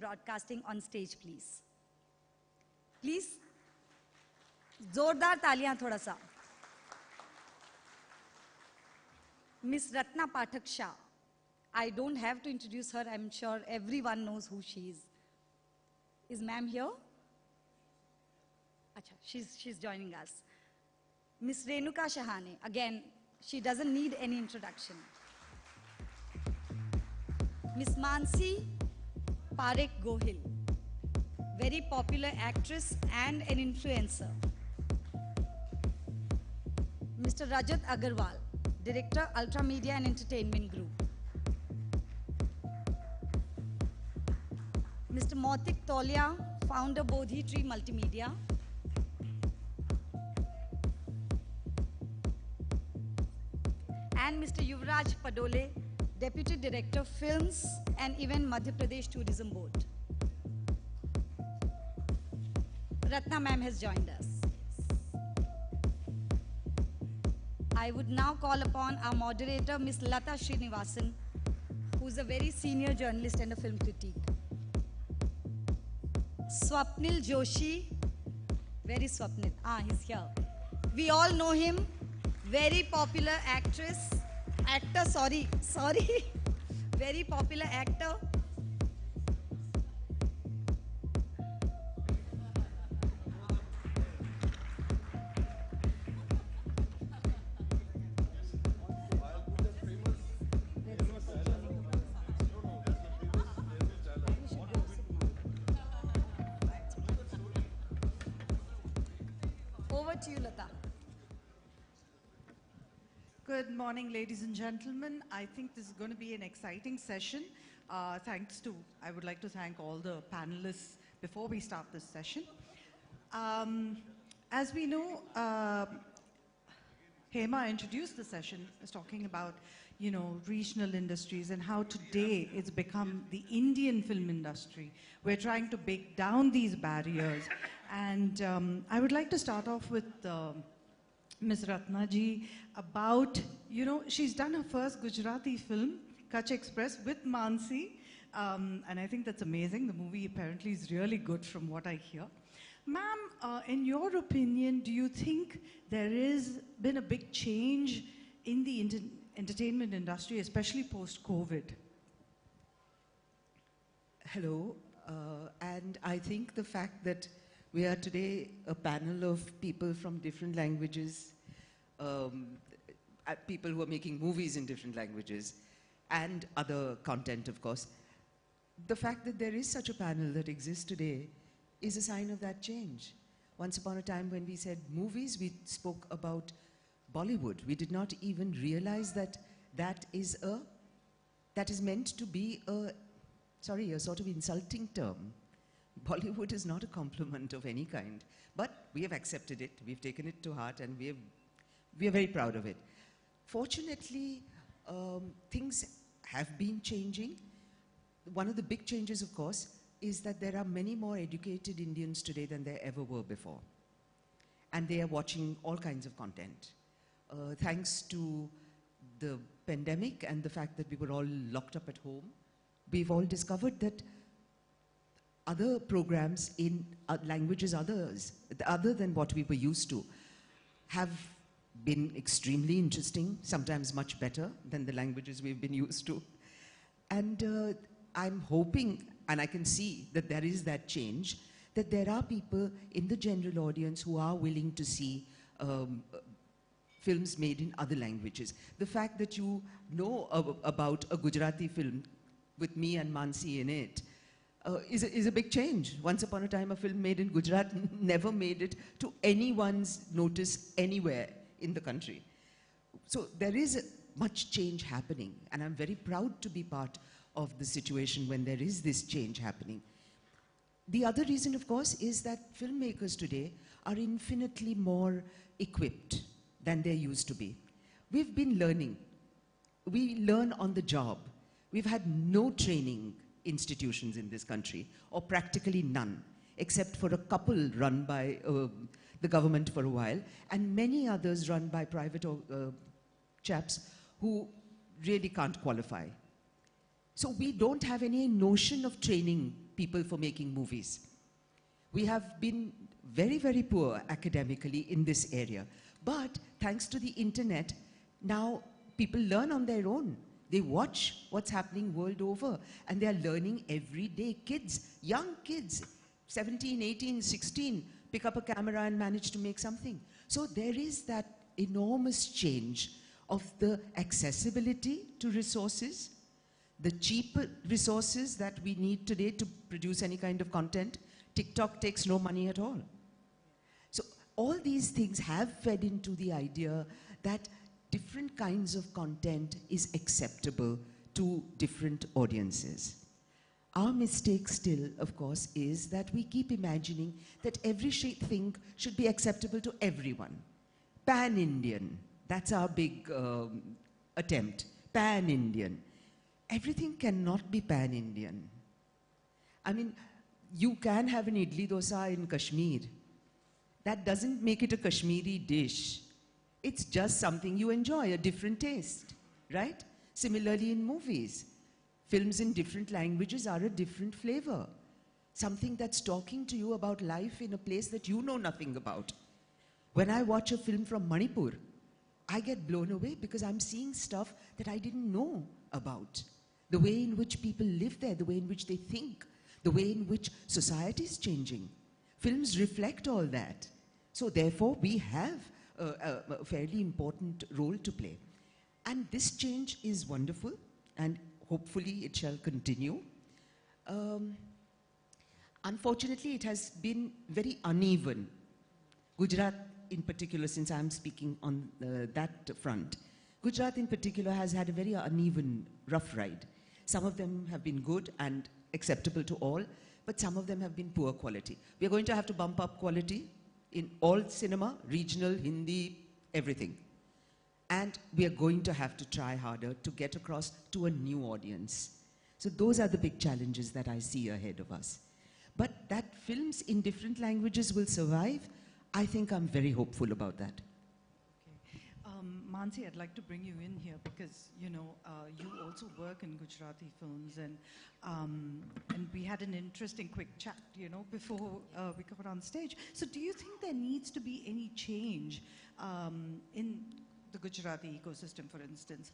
Broadcasting on stage, please. Please. जोरदार तालियां थोड़ा सा. Miss Ratna Pathak Shah. I don't have to introduce her. I'm sure everyone knows who she is. Is ma'am here? Acha, she's joining us. Miss Renuka Shahane. Again, she doesn't need any introduction. Miss Mansi Parekh Gohil. Very popular actress and an influencer. Mr. Rajat Agarwal, Director, Ultra Media and Entertainment Group. Mr. Mautik Tolia, Founder, Bodhi Tree Multimedia. And Mr. Yuvraj Padole, Deputy Director, Films and Event, Madhya Pradesh Tourism Board. Ratna ma'am has joined us. I would now call upon our moderator, Ms. Lata Srinivasan, who is a very senior journalist and a film critic. Swapnil Joshi, very Swapnil, he's here. We all know him, very popular actor, very popular actor. Over to you, Lata. Good morning, ladies and gentlemen. I think this is going to be an exciting session. I would like to thank all the panelists before we start this session. As we know, Hema introduced the session as talking about, regional industries and how today it's become the Indian film industry. We're trying to break down these barriers. And I would like to start off with Ms. Ratna ji about, she's done her first Gujarati film, Kutch Express, with Mansi. And I think that's amazing. The movie apparently is really good from what I hear. Ma'am, in your opinion, do you think there has been a big change in the entertainment industry, especially post-COVID? Hello, and I think the fact that we are today a panel of people from different languages, people who are making movies in different languages, and other content, of course. The fact that there is such a panel that exists today is a sign of that change. Once upon a time when we said movies, we spoke about Bollywood. We did not even realize that that is meant to be a sort of insulting term. Bollywood is not a compliment of any kind, but we have accepted it, we've taken it to heart, and we are very proud of it. Fortunately, things have been changing. One of the big changes, of course, is that there are many more educated Indians today than there ever were before. And they are watching all kinds of content. Thanks to the pandemic and the fact that we were all locked up at home, we've all discovered that other programs in languages other than what we were used to have been extremely interesting, sometimes much better than the languages we've been used to. And I'm hoping, and I can see that there is that change, that there are people in the general audience who are willing to see films made in other languages. The fact that you know about a Gujarati film with me and Mansi in it is a big change. Once upon a time, a film made in Gujarat never made it to anyone's notice anywhere in the country. So there is much change happening, and I'm very proud to be part of the situation when there is this change happening. The other reason, of course, is that filmmakers today are infinitely more equipped than they used to be. We've been learning. We learn on the job. We've had no training institutions in this country, or practically none, except for a couple run by the government for a while, and many others run by private chaps who really can't qualify. So we don't have any notion of training people for making movies. We have been very, very poor academically in this area. But thanks to the internet, now people learn on their own. They watch what's happening world over, and they are learning every day. Kids, young kids, 17, 18, 16, pick up a camera and manage to make something. So there is that enormous change of the accessibility to resources, the cheap resources that we need today to produce any kind of content. TikTok takes no money at all. So all these things have fed into the idea that different kinds of content is acceptable to different audiences. Our mistake still, of course, is that we keep imagining that every thing should be acceptable to everyone. Pan-Indian, that's our big attempt. Pan-Indian. Everything cannot be pan-Indian. I mean, you can have an idli dosa in Kashmir. That doesn't make it a Kashmiri dish. It's just something you enjoy, a different taste, right? Similarly in movies. Films in different languages are a different flavor. Something that's talking to you about life in a place that you know nothing about. When I watch a film from Manipur, I get blown away because I'm seeing stuff that I didn't know about. The way in which people live there, the way in which they think, the way in which society is changing. Films reflect all that. So therefore, we have a fairly important role to play. And this change is wonderful, and hopefully it shall continue. Unfortunately, it has been very uneven. Gujarat in particular, since I'm speaking on that front, Gujarat in particular has had a very uneven, rough ride. Some of them have been good and acceptable to all, but some of them have been poor quality. We are going to have to bump up quality in all cinema, regional, Hindi, everything. And we are going to have to try harder to get across to a new audience. So those are the big challenges that I see ahead of us. But that films in different languages will survive, I think I'm very hopeful about that. Mansi, I'd like to bring you in here because, you know, you also work in Gujarati films, and we had an interesting quick chat, you know, before we got on stage. So do you think there needs to be any change in the Gujarati ecosystem, for instance,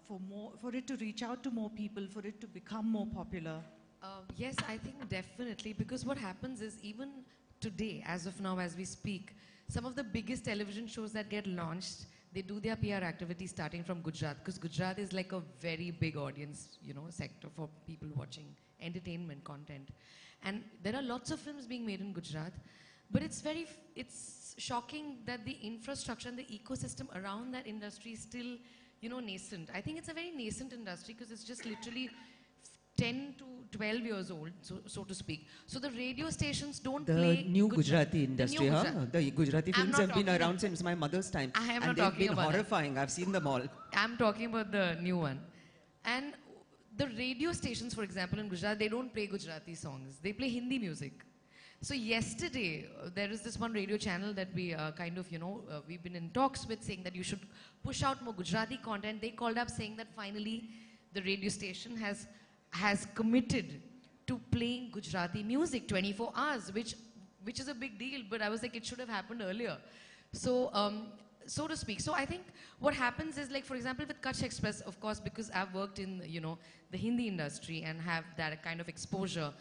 for it to reach out to more people, for it to become more popular? Yes, I think definitely, because what happens is even today, as of now, as we speak, some of the biggest television shows that get launched, they do their PR activity starting from Gujarat, because Gujarat is like a very big audience, you know, sector for people watching entertainment content. And there are lots of films being made in Gujarat, but it's shocking that the infrastructure and the ecosystem around that industry is still, you know, nascent. I think it's a very nascent industry because it's just literally 10 to 12 years old, so to speak. So the radio stations don't play... The new Gujarati industry, huh? The Gujarati films have been around since my mother's time. I am and not they've talking been about horrifying. That. I've seen them all. I'm talking about the new one. And the radio stations, for example, in Gujarat, they don't play Gujarati songs. They play Hindi music. So yesterday, there is this one radio channel that we kind of, you know, we've been in talks with, saying that you should push out more Gujarati content. They called up saying that finally the radio station has committed to playing Gujarati music 24 hours, which is a big deal, but I was like, it should have happened earlier. So, so to speak. So I think what happens is, like, for example, with Kutch Express, of course, because I've worked in, you know, the Hindi industry and have that kind of exposure,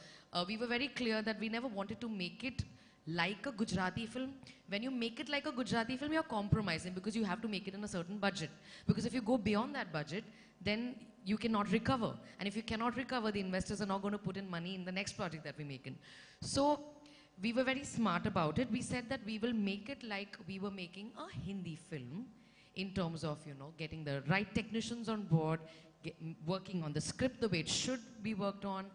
we were very clear that we never wanted to make it like a Gujarati film. When you make it like a Gujarati film, you're compromising because you have to make it in a certain budget. Because if you go beyond that budget, then you cannot recover. And if you cannot recover, the investors are not going to put in money in the next project that we make in. So we were very smart about it. We said that we will make it like we were making a Hindi film in terms of, you know, getting the right technicians on board, working on the script the way it should be worked on,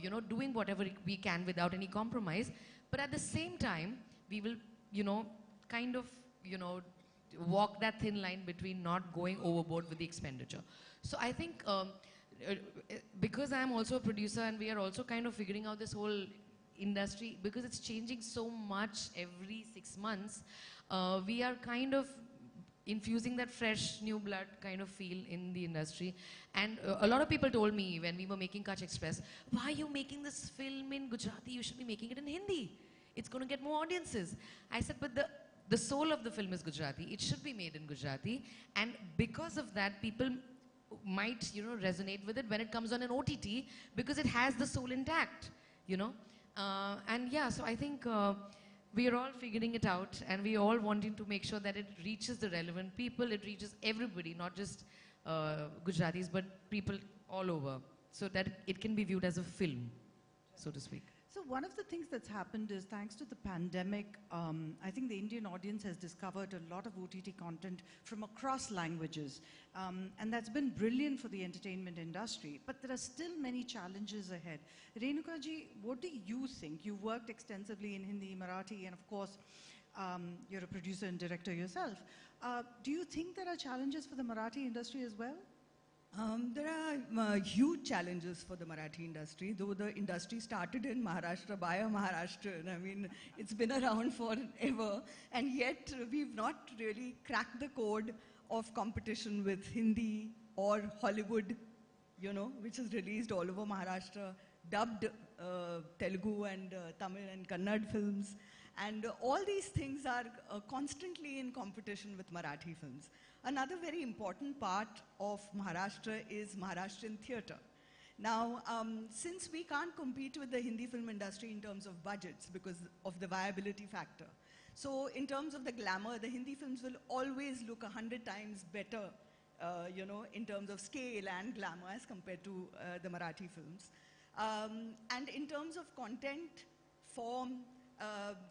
you know, doing whatever we can without any compromise. But at the same time, we will, you know, kind of, you know, walk that thin line between not going overboard with the expenditure. So I think because I'm also a producer and we are also kind of figuring out this whole industry, because it's changing so much every 6 months, we are kind of infusing that fresh new blood kind of feel in the industry. And a lot of people told me when we were making Kutch Express, why are you making this film in Gujarati? You should be making it in Hindi. It's going to get more audiences. I said, but the soul of the film is Gujarati. It should be made in Gujarati. And because of that, people might, resonate with it when it comes on an OTT because it has the soul intact, And yeah, so I think we are all figuring it out, and we are all wanting to make sure that it reaches the relevant people, it reaches everybody, not just Gujaratis, but people all over, so that it can be viewed as a film, so to speak. So one of the things that's happened is, thanks to the pandemic, I think the Indian audience has discovered a lot of OTT content from across languages. And that's been brilliant for the entertainment industry. But there are still many challenges ahead. Renuka ji, what do you think? You've worked extensively in Hindi, Marathi, and of course, you're a producer and director yourself. Do you think there are challenges for the Marathi industry as well? There are huge challenges for the Marathi industry, though the industry started in Maharashtra by a Maharashtrian. I mean, it's been around forever, and yet we've not really cracked the code of competition with Hindi or Hollywood, which is released all over Maharashtra, dubbed Telugu and Tamil and Kannada films. And all these things are constantly in competition with Marathi films. Another very important part of Maharashtra is Maharashtrian theatre. Now, since we can't compete with the Hindi film industry in terms of budgets because of the viability factor, so in terms of the glamour, the Hindi films will always look 100 times better, in terms of scale and glamour as compared to the Marathi films. And in terms of content, form,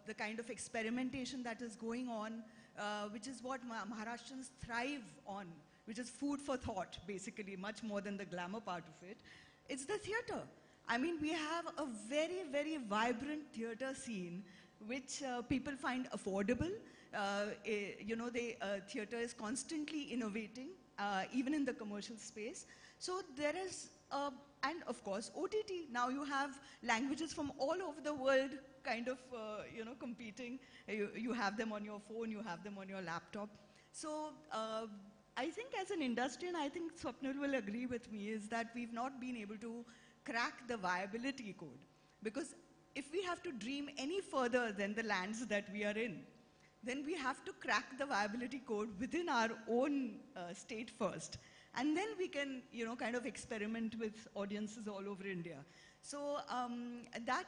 the kind of experimentation that is going on, which is what Maharashtrians thrive on, which is food for thought, basically, much more than the glamour part of it. It's the theatre. I mean, we have a very, very vibrant theatre scene, which people find affordable. Theatre is constantly innovating, even in the commercial space. So there is, and of course, OTT. Now you have languages from all over the world kind of, competing. You have them on your phone, you have them on your laptop. So I think as an industry, and I think Swapnil will agree with me, is that we've not been able to crack the viability code. Because if we have to dream any further than the lands that we are in, then we have to crack the viability code within our own state first. And then we can, kind of experiment with audiences all over India. So that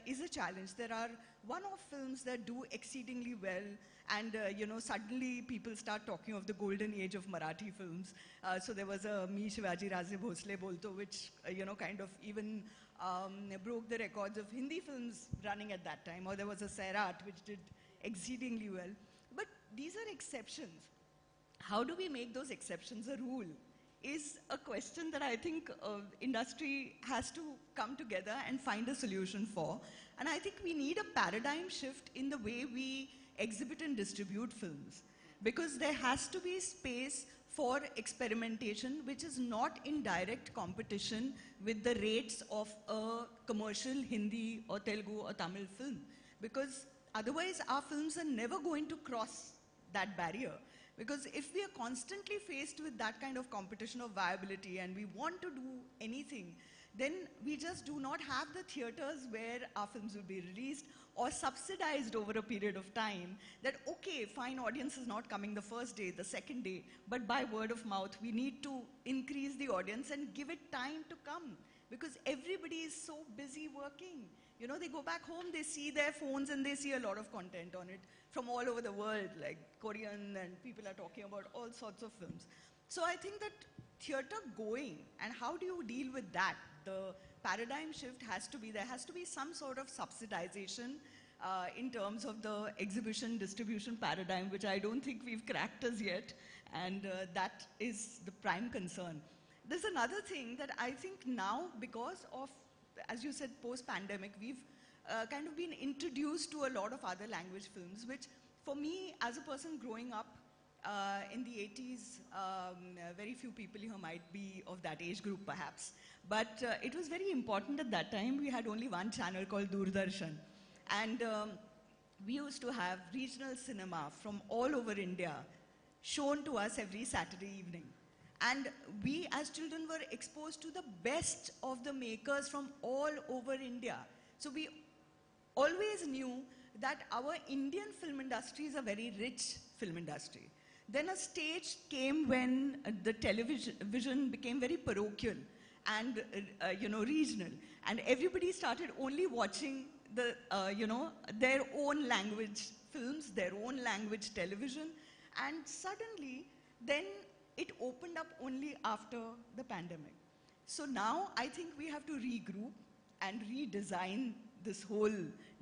is a challenge. There are one-off films that do exceedingly well, and suddenly people start talking of the golden age of Marathi films. So there was a Me Shivaji Raje Bhosle Bolto, which kind of even broke the records of Hindi films running at that time. Or there was a Sairat, which did exceedingly well. But these are exceptions. How do we make those exceptions a rule? Is a question that I think industry has to come together and find a solution for. And I think we need a paradigm shift in the way we exhibit and distribute films. Because there has to be space for experimentation, which is not in direct competition with the rates of a commercial Hindi or Telugu or Tamil film. Because otherwise our films are never going to cross that barrier. Because if we are constantly faced with that kind of competition of viability and we want to do anything, then we just do not have the theaters where our films will be released or subsidized over a period of time. That, okay, fine, audience is not coming the first day, the second day, but by word of mouth, we need to increase the audience and give it time to come. Because everybody is so busy working. They go back home, they see their phones and they see a lot of content on it from all over the world, like Korean, and people are talking about all sorts of films. So I think that theatre going, and how do you deal with that? The paradigm shift has to be, there has to be some sort of subsidization in terms of the exhibition distribution paradigm, which I don't think we've cracked as yet, and that is the prime concern. There's another thing that I think now, because of, as you said, post-pandemic, we've kind of been introduced to a lot of other language films, which for me, as a person growing up in the 80s, very few people here might be of that age group perhaps, but it was very important at that time. We had only one channel called Doordarshan, and we used to have regional cinema from all over India shown to us every Saturday evening. And we as children were exposed to the best of the makers from all over India. So we always knew that our Indian film industry is a very rich film industry. Then a stage came when the television became very parochial and regional, and everybody started only watching the their own language films, their own language television, and suddenly then it opened up only after the pandemic. So now I think we have to regroup and redesign this whole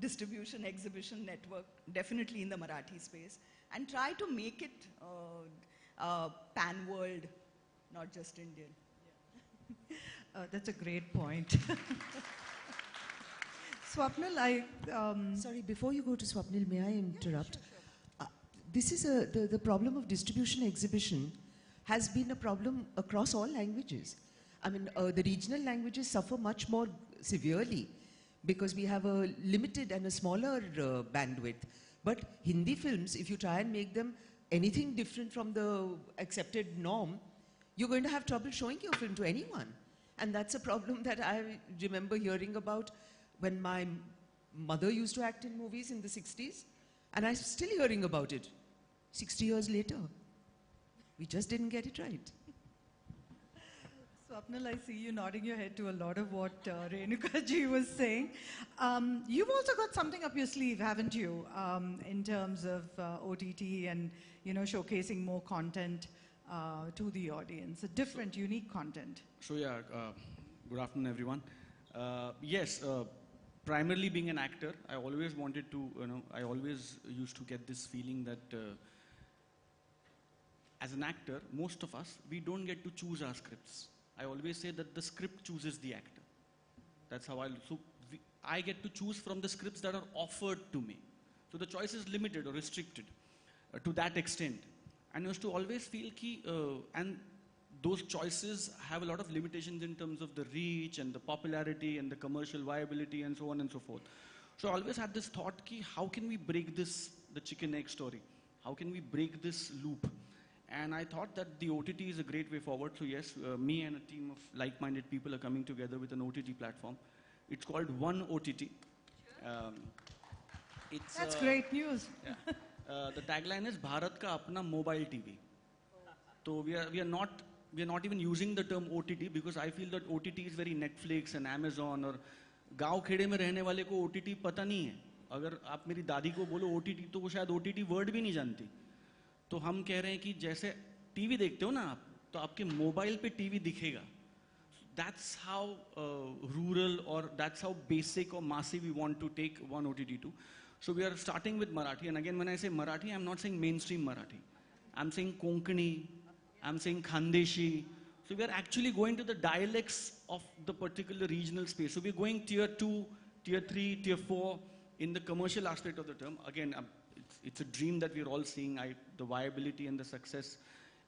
distribution exhibition network, definitely in the Marathi space, and try to make it pan-world, not just Indian. That's a great point. Swapnil, Sorry, before you go to Swapnil, may I interrupt? This is the problem of distribution exhibition has been a problem across all languages. I mean, the regional languages suffer much more severely because we have a limited and a smaller bandwidth. But Hindi films, if you try and make them anything different from the accepted norm, you're going to have trouble showing your film to anyone. And that's a problem that I remember hearing about when my mother used to act in movies in the 60s, and I'm still hearing about it 60 years later. We just didn't get it right. Swapnil, I see you nodding your head to a lot of what Renuka ji was saying. You've also got something up your sleeve, haven't you, in terms of OTT and showcasing more content to the audience, a different, unique content. So yeah, good afternoon, everyone. Yes, primarily being an actor, I always wanted to, I always used to get this feeling that as an actor, most of us, we don't get to choose our scripts. I always say that the script chooses the actor. That's how I get to choose from the scripts that are offered to me. So the choice is limited or restricted to that extent. And I used to always feel and those choices have a lot of limitations in terms of the reach and the popularity and the commercial viability and so on and so forth. So I always had this thought, how can we break the chicken egg story? How can we break this loop? And I thought that the OTT is a great way forward. So yes, me and a team of like-minded people are coming together with an OTT platform. It's called One OTT. That's great news. Yeah. The tagline is Bharat ka apna mobile TV. So we are not even using the term OTT because I feel that OTT is very Netflix and Amazon और गांव खेड़े में रहने वाले को OTT पता नहीं है. अगर आप मेरी दादी को बोलो OTT तो वो शायद OTT वर्ड भी नहीं जानती. तो हम कह रहे हैं कि जैसे टीवी देखते हो ना आप तो आपके मोबाइल पे टीवी दिखेगा. That's how rural or that's how basic or massive we want to take One OTT to. So we are starting with Marathi, and again when I say Marathi, I'm not saying mainstream Marathi. I'm saying Konkani, I'm saying Khandeshi. So we are actually going to the dialects of the particular regional space. So we're going tier 2, tier 3, tier 4 in the commercial aspect of the term. Again, it's a dream that we're all seeing. The viability and the success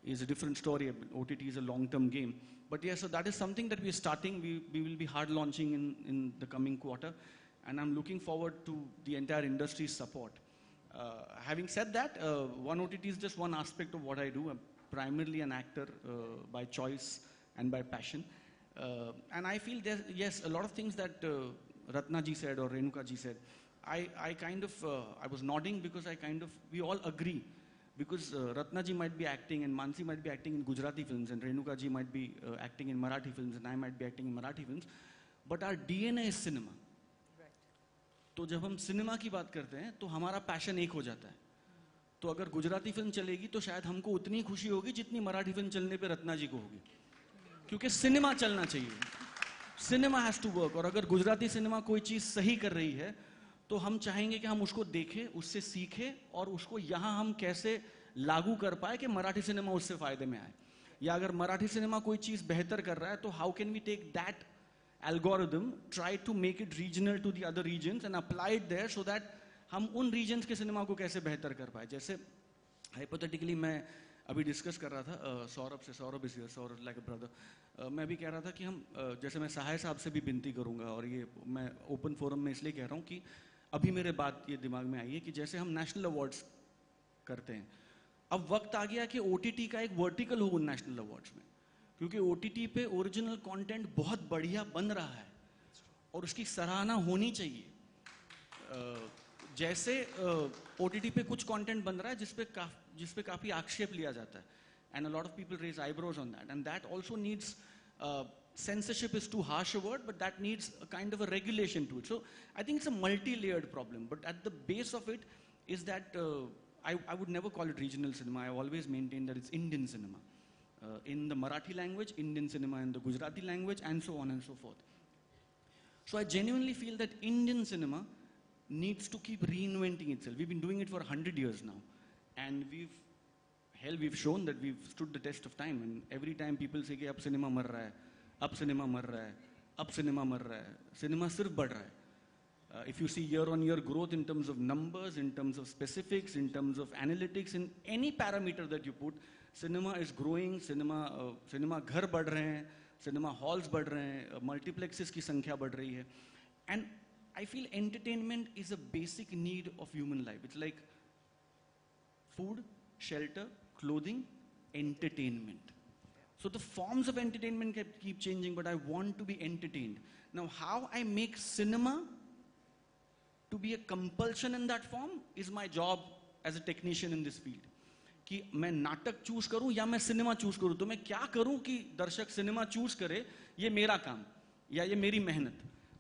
is a different story. OTT is a long-term game. But yeah, so that is something that we're starting. We will be hard launching in the coming quarter. And I'm looking forward to the entire industry's support. Having said that, One OTT is just one aspect of what I do. I'm primarily an actor by choice and by passion. And I feel there's, yes, a lot of things that Ratna ji said or Renuka ji said. I was nodding because we all agree. Because Ratna ji might be acting and Mansi might be acting in Gujarati films and Renuka ji might be acting in Marathi films and I might be acting in Marathi films. But our DNA is cinema. तो जब हम cinema की बात करते हैं तो हमारा passion एक हो जाता है. तो अगर गुजराती फिल्म चलेगी तो शायद हमको उतनी खुशी होगी जितनी मराठी फिल्म चलने पे रत्ना जी को होगी, क्योंकि सिनेमा चलना चाहिए. Cinema has to work. और अगर गुजराती सिनेमा कोई चीज़ सही कर रही है तो हम चाहेंगे कि हम उसको देखें, उससे सीखें और उसको यहाँ हम कैसे लागू कर पाए कि मराठी सिनेमा उससे फ़ायदे में आए. या अगर मराठी सिनेमा कोई चीज़ बेहतर कर रहा है तो how can we take that algorithm, try to make it regional to the other regions and apply it there so that हम उन regions के सिनेमा को कैसे बेहतर कर पाए. जैसे hypothetically मैं अभी डिस्कस कर रहा था सौरभ से, Saurabh is here, Saurabh like a brother. मैं भी कह रहा था कि हम जैसे मैं सहाय साहब से भी विनती करूंगा और ये मैं ओपन फोरम में इसलिए कह रहा हूँ कि अभी मेरे बात ये दिमाग में आई है कि जैसे हम नेशनल अवार्ड्स करते हैं, अब वक्त आ गया कि OTT का एक वर्टिकल हो नेशनल अवार्ड्स में, क्योंकि OTT पे ओरिजिनल कंटेंट बहुत बढ़िया बन रहा है और उसकी सराहना होनी चाहिए। जैसे OTT पे कुछ कंटेंट बन रहा है जिस पे काफी आक्षेप लिया जाता है, and a lot of people raise eyebrows on that, and that also needs censorship is too harsh a word, but that needs a kind of a regulation to it. So I think it's a multi-layered problem, but at the base of it is that I would never call it regional cinema. I always maintain that it's Indian cinema. In the Marathi language, Indian cinema in the Gujarati language, and so on and so forth. So I genuinely feel that Indian cinema needs to keep reinventing itself. We've been doing it for 100 years now, and we've shown that we've stood the test of time. And every time people say कि अब cinema मर रहा है, अब cinema मर रहा है, अब cinema मर रहा है, cinema सिर्फ बढ़ रहा है. If you see year-on-year growth in terms of numbers, in terms of specifics, in terms of analytics, in any parameter that you put, cinema is growing. Cinema घर बढ़ रहे हैं, cinema halls बढ़ रहे हैं, multiplexes की संख्या बढ़ रही है. And I feel entertainment is a basic need of human life. It's like food, shelter, clothing, entertainment. So the forms of entertainment keep changing, but I want to be entertained. Now, how I make cinema to be a compulsion in that form is my job as a technician in this field. कि मैं नाटक choose करूं या मैं cinema choose करूं, तो मैं क्या करूं कि दर्शक सिनेमा चूज करे, ये मेरा काम या ये मेरी मेहनत.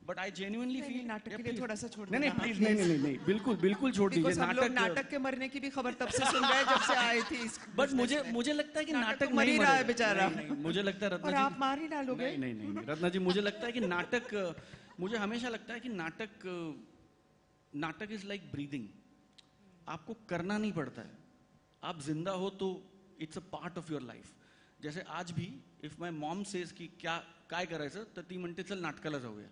But I genuinely feel नाटक के लिए थोड़ा सा छोड़ नहीं प्लीज नहीं बिल्कुल छोड़ दीजिए. नाटक के मरने की भी खबर तब से सुन रहे हैं जब से आए थे. बट मुझे लगता है कि नाटक मर ही रहा है बेचारा. मुझे लगता है रत्ना जी, और आप मार ही डालोगे. नहीं रत्ना जी, मुझे लगता है कि मुझे हमेशा लगता है कि नाटक इज लाइक ब्रीदिंग. आपको करना नहीं पड़ता है, आप जिंदा हो तो it's a part of your life. जैसे आज भी इफ माय मॉम सेज की काय करायचं तर ती म्हणते चल नाटकाला जाऊया.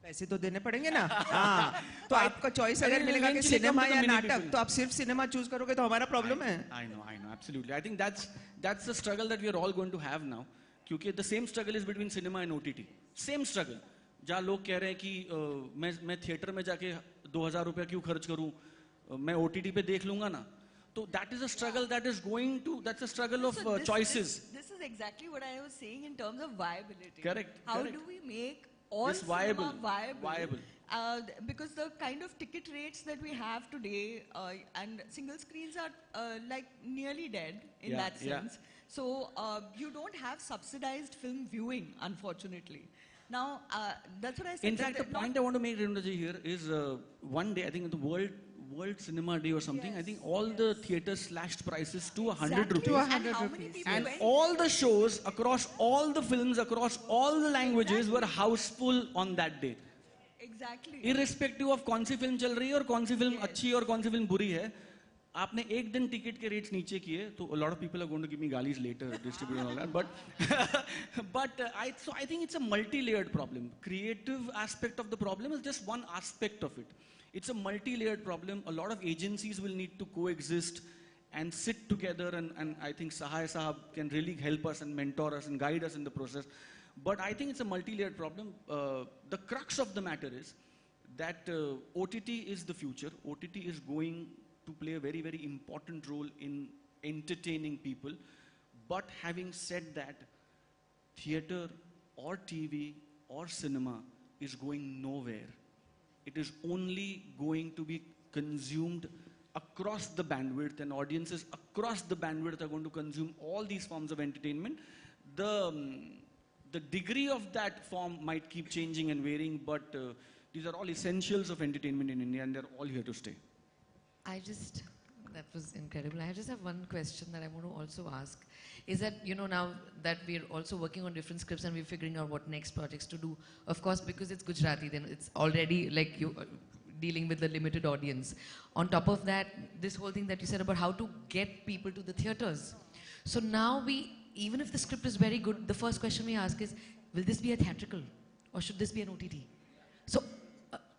पैसे तो देने पड़ेंगे ना. हाँ, तो आपका चॉइस अगर मिलेगा कि सिनेमा या नाटक, तो आप सिर्फ सिनेमा चूज करोगे तो हमारा प्रॉब्लम है. I know, absolutely. I think that's the struggle that we are all going to have now. क्योंकि the same struggle is between cinema and OTT. Same struggle. जहाँ लोग कह रहे हैं कि मैं थिएटर में जाके 2000 रुपया क्यों खर्च करूं, मैं OTT पे देख लूंगा ना. So that is a struggle that's a struggle of choices. This is exactly what I was saying in terms of viability. Correct. How do we make all This cinema viable? Because the kind of ticket rates that we have today and single screens are like nearly dead in that sense. So you don't have subsidized film viewing, unfortunately. Now, that's what I said. In fact, the point I want to make, Rendraji, here is one day, I think at the World Cinema Day or something, I think all the theaters slashed prices to 100 rupees. To 100 and how rupees. many people And went? all the shows across all the films, across all the languages were houseful on that day. Exactly. Irrespective of कौन सी film चल रही है और कौन सी film अच्छी और कौन सी film बुरी है, आपने एक दिन टिकट के रेट्स नीचे किए तो a lot of people are going to give me galis later, distribute and all that, but I think it's a multi-layered problem. Creative aspect of the problem is just one aspect of it. It's a multi-layered problem. A lot of agencies will need to coexist and sit together, and I think Sahai Sahab can really help us and mentor us and guide us in the process. But I think it's a multi-layered problem. The crux of the matter is that OTT is the future. OTT is going to play a very, very important role in entertaining people. But having said that, theater or TV or cinema is going nowhere. It is only going to be consumed across the bandwidth, and audiences across the bandwidth are going to consume all these forms of entertainment. The degree of that form might keep changing and varying, but these are all essentials of entertainment in India, and they're all here to stay. That was incredible. I just have one question that I want to also ask. Is that, now that we're also working on different scripts and we're figuring out what next projects to do, of course, because it's Gujarati, then it's already like you dealing with the limited audience. On top of that, this whole thing that you said about how to get people to the theaters. So now even if the script is very good, the first question we ask is, will this be a theatrical or should this be an OTT? So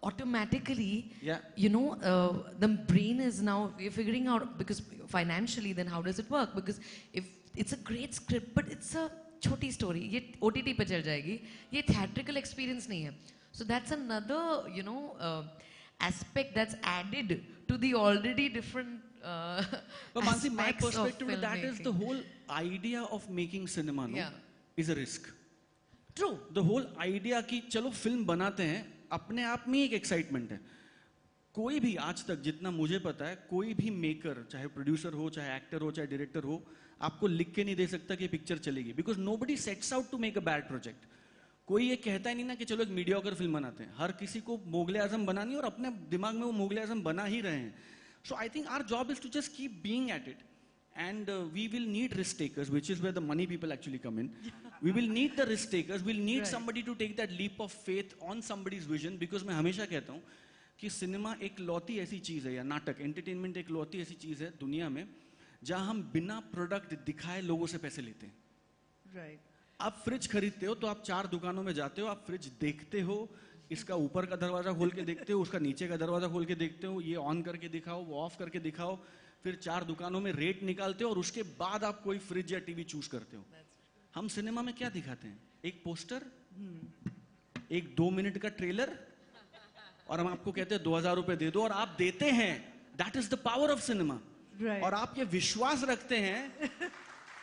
automatically, the brain is now, we're figuring out, because financially, then how does it work? Because if it's a great script, but it's a choti story, ye OTT pe chal jayegi, ye theatrical experience nahi hai. So that's another, aspect that's added to the already different But Mansi, my aspects of perspective to that is the filmmaking. whole idea of making cinema, no, Yeah. is a risk. True. The whole idea कि चलो film बनाते हैं, अपने आप में एक excitement है. कोई भी आज तक जितना मुझे पता है, कोई भी मेकर, चाहे प्रोड्यूसर हो, चाहे एक्टर हो, चाहे डायरेक्टर हो, आपको लिख के नहीं दे सकता कि पिक्चर चलेगी. Because nobody sets out to make a bad project. कोई ये कहता ही नहीं ना कि चलो एक मीडियोकर फिल्म बनाते हैं. हर किसी को मोगले आजम बनानी है और अपने दिमाग में वो मोगले आजम बना ही रहे हैं. So I think our job is to just keep being at it. And we will need risk takers, which is where the money people actually come in. We will need the risk takers. We'll need somebody to take that leap of faith on somebody's vision. Because मैं हमेशा कहता हूँ कि cinema एक लौती ऐसी चीज़ है, या नाटक, एंटरटेनमेंट एक लौती ऐसी चीज़ है दुनिया में जहाँ हम बिना प्रोडक्ट दिखाए लोगों से पैसे लेते हैं. Right. आप फ्रिज खरीदते हो तो आप 4 दुकानों में जाते हो, आप फ्रिज देखते हो, इसका ऊपर का दरवाजा खोल के देखते हो, उसका नीचे का दरवाजा खोल के देखते हो, ये ऑन करके दिखाओ, वो ऑफ करके दिखाओ, फिर 4 दुकानों में रेट निकालते हो और उसके बाद आप कोई फ्रिज या टीवी चूज करते हो. हम सिनेमा में क्या दिखाते हैं? एक पोस्टर, एक 2 मिनट का ट्रेलर, और हम आपको कहते हैं 2000 रुपए दे दो, और आप देते हैं. That is the power of cinema. और आप ये विश्वास रखते हैं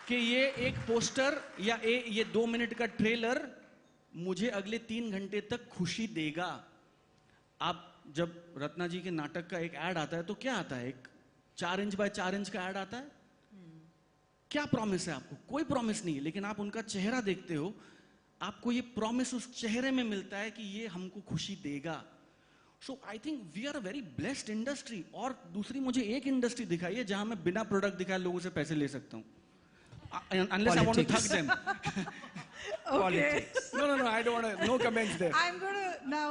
कि ये एक पोस्टर या ये 2 मिनट का ट्रेलर मुझे अगले 3 घंटे तक खुशी देगा. आप जब रत्ना जी के नाटक का एक ऐड आता है तो क्या आता है? एक 4 इंच बाय 4 इंच का ऐड आता है. क्या प्रॉमिस है आपको? कोई प्रॉमिस नहीं है. लेकिन आप उनका चेहरा देखते हो, आपको ये प्रॉमिस उस चेहरे में मिलता है कि ये हमको खुशी देगा. So I think we are a very blessed industry. और दूसरी मुझे एक इंडस्ट्री दिखाई है जहां मैं बिना प्रोडक्ट दिखाए लोगों से पैसे ले सकता हूं. Unless I want to thug them. Okay. No, I don't want to, no comments there. I'm going to now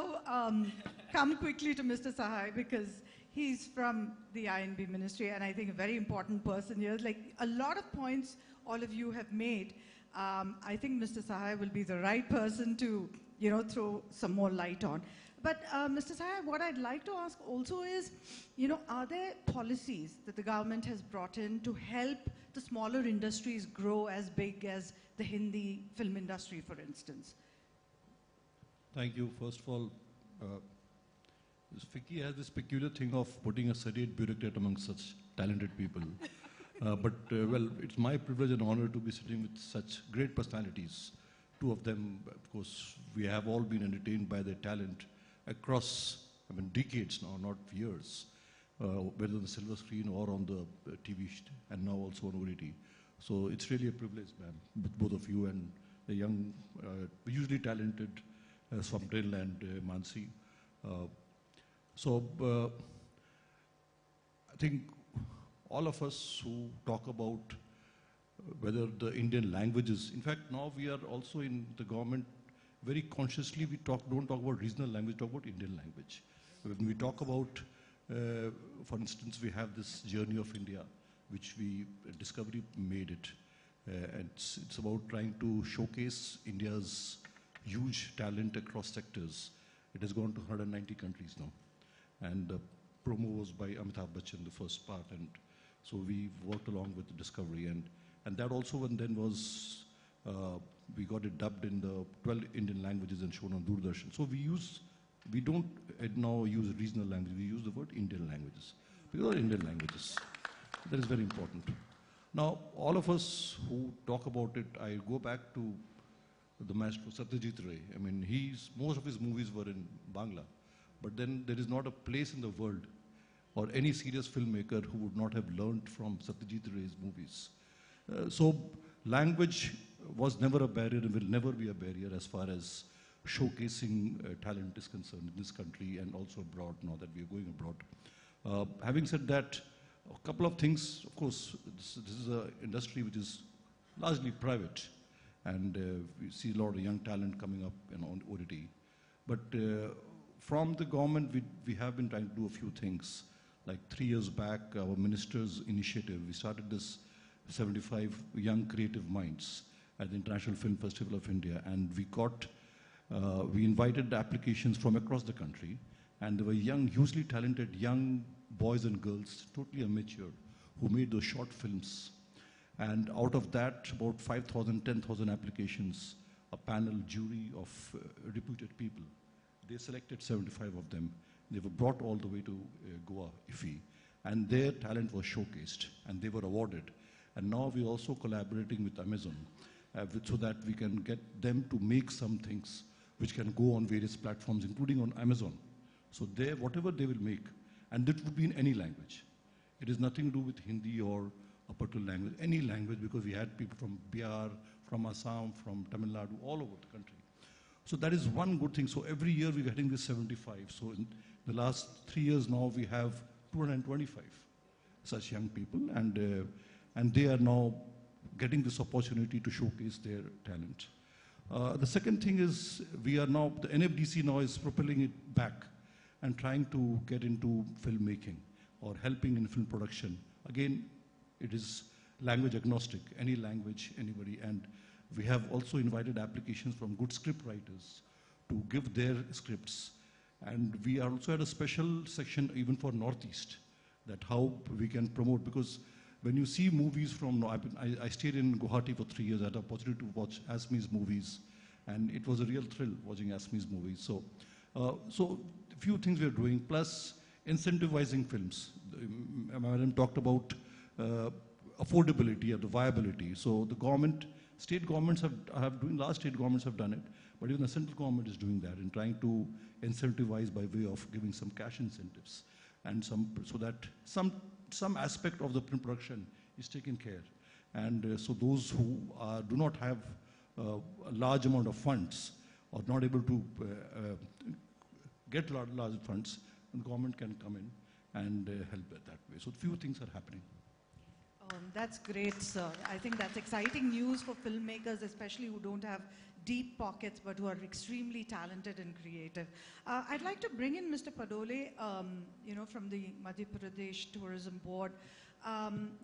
come quickly to Mr. Sahai because he's from the INB ministry and I think a very important person here. Like a lot of points all of you have made. I think Mr. Sahai will be the right person to, throw some more light on. But Mr. Sahai, what I'd like to ask also is, are there policies that the government has brought in to help the smaller industries grow as big as the Hindi film industry, for instance? Thank you. First of all, Ficci has this peculiar thing of putting a sedate bureaucrat among such talented people. Well, it's my privilege and honor to be sitting with such great personalities. Two of them, of course, we have all been entertained by their talent across, decades now, not years, whether on the silver screen or on the TV and now also on OTT. So it's really a privilege, ma'am, with both of you and the young, hugely talented Swapnil and Mansi. I think all of us who talk about whether the Indian languages, in fact, now we are also in the government very consciously don't talk about regional language, talk about Indian language. When we talk about, for instance, we have this journey of India, which Discovery made it. And it's about trying to showcase India's huge talent across sectors. It has gone to 190 countries now. And the promo was by Amitabh Bachchan, the first part. And so we worked along with Discovery. And that also then was, we got it dubbed in the 12 Indian languages and shown on Doordarshan. So we don't now use regional language, we use the word Indian languages. Because they're Indian languages. That is very important. Now, all of us who talk about it, I go back to the maestro Satyajit Ray. Most of his movies were in Bangla. But then there is not a place in the world or any serious filmmaker who would not have learned from Satyajit Ray's movies. So language was never a barrier and will never be a barrier as far as showcasing talent is concerned in this country and also abroad now that we are going abroad. Having said that, a couple of things, of course, this is an industry which is largely private and we see a lot of young talent coming up on OTT. But from the government, we have been trying to do a few things. Like 3 years back, our minister's initiative, we started this 75 young creative minds at the International Film Festival of India. And we invited applications from across the country. And there were hugely talented young boys and girls, totally amateur, who made those short films. And out of that, about 5,000, 10,000 applications, a panel jury of reputed people. They selected 75 of them. They were brought all the way to Goa, IFI. and their talent was showcased, and they were awarded. And now we're also collaborating with Amazon so that we can get them to make some things which can go on various platforms, including on Amazon. So there, whatever they will make, and that would be in any language. It is nothing to do with Hindi or a particular language, any language, because we had people from Bihar, from Assam, from Tamil Nadu, all over the country. So that is one good thing. So every year we're getting this 75. So in the last 3 years now we have 225 such young people, and they are now getting this opportunity to showcase their talent. The second thing is we are now, the NFDC now is propelling it back and trying to get into filmmaking or helping in film production. Again, it is language agnostic, any language, anybody. And we have also invited applications from good script writers to give their scripts. And we also had a special section even for Northeast, that how we can promote, because when you see movies from, I stayed in Guwahati for 3 years, I had the opportunity to watch Asmi's movies, and it was a real thrill watching Asmi's movies. So a few things we are doing, plus incentivizing films. Madam talked about affordability or the viability. So the government, state governments have doing, large state governments have done it, but even the central government is doing that and trying to incentivize by way of giving some cash incentives, and so that some aspect of the film production is taken care. And so those who do not have a large amount of funds or not able to get large funds, the government can come in and help it that way. So few things are happening. That's great, sir. I think that's exciting news for filmmakers, especially who don't have deep pockets, but who are extremely talented and creative. I'd like to bring in Mr. Padole, from the Madhya Pradesh Tourism Board.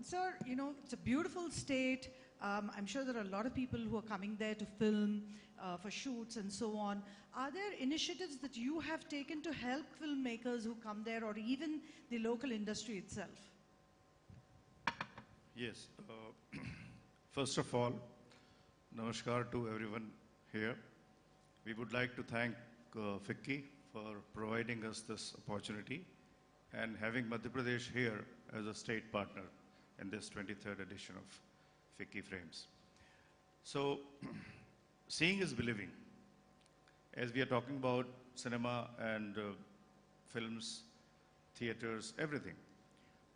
Sir, it's a beautiful state. I'm sure there are a lot of people who are coming there to film, for shoots and so on. Are there initiatives that you have taken to help filmmakers who come there, or even the local industry itself? Yes. First of all, namaskar to everyone here. We would like to thank Ficci for providing us this opportunity and having Madhya Pradesh here as a state partner in this 23rd edition of Ficci Frames. So, seeing is believing. As we are talking about cinema and films, theaters, everything.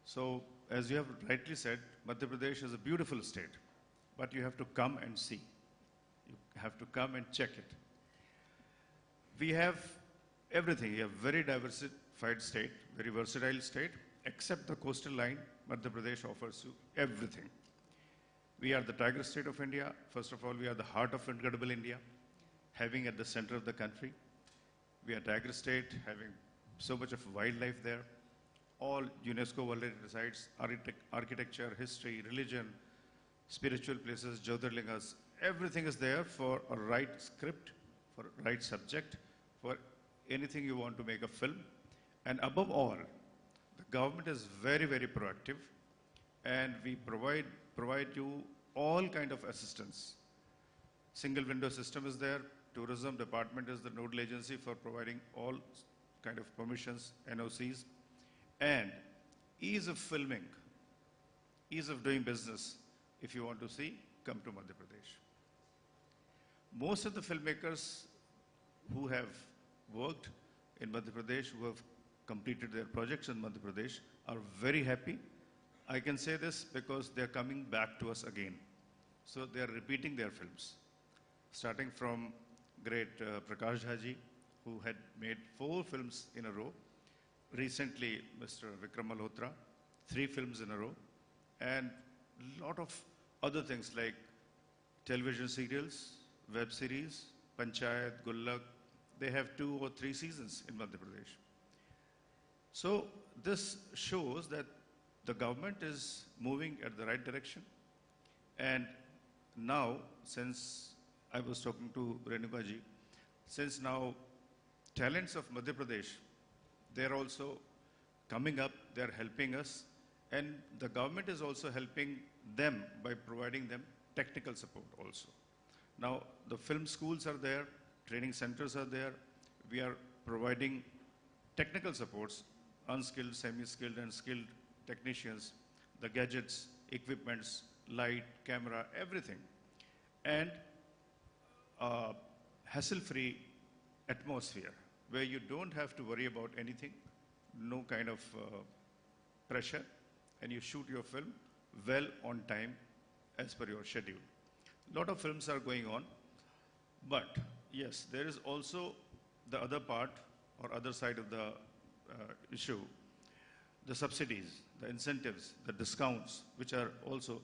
So, as you have rightly said, Madhya Pradesh is a beautiful state, but you have to come and see. You have to come and check it. We have everything. We have very diversified state, very versatile state, except the coastal line. Madhya Pradesh offers you everything. We are the tiger state of India. First of all, we are the heart of incredible India, having at the center of the country. We are tiger state, having so much of wildlife there. All UNESCO World Heritage Sites, architecture, history, religion, spiritual places, Jyotirlingas, everything is there for a right script, for a right subject, for anything you want to make a film. And above all, the government is very, very proactive, and we provide you all kind of assistance. Single window system is there. Tourism department is the nodal agency for providing all kind of permissions, NOCs. And ease of filming, ease of doing business. If you want to see, come to Madhya Pradesh. Most of the filmmakers who have worked in Madhya Pradesh, who have completed their projects in Madhya Pradesh, are very happy. I can say this because they're coming back to us again. So they're repeating their films. Starting from great Prakash Jha, who had made 4 films in a row. Recently, Mr. Vikram Malhotra, 3 films in a row, and a lot of other things like television serials, web series, Panchayat, Gullak. They have 2 or 3 seasons in Madhya Pradesh. So this shows that the government is moving at the right direction. And now, since I was talking to Renuka ji, since now talents of Madhya Pradesh, they're also coming up, they're helping us, and the government is also helping them by providing them technical support also. Now, the film schools are there, training centers are there. We are providing technical supports, unskilled, semi-skilled, and skilled technicians, the gadgets, equipments, light, camera, everything. And hassle-free atmosphere where you don't have to worry about anything, no kind of pressure, and you shoot your film well on time as per your schedule. A lot of films are going on, but yes, there is also the other part or other side of the issue, the subsidies, the incentives, the discounts, which are also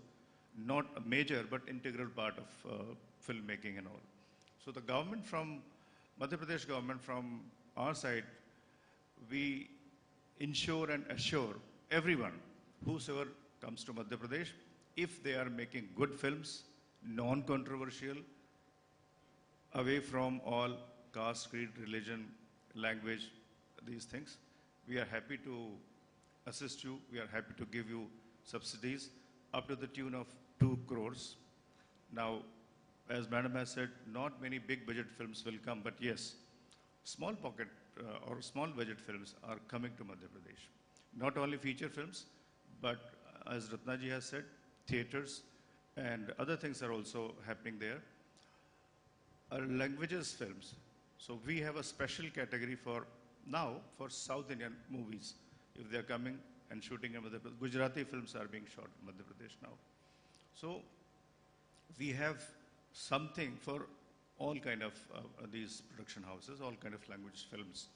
not a major but integral part of filmmaking and all. So the government from, Madhya Pradesh government from our side, we ensure and assure everyone, whosoever comes to Madhya Pradesh, if they are making good films, non-controversial, away from all caste, creed, religion, language, these things, we are happy to assist you. We are happy to give you subsidies up to the tune of 2 crores. Now, as Madam has said, not many big budget films will come, but yes, small pocket or small budget films are coming to Madhya Pradesh. Not only feature films, but as Ratnaji has said, theaters and other things are also happening there. Languages films. So we have a special category for now for South Indian movies. If they are coming and shooting in Madhya Pradesh, Gujarati films are being shot in Madhya Pradesh now. So we have something for all kind of these production houses, all kind of language films.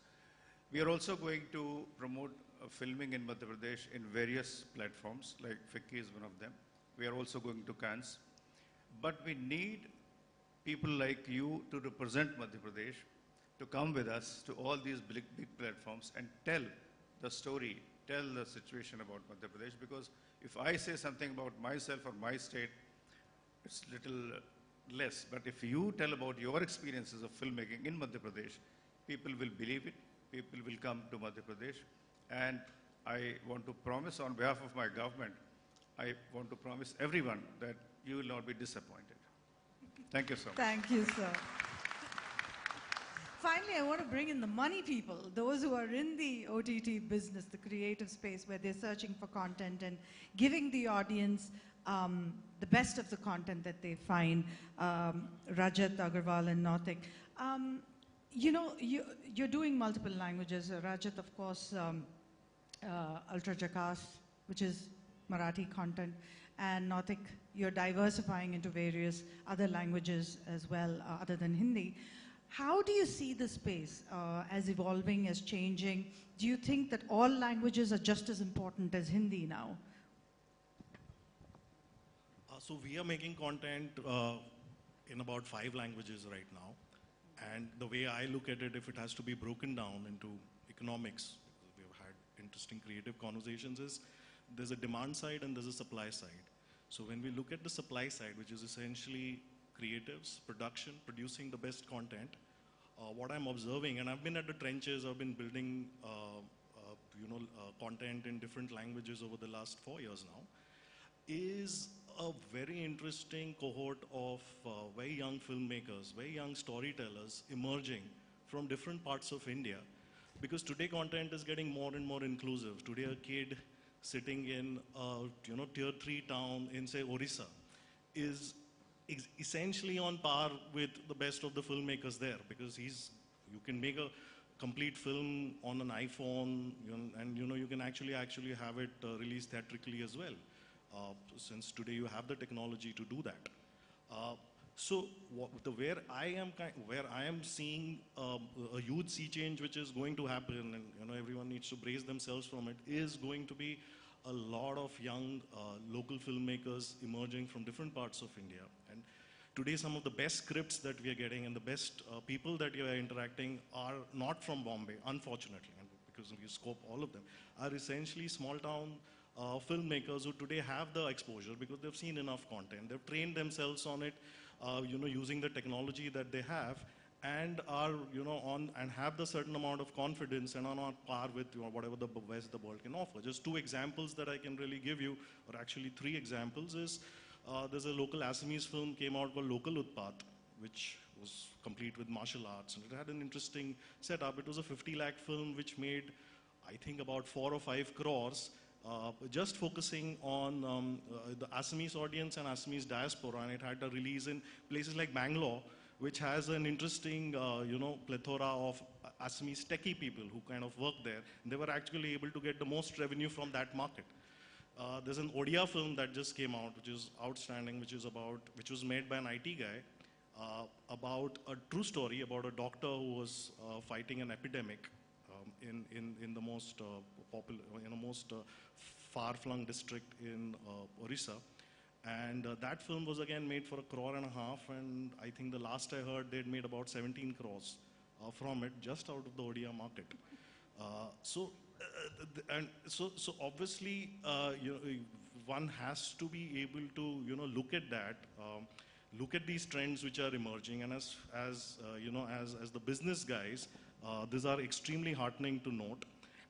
We are also going to promote filming in Madhya Pradesh in various platforms, like Ficci is one of them. We are also going to Cannes. But we need people like you to represent Madhya Pradesh, to come with us to all these big platforms and tell the story, tell the situation about Madhya Pradesh, because if I say something about myself or my state, it's little less. But if you tell about your experiences of filmmaking in Madhya Pradesh, people will believe it, people will come to Madhya Pradesh. And I want to promise on behalf of my government, I want to promise everyone that you will not be disappointed. Thank you so much. Thank you, sir. Finally, I want to bring in the money people, those who are in the OTT business, the creative space where they're searching for content and giving the audience the best of the content that they find. Rajat, Agarwal, and Nautik. You know, you're doing multiple languages. Rajat, of course, Ultra Jackass, which is Marathi content. And Nautik, you're diversifying into various other languages as well, other than Hindi. How do you see the space as evolving, as changing? Do you think that all languages are just as important as Hindi now? So we are making content in about 5 languages right now. And the way I look at it, if it has to be broken down into economics, because we have had interesting creative conversations, is there's a demand side and there's a supply side. So when we look at the supply side, which is essentially creatives, production, producing the best content, what I'm observing, and I've been at the trenches, I've been building content in different languages over the last 4 years now, is a very interesting cohort of very young filmmakers, very young storytellers emerging from different parts of India. Because today content is getting more and more inclusive. Today a kid sitting in a tier 3 town in, say, Orissa is essentially on par with the best of the filmmakers there, because you can make a complete film on an iPhone, and you can actually have it released theatrically as well, since today you have the technology to do that. So where I am seeing a huge sea change which is going to happen, and everyone needs to brace themselves from it, is going to be a lot of young local filmmakers emerging from different parts of India. And today some of the best scripts that we are getting and the best people that we are interacting are not from Bombay, unfortunately, and because we scope all of them, are essentially small town filmmakers who today have the exposure because they've seen enough content. They've trained themselves on it, using the technology that they have, and are, on and have the certain amount of confidence and are on par with whatever the best the world can offer. Just 2 examples that I can really give you, or actually 3 examples, is there's a local Assamese film came out called Local Utpat, which was complete with martial arts, and it had an interesting setup. It was a 50 lakh film which made, I think, about 4 or 5 crores, just focusing on the Assamese audience and Assamese diaspora, and it had a release in places like Bangalore, which has an interesting, plethora of Assamese techie people who kind of work there. They were actually able to get the most revenue from that market. There's an Odia film that just came out, which is outstanding, which was made by an IT guy, about a true story about a doctor who was fighting an epidemic in the most far-flung district in Orissa. And that film was again made for 1.5 crore, and I think the last I heard they'd made about 17 crores from it, just out of the Odia market. So obviously, one has to be able to look at that, look at these trends which are emerging, and as the business guys, these are extremely heartening to note.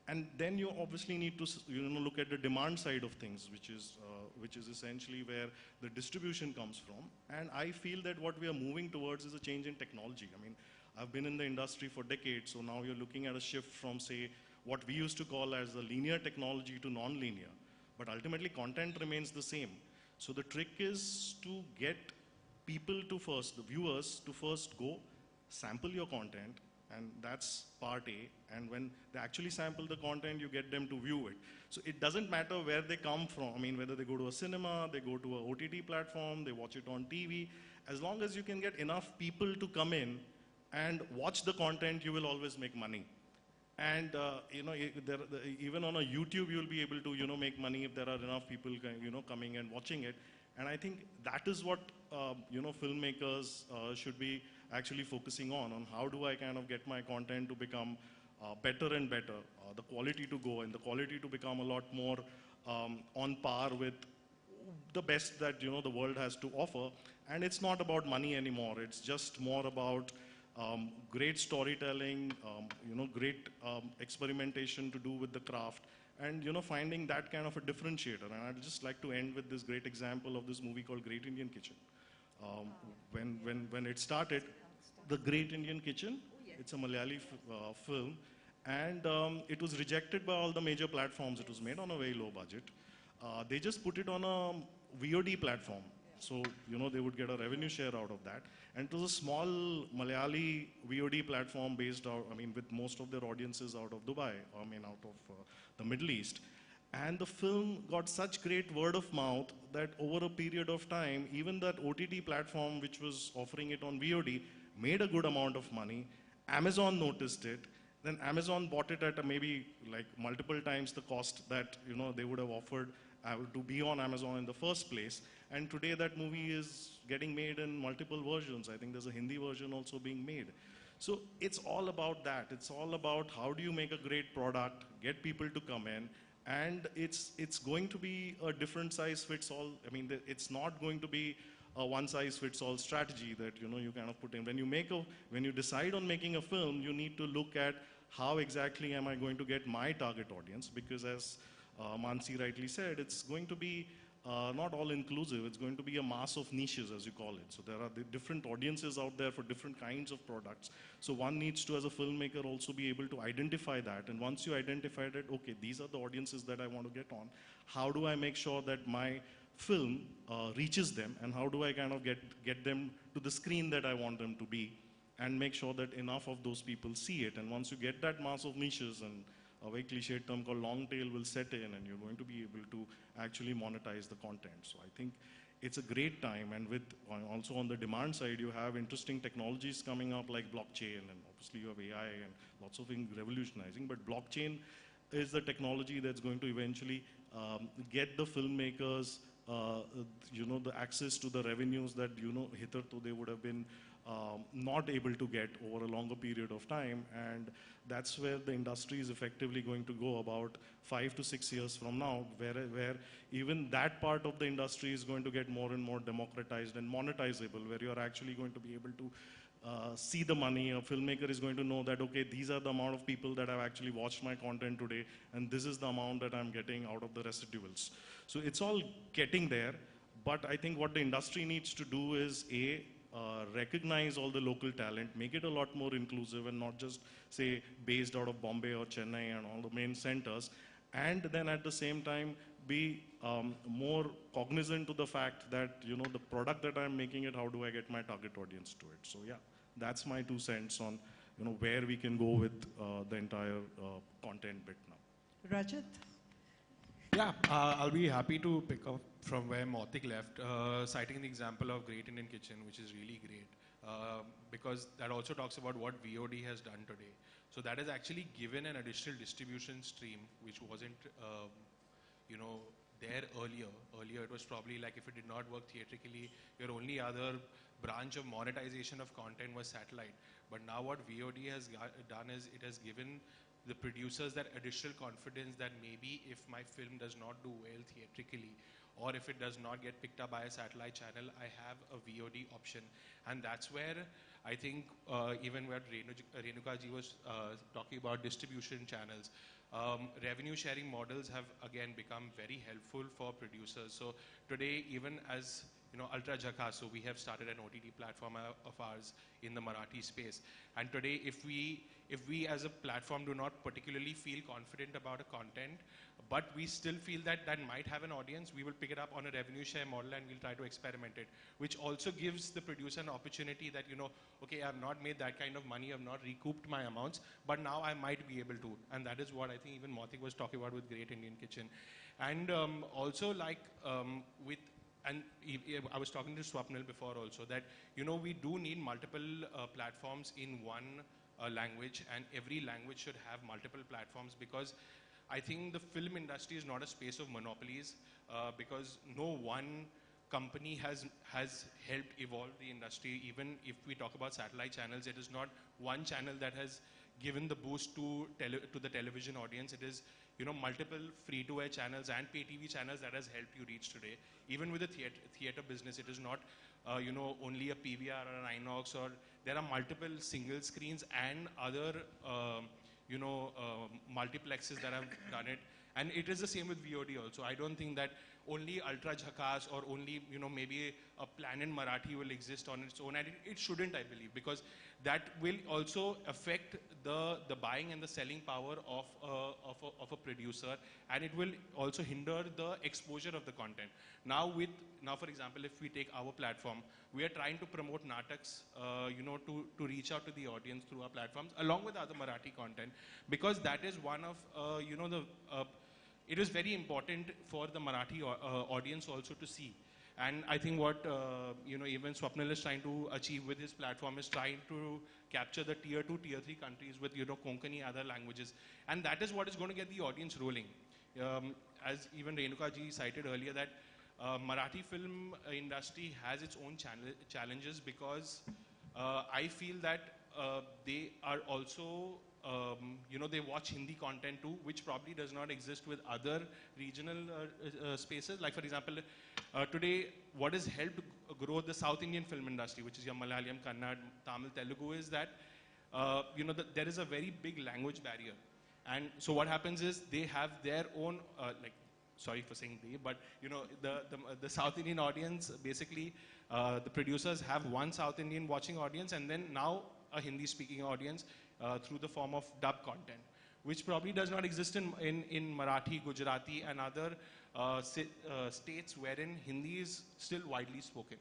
And then you obviously need to look at the demand side of things, which is essentially where the distribution comes from. And I feel that what we are moving towards is a change in technology. I mean, I've been in the industry for decades, so now you're looking at a shift from, say, what we used to call as the linear technology to non-linear. But ultimately, content remains the same. So the trick is to get people to first, the viewers, to first go sample your content, and that's part A. And when they actually sample the content, you get them to view it. So it doesn't matter where they come from. I mean, whether they go to a cinema, they go to an OTT platform, they watch it on TV. As long as you can get enough people to come in and watch the content, you will always make money. And even on a YouTube, you'll be able to make money if there are enough people coming and watching it. And I think that is what filmmakers should be actually focusing on how do I kind of get my content to become better and better, the quality to go and the quality to become a lot more on par with the best that the world has to offer. And it's not about money anymore. It's just more about great storytelling, great experimentation to do with the craft, and finding that kind of a differentiator. And I'd just like to end with this great example of this movie called Great Indian Kitchen. When it started, The Great Indian Kitchen, it's a Malayali film, and it was rejected by all the major platforms. It was made on a very low budget. They just put it on a VOD platform. So, they would get a revenue share out of that. And it was a small Malayali VOD platform based out, with most of their audiences out of Dubai, out of the Middle East. And the film got such great word of mouth that over a period of time, even that OTT platform which was offering it on VOD made a good amount of money. Amazon noticed it. Then Amazon bought it at maybe like multiple times the cost that they would have offered to be on Amazon in the first place. And today that movie is getting made in multiple versions. I think there's a Hindi version also being made. So it's all about that. It's all about how do you make a great product, get people to come in, and it's going to be a different size fits all. It's not going to be a one size fits all strategy that you kind of put in. When you decide on making a film, you need to look at how exactly am I going to get my target audience, because as Mansi rightly said, it's going to be not all inclusive. It's going to be a mass of niches, as you call it. So there are the different audiences out there for different kinds of products. So one needs to, as a filmmaker, also be able to identify that. And once you identify that, okay, these are the audiences that I want to get on. How do I make sure that my film reaches them, and how do I kind of get them to the screen that I want them to be, and make sure that enough of those people see it. And once you get that mass of niches, and a very cliched term called long tail will set in, and you're going to be able to actually monetize the content. So I think it's a great time, and with also on the demand side, you have interesting technologies coming up like blockchain, and obviously you have AI and lots of things revolutionizing, but blockchain is the technology that's going to eventually get the filmmakers the access to the revenues that hitherto they would have been not able to get over a longer period of time. And that's where the industry is effectively going to go about 5 to 6 years from now, where even that part of the industry is going to get more and more democratized and monetizable, where you're actually going to be able to see the money. A filmmaker is going to know that, okay, these are the amount of people that have actually watched my content today, and this is the amount that I'm getting out of the residuals. So it's all getting there, but I think what the industry needs to do is, recognize all the local talent, make it a lot more inclusive, and not just, say, based out of Bombay or Chennai and all the main centers, and then at the same time be more cognizant to the fact that, you know, the product that I'm making it, how do I get my target audience to it? So yeah, that's my 2 cents on, you know, where we can go with the entire content bit now. Rajat? Yeah, I'll be happy to pick up from where Mautik left, citing the example of Great Indian Kitchen, which is really great, because that also talks about what VOD has done today. So that has actually given an additional distribution stream, which wasn't, you know, there earlier. Earlier, it was probably like if it did not work theatrically, your only other branch of monetization of content was satellite. But now what VOD has done is it has given the producers that additional confidence that maybe if my film does not do well theatrically, or if it does not get picked up by a satellite channel, I have a VOD option. And that's where I think even where Renuka ji was talking about distribution channels, revenue sharing models have again become very helpful for producers. So today, even as you know, Ultra Jhaka, so we have started an OTT platform of ours in the Marathi space. And today, if we as a platform do not particularly feel confident about a content, but we still feel that that might have an audience, we will pick it up on a revenue share model and we'll try to experiment it, which also gives the producer an opportunity that, you know, okay, I've not made that kind of money, I've not recouped my amounts, but now I might be able to. And that is what I think even Mautik was talking about with Great Indian Kitchen. And also like with, and I was talking to Swapnil before also, that, you know, we do need multiple platforms in one language, and every language should have multiple platforms, because I think the film industry is not a space of monopolies, because no one company has helped evolve the industry. Even if we talk about satellite channels, it is not one channel that has given the boost to the television audience. It is, you know, multiple free-to-air channels and pay TV channels that has helped you reach today. Even with the theater business, it is not, you know, only a PVR or an Inox, or there are multiple single screens and other, you know, multiplexes that have done it. And it is the same with VOD also. I don't think that only Ultra Jhakas or only, you know, maybe a Planet Marathi will exist on its own. And it shouldn't, I believe, because that will also affect the buying and the selling power of a producer, and it will also hinder the exposure of the content. Now, for example, if we take our platform, we are trying to promote Nataks, you know, to reach out to the audience through our platforms, along with other Marathi content, because that is one of, you know, it is very important for the Marathi audience also to see. And I think what, you know, even Swapnil is trying to achieve with his platform is trying to capture the tier 2, tier 3 countries with, you know, Konkani, other languages. And that is what is going to get the audience rolling. As even Renuka ji cited earlier, that Marathi film industry has its own challenges, because I feel that they are also, you know, they watch Hindi content too, which probably does not exist with other regional spaces. Like, for example, today, what has helped grow the South Indian film industry, which is your Malayalam, Kannada, Tamil, Telugu, is that, you know, there is a very big language barrier. And so what happens is they have their own, like, sorry for saying they, but, you know, the South Indian audience, basically, the producers have one South Indian watching audience, and then now a Hindi speaking audience through the form of dub content, which probably does not exist in Marathi, Gujarati, and other states wherein Hindi is still widely spoken.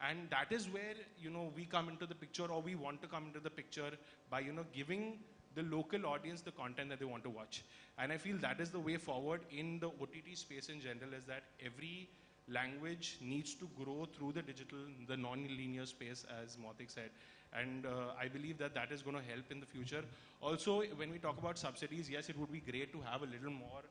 And that is where, you know, we come into the picture, or we want to come into the picture by, you know, giving the local audience the content that they want to watch. And I feel that is the way forward in the OTT space in general, is that every language needs to grow through the digital, the non-linear space, as Mautik said. And I believe that that is going to help in the future. Also, when we talk about subsidies, yes, it would be great to have a little more,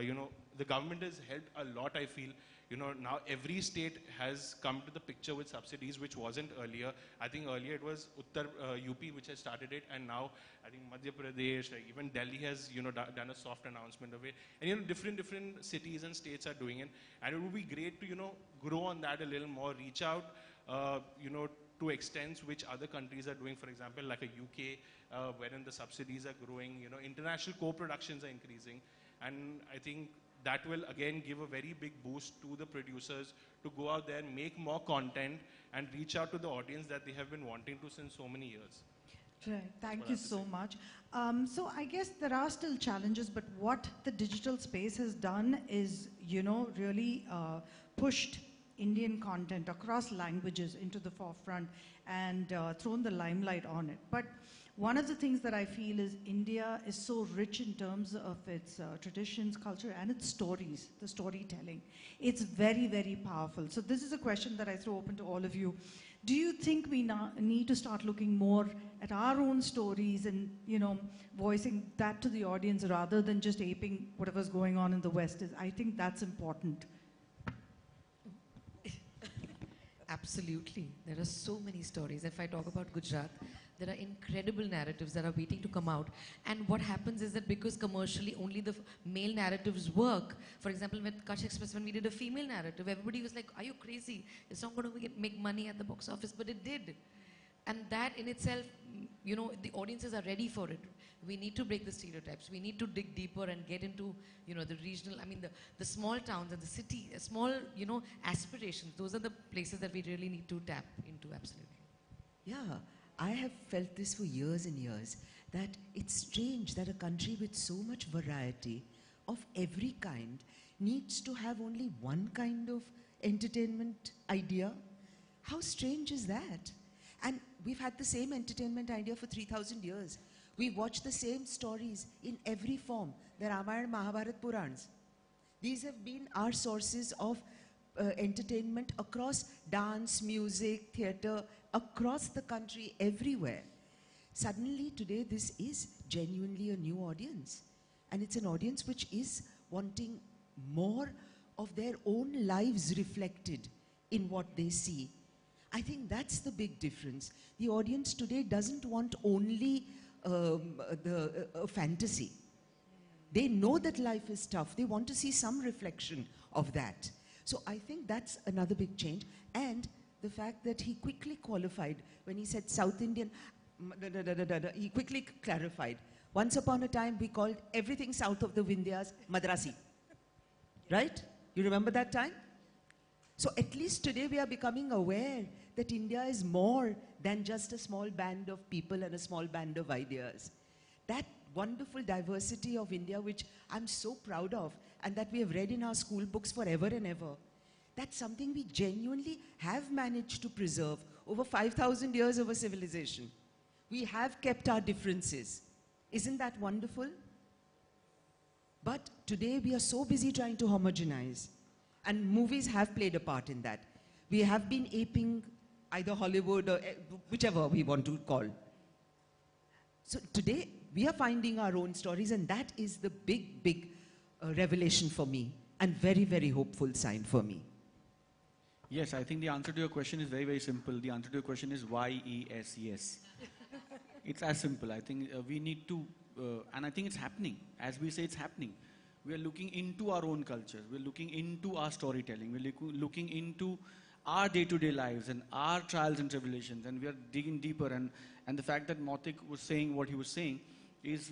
you know, the government has helped a lot, I feel. You know, now every state has come to the picture with subsidies, which wasn't earlier. I think earlier it was UP which has started it, and now I think Madhya Pradesh, even Delhi has, you know, done a soft announcement of it. And, you know, different cities and states are doing it. And it would be great to, you know, grow on that a little more, reach out, you know, to extents which other countries are doing, for example, like a UK, wherein the subsidies are growing, you know, international co-productions are increasing. And I think that will again give a very big boost to the producers to go out there and make more content and reach out to the audience that they have been wanting to since so many years. Right. Thank what I you have to so say. much. So I guess there are still challenges, but what the digital space has done is, really pushed Indian content across languages into the forefront and thrown the limelight on it. But one of the things that I feel is India is so rich in terms of its traditions, culture, and its stories, the storytelling. It's very, very powerful. So this is a question that I throw open to all of you. Do you think we need to start looking more at our own stories and, voicing that to the audience rather than just aping whatever's going on in the West? I think that's important. Absolutely. There are so many stories. If I talk about Gujarat, there are incredible narratives that are waiting to come out. And what happens is that because commercially only the male narratives work, for example, with Kutch Express, when we did a female narrative, everybody was like, are you crazy? It's not going to make money at the box office, but it did. And that in itself, the audiences are ready for it. We need to break the stereotypes. We need to dig deeper and get into, the regional, the small towns and the city, small, aspirations. Those are the places that we really need to tap into, absolutely. Yeah, I have felt this for years and years, that it's strange that a country with so much variety of every kind needs to have only one kind of entertainment idea. How strange is that? And we've had the same entertainment idea for 3,000 years. We watch the same stories in every form, the Ramayana, Mahabharata, Purans. These have been our sources of entertainment across dance, music, theatre, across the country, everywhere. Suddenly today this is genuinely a new audience. And it's an audience which is wanting more of their own lives reflected in what they see. I think that's the big difference. The audience today doesn't want only fantasy. They know that life is tough. They want to see some reflection of that. So I think that's another big change. And the fact that he quickly qualified when he said South Indian, he quickly clarified. Once upon a time, we called everything south of the Vindhyas Madrasi. Right? You remember that time? So at least today we are becoming aware that India is more than just a small band of people and a small band of ideas. That wonderful diversity of India, which I'm so proud of, and that we have read in our school books forever and ever, that's something we genuinely have managed to preserve over 5,000 years of a civilization. We have kept our differences. Isn't that wonderful? But today we are so busy trying to homogenize. And movies have played a part in that. We have been aping either Hollywood or whichever we want to call. So today we are finding our own stories, and that is the big, big revelation for me, and very, very hopeful sign for me. Yes, I think the answer to your question is very, very simple. The answer to your question is YES, yes. It's as simple. I think we need to, and I think it's happening. As we say, it's happening. We are looking into our own culture. We're looking into our storytelling. We're looking into our day-to-day lives and our trials and tribulations, and we are digging deeper. And the fact that Mautik was saying what he was saying is,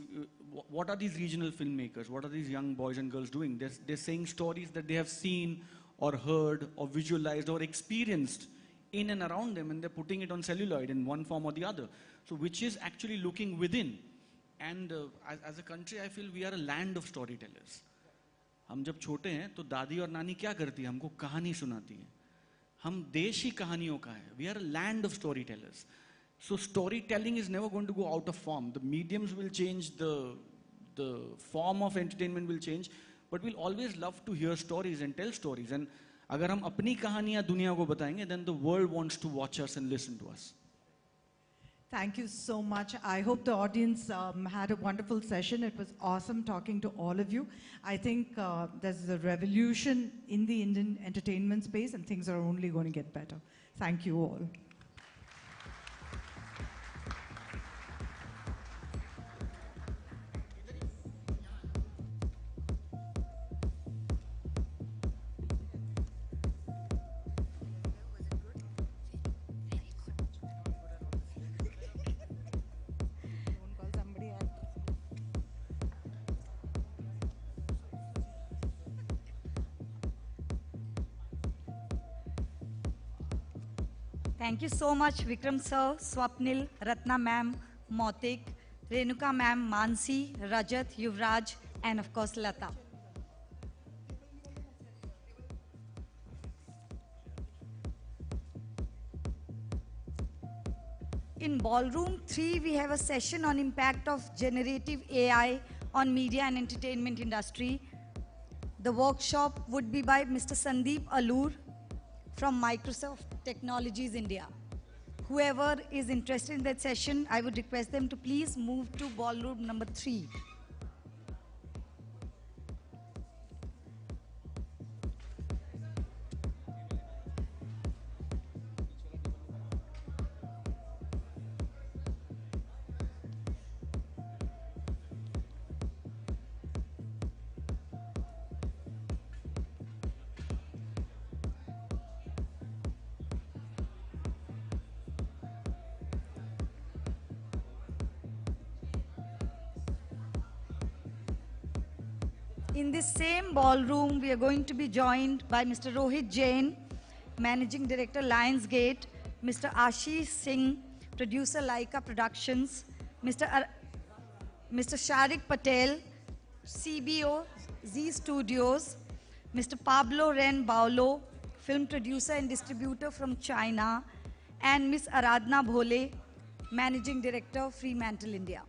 what are these regional filmmakers? What are these young boys and girls doing? They're saying stories that they have seen or heard or visualized or experienced in and around them, and they're putting it on celluloid in one form or the other. So which is actually looking within. And as a country, I feel we are a land of storytellers. हम जब छोटे हैं तो दादी और नानी क्या करती है? हमको कहानी सुनाती है. हम देश ही कहानियों का है. We are a land of storytellers. So storytelling is never going to go out of form. The mediums will change, the form of entertainment will change, but we'll always love to hear stories and tell stories. And अगर हम अपनी कहानियां दुनिया को बताएंगे, then the world wants to watch us and listen to us. Thank you so much. I hope the audience had a wonderful session. It was awesome talking to all of you. I think there's a revolution in the Indian entertainment space, and things are only going to get better. Thank you all. Thank you so much, Vikram sir, Swapnil, Ratna ma'am, Mautik, Renuka ma'am, Mansi, Rajat, Yuvraj, and of course Lata. In Ballroom 3, we have a session on impact of generative AI on media and entertainment industry. The workshop would be by Mr. Sandeep Allur from Microsoft Technologies India. Whoever is interested in that session, I would request them to please move to Ballroom number 3. In this same ballroom, we are going to be joined by Mr. Rohit Jain, Managing Director, Lionsgate, Mr. Ashish Singh, Producer, Laika Productions, Mr. Sharik Patel, CBO, Z Studios, Mr. Pablo Ren Paulo, Film Producer and Distributor from China, and Ms. Aradhna Bhole, Managing Director, Fremantle India.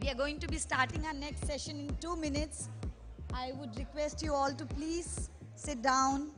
We are going to be starting our next session in 2 minutes. I would request you all to please sit down.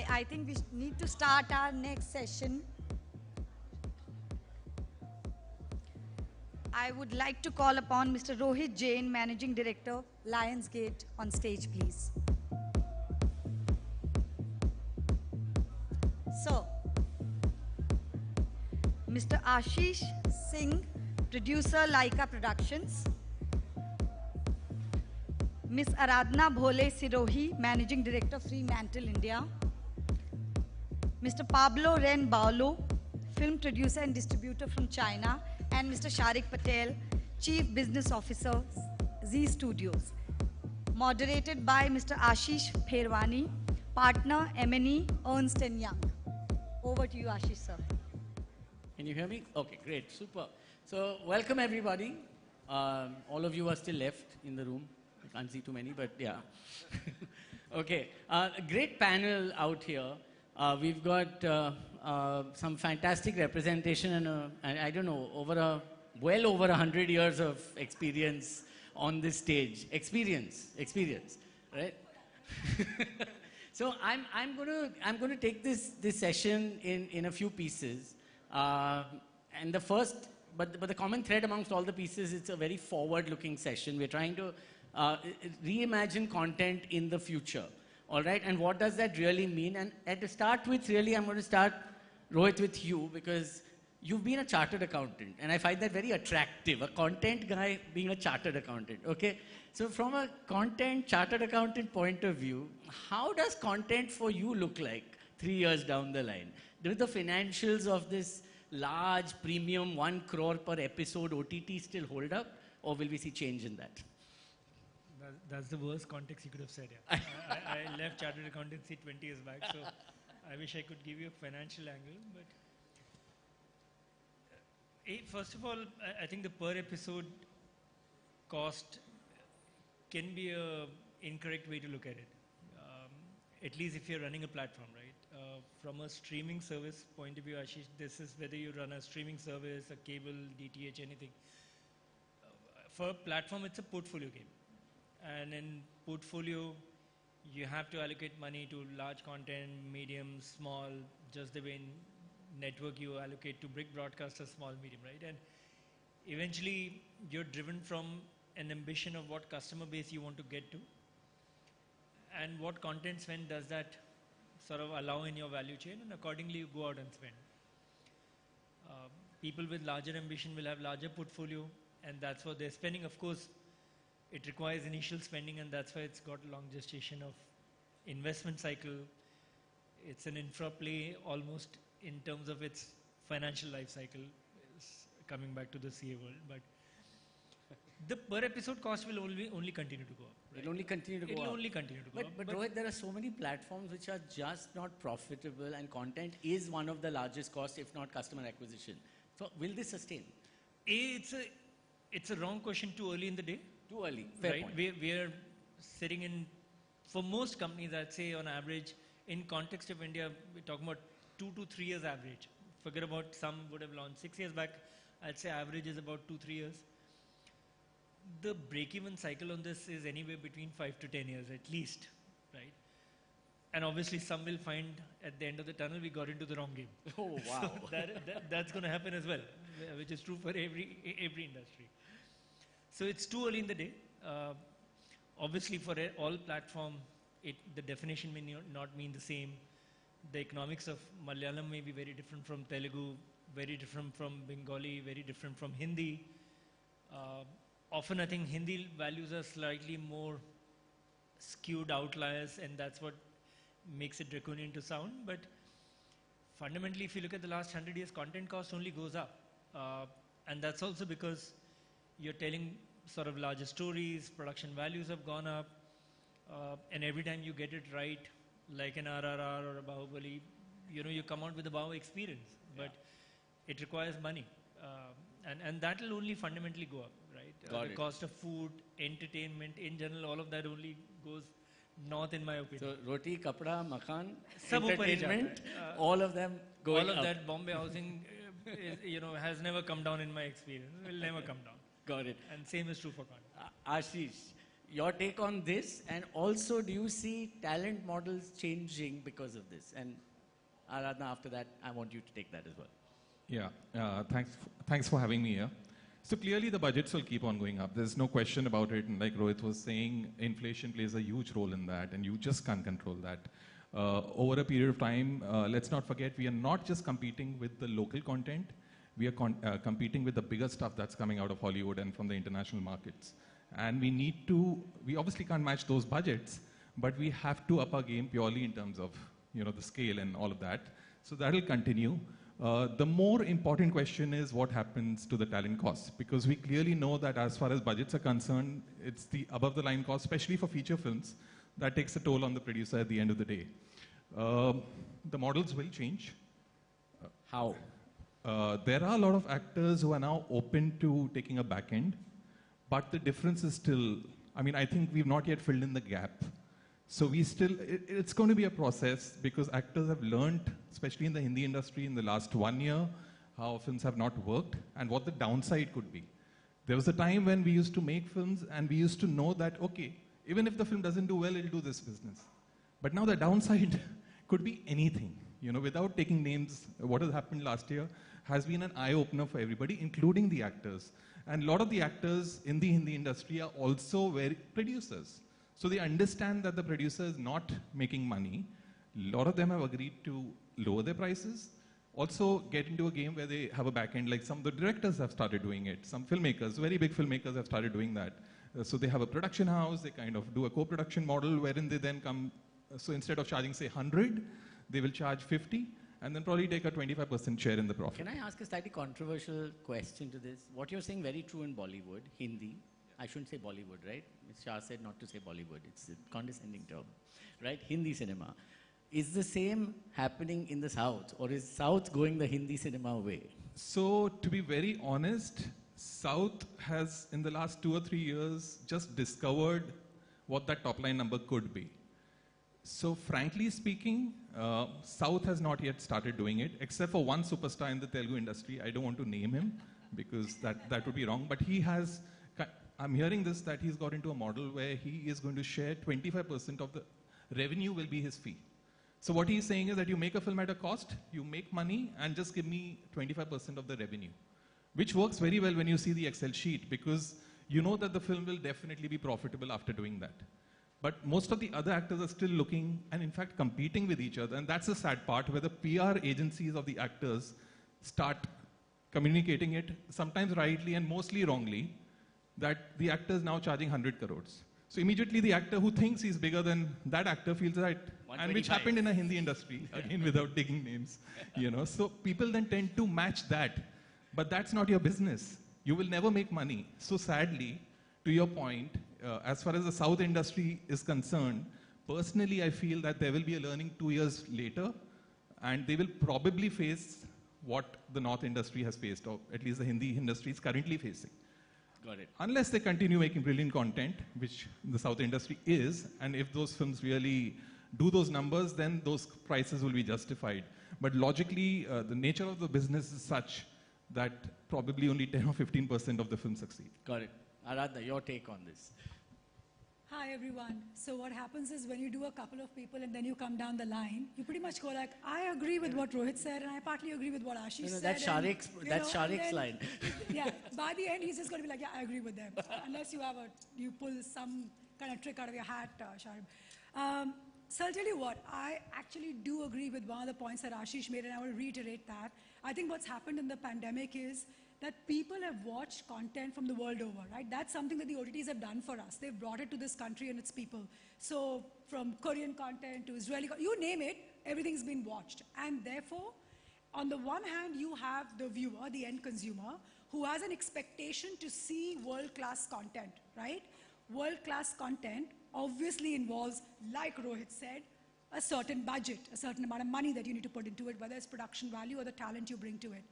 I think we need to start our next session. I would like to call upon Mr. Rohit Jain, Managing Director, Lionsgate, on stage, please. So, Mr. Ashish Singh, Producer, Laika Productions. Ms. Aradhna Bhole Sirohi, Managing Director, Fremantle India. Mr. Pablo Ren Paulo, Film Producer and Distributor from China. And Mr. Sharik Patel, Chief Business Officer, Z Studios. moderated by Mr. Ashish Pherwani, partner M&E Ernst & Young. Over to you, Ashish, sir. Can you hear me? Okay, great, super. So, welcome everybody. All of you are still left in the room. I can't see too many, but yeah. Okay, a great panel out here. We've got some fantastic representation and I don't know, well over 100 years of experience on this stage. Experience, right? So I'm going to take this session in a few pieces. And the first, but the common thread amongst all the pieces, it's a very forward-looking session. We're trying to reimagine content in the future. All right, and what does that really mean? And to start with, really, I'm going to start, Rohit, with you, because you've been a chartered accountant, and I find that very attractive, a content guy being a chartered accountant, okay? So from a content chartered accountant point of view, how does content for you look like 3 years down the line? Do the financials of this large premium 1 crore per episode OTT still hold up, or will we see change in that? That's the worst context you could have said. Yeah. I left chartered accountancy 20 years back, so I wish I could give you a financial angle. But first of all, I think the per episode cost can be an incorrect way to look at it. At least if you're running a platform, right? From a streaming service point of view, Ashish, this is whether you run a streaming service, a cable, DTH, anything. For a platform, it's a portfolio game. And in portfolio, you have to allocate money to large content, medium, small, just the way in network you allocate to big broadcasters, small, medium, right? And eventually, you're driven from an ambition of what customer base you want to get to, and what content spend does that sort of allow in your value chain, and accordingly you go out and spend. People with larger ambition will have larger portfolio, and that's what they're spending. Of course, it requires initial spending, and that's why it's got a long gestation of investment cycle. It's an infra play almost in terms of its financial life cycle, coming back to the CA world. But the per episode cost will only continue to go up. Right? It'll only continue to go up. It'll only continue to go up. But Rohit, there are so many platforms which are just not profitable, and content is one of the largest costs, if not customer acquisition. So will this sustain? It's a wrong question too early in the day. Too early, fair right? point. We are sitting in, for most companies, I'd say on average, in context of India, we're talking about 2 to 3 years average. Forget about some would have launched 6 years back. I'd say average is about 2-3 years. The break-even cycle on this is anywhere between 5 to 10 years at least, right? And obviously some will find at the end of the tunnel we got into the wrong game. Oh, wow. So that's going to happen as well, which is true for every industry. So it's too early in the day. Obviously for all platform, the definition may not mean the same. The economics of Malayalam may be very different from Telugu, very different from Bengali, very different from Hindi. Often I think Hindi values are slightly more skewed outliers, and that's what makes it draconian to sound. But fundamentally, if you look at the last 100 years, content cost only goes up. And that's also because you're telling sort of larger stories, production values have gone up, and every time you get it right, like an RRR or a Bahubali, you come out with a wow experience, but it requires money. And that will only fundamentally go up, right? The cost of food, entertainment, in general, all of that only goes north in my opinion. So roti, kapda, makan, Sab entertainment, all of them going all of up. that Bombay housing, has never come down in my experience. Will never come down. Got it. And same is true for content. Ashish, your take on this, and also do you see talent models changing because of this? And Aradhana, after that, I want you to take that as well. Yeah, thanks for having me here. So clearly the budgets will keep on going up. There's no question about it. And like Rohit was saying, inflation plays a huge role in that, and you just can't control that. Over a period of time, let's not forget, we are not just competing with the local content, we are competing with the bigger stuff that's coming out of Hollywood and from the international markets. And we obviously can't match those budgets, but we have to up our game purely in terms of, the scale and all of that. So that will continue. The more important question is what happens to the talent costs, because we clearly know that as far as budgets are concerned, it's the above the line cost, especially for feature films, that takes a toll on the producer at the end of the day. The models will change. How? There are a lot of actors who are now open to taking a back end, but the difference is still, I mean, I think we've not yet filled in the gap. So it's going to be a process because actors have learned, especially in the Hindi industry in the last 1 year, how films have not worked and what the downside could be. There was a time when we used to make films and we used to know that, okay, even if the film doesn't do well, it'll do this business. But now the downside could be anything. You know, without taking names, what has happened last year has been an eye-opener for everybody, including the actors. And a lot of the actors in the Hindi industry are also very producers. So they understand that the producer is not making money. A lot of them have agreed to lower their prices. Also get into a game where they have a back end, like some of the directors have started doing it. Some filmmakers, very big filmmakers have started doing that. So they have a production house, they kind of do a co-production model wherein they then come, so instead of charging say 100, they will charge 50 and then probably take a 25% share in the profit. Can I ask a slightly controversial question to this? What you're saying very true in Bollywood, Hindi. I shouldn't say Bollywood, right? Ms. Shah said not to say Bollywood. It's a condescending term, right? Hindi cinema. Is the same happening in the South, or is South going the Hindi cinema way? So to be very honest, South has in the last 2 or 3 years just discovered what that top line number could be. So frankly speaking, South has not yet started doing it, except for one superstar in the Telugu industry. I don't want to name him because that would be wrong, but he has, I'm hearing this, that he's got into a model where he is going to share 25% of the revenue will be his fee. So what he's saying is that you make a film at a cost, you make money, and just give me 25% of the revenue, which works very well when you see the Excel sheet because you know that the film will definitely be profitable after doing that. But most of the other actors are still looking and in fact competing with each other. And that's the sad part where the PR agencies of the actors start communicating it, sometimes rightly and mostly wrongly, that the actor is now charging 100 crores. So immediately the actor who thinks he's bigger than that actor feels right. And which happened in a Hindi industry, again without taking names. You know, so people then tend to match that. But that's not your business. You will never make money. So sadly, to your point, as far as the South industry is concerned, personally I feel that there will be a learning 2 years later and they will probably face what the North industry has faced, or at least the Hindi industry is currently facing. Got it. Unless they continue making brilliant content, which the South industry is, and if those films really do those numbers, then those prices will be justified. But logically, the nature of the business is such that probably only 10 or 15% of the films succeed. Got it. Aradhna, your take on this. Hi everyone. So what happens is when you do a couple of people and then you come down the line, you pretty much go like, I agree with what Rohit said and I partly agree with what Ashish said. That's Sharik's line. Yeah, by the end he's just going to be like, yeah, I agree with them. Unless you pull some kind of trick out of your hat, Sharik. So I'll tell you what, I actually do agree with one of the points that Ashish made and I will reiterate that. I think what's happened in the pandemic is that people have watched content from the world over, right? That's something that the OTTs have done for us. They've brought it to this country and its people. So from Korean content to Israeli, you name it, everything's been watched. And therefore, on the one hand, you have the viewer, the end consumer, who has an expectation to see world-class content, right? World-class content obviously involves, like Rohit said, a certain budget, a certain amount of money that you need to put into it, whether it's production value or the talent you bring to it.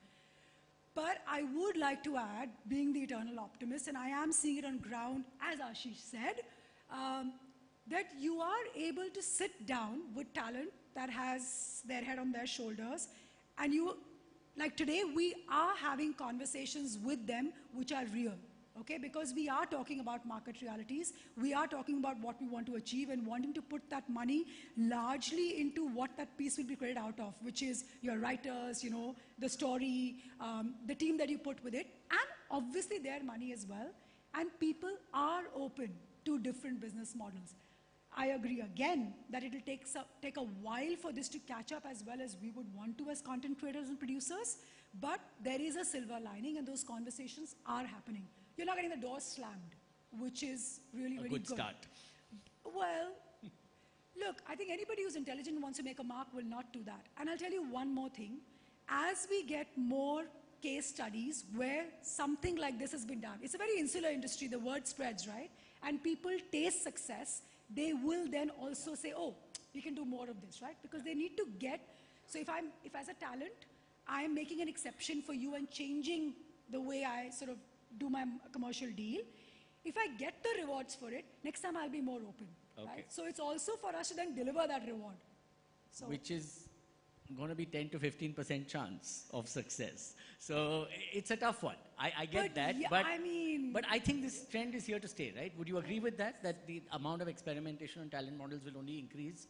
But I would like to add, being the eternal optimist, and I am seeing it on ground, as Ashish said, that you are able to sit down with talent that has their head on their shoulders, and you, like today, we are having conversations with them which are real. Okay, because we are talking about market realities, we are talking about what we want to achieve and wanting to put that money largely into what that piece will be created out of, which is your writers, you know, the story, the team that you put with it, and obviously their money as well. And people are open to different business models. I agree again that it will take a while for this to catch up as well as we would want to as content creators and producers, but there is a silver lining and those conversations are happening. You're not getting the doors slammed, which is really, really good. A good start. Well, look, I think anybody who's intelligent and wants to make a mark will not do that. And I'll tell you one more thing. as we get more case studies where something like this has been done, it's a very insular industry, the word spreads, right? And people taste success, they will then also say, oh, we can do more of this, right? Because they need to get, so if as a talent, I am making an exception for you and changing the way I sort of do my commercial deal, if I get the rewards for it, next time I'll be more open, right? So it's also for us to then deliver that reward. So which is going to be 10 to 15% chance of success. So it's a tough one. I get that, yeah, but but I think this trend is here to stay, right? Would you agree with that? That the amount of experimentation on talent models will only increase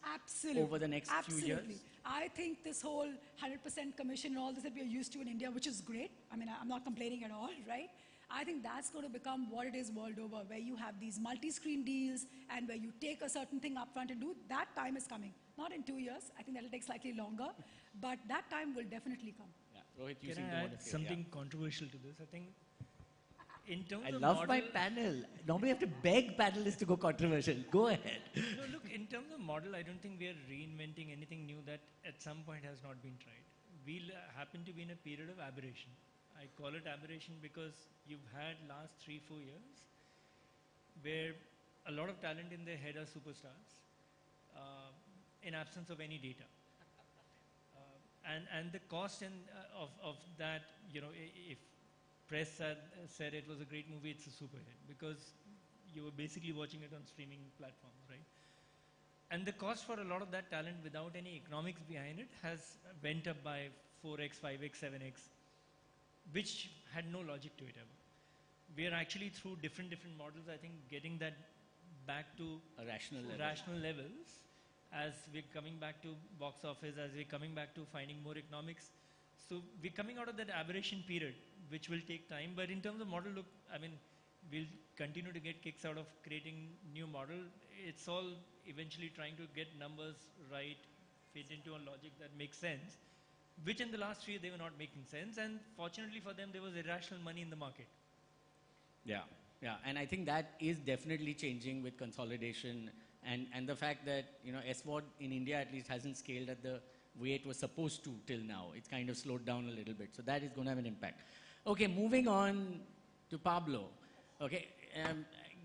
over the next few years? I think this whole 100% commission and all this that we are used to in India, which is great. I mean, I'm not complaining at all, right? I think that's going to become what it is world over, where you have these multi-screen deals and where you take a certain thing upfront and do. That time is coming. Not in 2 years. I think that'll take slightly longer, but that time will definitely come. Yeah. Rohit, you Can I add something controversial to this? I think in terms I of love model, my panel. Normally I have to beg panelists to go controversial. Go ahead. No, look, in terms of model, I don't think we are reinventing anything new that at some point has not been tried. We happen to be in a period of aberration. I call it aberration because you've had last 3-4 years where a lot of talent in their head are superstars in absence of any data. And the cost of that, you know, if press said it was a great movie, it's a super hit because you were basically watching it on streaming platforms, right? And the cost for a lot of that talent without any economics behind it has went up by 4x, 5x, 7x, which had no logic to it ever. We are actually through different models, I think, getting that back to a rational levels as we're coming back to box office, as we're coming back to finding more economics. So we're coming out of that aberration period, which will take time. But in terms of model, look, I mean, we'll continue to get kicks out of creating new model. It's all eventually trying to get numbers right, fit into a logic that makes sense, which in the last 3 years they were not making sense. And fortunately for them, there was irrational money in the market. Yeah, yeah, and I think that is definitely changing with consolidation and the fact that, you know, SVOD in India at least hasn't scaled at the way it was supposed to till now. It's kind of slowed down a little bit. So that is going to have an impact. Okay, moving on to Pablo. Okay,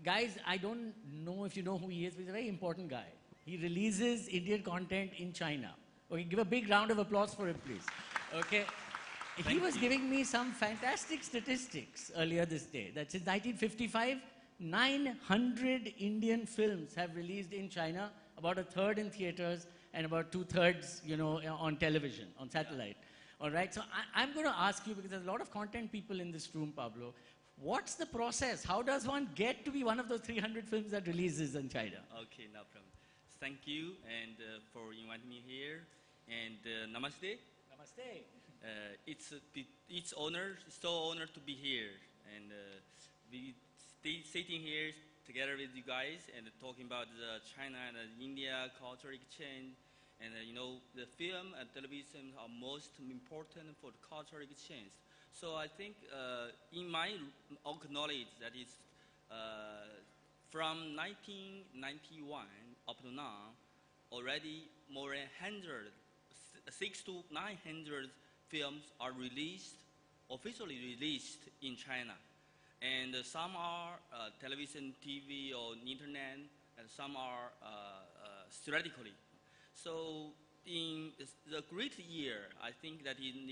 guys, I don't know if you know who he is, but he's a very important guy. He releases Indian content in China. Okay, give a big round of applause for him, please. Okay. He was giving me some fantastic statistics earlier this day. That since 1955, 900 Indian films have released in China, about a third in theaters and about 2/3, you know, on television, on satellite. All right, so I'm going to ask you, because there's a lot of content people in this room, Pablo, what's the process? How does one get to be one of those 300 films that releases in China? Okay, no problem. Thank you and for inviting me here. And namaste. Namaste. It's so honored to be here, and we sitting here together with you guys and talking about the China and India cultural exchange, and you know, the film and television are most important for the cultural exchange. So I think in my knowledge, that is from 1991 up to now, already more than 600 to 900 films are officially released in China. And some are television, TV, or internet, and some are theoretically. So in the great year, I think that in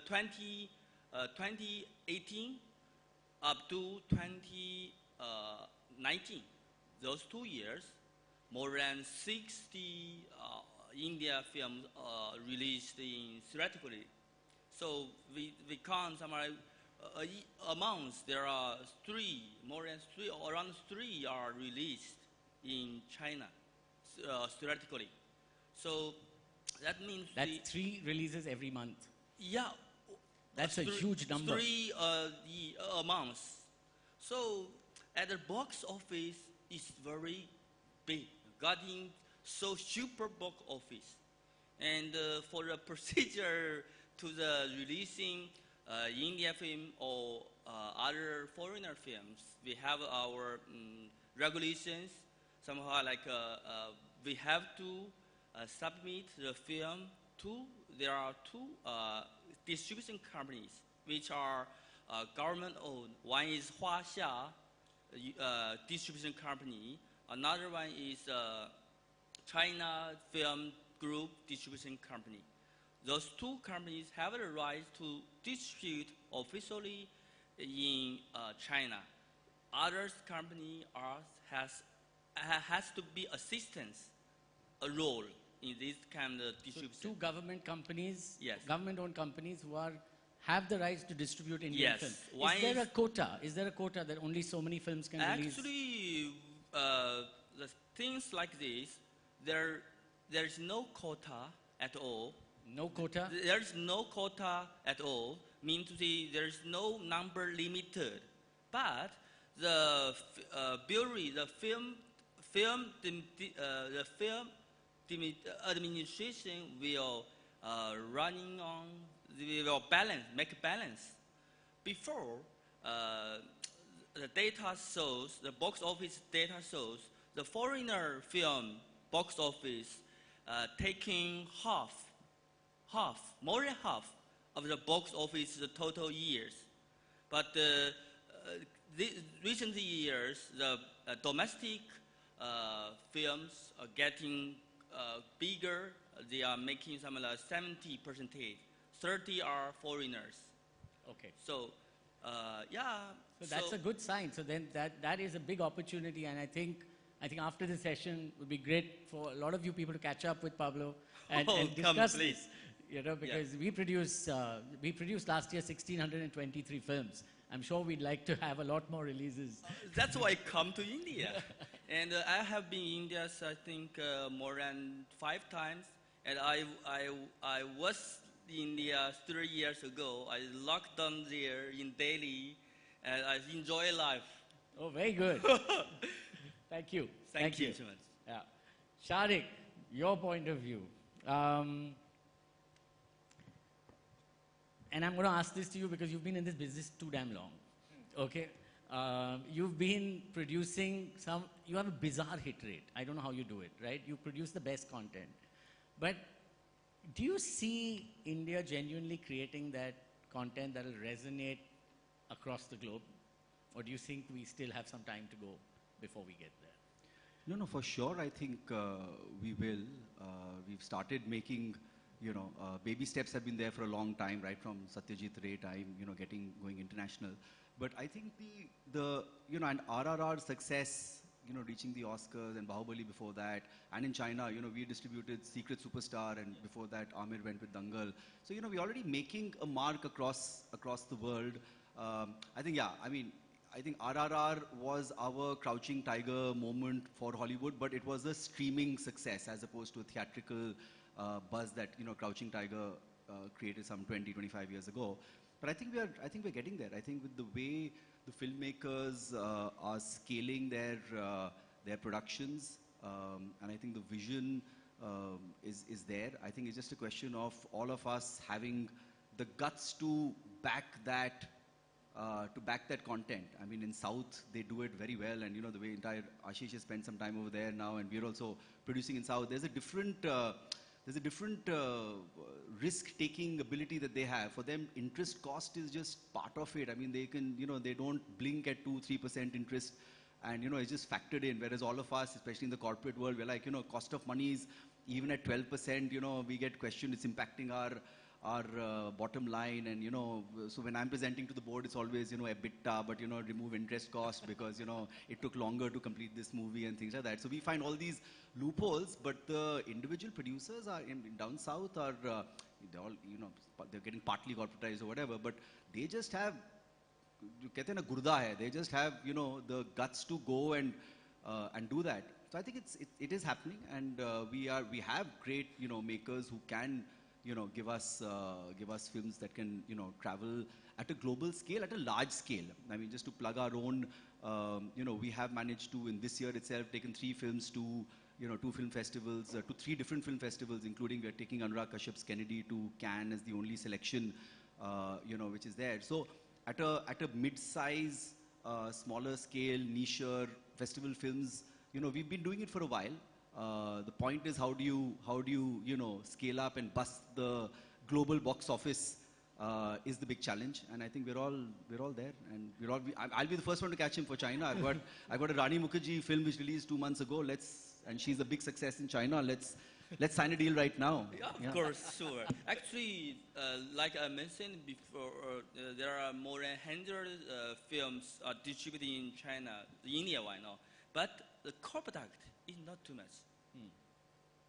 2018 up to 2019, those 2 years, more than 60 India films released in theatrically. So we count some amounts. There are around three are released in China theatrically. So that means that's 3 releases every month. Yeah, that's a huge number. 3 amounts. So at the box office, it's very big, getting so super box office. And for the procedure to the releasing India film or other foreigner films, we have our regulations. Somehow, like we have to submit the film there are two distribution companies which are government owned. One is Huaxia distribution company. Another one is China Film Group distribution company. Those two companies have the right to distribute officially in China. Others company has to be assistance a role in this kind of distribution. So two government companies, Yes. government-owned companies who have the rights to distribute Indian Yes. film. One Is there is- a quota? Is there a quota that only so many films can release? Actually, the things like this, there is no quota at all. No quota? There is no quota at all. Mean to say there is no number limited. But the bureau, the film administration will running on, we will balance, make a balance. Before, the data shows, the box office data shows, the foreigner film box office taking more than half of the box office the total years. But recent years, the domestic films are getting bigger. They are making something like 70%. 30 are foreigners. Okay. So, yeah. So that's a good sign. So then that is a big opportunity, and I think after the session would be great for a lot of you people to catch up with Pablo and come, discuss please. this. You know, because we produced last year 1,623 films. I'm sure we'd like to have a lot more releases. That's why I come to India. And I have been in India, I think, more than 5 times. And I was in India 3 years ago. I locked down there in Delhi, and I enjoy life. Oh, very good. Thank you. Thank you so much. Yeah. Sharik, your point of view. And I'm going to ask this to you because you've been in this business too damn long. Okay? You've been producing you have a bizarre hit rate. I don't know how you do it, right? You produce the best content. But do you see India genuinely creating that content that will resonate across the globe? Or do you think we still have some time to go before we get there? No, for sure. I think we will. We've started making, baby steps have been there for a long time, right from Satyajit Ray time, going international. But I think and RRR success, reaching the Oscars and Bahubali before that, and in China, we distributed Secret Superstar, and before that, Amir went with Dangal. So, we're already making a mark across the world. I think RRR was our Crouching Tiger moment for Hollywood, but it was a streaming success as opposed to a theatrical buzz that Crouching Tiger created some 20-25 years ago. But I think we're getting there. I think with the way the filmmakers are scaling their productions, and I think the vision is there. I think it's just a question of all of us having the guts to back that content. I mean, in South, they do it very well, and the way Ashish has spent some time over there now, and we're also producing in South. There's a different risk-taking ability that they have. For them, interest cost is just part of it. I mean, they can, they don't blink at 2-3% interest, and it's just factored in. Whereas all of us, especially in the corporate world, we're like, cost of money is even at 12%. We get questioned. It's impacting our bottom line, and so when I'm presenting to the board, it's always EBITDA, but remove interest cost because it took longer to complete this movie and things like that. So we find all these loopholes, but the individual producers are in down south are they're all they're getting partly corporatized or whatever, but they just have they just have the guts to go and do that. So I think it is happening, and we have great makers who can give us films that can travel at a global scale, at a large scale. I mean, just to plug our own, we have managed to, in this year itself, taken 3 films to 2 film festivals, to 3 different film festivals, including we're taking Anurag Kashyap's Kennedy to Cannes as the only selection, which is there. So at a mid-size, smaller scale, niche festival films, we've been doing it for a while. The point is how do you, you know, scale up and bust the global box office is the big challenge. And I think we're all there. And I'll be the first one to catch him for China. I've got a Rani Mukherjee film which released 2 months ago. And she's a big success in China. Let's sign a deal right now. Yeah, of course, sure. Actually, like I mentioned before, there are more than 100 films distributed in China, India right now. But the core product is not too much.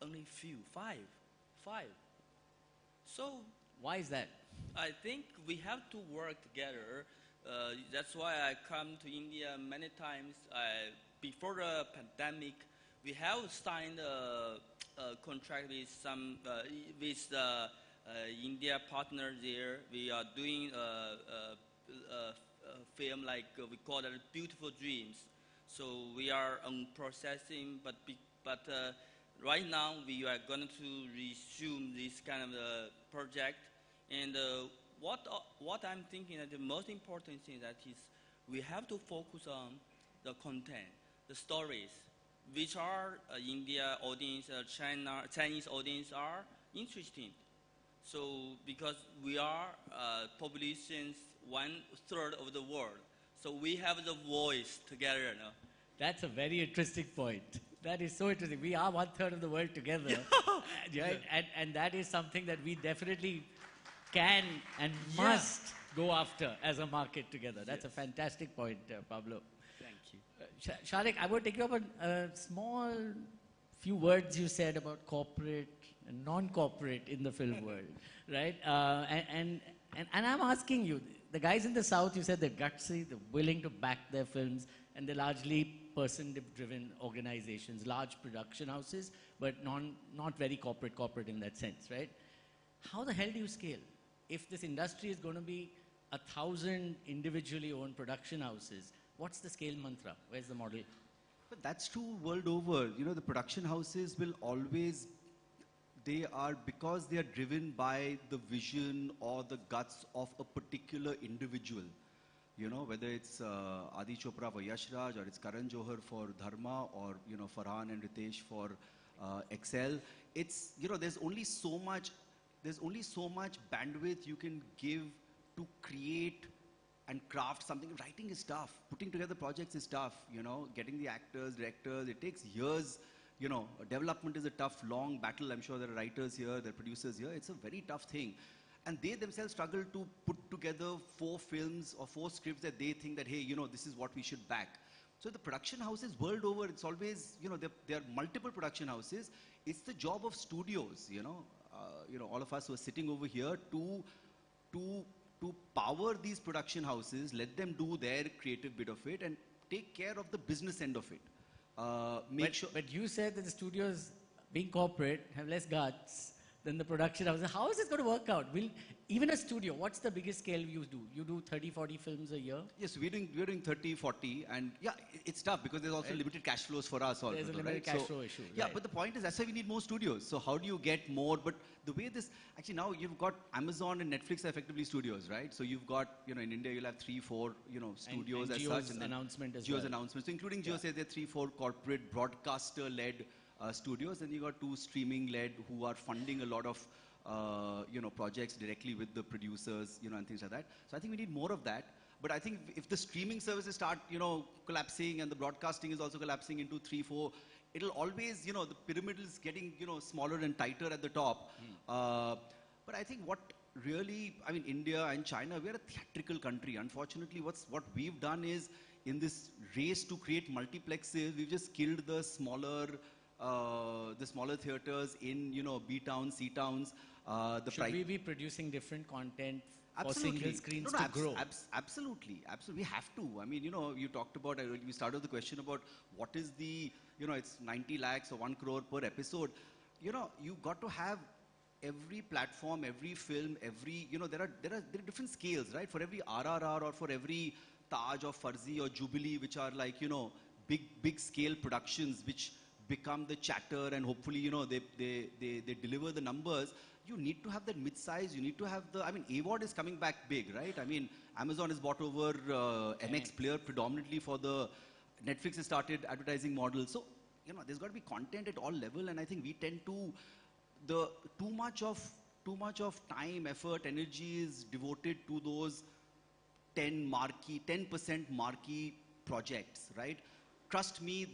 Only few, five. So why is that? I think we have to work together. That's why I come to India many times. Before the pandemic, we have signed a contract with some India partner there. We are doing a film like we call it Beautiful Dreams. So we are on processing, but right now we are going to resume this kind of project. And what I'm thinking that the most important thing that is we have to focus on the content, the stories, which are India audience, Chinese audience are interesting. So because we are populations 1/3 of the world, so we have the voice together. No? That's a very interesting point. That is so interesting. We are 1/3 of the world together, right? And that is something that we definitely can and must go after as a market together. That's a fantastic point, Pablo. Thank you. Sharik, I would take you up on a small few words you said about corporate and non-corporate in the film world, right? And I'm asking you, the guys in the South, you said they're gutsy, they're willing to back their films, and they're largely person-driven organizations, large production houses, but not very corporate in that sense, right? How the hell do you scale? If this industry is going to be 1,000 individually owned production houses, what's the scale mantra? Where's the model? But that's true world over. You know, the production houses will always, because they are driven by the vision or the guts of a particular individual. You know, whether it's Adi Chopra for Yash Raj, or it's Karan Johar for Dharma, or, you know, Farhan and Ritesh for Excel. It's, you know, there's only so much bandwidth you can give to create and craft something. Writing is tough. Putting together projects is tough. You know, getting the actors, directors, it takes years. You know, development is a tough, long battle. I'm sure there are writers here, there are producers here. It's a very tough thing. And they themselves struggle to put together 4 films or 4 scripts that they think that, hey, you know, this is what we should back. So the production houses world over, it's always, you know, there are multiple production houses. It's the job of studios, you know, all of us who are sitting over here to power these production houses, let them do their creative bit of it, and take care of the business end of it. But you said that the studios, being corporate, have less guts than the production houses. How is this going to work out? Even a studio, what's the biggest scale you do? You do 30, 40 films a year? Yes, we're doing 30, 40, and yeah, it's tough because there's also limited cash flows for us also. There's a limited cash flow issue. Yeah, right. but the point is that's why we need more studios. So how do you get more? But the way this, actually now you've got Amazon and Netflix are effectively studios, right? So you've got, you know, in India you'll have 3, 4, you know, studios and as Jio's such. And announcement as Jio's well. announcements. So including Jio says there are 3, 4 corporate broadcaster-led studios, and you got 2 streaming-led who are funding a lot of you know, projects directly with the producers, you know, and things like that. So I think we need more of that. But I think if the streaming services start, you know, collapsing, and the broadcasting is also collapsing into 3, 4, it'll always, you know, the pyramid is getting, you know, smaller and tighter at the top. But I think what really, I mean, India and China, we're a theatrical country. Unfortunately, what we've done is, in this race to create multiplexes, we've just killed the smaller theaters in, you know, B towns, C towns. Should we be producing different content for single screens to grow? Absolutely. We have to. I mean, you know, you talked about, we started the question about what is the, you know, it's 90 lakhs or 1 crore per episode. You know, you got to have every platform, every film, every, you know, there are different scales, right? For every RRR or for every Taj or Farzi or Jubilee, which are like, you know, big scale productions which become the chatter, and hopefully, you know, they deliver the numbers. You need to have that mid-size, you need to have the, I mean, AVOD is coming back big, right? I mean, Amazon has bought over MX Player predominantly for the, Netflix has started advertising models. So there's got to be content at all level, and I think we tend to, too much of time, effort, energy is devoted to those 10% marquee projects, right? Trust me,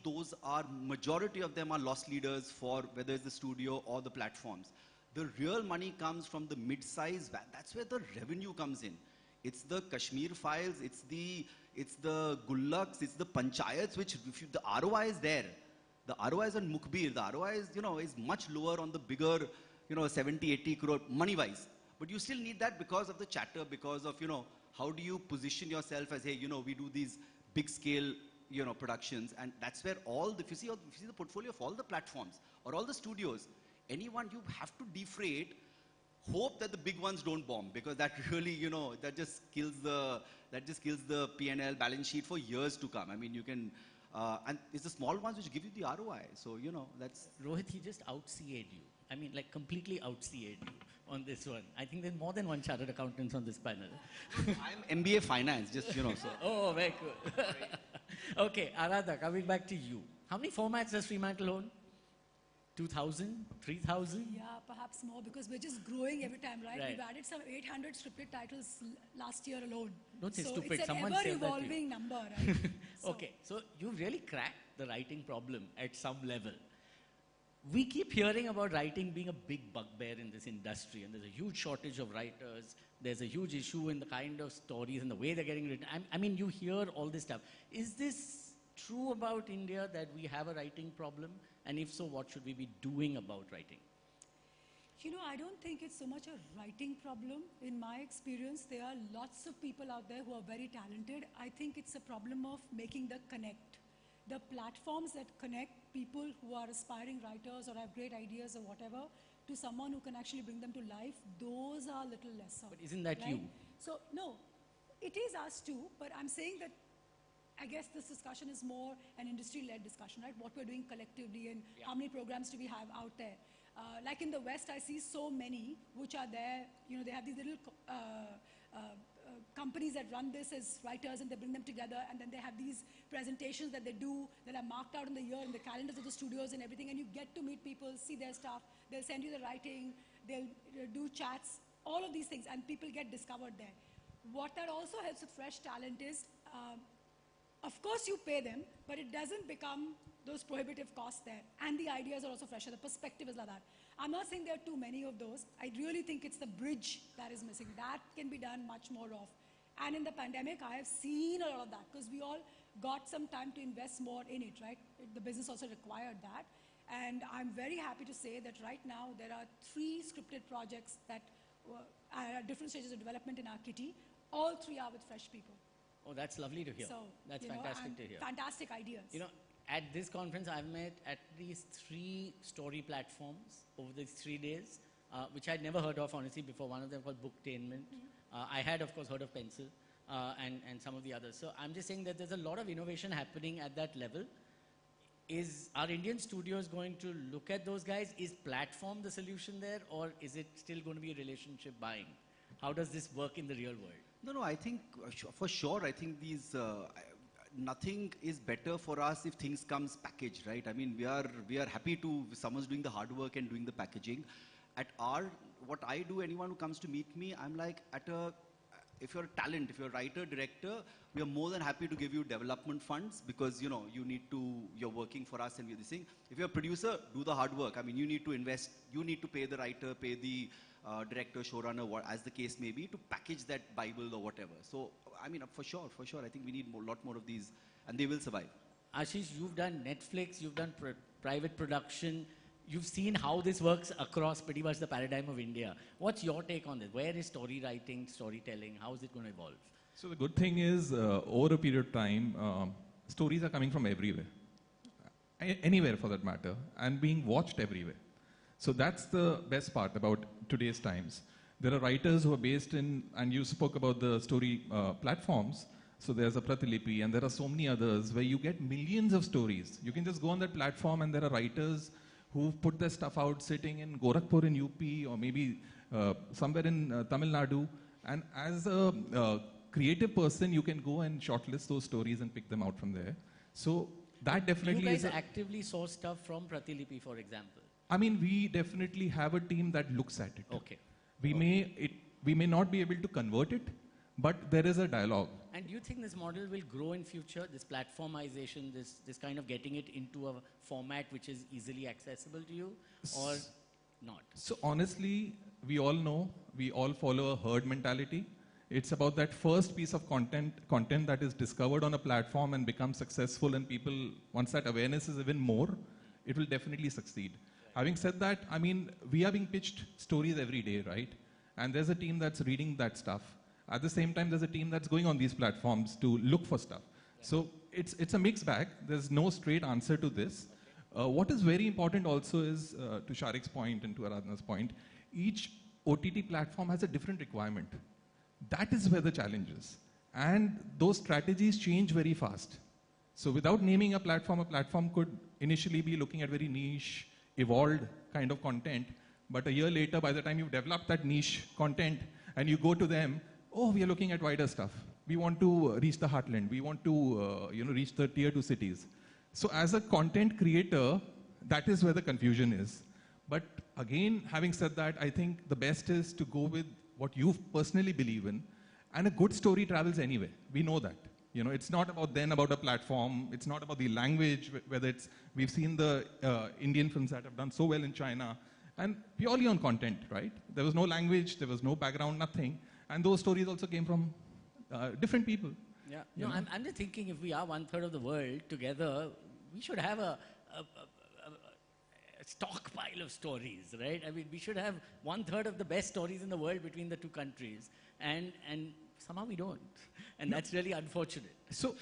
majority of them are loss leaders for whether it's the studio or the platforms. The real money comes from the mid-size, that's where the revenue comes in. It's the Kashmir Files, it's the Gullaks, it's the Panchayats, which the ROI is there. The ROI is on Mukbir, the ROI is, is much lower on the bigger, 70, 80 crore money-wise. But you still need that because of the chatter, because of, how do you position yourself as, hey, we do these big scale, productions, and that's where if you see the portfolio of all the platforms or all the studios, anyone you have to defray it, hope that the big ones don't bomb, because that really, that just kills the P&L balance sheet for years to come. I mean, you can, and it's the small ones which give you the ROI. So, that's... Rohit, he just out-CA'd you. I mean, like completely out-CA'd you on this one. I think there's more than one chartered accountants on this panel. I'm MBA finance, just, so. Oh, very cool. Okay, Aradha, coming back to you. How many formats does Fremantle own? 2,000? 3,000? Yeah, perhaps more, because we're just growing every time, right? Right. We've added some 800 scripted titles last year alone. Don't say so stupid. it's an Someone said that to you. ever-evolving number, right? Okay, so you've really cracked the writing problem at some level. We keep hearing about writing being a big bugbear in this industry, and there's a huge shortage of writers. There's a huge issue in the kind of stories and the way they're getting written. I mean, you hear all this stuff. Is this true about India, that we have a writing problem? And if so, what should we be doing about writing? I don't think it's so much a writing problem. In my experience, there are lots of people out there who are very talented. I think it's a problem of making the connect. The platforms that connect people who are aspiring writers or have great ideas or whatever to someone who can actually bring them to life, those are a little lesser. But isn't that you? So, no, it is us too, but I'm saying that I guess this discussion is more an industry-led discussion, right? What we're doing collectively and how many programs do we have out there. Like in the West, I see so many which are there, they have these little companies that run this as writers, and they bring them together, and then they have these presentations that they do that are marked out in the year in the calendars of the studios and everything, and you get to meet people, see their stuff, they'll send you the writing, they'll do chats, all of these things, and people get discovered there. What that also helps with fresh talent is, of course you pay them, but it doesn't become those prohibitive costs there. And the ideas are also fresher. The perspective is like that. I'm not saying there are too many of those. I really think it's the bridge that is missing. That can be done much more of. And in the pandemic, I have seen a lot of that, because we all got some time to invest more in it, right? The business also required that. And I'm very happy to say that right now there are 3 scripted projects that are at different stages of development in our kitty. All 3 are with fresh people. Oh, that's lovely to hear. So, that's fantastic to hear. Fantastic ideas. At this conference, I've met at least 3 story platforms over these 3 days, which I'd never heard of, honestly, before. One of them called Booktainment. I had, of course, heard of Pencil and some of the others. So I'm just saying that there's a lot of innovation happening at that level. Are Indian studios going to look at those guys? Is platform the solution there, or is it still going to be a relationship buying? How does this work in the real world? No, I think, for sure, I think nothing is better for us if things comes packaged, right? I mean, we are happy to, if someone's doing the hard work and doing the packaging. What I do, anyone who comes to meet me, I'm like, if you're a talent, if you're a writer, director, we are more than happy to give you development funds, because, you're working for us and we're this thing. If you're a producer, do the hard work. I mean, you need to invest, you need to pay the writer, pay the director, showrunner, as the case may be, to package that Bible or whatever. So, I mean, for sure, I think we need a lot more of these, and they will survive. Ashish, you've done Netflix, you've done private production, you've seen how this works across pretty much the paradigm of India. What's your take on this? Where is story writing, storytelling? How is it going to evolve? So the good thing is, over a period of time, stories are coming from everywhere. Anywhere for that matter, and being watched everywhere. So that's the best part about today's times. There are writers who are based in, and you spoke about the story platforms. So there's a Pratilipi, and there are so many others where you get millions of stories. You can just go on that platform, and there are writers who've put their stuff out sitting in Gorakhpur in UP, or maybe somewhere in Tamil Nadu. And as a creative person, you can go and shortlist those stories and pick them out from there. So that definitely You guys is actively source stuff from Pratilipi, for example. I mean, we definitely have a team that looks at it. Okay. We may not be able to convert it, but there is a dialogue. And do you think this model will grow in future, this platformization, this kind of getting it into a format which is easily accessible to you, or not? So honestly, we all know, we all follow a herd mentality. It's about that first piece of content that is discovered on a platform and becomes successful, and people, once that awareness is even more, it will definitely succeed. Having said that, I mean, we are being pitched stories every day, right? And there's a team that's reading that stuff. At the same time, there's a team that's going on these platforms to look for stuff. So it's a mixed bag. There's no straight answer to this. What is very important also is, to Sharik's point and to Aradhana's point, each OTT platform has a different requirement. That is where the challenge is. And those strategies change very fast. So without naming a platform could initially be looking at very niche, evolved kind of content. But a year later, by the time you've developed that niche content and you go to them, oh, we are looking at wider stuff. We want to reach the heartland. We want to reach the tier 2 cities. So as a content creator, that is where the confusion is. But again, having said that, I think the best is to go with what you personally believe in. And a good story travels anyway. We know that. It's not about a platform. It's not about the language, whether we've seen the Indian films that have done so well in China, and purely on content, right? There was no language, there was no background, nothing. And those stories also came from different people. Yeah. No, I'm just thinking if we are 1/3 of the world together, we should have a stockpile of stories, right? I mean, we should have 1/3 of the best stories in the world between the two countries. And somehow we don't. And that's really unfortunate. So,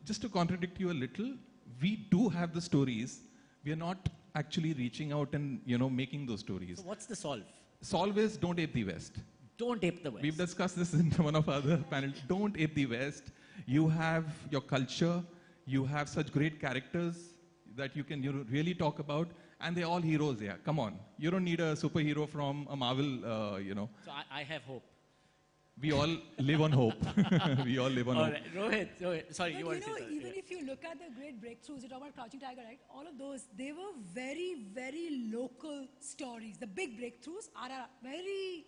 just to contradict you a little, we do have the stories. We are not actually reaching out and, making those stories. So what's the solve? Solve is don't ape the West. Don't ape the West. We've discussed this in one of our other panels. Don't ape the West. You have your culture. You have such great characters that you can really talk about. And they're all heroes, yeah. Come on. You don't need a superhero from a Marvel, So I have hope. We all live on hope. We all live on hope. All right, Rohit, sorry, But you want to say even if you look at the great breakthroughs, you talk about Crouching Tiger, right? All of those, they were very, very local stories. The big breakthroughs are very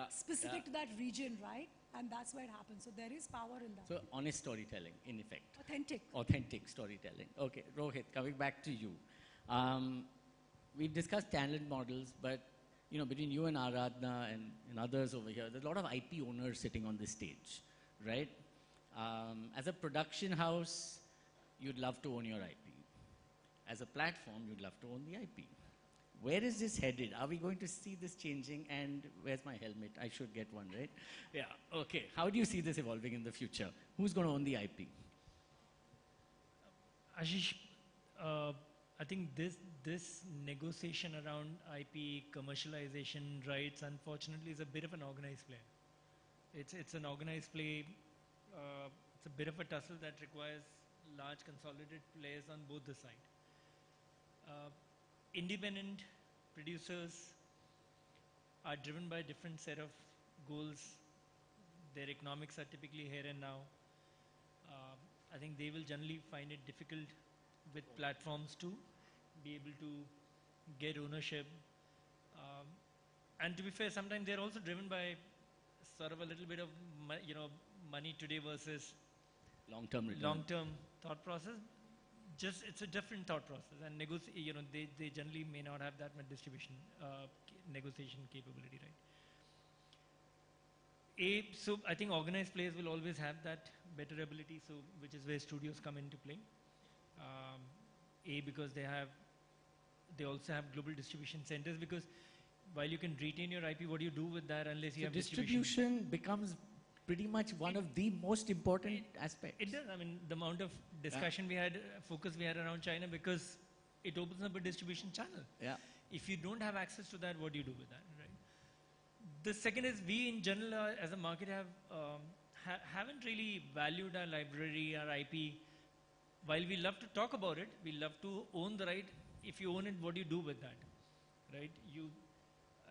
specific to that region, right? And that's where it happens. So there is power in that. So honest storytelling, in effect. Authentic storytelling. Okay, Rohit, coming back to you. We've discussed talent models, but between you and Aradhana and others over here, there's a lot of IP owners sitting on this stage, right? As a production house, you'd love to own your IP. As a platform, you'd love to own the IP. Where is this headed? Are we going to see this changing? And where's my helmet? I should get one, right? Yeah, okay. How do you see this evolving in the future? Who's going to own the IP? Ashish, I think this negotiation around IP commercialization rights, unfortunately, is a bit of an organized play. It's an organized play. It's a bit of a tussle that requires large consolidated players on both the side. Independent producers are driven by a different set of goals. Their economics are typically here and now. I think they will generally find it difficult with platforms to be able to get ownership. And to be fair, sometimes they're also driven by sort of a little bit of money today versus long-term thought process. Just it's a different thought process, and they generally may not have that much distribution negotiation capability, right? So I think organized players will always have that better ability, so which is where studios come into play. Because they also have global distribution centers, because while you can retain your IP, what do you do with that unless you have distribution becomes pretty much one of the most important aspects. It does. I mean, the amount of discussion we had, focus we had around China, because it opens up a distribution channel. Yeah. If you don't have access to that, what do you do with that, right? The second is we in general as a market haven't really valued our library, our IP. While we love to talk about it, we love to own the right. If you own it, what do you do with that, right?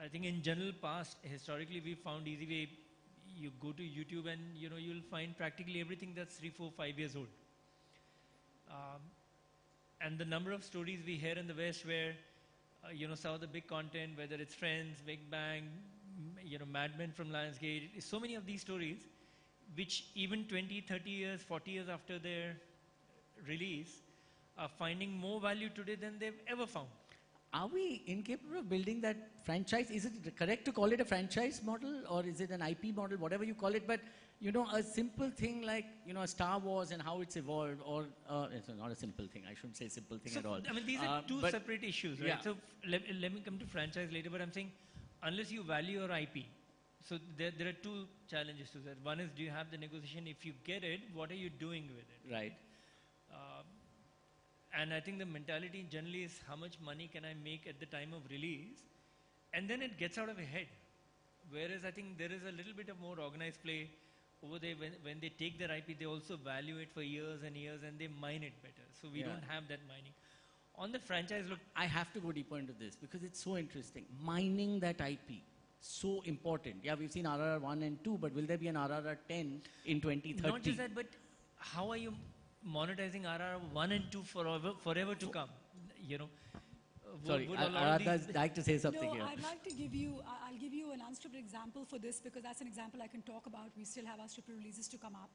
I think in general past, historically, we found easy way. You go to YouTube and you'll find practically everything that's 3, 4, 5 years old. and the number of stories we hear in the West where, some of the big content, whether it's Friends, Big Bang, Mad Men from Lionsgate, so many of these stories, which even 20, 30 years, 40 years after their release, are finding more value today than they've ever found. Are we incapable of building that franchise? Is it correct to call it a franchise model, or is it an IP model, whatever you call it? But, a simple thing like, Star Wars and how it's evolved, or it's not a simple thing. I shouldn't say simple thing at all. I mean, these are two separate issues, right? Yeah. So let me come to franchise later, but I'm saying, unless you value your IP, so there are two challenges to that. One is, do you have the negotiation? If you get it, what are you doing with it? Right. And I think the mentality generally is how much money can I make at the time of release, and then it gets out of your head. Whereas I think there is a little bit of more organized play over there. When they take their IP, they also value it for years and years, and they mine it better. So we don't have that mining. On the franchise, look, I have to go deeper into this because it's so interesting. Mining that IP, so important. Yeah, we've seen RRR 1 and 2, but will there be an RRR 10 in 2030? not just that, but how are you monetizing RRR 1 and 2 forever to come? Sorry, would Aradha's like to say something No, here. I'd like to give you, I'll give you an unscripted example for this because that's an example I can talk about. We still have our scripted releases to come up.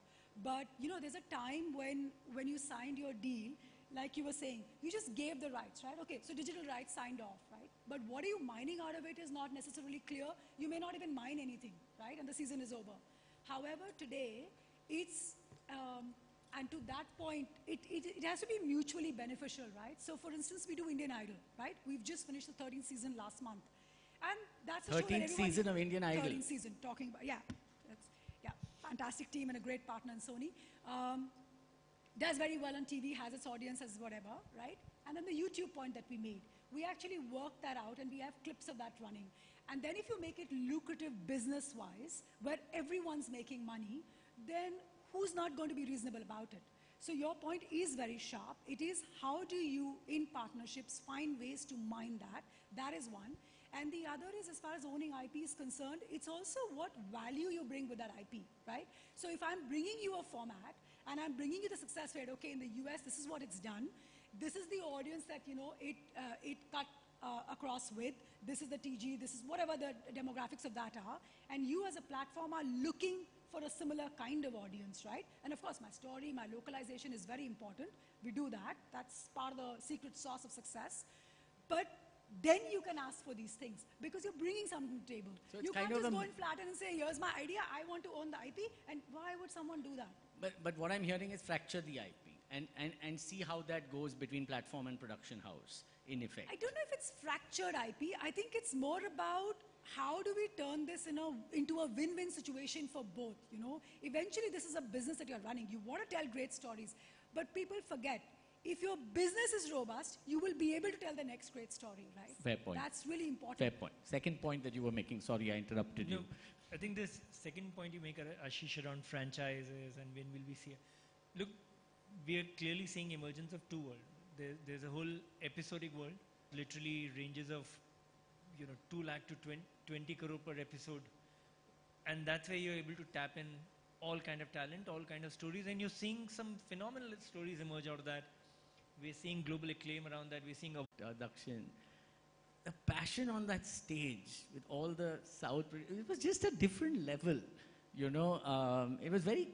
But, there's a time when you signed your deal, like you were saying, you just gave the rights, right? Okay, so digital rights signed off, right? But what are you mining out of it is not necessarily clear. You may not even mine anything, right? And the season is over. However, today, it's, and to that point, it has to be mutually beneficial, right? So for instance, we do Indian Idol, right? We've just finished the 13th season last month. And that's a show that 13th everyone... season of Indian Idol. 13th season, talking about, fantastic team and a great partner in Sony. Does very well on TV, has its audience, has whatever, right? And then the YouTube point that we made. We actually worked that out and we have clips of that running. And then if you make it lucrative business-wise, where everyone's making money, then who's not going to be reasonable about it? So your point is very sharp. It is how do you, in partnerships, find ways to mine that? That is one. And the other is, as far as owning IP is concerned, it's also what value you bring with that IP, right? So if I'm bringing you a format, and I'm bringing you the success rate, okay, in the US, this is what it's done. This is the audience that, it cut across with. This is the TG, this is whatever the demographics of that are. And you as a platform are looking for a similar kind of audience, right? And of course, my story, my localization is very important. We do that. That's part of the secret sauce of success. But then you can ask for these things because you're bringing something to the table. So you can't just go and flatten and say, here's my idea, I want to own the IP, and why would someone do that? But what I'm hearing is fracture the IP and see how that goes between platform and production house, in effect. I don't know if it's fractured IP. I think it's more about how do we turn this into a win-win situation for both, Eventually, this is a business that you're running. You want to tell great stories, but people forget. If your business is robust, you will be able to tell the next great story, right? Fair point. That's really important. Fair point. Second point that you were making, sorry, I interrupted you. I think this second point you make, Ashish, around franchises and when will we see it. Look, we are clearly seeing emergence of two worlds. There's a whole episodic world, literally ranges of 2 lakh to 20 crore per episode. And that's where you're able to tap in all kind of talent, all kind of stories, and you're seeing some phenomenal stories emerge out of that. We're seeing global acclaim around that. We're seeing Dakshin, the passion on that stage with all the South, it was just a different level, It was very,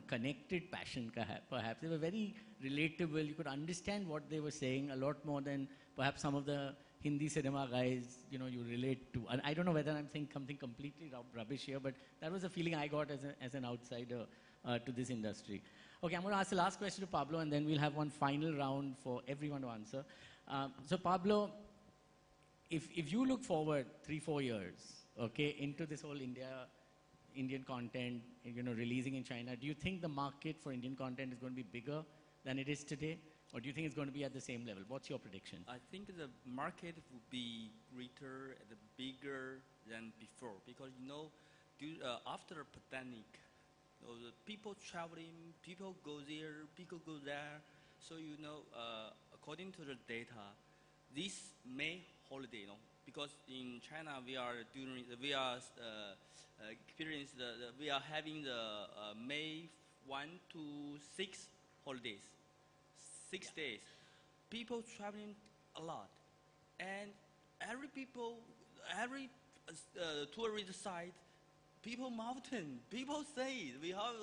connected passion perhaps. They were very relatable. You could understand what they were saying a lot more than perhaps some of the Hindi cinema guys, you relate to. And I don't know whether I'm saying something completely rubbish here, but that was a feeling I got as an outsider to this industry. Okay, I'm going to ask the last question to Pablo, and then we'll have one final round for everyone to answer. So Pablo, if you look forward 3-4 years, okay, into this whole Indian content, releasing in China, do you think the market for Indian content is going to be bigger than it is today? Or do you think it's going to be at the same level? What's your prediction? I think the market will be greater and bigger than before because, after the pandemic, the people traveling, people go there, people go there. So, according to the data, this May holiday, because in China we are having the May 1 to 6 holidays, 6 days. people traveling a lot, and every tourist site, people mountain, people say we have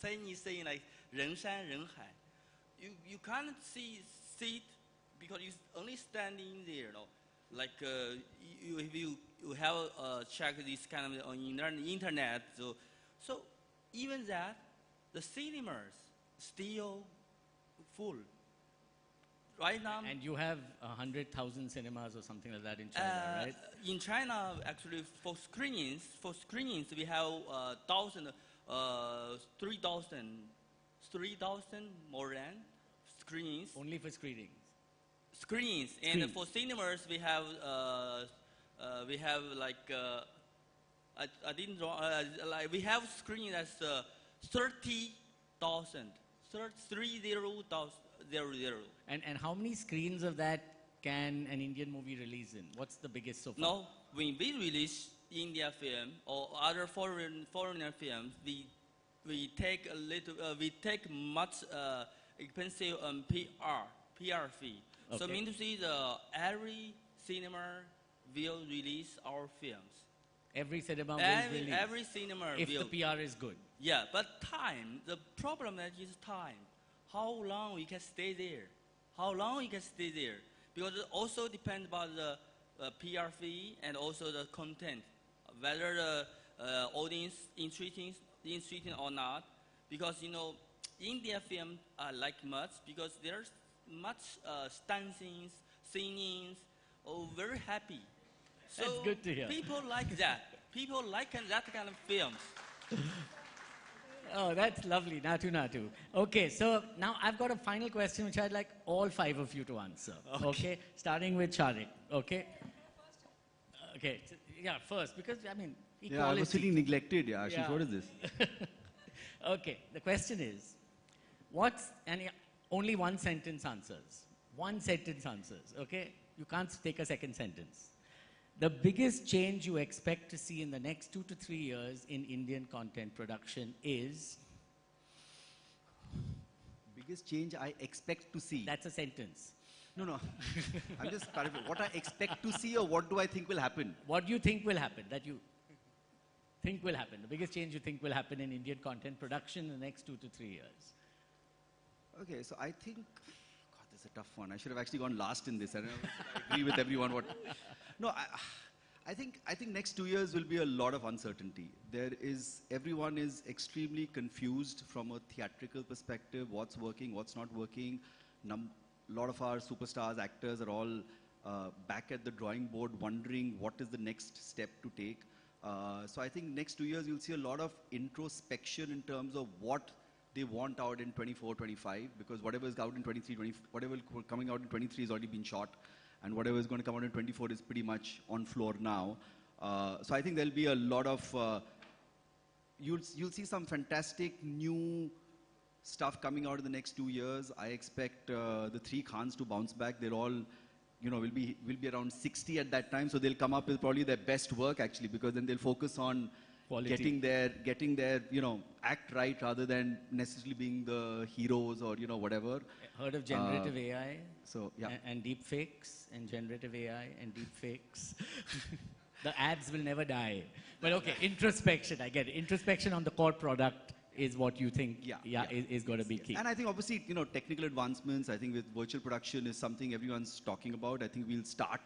saying like 人山人海. You can't see it because you only standing there, like if you have check this kind of on internet, so even that the cinemas still full right now. And you have 100,000 cinemas or something like that in China, right? In China, actually, for screenings we have 3,000 more than screenings. Only for screenings. Screens. And for cinemas, we have like I didn't draw like we have screen that's 30,000. 30,000. And how many screens of that can an Indian movie release in? What's the biggest so far? No, when we release India film or other foreigner films, we take much expensive PR fee. Okay. So mean to say every cinema will release our films. Every cinema will release. Every cinema if will. the PR is good. Yeah, but time. The problem is time. How long we can stay there? Because it also depends about the PR fee and also the content, whether the audience interesting or not. Because India film like much because there's much dancing, singing, very happy. So That's good to hear. People like that. People like that kind of films. Oh, that's lovely. Natu. Okay, so now I've got a final question which I'd like all five of you to answer. Okay? Starting with Sharik. Okay? Okay. Yeah, first, because, I mean, equality. Yeah, I was feeling neglected. Yeah, Ashish, what is this? Okay, the question is, only one sentence answers. One sentence answers, okay? You can't take a second sentence. The biggest change you expect to see in the next 2 to 3 years in Indian content production is? Biggest change I expect to see. That's a sentence. No. I'm just clarifying. What I expect to see or what do I think will happen? What do you think will happen? That you think will happen. The biggest change you think will happen in Indian content production in the next 2 to 3 years. Okay, so I think, God, this is a tough one. I should have actually gone last in this. I don't know if I agree with everyone. No, I think next 2 years will be a lot of uncertainty. Everyone is extremely confused from a theatrical perspective, what's working, what's not working. A lot of our superstars, actors are all back at the drawing board wondering what is the next step to take. So I think next 2 years you'll see a lot of introspection in terms of what they want out in 24, 25, because whatever is out in 23, whatever coming out in 23 has already been shot. And whatever is going to come out in 24 is pretty much on floor now. So I think there'll be a lot of, you'll see some fantastic new stuff coming out in the next 2 years. I expect the three Khans to bounce back. They're all, will be around 60 at that time. So they'll come up with probably their best work actually, because then they'll focus on quality. getting their, act right rather than necessarily being the heroes or, whatever. Heard of generative AI? So, yeah. And deep fakes and generative AI and deep fakes. The ads will never die. But okay, introspection, I get it. Introspection on the core product is what you think is going to be key. And I think obviously, technical advancements, I think with virtual production is something everyone's talking about. I think we'll start.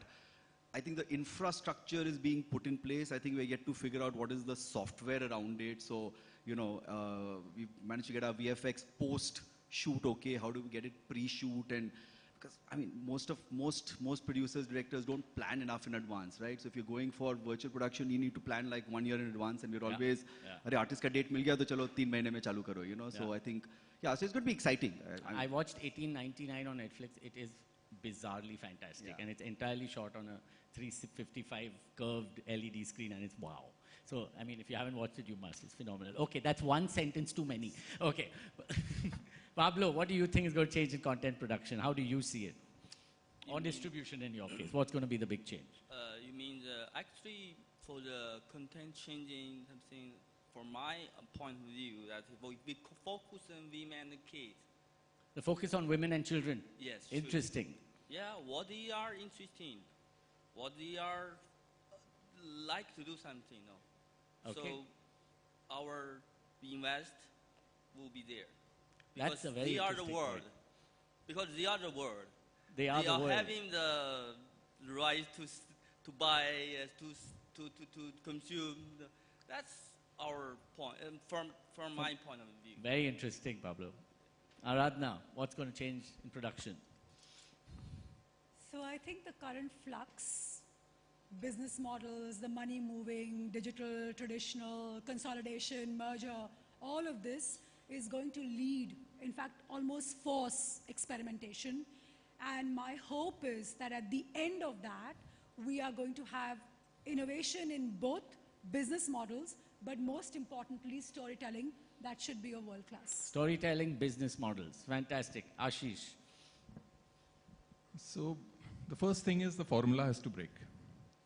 I think the infrastructure is being put in place. I think we're yet to figure out what is the software around it. So, we've managed to get our VFX post-shoot okay. How do we get it pre-shoot? And because, I mean, most producers, directors don't plan enough in advance, right? So if you're going for virtual production, you need to plan like 1 year in advance, and we're always, artist ka date mil gaya, to chalo 3 mahine mein chalu karo, So I think, so it's going to be exciting. I watched 1899 on Netflix. It is bizarrely fantastic, and it's entirely shot on a 355 curved LED screen, and it's wow. So, I mean, if you haven't watched it, you must. It's phenomenal. Okay, that's one sentence too many. Okay. Pablo, what do you think is going to change in content production? How do you see it? Or distribution in your case? What's going to be the big change? You mean actually for the content changing something, from my point of view, that if we focus on women and kids, The focus on women and children. Yes. Interesting. Yeah, what they are interested, what they are like to do something, Okay. So our invest will be there. That's a very they are the interesting world. point. Because they are the world. They are the world. having the right to buy, to consume. That's our point, from my point of view. Very interesting, Pablo. Aradhana, what's going to change in production? So I think the current flux, business models, the money moving, digital, traditional, consolidation, merger, all of this is going to lead, in fact, almost force experimentation. And my hope is that at the end of that, we are going to have innovation in both business models, but most importantly, storytelling that should be a world class. Storytelling business models. Fantastic. Ashish. So the first thing is the formula has to break.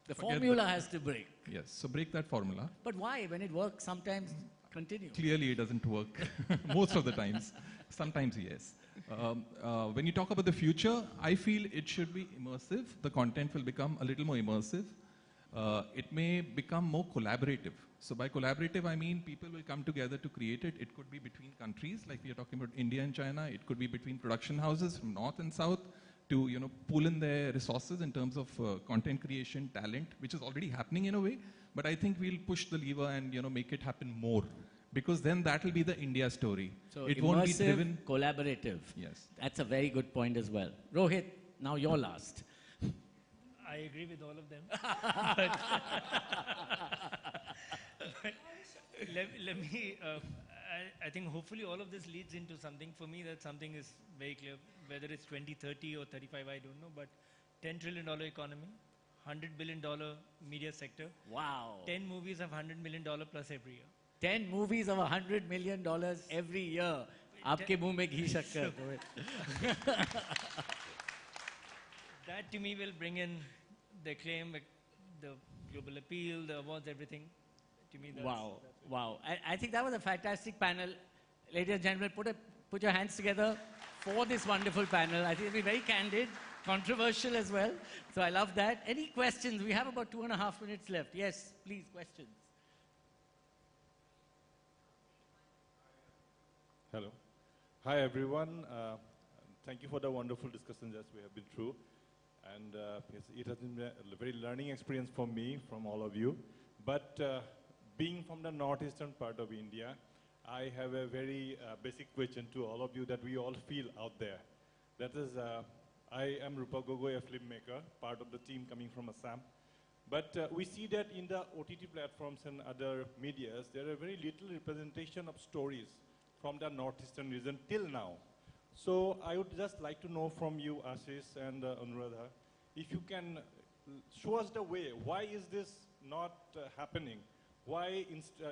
The Forget formula has to break. Yes, so break that formula. But why? When it works, sometimes continue. Clearly it doesn't work most of the times. Sometimes yes. When you talk about the future, I feel it should be immersive. The content will become a little more immersive. It may become more collaborative. So by collaborative, I mean people will come together to create it. It could be between countries, like we are talking about India and China. It could be between production houses from north and south to pool in their resources in terms of content creation, talent, which is already happening in a way. But I think we'll push the lever and make it happen more, because then that will be the India story. So it immersive, won't be driven. collaborative. Yes. That's a very good point as well. Rohit, now you're last. I agree with all of them. But let me, I think hopefully all of this leads into something. For me, that something is very clear. Whether it's 2030 or 35, I don't know. But $10 trillion economy, $100 billion media sector. Wow. 10 movies of $100 million plus every year. 10 movies of $100 million every year. Aapke muh mein ghee shakkar. That to me will bring in the acclaim, the global appeal, the awards, everything. To me, that's, Wow, that's wow. I think that was a fantastic panel. Ladies and gentlemen, put your hands together for this wonderful panel. I think it'll be very candid, controversial as well. So I love that. Any questions? We have about 2.5 minutes left. Yes, please, questions. Hello. Hi, everyone. Thank you for the wonderful discussion that we have been through. And it has been a very learning experience for me, from all of you. But being from the northeastern part of India, I have a very basic question to all of you that we all feel out there. That is, I am Rupa Gogoi, a filmmaker, part of the team coming from Assam. But we see that in the OTT platforms and other medias, there are very little representation of stories from the northeastern region till now. So I would just like to know from you, Ashish and Anuradha, if you can show us the way. Why is this not happening? Why,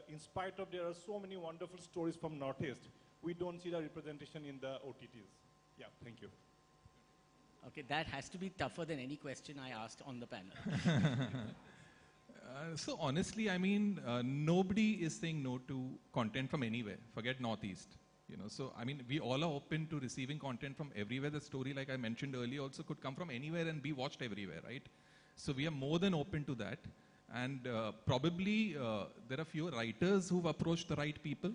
in spite of there are so many wonderful stories from Northeast, we don't see the representation in the OTTs? Yeah, thank you. Okay, that has to be tougher than any question I asked on the panel. So honestly, I mean, nobody is saying no to content from anywhere. Forget Northeast. So I mean, we all are open to receiving content from everywhere. The story, like I mentioned earlier, also could come from anywhere and be watched everywhere, right? So we are more than open to that. And probably there are few writers who've approached the right people.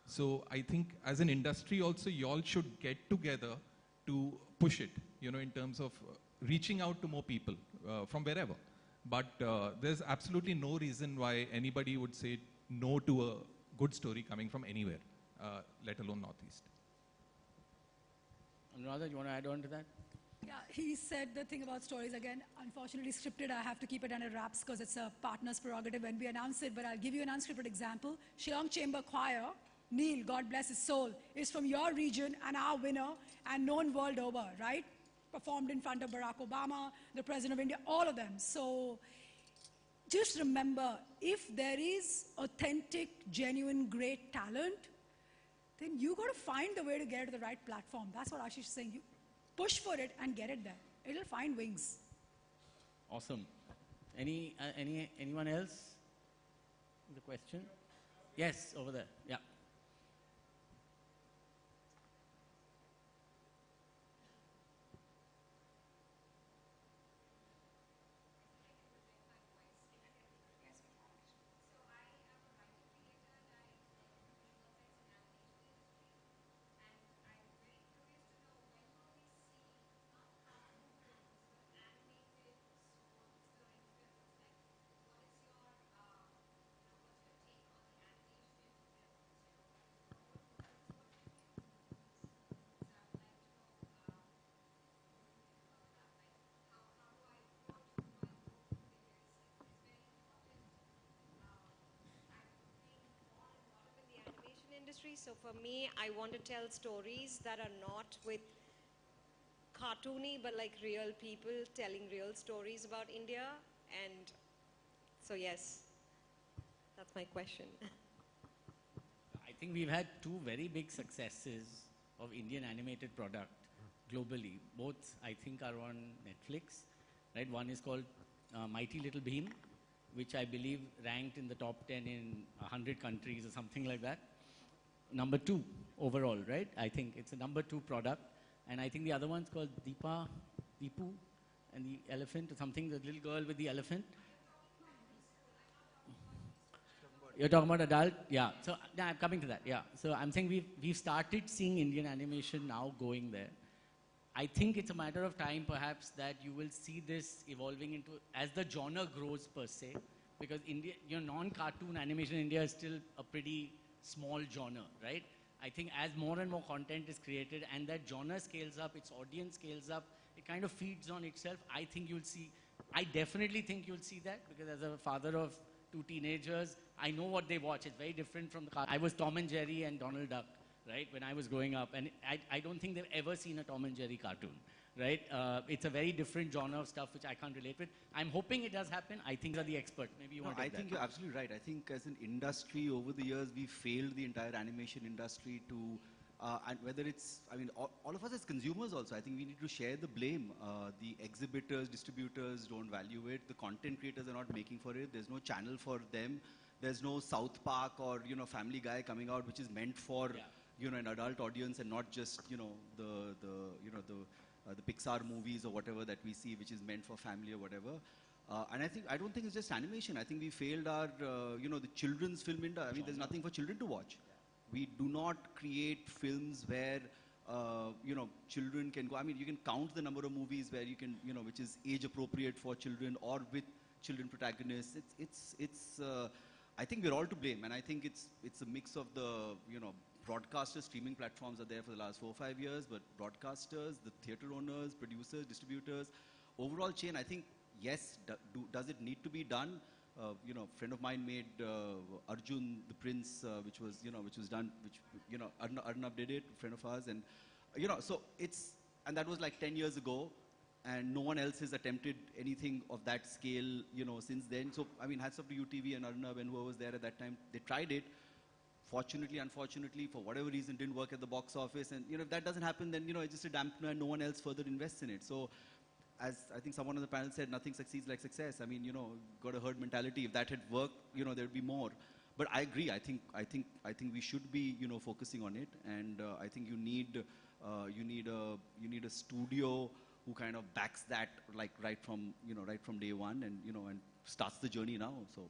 So I think as an industry also, you all should get together to push it, in terms of reaching out to more people from wherever. But there's absolutely no reason why anybody would say no to a good story coming from anywhere, let alone Northeast. Anuradha, you want to add on to that? Yeah, he said the thing about stories again. Unfortunately, scripted, I have to keep it under wraps because it's a partner's prerogative when we announce it. But I'll give you an unscripted example. Shillong Chamber Choir, Neil, God bless his soul, is from your region and our winner and known world over, right? Performed in front of Barack Obama, the President of India, all of them. So just remember, if there is authentic, genuine, great talent, then you got to find the way to get it to the right platform. That's what Ashish is saying. You push for it and get it there. It'll find wings. Awesome. Anyone else? The question? Yes, over there. Yeah. industry. So for me, I want to tell stories that are not with cartoony, but like real people telling real stories about India. And so yes, that's my question. I think we've had two very big successes of Indian animated product globally. Both, I think, are on Netflix. Right? One is called Mighty Little Bean, which I believe ranked in the top 10 in 100 countries or something like that. Number 2 overall, right? I think it's a number 2 product. And I think the other one's called Deepu and the elephant or something, the little girl with the elephant. You're talking about adult? Yeah. So yeah, I'm coming to that. Yeah. So I'm saying we've started seeing Indian animation now going there. I think it's a matter of time perhaps that you will see this evolving into, as the genre grows per se, because India, non-cartoon animation in India is still a pretty small genre, right? I think as more and more content is created and that genre scales up, its audience scales up, it kind of feeds on itself. I think you'll see, I definitely think you'll see that, because as a father of 2 teenagers, I know what they watch. It's very different from the cartoon. I was Tom and Jerry and Donald Duck, right, when I was growing up. And I don't think they've ever seen a Tom and Jerry cartoon, right? It's a very different genre of stuff which I can't relate with. I'm hoping it does happen. I think you're the expert. Maybe you want to take I think you're absolutely right. I think as an industry over the years, we failed the entire animation industry to, and whether it's, I mean, all of us as consumers also, I think we need to share the blame. The exhibitors, distributors don't value it. The content creators are not making for it. There's no channel for them. There's no South Park or, Family Guy coming out, which is meant for, an adult audience and not just, the Pixar movies or whatever that we see, which is meant for family or whatever. And I don't think it's just animation. I think we failed our, the children's film industry. I mean, there's nothing for children to watch. We do not create films where, children can go. I mean, you can count the number of movies where you can, which is age appropriate for children or with children protagonists. I think we're all to blame, and I think it's a mix of the, broadcasters, streaming platforms are there for the last 4 or 5 years, but broadcasters, the theater owners, producers, distributors, overall chain, I think, yes, does it need to be done? A friend of mine made Arjun the Prince, which was done, Arnab did it, a friend of ours, and, so and that was like 10 years ago, and no one else has attempted anything of that scale, since then. So, I mean, hats off to UTV and Arnab and whoever was there at that time. They tried it. Fortunately, unfortunately, for whatever reason, didn't work at the box office. And, if that doesn't happen, then, it's just a dampener and no one else further invests in it. So, as I think someone on the panel said, nothing succeeds like success. I mean, got a herd mentality. If that had worked, there'd be more. But I agree. I think we should be, focusing on it. And I think you need a studio who kind of backs that, like right from day one, and and starts the journey now. So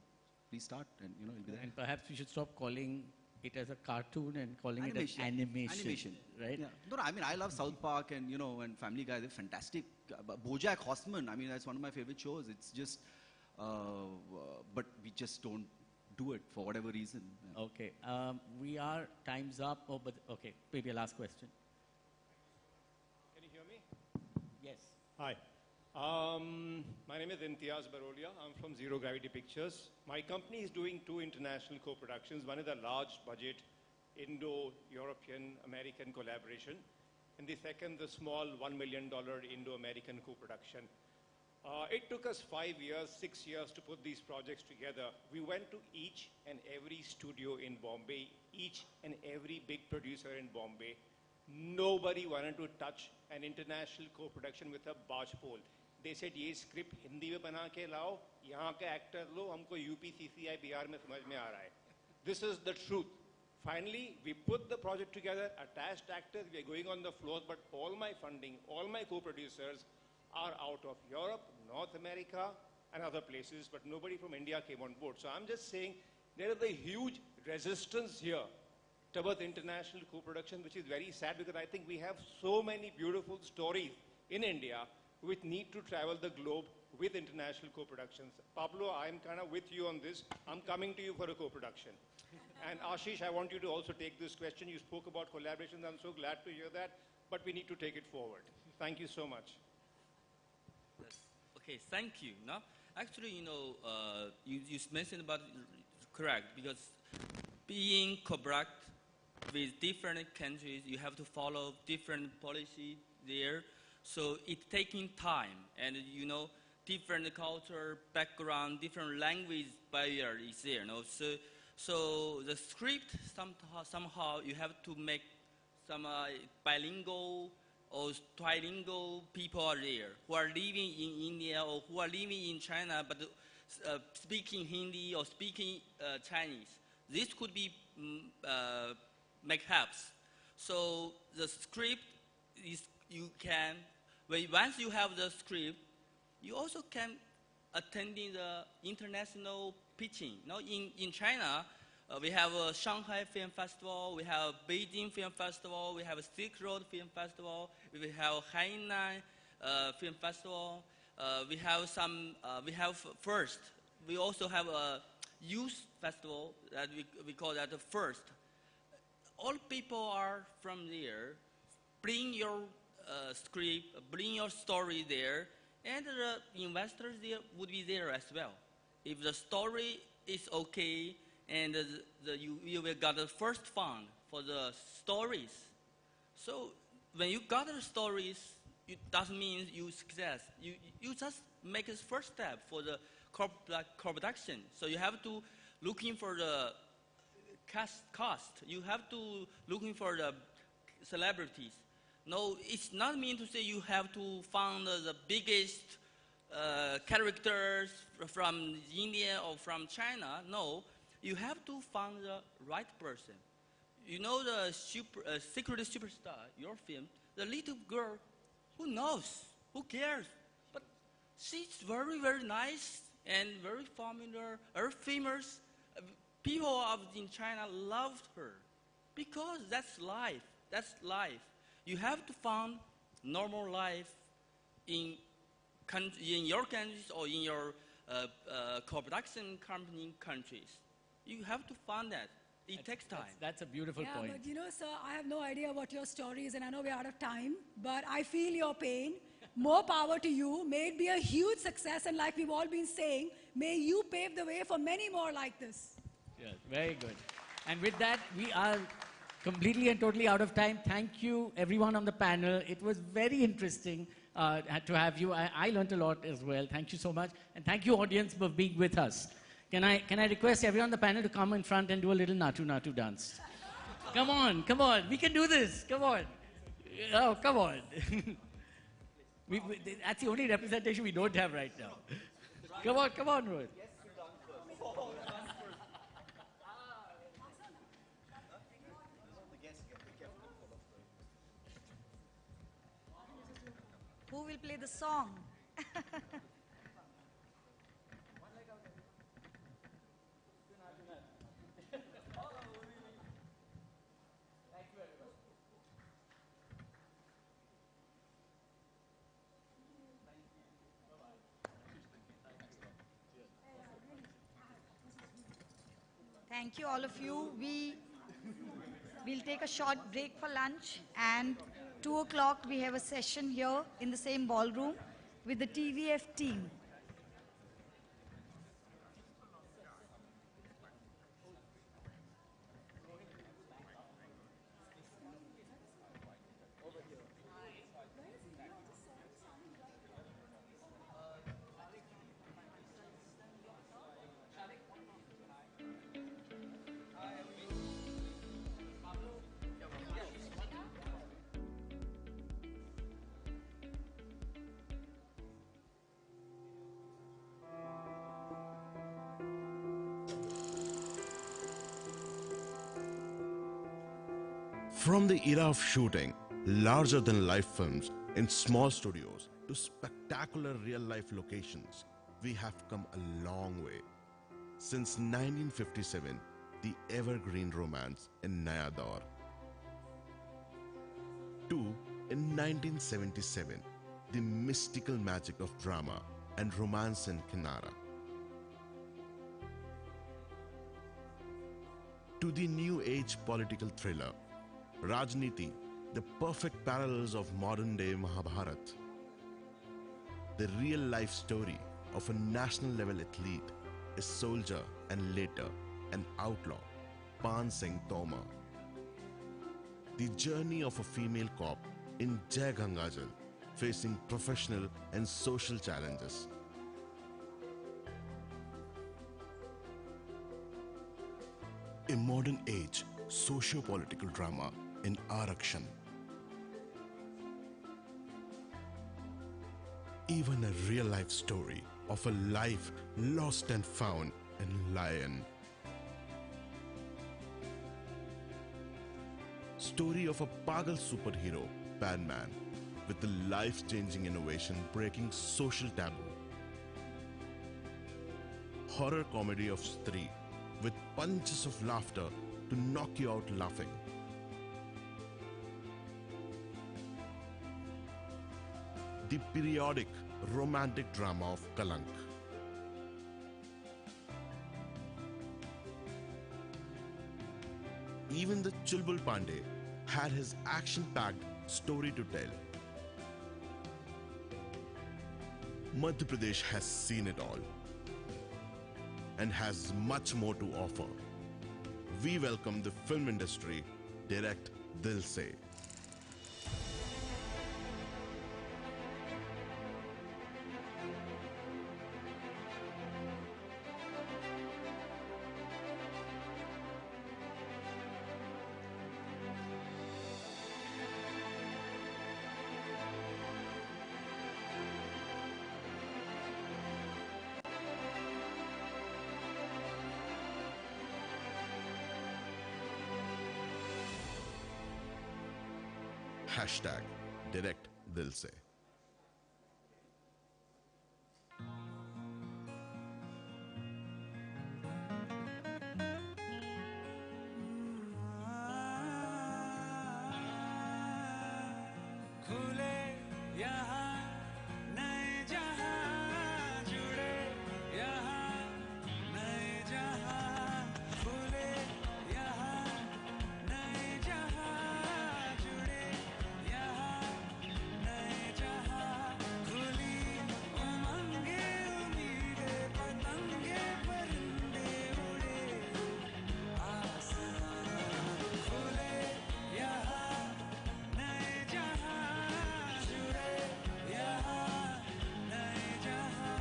please start, and it'll be there. And perhaps we should stop calling it as a cartoon and calling animation. it as animation, right? Yeah. No, I mean, I love South Park and and Family Guy. They're fantastic. BoJack Horseman. I mean, that's one of my favorite shows. It's just, but we just don't do it for whatever reason. Yeah. Okay, we are time's up. Oh, but okay, maybe a last question. Can you hear me? Yes. Hi. My name is Imtiaz Barolia. I'm from Zero Gravity Pictures. My company is doing 2 international co-productions. One is a large budget Indo-European American collaboration, and the second, the small $1 million Indo-American co-production. It took us 5 years, 6 years to put these projects together. We went to each and every studio in Bombay, each and every big producer in Bombay. Nobody wanted to touch an international co-production with a barge pole. They said, ये script Hindi में बना के लाओ, यहाँ के actor लो, हमको UP, CCI, Bihar में समझ में आ रहा है. This is the truth. Finally, we put the project together, attached actors, we are going on the floor, but all my funding, all my co-producers are out of Europe, North America, and other places, but nobody from India came on board. So I'm just saying, there is a huge resistance here towards international co-production, which is very sad, because I think we have so many beautiful stories in India which need to travel the globe with international co-productions. Pablo, I'm kind of with you on this. I'm coming to you for a co-production. And Ashish, I want you to also take this question. You spoke about collaborations. I'm so glad to hear that, but we need to take it forward. Thank you so much. Okay, thank you. Now, actually, you mentioned about correct, because being co-product with different countries. You have to follow different policy there. So it's taking time, and you know, different culture background, different language barrier is there. You know? So the script somehow you have to make some bilingual or trilingual people are there who are living in India or who are living in China but speaking Hindi or speaking Chinese. This could be make helps. So the script is you can, once you have the script, you also can attending the international pitching. Now in China, we have a Shanghai Film Festival, we have Beijing Film Festival, we have a Silk Road Film Festival, we have Hainan Film Festival, we have some, FIRST. We also have a youth festival that we call that the FIRST. All people are from there. Bring your script, bring your story there, and the investors there would be there as well. If the story is okay, and you will get the first fund for the stories. So when you got the stories, it doesn't mean you success. You just make a first step for the co-production. So you have to looking for the cost. You have to looking for the celebrities. No, it's not mean to say you have to find the biggest characters from India or from China. No, you have to find the right person. You know the secret superstar, your film, the little girl, who knows, who cares? But she's very, very nice and very familiar, very famous. People in China loved her because that's life. That's life. You have to find normal life in your countries or in your co-production company countries. You have to find that. It takes time. That's a beautiful Yeah, point. but you know, sir, I have no idea what your story is, and I know we're out of time, but I feel your pain. More power to you. May it be a huge success, and like we've all been saying, may you pave the way for many more like this. Yes, very good. And with that, we are completely and totally out of time. Thank you, everyone on the panel. It was very interesting to have you. I learned a lot as well. Thank you so much. And thank you, audience, for being with us. Can I request everyone on the panel to come in front and do a little Natu Natu dance? Come on, come on. We can do this. Come on. Oh, come on. That's the only representation we don't have right now. Come on, Rohit. Who will play the song? Thank you, all of you. We'll take a short break for lunch, and 2 o'clock we have a session here in the same ballroom with the TVF team. From the era of shooting larger-than-life films in small studios to spectacular real-life locations, we have come a long way. Since 1957, the evergreen romance in Naya Daur. 2. In 1977, the mystical magic of drama and romance in Kinara. To the new age political thriller, Rajniti, the perfect parallels of modern-day Mahabharat. The real-life story of a national-level athlete, a soldier and later an outlaw, Pan Singh Tomar. the journey of a female cop in Jai Gangajal, facing professional and social challenges. A modern age socio-political drama in Arakshan. Even a real-life story of a life lost and found in Lion. Story of a pagal superhero, Batman, with a life-changing innovation breaking social taboo. Horror comedy of Stree, with punches of laughter to knock you out laughing. The periodic romantic drama of Kalank. Even the Chulbul Pandey had his action-packed story to tell. Madhya Pradesh has seen it all and has much more to offer. We welcome the film industry direct Dil Se. Hashtag direct Dil Se. खुले यहाँ नए जहाँ जुड़े यहाँ नए जहाँ खुले यहाँ नए जहाँ जुड़े यहाँ नए जहाँ खुली उमंगे उम्मीदे पतंगे परिंदे उड़े आसमां खुले यहाँ नए जहाँ जुड़े यहाँ नए जहाँ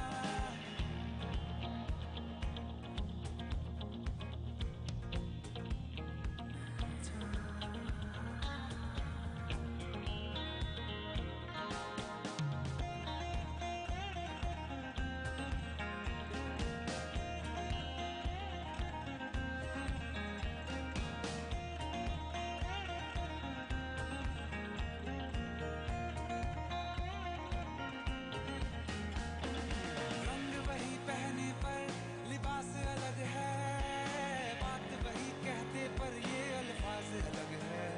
रंग वही पहने पर लिबास अलग है बात वही कहते पर ये अल्फाज अलग है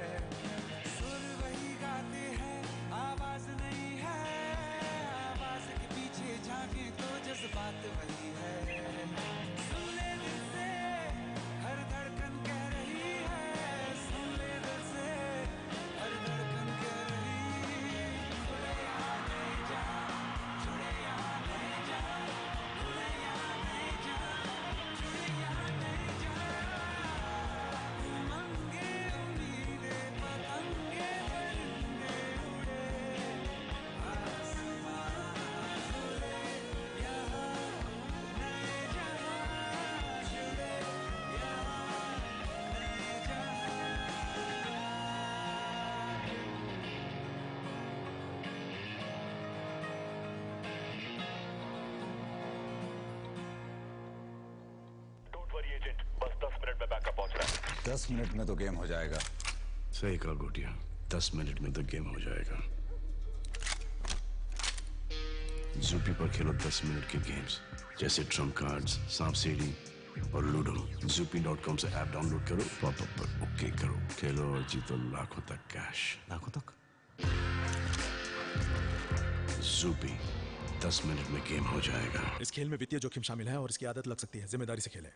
सुर वही गाते हैं आवाज नहीं है आवाज के पीछे झांके तो जज्बात वही है सुन ले दिल से हर धड़कन कह रही है सुन ले दिल से हर धड़कन कह रही खुले यहाँ नए जहाँ जुड़े यहाँ नए जहाँ खुले यहाँ नए जहाँ जुड़े यहाँ नए जहाँ उमंगे उम्मीदे पतंगे परिंदे उड़े आसमां खुले यहाँ नए जहाँ जुड़े यहाँ नए जहाँ डोंट वरी एजेंट बस 10 मिनट में बैकअप पहुंच रहा है 10 मिनट में तो गेम हो जाएगा। सही कहा गोटिया 10 मिनट में तो गेम हो जाएगा जूपी पर खेलो 10 मिनट के गेम्स जैसे ट्रम्प कार्ड्स सांप सीढ़ी और लूडो zoopy.com से ऐप डाउनलोड करो पॉपअप पर ओके करो खेलो और जीतो लाखों तक कैश लाखों तक जूपी 10 मिनट में गेम हो जाएगा इस खेल में वित्तीय जोखिम शामिल है और इसकी आदत लग सकती है जिम्मेदारी से खेलें।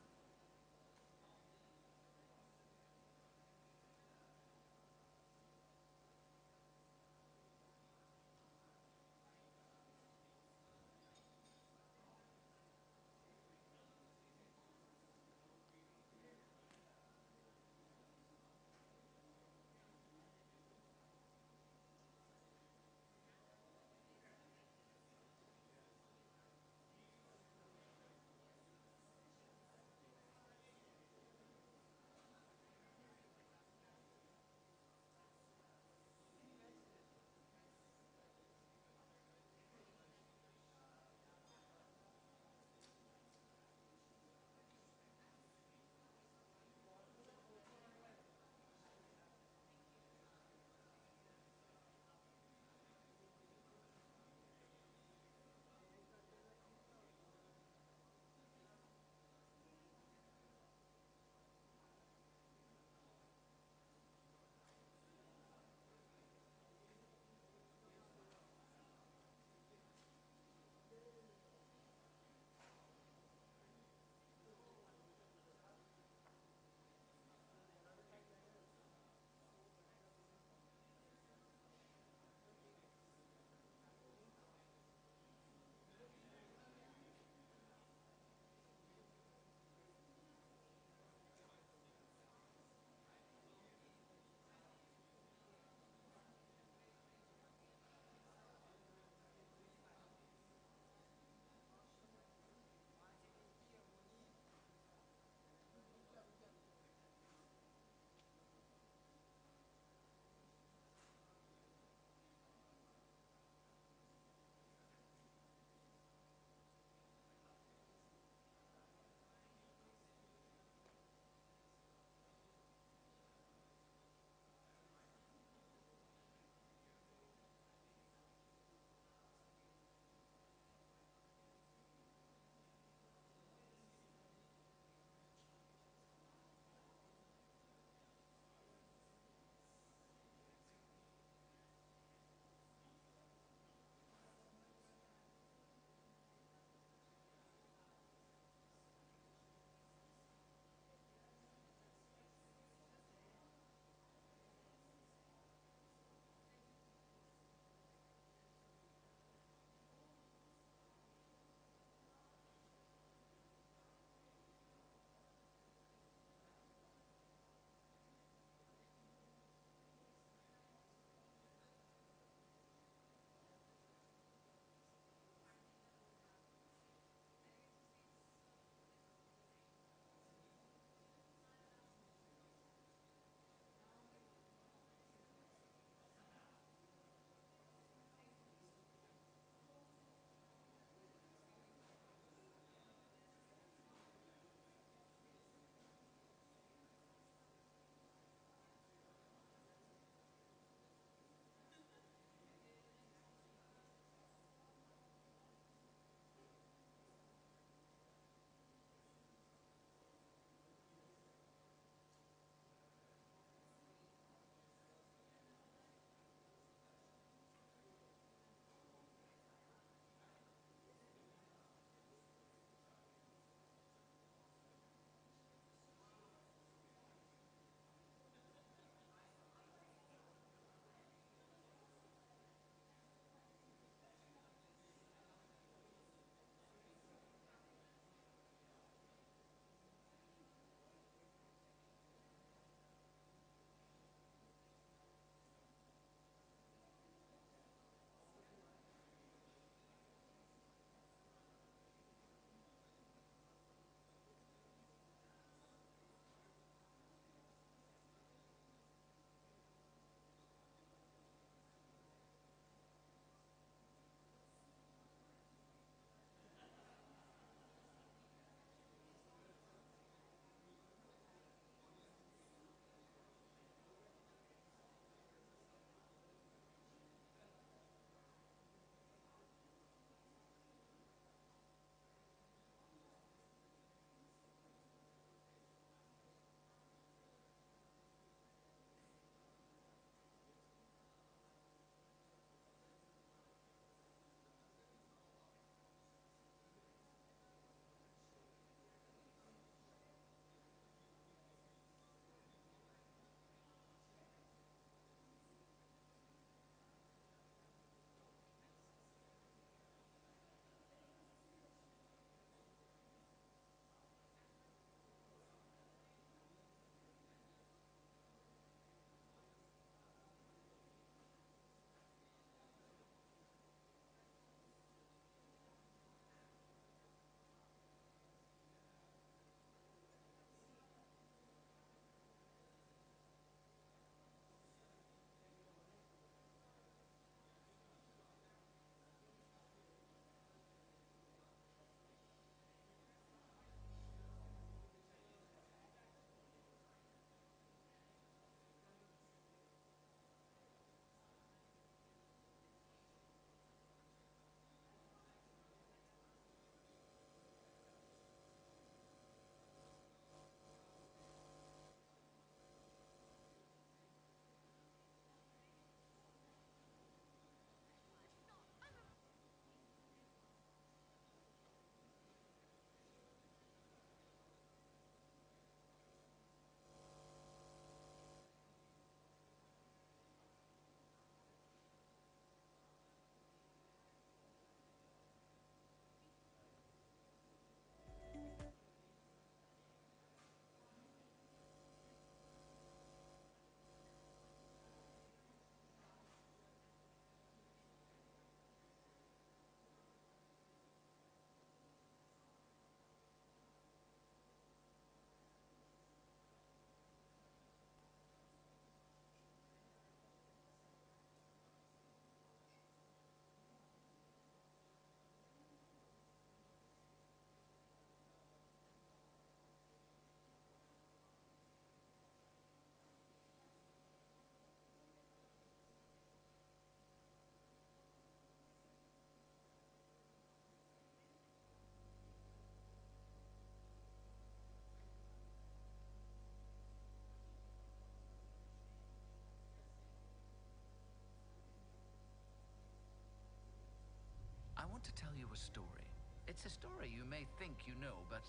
want to tell you a story. It's a story you may think you know, but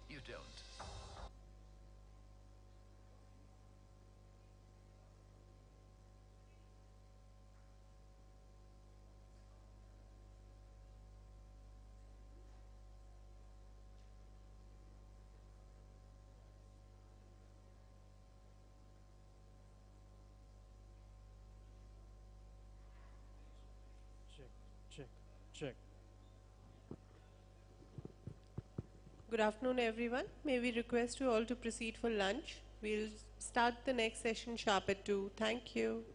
you don't. Check. Good afternoon, everyone. May we request you all to proceed for lunch? We'll start the next session sharp at 2. Thank you.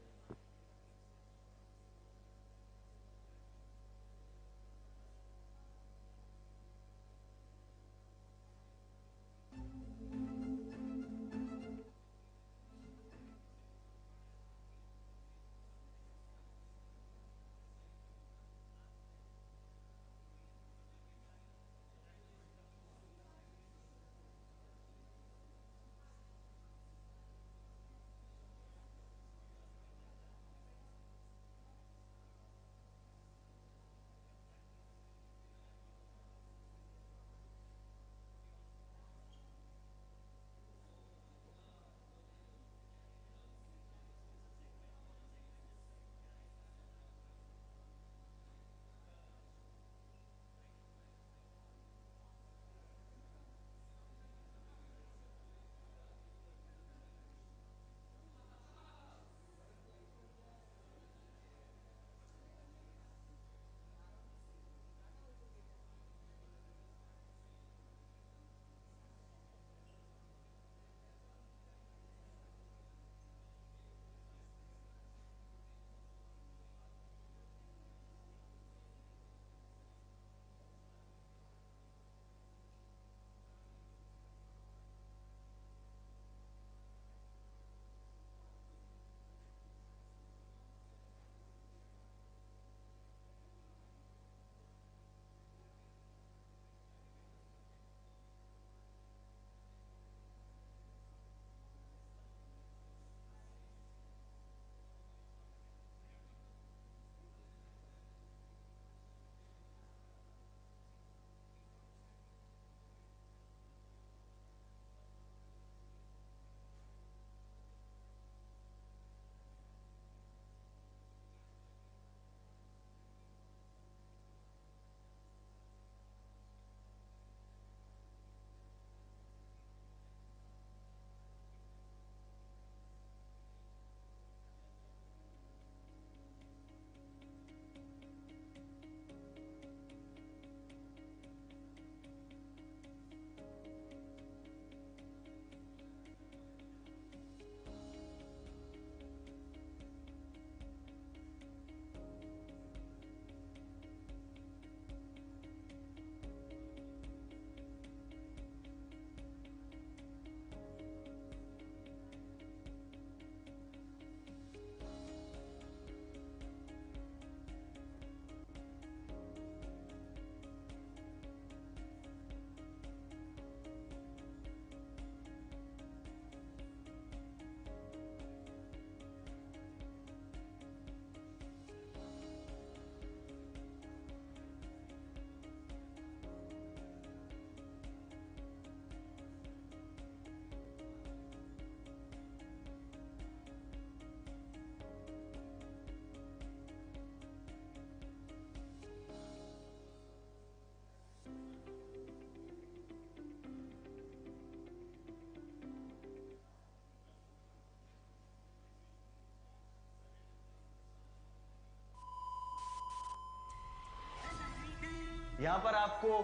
यहाँ पर आपको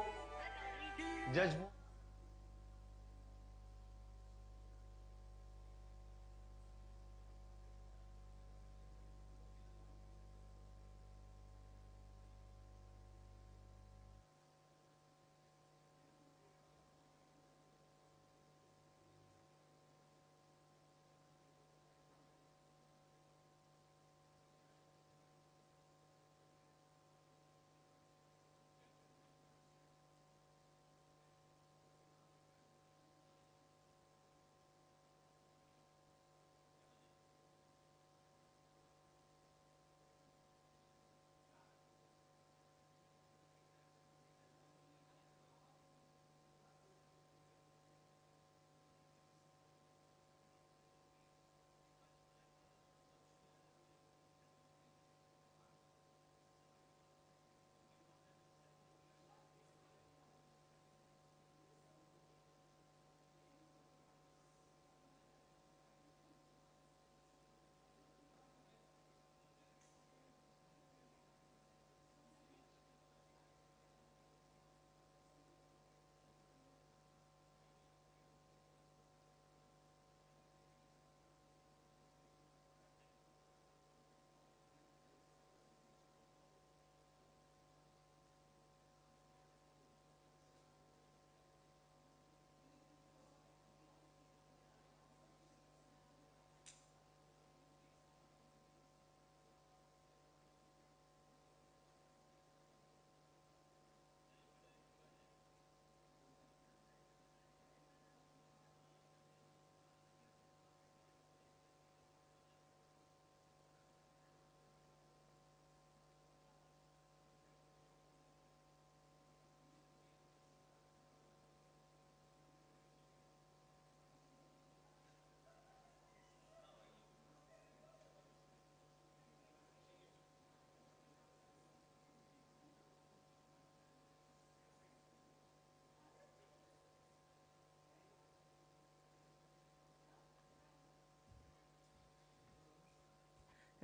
जज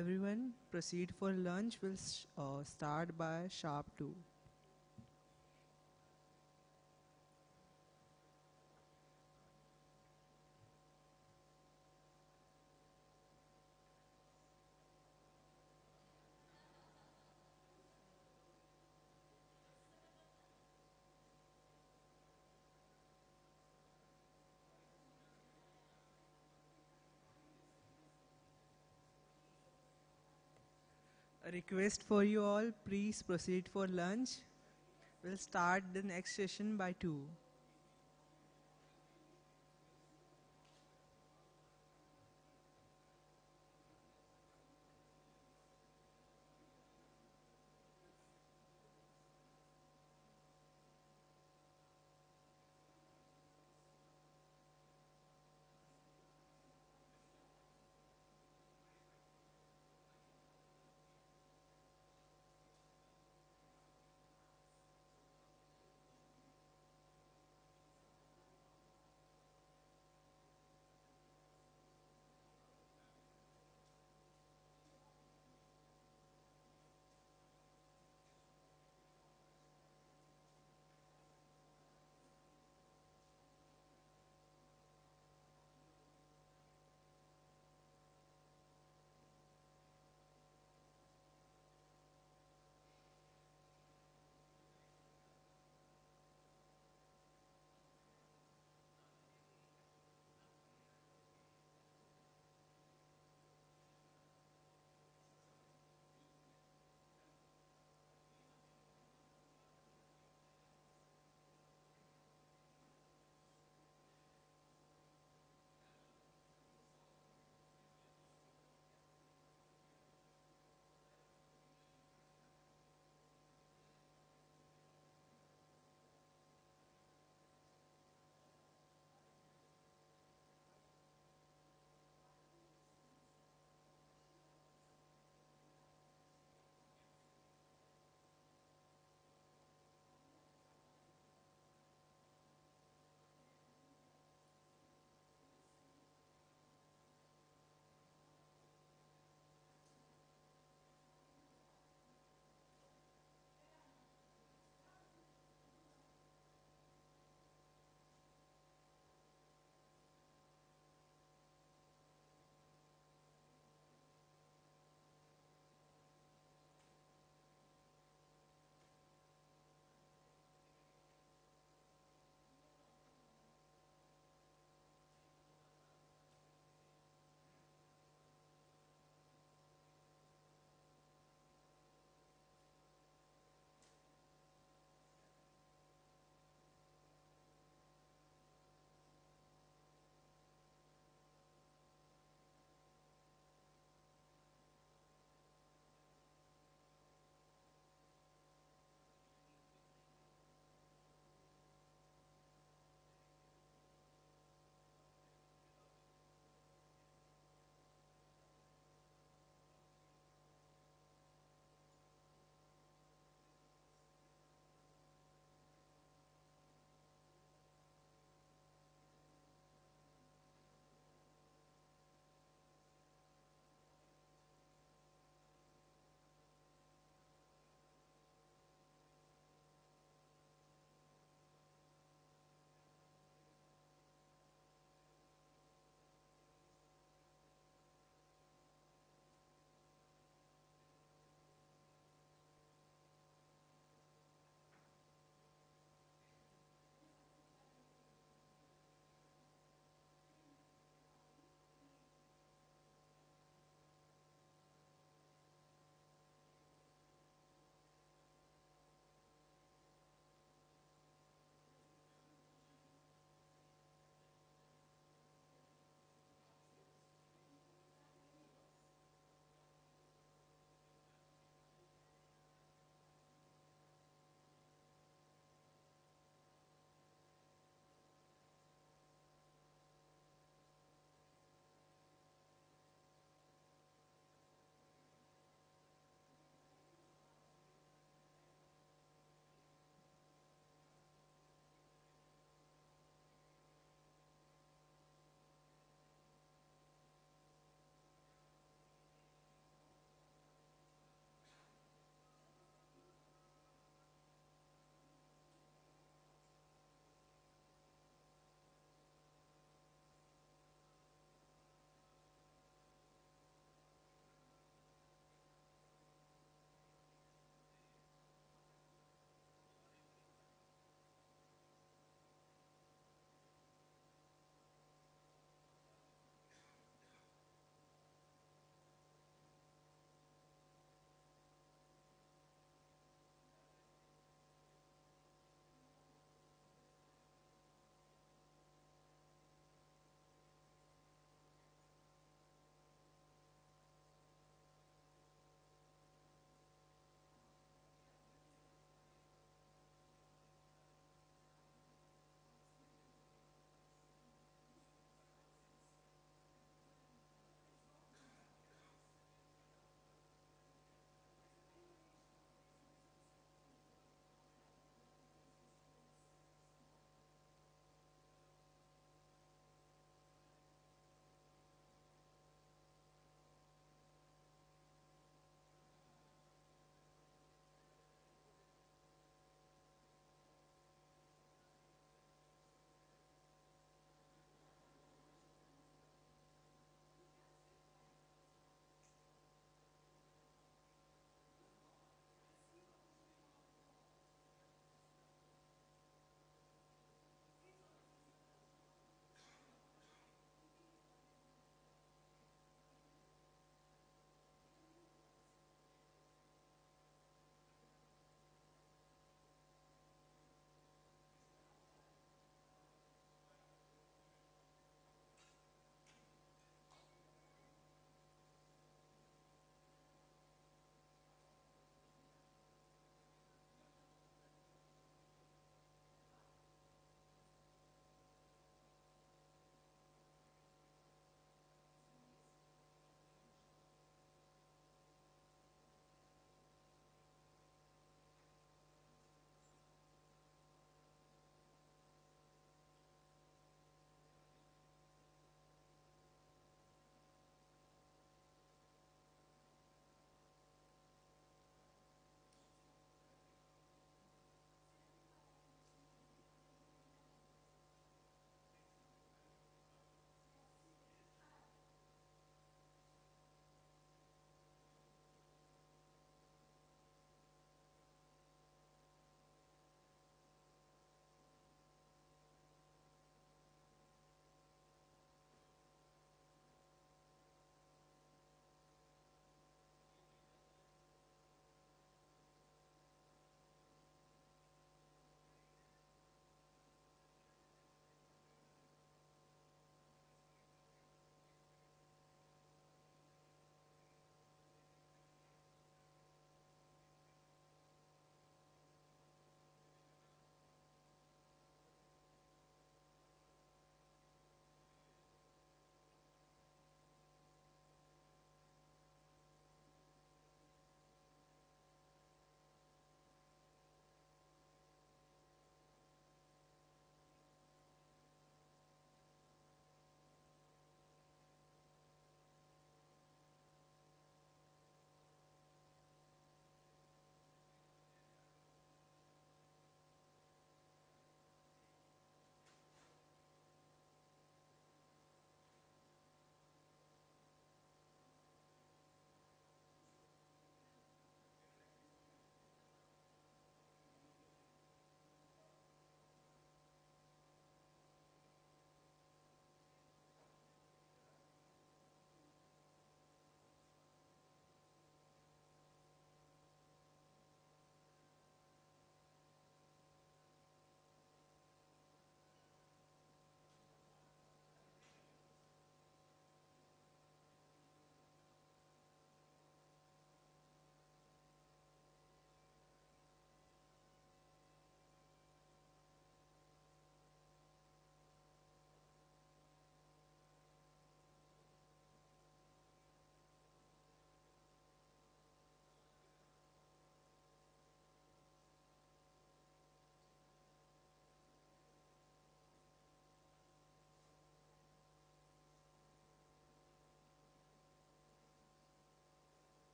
everyone. Proceed for lunch will start by sharp 2. A request for you all, please proceed for lunch. We'll start the next session by 2.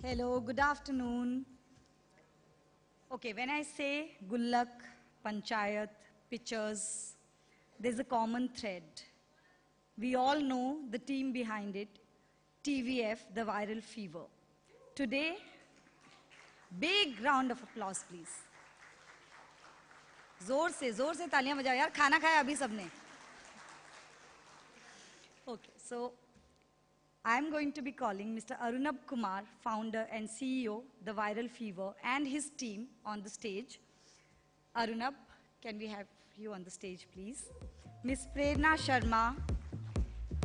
Hello, good afternoon. Okay, when I say Gullak, Panchayat, pictures, there's a common thread. We all know the team behind it, TVF, the viral fever. Today, big round of applause, please. जोर से तालियां बजाओ यार, खाना खाया अभी सबने. Okay, so I'm going to be calling Mr. Arunab Kumar, founder and CEO, The Viral Fever, and his team on the stage. Arunab, can we have you on the stage, please? Ms. Prerna Sharma,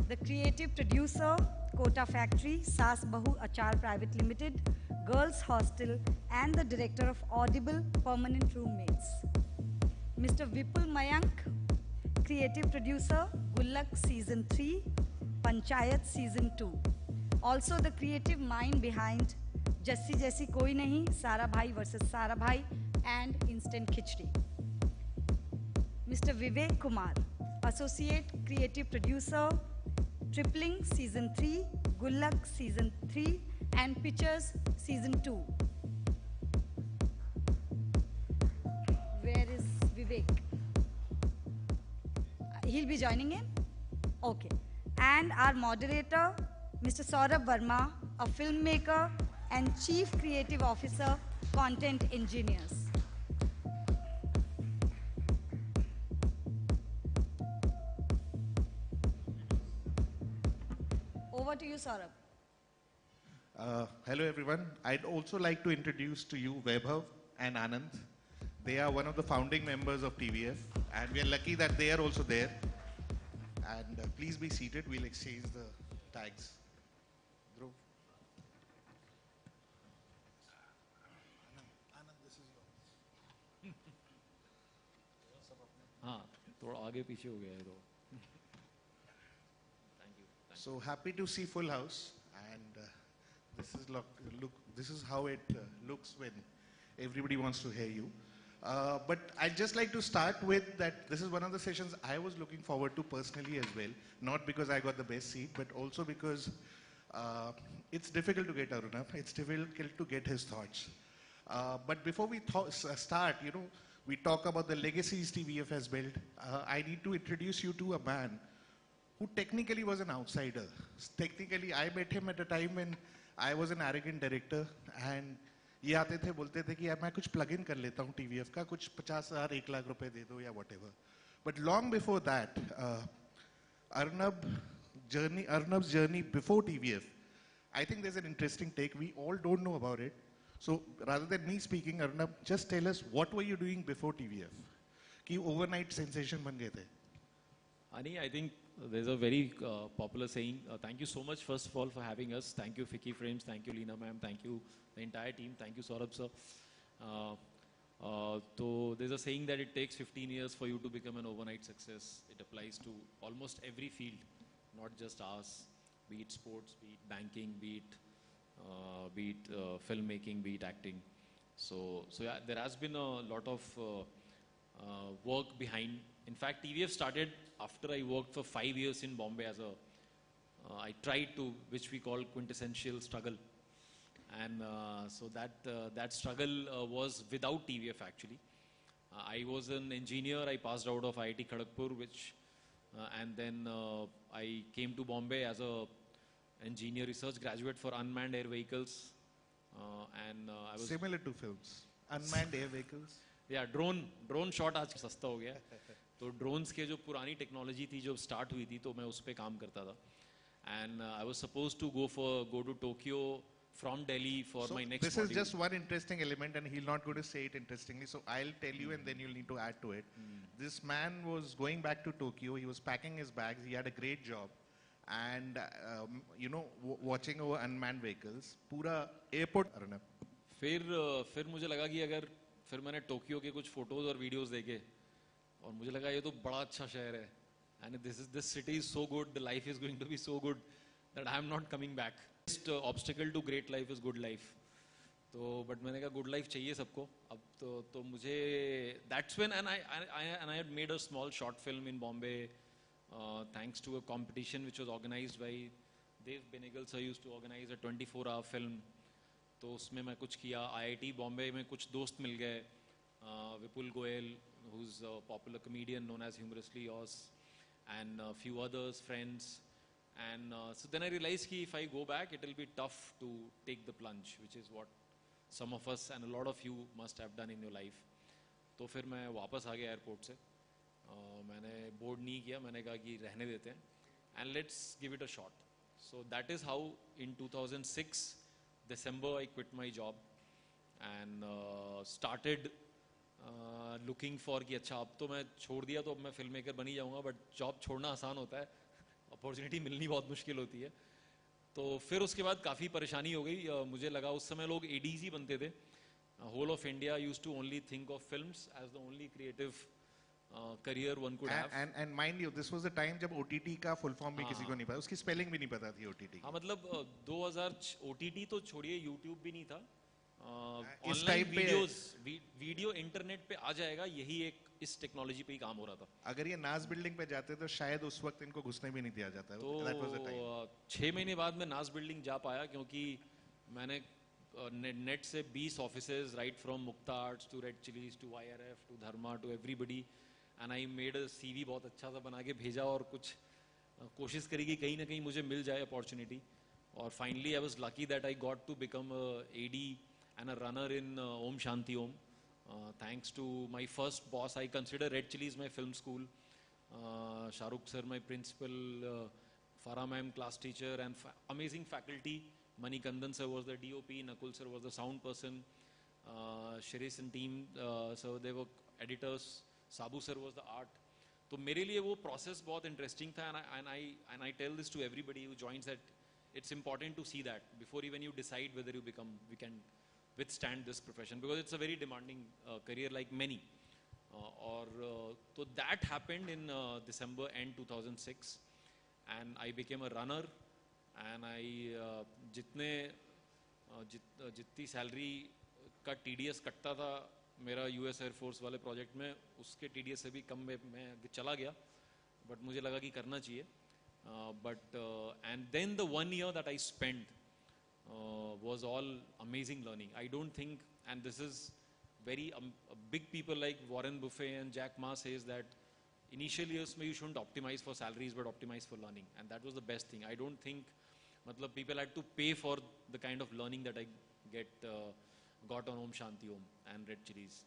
the creative producer, Kota Factory, Saas Bahu Achar Private Limited, Girls Hostel, and the director of Audible Permanent Roommates. Mr. Vipul Mayank, creative producer, Gullak Season 3, Panchayat Season 2. Also the creative mind behind Jassi Jaisi Koi Nahi, Sara Bhai versus Sara Bhai, and Instant Khichdi. Mr. Vivek Kumar, associate creative producer, Tripling Season 3, Gullak Season 3, and Pictures Season 2. Where is Vivek? He'll be joining in? Okay. And our moderator, Mr. Saurabh Verma, a filmmaker and Chief Creative Officer, Content Engineers. Over to you, Saurabh. Hello everyone. I'd also like to introduce to you Vaibhav and Anand. They are one of the founding members of TVF, and we are lucky that they are also there. And please be seated. We'll exchange the tags. Dhruv. Anand, this is yours. हाँ, थोड़ा आगे पीछे हो गया है तो. So happy to see full house, and this is how it looks when everybody wants to hear you. But I'd just like to start with that this is one of the sessions I was looking forward to personally as well, not because I got the best seat, but also because it's difficult to get Arunab, it's difficult to get his thoughts. But before we start, we talk about the legacies TVF has built. I need to introduce you to a man who technically was an outsider. Technically, I met him at a time when I was an arrogant director, and ये आते थे बोलते थे कि यार मैं कुछ plug in कर लेता हूँ TVF का, कुछ 50,000 1 लाख रुपए दे दो या whatever. But long before that, Arnab's journey before TVF, I think there's an interesting take. We all don't know about it. So rather than me speaking, Arnab, just tell us what were you doing before TVF? कि overnight sensation बन गए थे. Ani, I think there's a very popular saying. Thank you so much, first of all, for having us. Thank you, Ficci Frames. Thank you, Leena ma'am. Thank you, the entire team. Thank you, Saurabh sir. So there's a saying that it takes 15 years for you to become an overnight success. It applies to almost every field, not just ours. Be it sports, be it banking, be it filmmaking, be it acting. So yeah, there has been a lot of work behind. In fact, TVF started after I worked for 5 years in Bombay as I tried to, which we call quintessential struggle. And so that struggle was without TVF actually. I was an engineer, I passed out of IIT Kharagpur, and then I came to Bombay as a engineer research graduate for unmanned air vehicles. I was similar to films, unmanned air vehicles. Yeah, drone shot आज सस्ता हो गया. तो drones के जो पुरानी technology थी जो start हुई थी तो मैं उस पे काम करता था. And I was supposed to go to Tokyo from Delhi for my next This module. is just one interesting element, and he's not going to say it interestingly, so I'll tell you and then you'll need to add to it. This man was going back to Tokyo, he was packing his bags, he had a great job, and watching over unmanned vehicles, पूरा airport. फिर मुझे लगा कि अगर फिर मैंने Tokyo के कुछ फोटोज और वीडियोस देखे और मुझे लगा ये तो बड़ा अच्छा शहर है, and this city is so good, the life is going to be so good that I am not coming back. Obstacle to great life is good life. तो but मैंने कहा good life चाहिए सबको. अब तो मुझे that's when and I had made a small short film in Bombay thanks to a competition which was organized by Dev Benegal sir used to organize a 24-hour film तो उसमें मैं कुछ किया. IIT बॉम्बे में कुछ दोस्त मिल गए, Vipul Goyal who is a popular comedian known as Humorously Yours, and a few others, friends. And so then I realized कि if I go back, it will be tough to take the plunge, which is what some of us and a lot of you must have done in your life. तो फिर मैं वापस आ गया airport से. मैंने board नहीं किया, मैंने कहा कि रहने देते हैं and let's give it a shot. So that is how in 2006 December I quit my job and started looking for कि अच्छा अब तो मैं छोड़ दिया तो अब मैं फिल्म मेकर बन ही जाऊँगा, बट जॉब छोड़ना आसान होता है, अपॉर्चुनिटी मिलनी बहुत मुश्किल होती है. तो फिर उसके बाद काफ़ी परेशानी हो गई. मुझे लगा उस समय लोग ADs ही बनते थे. Whole of India used to only think of films as the only creative career one could have. And mind you, this was the time जब OTT का full form भी किसी को नहीं पता, उसकी spelling भी नहीं पता थी OTT. हाँ मतलब 2000 OTT तो छोड़िए, YouTube भी नहीं था. इस ऑनलाइन time पे वीडियो इंटरनेट पे आ जाएगा, यही एक इस टेक्नोलॉजी पे ही काम हो रहा था. अगर ये नाज बिल्डिंग पे जाते तो शायद उस वक्त इनको घुसने भी नहीं दिया जाता. तो That was the time. 6 महीने बाद मैं नाज बिल्डिंग जा पाया क्योंकि मैंने नेट से 20 offices, right from Mukta Arts to Red Chillies to IRF to Dharma to everybody, and I made a CV बहुत अच्छा सा बना के भेजा और कुछ कोशिश करी कि कहीं ना कहीं मुझे मिल जाए अपॉर्चुनिटी. और finally I was lucky that I got to become AD and a runner in Om Shanti Om. Thanks to my first boss, I consider Red Chillies my film school. Shahrukh sir my principal, Farah ma'am class teacher, and amazing faculty. Mani Kandan sir was the DOP, Nakul sir was the sound person, Shirish and team, so they were editors, Sabu sir was the art. तो मेरे लिए वो process बहुत interesting था, and I tell this to everybody who joins that it's important to see that before even you decide whether you can withstand this profession, because it's a very demanding career like many. So that happened in December end 2006, and I became a runner, and I जितनी salary का TDS कटता था मेरा US air force वाले project में, उसके TDS से भी कम में मैं चला गया, बट मुझे लगा कि करना चाहिए. And then the 1 year that I spent was all amazing learning. I don't think, and this is very big people like Warren Buffett and Jack Ma says that initial years you shouldn't optimize for salaries but optimize for learning, and that was the best thing. I don't think matlab people had to pay for the kind of learning that I got on Om Shanti Om and Red Chillies.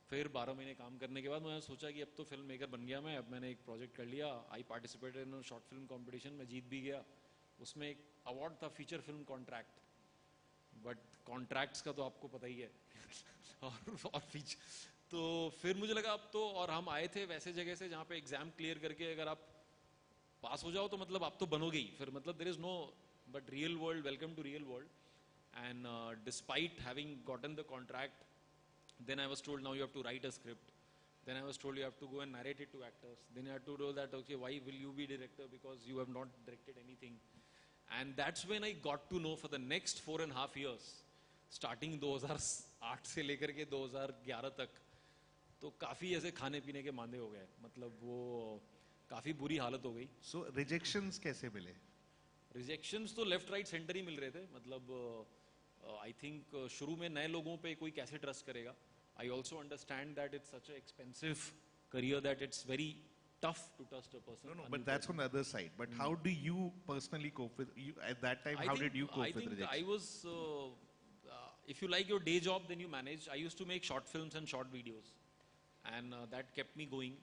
फिर 12 महीने काम करने के बाद मैंने सोचा कि अब तो फिल्म मेकर बन गया मैं, अब मैंने एक प्रोजेक्ट कर लिया. I participated in short film competition में, जीत भी गया. उसमें एक अवार्ड था feature film contract, but contracts का तो आपको पता ही है. और फीचर तो फिर मुझे लगा अब तो, और हम आए थे वैसे जगह से जहाँ पे एग्जाम क्लियर करके अगर आप पास हो जाओ तो मतलब आप तो बनोगे ही. फिर मतलब there is no but real world, welcome to real world. And despite having gotten the contract, then I was told now you have to write a script. Then I was told you have to go and narrate it to actors. Then you have to do that, okay, why will you be director, because you have not directed anything. And that's when I got to know for the next 4.5 years, starting 2008 से लेकर के 2011 तक, तो काफ़ी ऐसे खाने पीने के मांदे हो गए, मतलब वो काफ़ी बुरी हालत हो गई. So rejections कैसे मिले? Rejections तो left right center ही मिल रहे थे. मतलब आई थिंक शुरू में नए लोगों पे कोई कैसे ट्रस्ट करेगा. I also understand that it's such expensive career that it's very tough to trust a person. No, but that's on the other side. But how do you personally cope with you at that time? How did you cope with rejection? I was, if you like your day job, then you manage. I used to make short films and short videos, and that kept me going.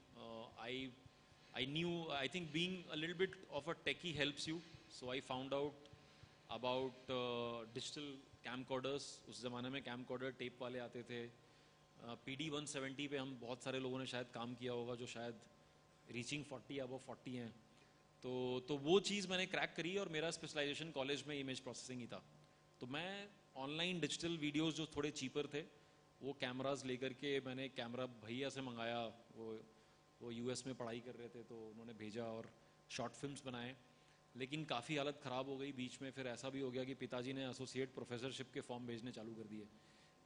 I knew, I think being a little bit of a techie helps you. So I found out about digital camcorders. उस ज़माने में camcorder tape वाले आते थे. PD 170 पे हम बहुत सारे लोगों ने शायद काम किया होगा जो शायद रीचिंग 40 या वो 40 हैं. तो वो चीज़ मैंने क्रैक करी, और मेरा स्पेशलाइजेशन कॉलेज में इमेज प्रोसेसिंग ही था. तो मैं ऑनलाइन डिजिटल वीडियोस जो थोड़े चीपर थे वो कैमराज लेकर के मैंने कैमरा भैया से मंगाया. वो US में पढ़ाई कर रहे थे तो उन्होंने भेजा और शॉर्ट फिल्म्स बनाए. लेकिन काफ़ी हालत ख़राब हो गई बीच में. फिर ऐसा भी हो गया कि पिताजी ने एसोसिएट प्रोफेसरशिप के फॉर्म भेजने चालू कर दिए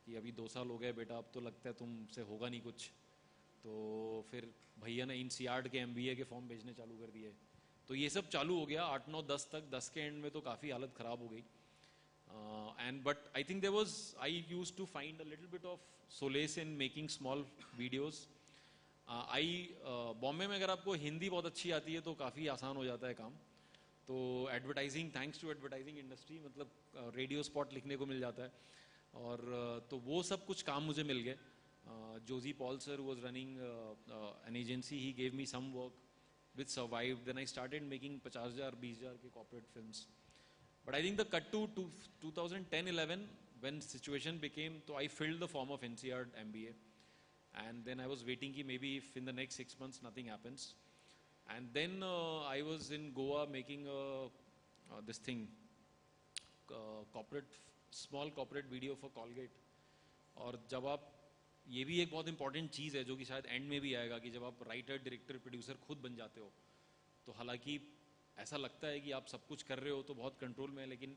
कि अभी 2 साल हो गए बेटा, अब तो लगता है तुमसे होगा नहीं कुछ. तो फिर भैया ने INSEAD के MBA के फॉर्म भेजने चालू कर दिए. तो ये सब चालू हो गया 8, 9, 10 तक. 10 के एंड में तो काफ़ी हालत ख़राब हो गई. But I think I used to find a little bit of solace in making small videos. Bombay में अगर आपको हिंदी बहुत अच्छी आती है तो काफ़ी आसान हो जाता है काम. तो advertising, thanks to advertising industry, मतलब रेडियो स्पॉट लिखने को मिल जाता है. और तो वो सब कुछ काम मुझे मिल गए. Josie Paul sir, who was running an agency, he gave me some work which survived. Then I started making 50,000, 20,000 के corporate films. But I think the cut to 2010-11, when situation became, so I filled the form of NCR MBA. And then I was waiting कि maybe if in the next 6 months nothing happens. And then I was in Goa making this thing, small corporate video for Colgate. और जब आप, ये भी एक बहुत important चीज़ है जो कि शायद एंड में भी आएगा, कि जब आप राइटर, डायरेक्टर, प्रोड्यूसर खुद बन जाते हो, तो हालांकि ऐसा लगता है कि आप सब कुछ कर रहे हो तो बहुत कंट्रोल में है, लेकिन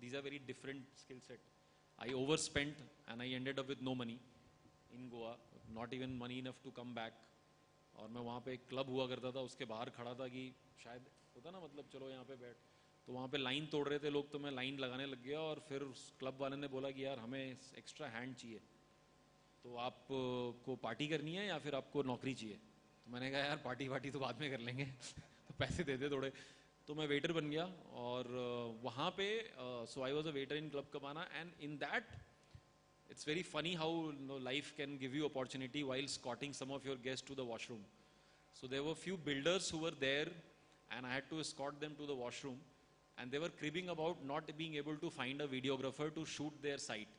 these are very different skill set. I overspent and I ended up with no money in Goa, not even money enough to come back. और मैं वहाँ पे एक क्लब हुआ करता था, उसके बाहर खड़ा था कि शायद होता ना, मतलब चलो यहाँ पे बैठ, तो वहाँ पे लाइन तोड़ रहे थे लोग, तो मैं लाइन लगाने लग गया. और फिर उस क्लब वाले ने बोला कि यार हमें एक्स्ट्रा हैंड चाहिए, तो आपको पार्टी करनी है या फिर आपको नौकरी चाहिए. तो मैंने कहा यार पार्टी वार्टी तो बाद में कर लेंगे तो पैसे दे दे थोड़े. तो मैं वेटर बन गया. और वहाँ पे so I was a waiter in club cabana. And in that it's very funny how life can give you opportunity while escorting some of your guests to the washroom. So there were few builders who were there and I had to escort them to the washroom, and they were cribbing about not being able to find a videographer to shoot their site.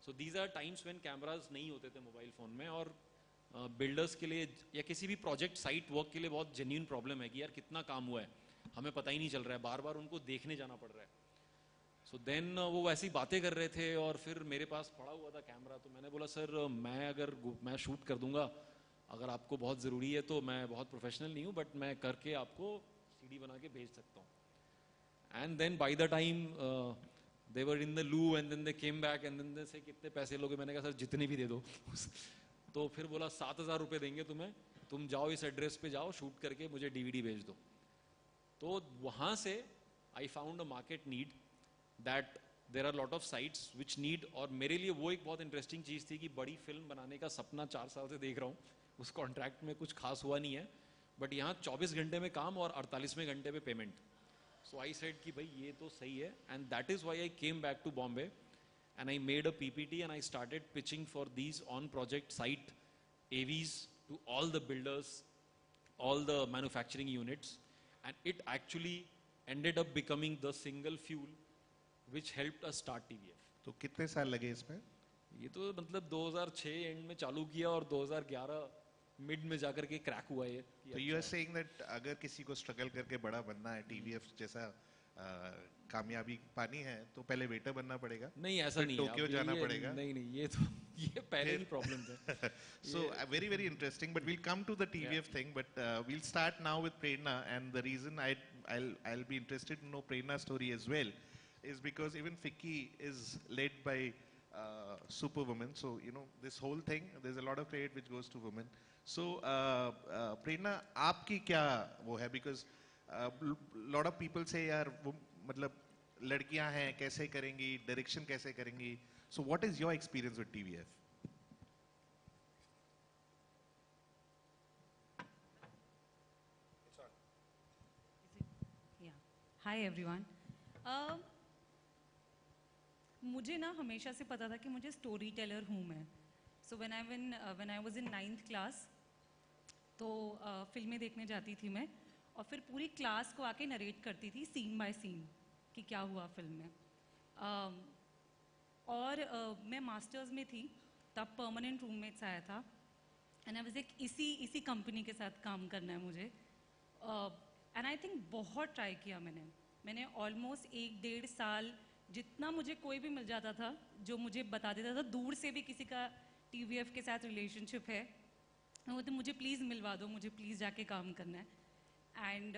So these are times when cameras नहीं होते थे mobile phone में, और builders के लिए या किसी भी प्रोजेक्ट साइट वर्क के लिए बहुत जेन्युइन प्रॉब्लम है कि यार कितना काम हुआ है, हमें पता ही नहीं चल रहा है, बार बार उनको देखने जाना पड़ रहा है. सो देन वो ऐसी बातें कर रहे थे और फिर मेरे पास पड़ा हुआ था कैमरा. तो मैंने बोला सर मैं शूट कर दूंगा, अगर आपको बहुत ज़रूरी है तो. मैं बहुत प्रोफेशनल नहीं हूँ बट मैं करके आपको सीडी बना के भेज सकता हूँ. And then by the time they were in the loo and then they came back and then they say कितने पैसे लोगे. मैंने कहा सर जितने भी दे दो तो फिर बोला 7,000 रुपये देंगे तुम्हें, तुम जाओ इस एड्रेस पे जाओ, शूट करके मुझे DVD भेज दो. तो वहाँ से I found a market need that there are lot of sites which need. और मेरे लिए वो एक बहुत इंटरेस्टिंग चीज़ थी कि बड़ी फिल्म बनाने का सपना 4 साल से देख रहा हूँ, उस कॉन्ट्रैक्ट में कुछ खास हुआ नहीं है, बट यहाँ 24 घंटे में काम और 48वें घंटे पे पेमेंट. सो आई सेड कि भाई ये तो सही है. And that is why I came back to Bombay and I made a PPT and I started pitching for these on project site AVs to all the builders, all the manufacturing units, and it actually ended up becoming the single fuel which helped us start TVF. तो कितने साल लगे इसमें? ये तो मतलब 2006 and में चालू किया और 2011 मिड में जाकर के क्रैक हुआ ये. तो यू आर सेइंग दैट अगर किसी को स्ट्रगल करके बड़ा बनना है, TVF जैसा कामयाबी पानी है, तो पहले वेटर बनना पड़ेगा? नहीं ऐसा नहीं है, टोक्यो जाना पड़ेगा? नहीं ये पहले ही प्रॉब्लम है. So very interesting, but we'll come to the TVF thing, but we'll start now with Prerna. And the reason I'll be interested to know Prerna's story as well is because even Ficci is led by superwomen. So this whole thing, there's a lot of credit which goes to women. So Prerna, आपकी क्या वो है? Because lot of people say यार वो मतलब लड़कियां हैं कैसे करेंगी, डायरेक्शन कैसे करेंगी. So what is your experience with TVF? Hi everyone. मुझे ना हमेशा से पता था कि मुझे स्टोरी टेलर हूँ मैं. So when I was in 9th class, तो फिल्में देखने जाती थी मैं, और फिर पूरी क्लास को आके नरेट करती थी सीन बाय सीन कि क्या हुआ फिल्म में. और मैं मास्टर्स में थी तब परमानेंट रूममेट्स आया था, एंड आई वाज लाइक इसी कंपनी के साथ काम करना है मुझे. एंड आई थिंक बहुत ट्राई किया मैंने ऑलमोस्ट 1-1.5 साल, जितना मुझे कोई भी मिल जाता था जो मुझे बता देता था दूर से भी किसी का TVF के साथ रिलेशनशिप है, वो तो मुझे प्लीज़ मिलवा दो, मुझे प्लीज़ जाके काम करना है. And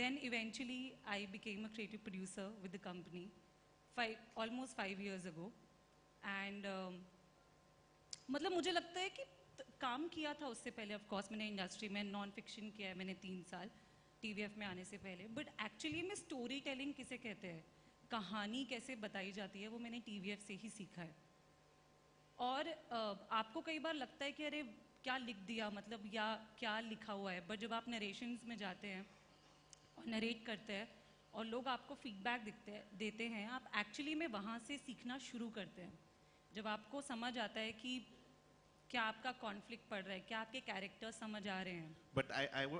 then eventually I became a creative producer with the company almost 5 years ago. And मतलब मुझे लगता है कि काम किया था उससे पहले. ऑफ कोर्स मैंने इंडस्ट्री में नॉन फिक्शन किया है मैंने 3 साल TVF में आने से पहले, बट एक्चुअली में स्टोरी टेलिंग किसे कहते हैं कहानी कैसे बताई जाती है वो मैंने TVF से ही सीखा है। और आपको कई बार लगता है कि अरे क्या लिख दिया, मतलब या क्या लिखा हुआ है, बट जब आप नरेशंस में जाते हैं और नरेट करते हैं और लोग आपको फीडबैक देते हैं, आप एक्चुअली में वहाँ से सीखना शुरू करते हैं। जब आपको समझ आता है कि क्या आपका कॉन्फ्लिक्ट पड़ रहा है, क्या आपके कैरेक्टर्स समझ आ रहे हैं। But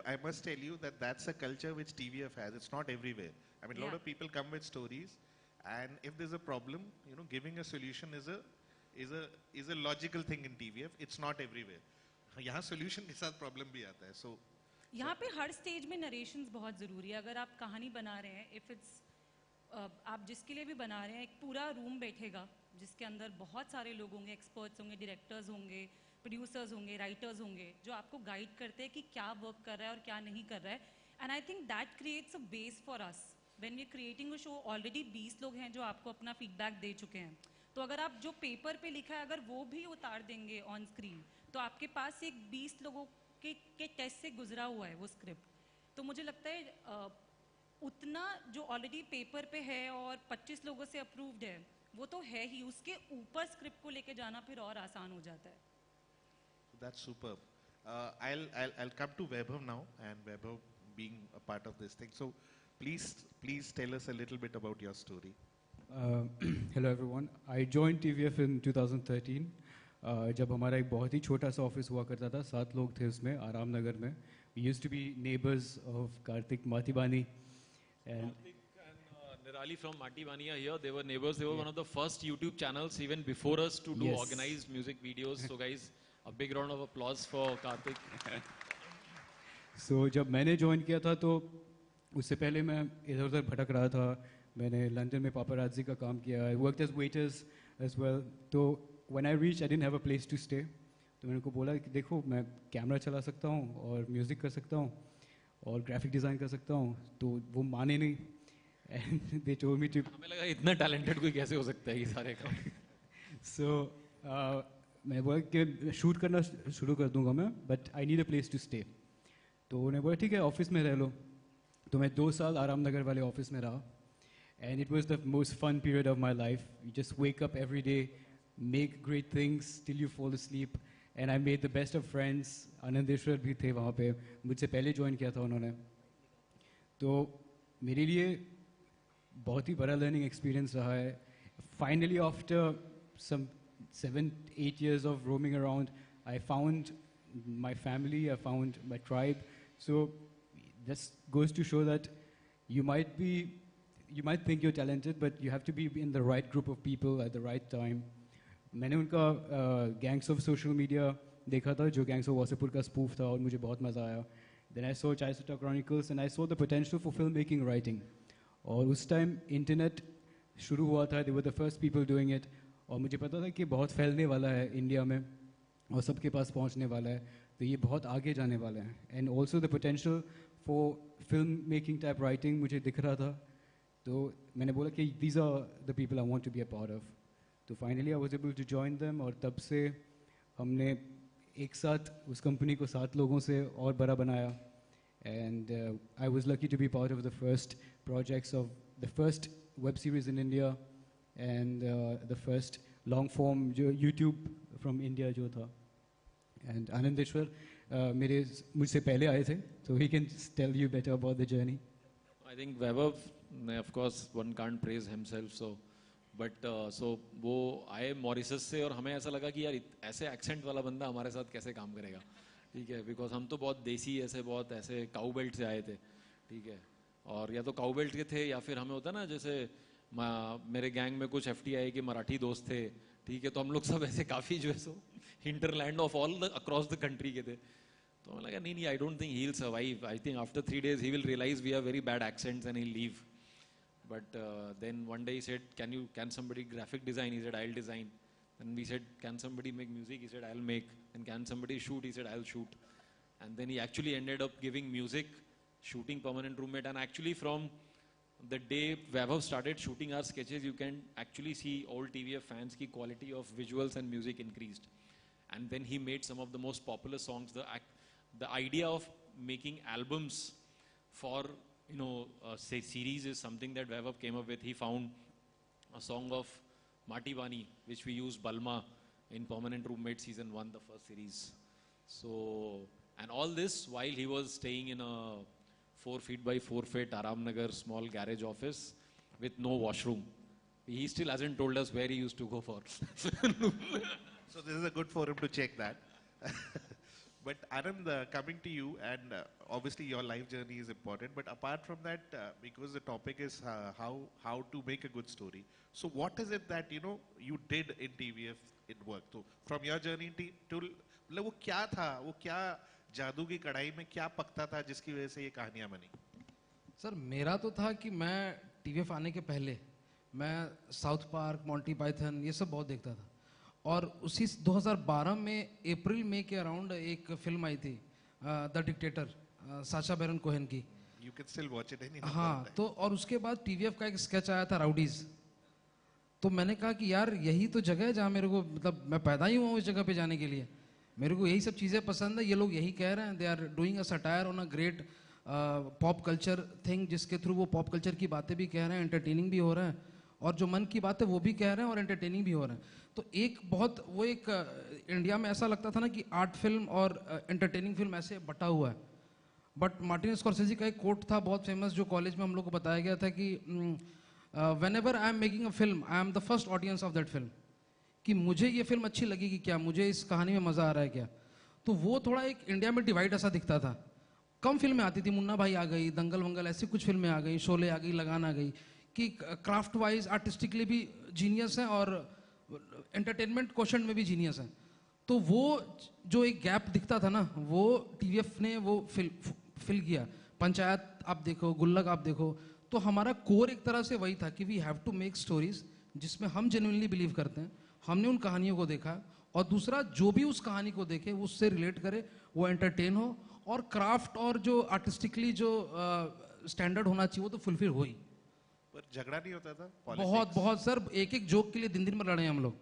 I must tell you that that's a culture which TVF has. It's not everywhere. I mean, a lot Yeah. of people come with stories, and if there's a problem, you know, giving a solution is a logical thing in TVF. It's not everywhere. यहाँ solution के साथ problem भी आता है. So यहाँ पे हर stage में narrations बहुत ज़रूरी है। अगर आप कहानी बना रहे हैं, इफ़ इट्स आप जिसके लिए भी बना रहे हैं, एक पूरा रूम बैठेगा जिसके अंदर बहुत सारे लोग होंगे, एक्सपर्ट्स होंगे, डायरेक्टर्स होंगे, प्रोड्यूसर्स होंगे, राइटर्स होंगे, जो आपको गाइड करते हैं कि क्या वर्क कर रहा है और क्या नहीं कर रहा है। And I think that creates a base for us when we creating a show. Already 20 लोग हैं जो आपको अपना फीडबैक दे चुके हैं, तो अगर आप जो पेपर पे लिखा है अगर वो भी उतार देंगे ऑन स्क्रीन, तो आपके पास एक 20 लोगों के टेस्ट से गुजरा हुआ है वो स्क्रिप्ट। तो मुझे लगता है उतना जो ऑलरेडी पेपर पे है और 25 लोगों से अप्रूव्ड है वो तो है ही, उसके ऊपर स्क्रिप्ट को लेके जाना फिर और आसान हो जाता है। that's superb. I'll come to Vaibhav now, and Vaibhav being a part of this thing. So please tell us a little bit about your story. Hello everyone. I joined TVF in 2013. जब हमारा एक बहुत ही छोटा सा office हुआ करता था, 7 लोग थे उसमें, आराम नगर में. We used to be neighbors of Karthik Matibani. And Karthik and Nirali from Matibani are here. They were neighbors. They were one of the first YouTube channels even before us to do Yes. organized music videos. So guys, a big round of applause for Karthik. So जब मैंने join किया था तो उससे पहले मैं इधर उधर भटक रहा था. मैंने लंदन में पापराजी का काम किया. I worked as waiters as well. तो when I reached, I didn't have a place to stay. तो मैंने उनको बोला कि देखो मैं कैमरा चला सकता हूँ और म्यूज़िक कर सकता हूँ और ग्राफिक डिज़ाइन कर सकता हूँ. तो वो माने नहीं. And they told me to. हमें लगा इतना टैलेंटेड कोई कैसे हो सकता है ये सारे काम. So मैं बोला कि शूट करना शुरू कर दूंगा मैं, but I need a place to stay. तो उन्हें बोला ठीक है ऑफिस में रह लो. तो मैं 2 साल आराम नगर वाले ऑफिस में रहा. And it was the most fun period of my life. You just wake up every day, make great things till you fall asleep. And I made the best of friends. Anandeshwar भी थे वहाँ पे, मुझसे पहले join किया था उन्होंने. तो मेरे लिए बहुत ही बड़ा लर्निंग एक्सपीरियंस रहा है. Finally after some 7-8 years of roaming around, I found my family, I found my tribe. So this goes to show that you might think you're talented, but you have to be in the right group of people at the right time. मैंने उनका Gangs of Social Media देखा था, जो Gangs of Wasseypur का spoof था, और मुझे बहुत मज़ा आया. Then I saw Chaisota Chronicles and I saw the potential for filmmaking writing. और उस time internet शुरू हुआ था. They were the first people doing it. और मुझे पता था कि बहुत फैलने वाला है इंडिया में और सबके पास पहुंचने वाला है. तो ये बहुत आगे जाने वाला है. And also the potential for film making type writing मुझे दिख रहा था. तो मैंने बोला कि these are the people I want to be a part of. तो finally I was able to join them. और तब से हमने एक साथ उस कंपनी को 7 लोगों से और बड़ा बनाया. And I was lucky to be part of the first projects of the first web series in India and the first long form YouTube from India जो था. And Anandeshwar मुझसे पहले आए थे, so he can tell you better about the journey. I think Vaibhav, of course, one can't praise himself. So वो आए Mauritius से और हमें ऐसा लगा कि यार ऐसे एक्सेंट वाला बंदा हमारे साथ कैसे काम करेगा. ठीक है, बिकॉज हम तो बहुत देसी बहुत ऐसे काउ बेल्ट से आए थे. ठीक है, और या तो काउ बेल्ट के थे या फिर हमें होता ना जैसे मेरे गैंग में कुछ FTI के मराठी दोस्त थे. ठीक है, तो हम लोग सब ऐसे काफ़ी जो है so hinterland of all the across the country के थे. तो हमें लगा नहीं I don't think he will survive. I think after 3 days he will realise we are very bad accents and he leave. But then one day he said, can somebody graphic design? He said, I'll design. And we said, can somebody make music? He said, I'll make. And can somebody shoot? He said, I'll shoot. And then he actually ended up giving music, shooting Permanent Roommate. And actually from the day Vaibhav started shooting our sketches, you can actually see all TVF fans ki quality of visuals and music increased. And then he made some of the most popular songs. The idea of making albums for say series is something that Vaibhav came up with. He found a song of Mati Bani, which we used Balma in Permanent Roommate season 1, the first series. So, and all this while he was staying in a 4 feet by 4 feet Aramnagar small garage office with no washroom. He still hasn't told us where he used to go for. So this is a good forum to check that. But Anand, coming to you, and obviously your life journey is important, but apart from that, because the topic is how to make a good story. So what is it that, you did in TVF it worked? So from your journey to मतलब वो क्या था, वो क्या जादू की कढ़ाई में क्या पकता था जिसकी वजह से ये कहानियां बनी? सर मेरा तो था कि मैं टीवीएफ आने के पहले मैं साउथ पार्क, मॉन्टी पाइथन ये सब बहुत देखता था, और उसी 2012 में अप्रैल मई के अराउंड एक फिल्म आई थी The Dictator, Sacha Baron Cohen की. You can still watch it any हाँ, तो और उसके बाद टीवीएफ का एक स्केच आया था राउडीज. तो मैंने कहा कि यार यही तो जगह है जहाँ मेरे को, मतलब मैं पैदा ही हुआ हूँ इस जगह पे जाने के लिए, मेरे को यही सब चीज़ें पसंद है. ये लोग यही कह रहे हैं, they are doing a satire on a great pop culture thing, जिसके थ्रू वो पॉप कल्चर की बातें भी कह रहे हैं, एंटरटेनिंग भी हो रहा है, और जो मन की बात है वो भी कह रहे हैं और एंटरटेनिंग भी हो रहा है. तो एक बहुत वो एक इंडिया में ऐसा लगता था ना कि आर्ट फिल्म और एंटरटेनिंग फिल्म ऐसे बटा हुआ है. बट मार्टिन स्कॉर्सेज़ी का एक कोट था बहुत फेमस, जो कॉलेज में हम लोग को बताया गया था कि when ever I am making a film I am the first audience of that film. कि मुझे ये फिल्म अच्छी लगेगी क्या, मुझे इस कहानी में मज़ा आ रहा है क्या. तो वो थोड़ा एक इंडिया में डिवाइड ऐसा दिखता था. कम फिल्में आती थी, मुन्ना भाई आ गई, दंगल वंगल, ऐसी कुछ फिल्में आ गई, शोले आ गई, लगान आ गई, कि क्राफ्ट वाइज आर्टिस्टिकली भी जीनियस हैं और एंटरटेनमेंट क्वेश्चन में भी जीनियस हैं. तो वो जो एक गैप दिखता था ना, वो टीवीएफ ने वो फिल किया. पंचायत आप देखो, गुल्लक आप देखो, तो हमारा कोर एक तरह से वही था कि we have to make stories जिसमें हम जेन्युइनली बिलीव करते हैं, हमने उन कहानियों को देखा, और दूसरा जो भी उस कहानी को देखे वो उससे रिलेट करे, वो एंटरटेन हो, और क्राफ्ट और जो आर्टिस्टिकली जो स्टैंडर्ड होना चाहिए वो तो फुलफिल हो ही. पर झगड़ा नहीं होता था? बहुत सर, एक एक जोक के लिए दिन दिन भर लड़े हैं हम लोग.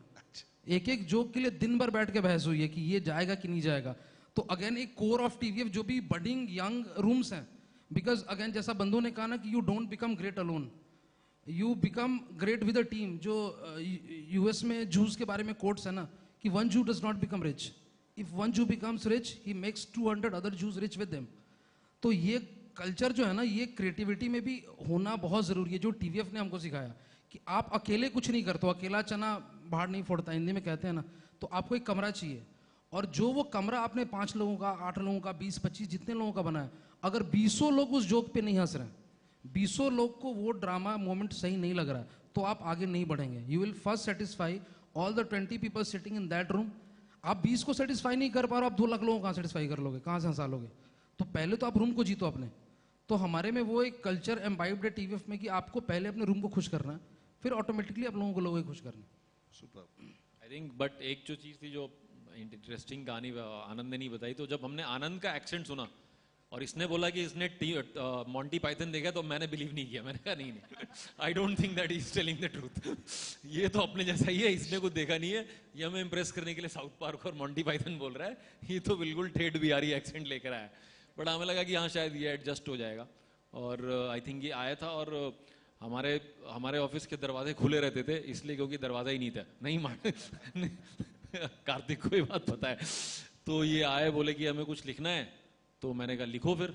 एक एक जोक के लिए दिन भर बैठ के बहस हुई है कि ये जाएगा कि नहीं जाएगा. तो अगेन एक कोर ऑफ टीवीएफ जो भी बडिंग यंग रूम्स हैं, बिकॉज अगेन जैसा बंधु ने कहा ना कि you don't become great alone, you become great with a team. जो यूएस में जूस के बारे में कोट्स है ना कि one Jew does not become rich, if one Jew becomes rich he makes 200 other Jews rich with them. तो ये कल्चर जो है ना, ये क्रिएटिविटी में भी होना बहुत ज़रूरी है, जो टीवीएफ ने हमको सिखाया कि आप अकेले कुछ नहीं करते हो, अकेला चना बाहर नहीं फोड़ता, हिंदी में कहते हैं ना. तो आपको एक कमरा चाहिए, और जो वो कमरा आपने 5 लोगों का, 8 लोगों का, 20-25 जितने लोगों का बनाया, अगर 20 लोग उस जोक पे नहीं हंस रहे हैं, 20 लोग को वो ड्रामा मोमेंट सही नहीं लग रहा है, तो आप आगे नहीं बढ़ेंगे. You will first satisfy all the 20 people sitting in that room. आप 20 को सेटिस्फाई नहीं कर पा रहे हो, आप 2 लाख लोगों को कहाँ सेटिस्फाई कर लोगे, कहाँ से हंसा लोगे. तो पहले तो आप रूम को जीतो अपने. तो हमारे में वो एक कल्चर एम्बाइब्ड है टीवीएफ में कि आपको पहले अपने रूम को खुश करना है, फिर ऑटोमेटिकली आप लोगों को लोगों को खुश करना. सुपर. आई थिंक बट एक जो चीज़ थी जो इंटरेस्टिंग कहानी आनंद ने नहीं बताई, तो जब हमने आनंद का एक्सेंट सुना और इसने बोला कि इसने मॉन्टी पाइथन देखा, तो मैंने बिलीव नहीं किया. मैंने कहा नहीं, I don't think that is telling the truth. ये तो अपने जैसा ही है, इसने कुछ देखा नहीं है, ये हमें इम्प्रेस करने के लिए साउथ पार्क और मॉन्टी पाइथन बोल रहा है. ये तो बिल्कुल ठेठ बिहारी एक्सेंट लेकर आया. बट हमें लगा कि हाँ शायद ये एडजस्ट हो जाएगा, और आई थिंक ये आया था. और हमारे ऑफिस के दरवाजे खुले रहते थे इसलिए क्योंकि दरवाजा ही नहीं था. नहीं कार्तिक को ये बात पता है. तो ये आए, बोले कि हमें कुछ लिखना है. तो मैंने कहा लिखो फिर.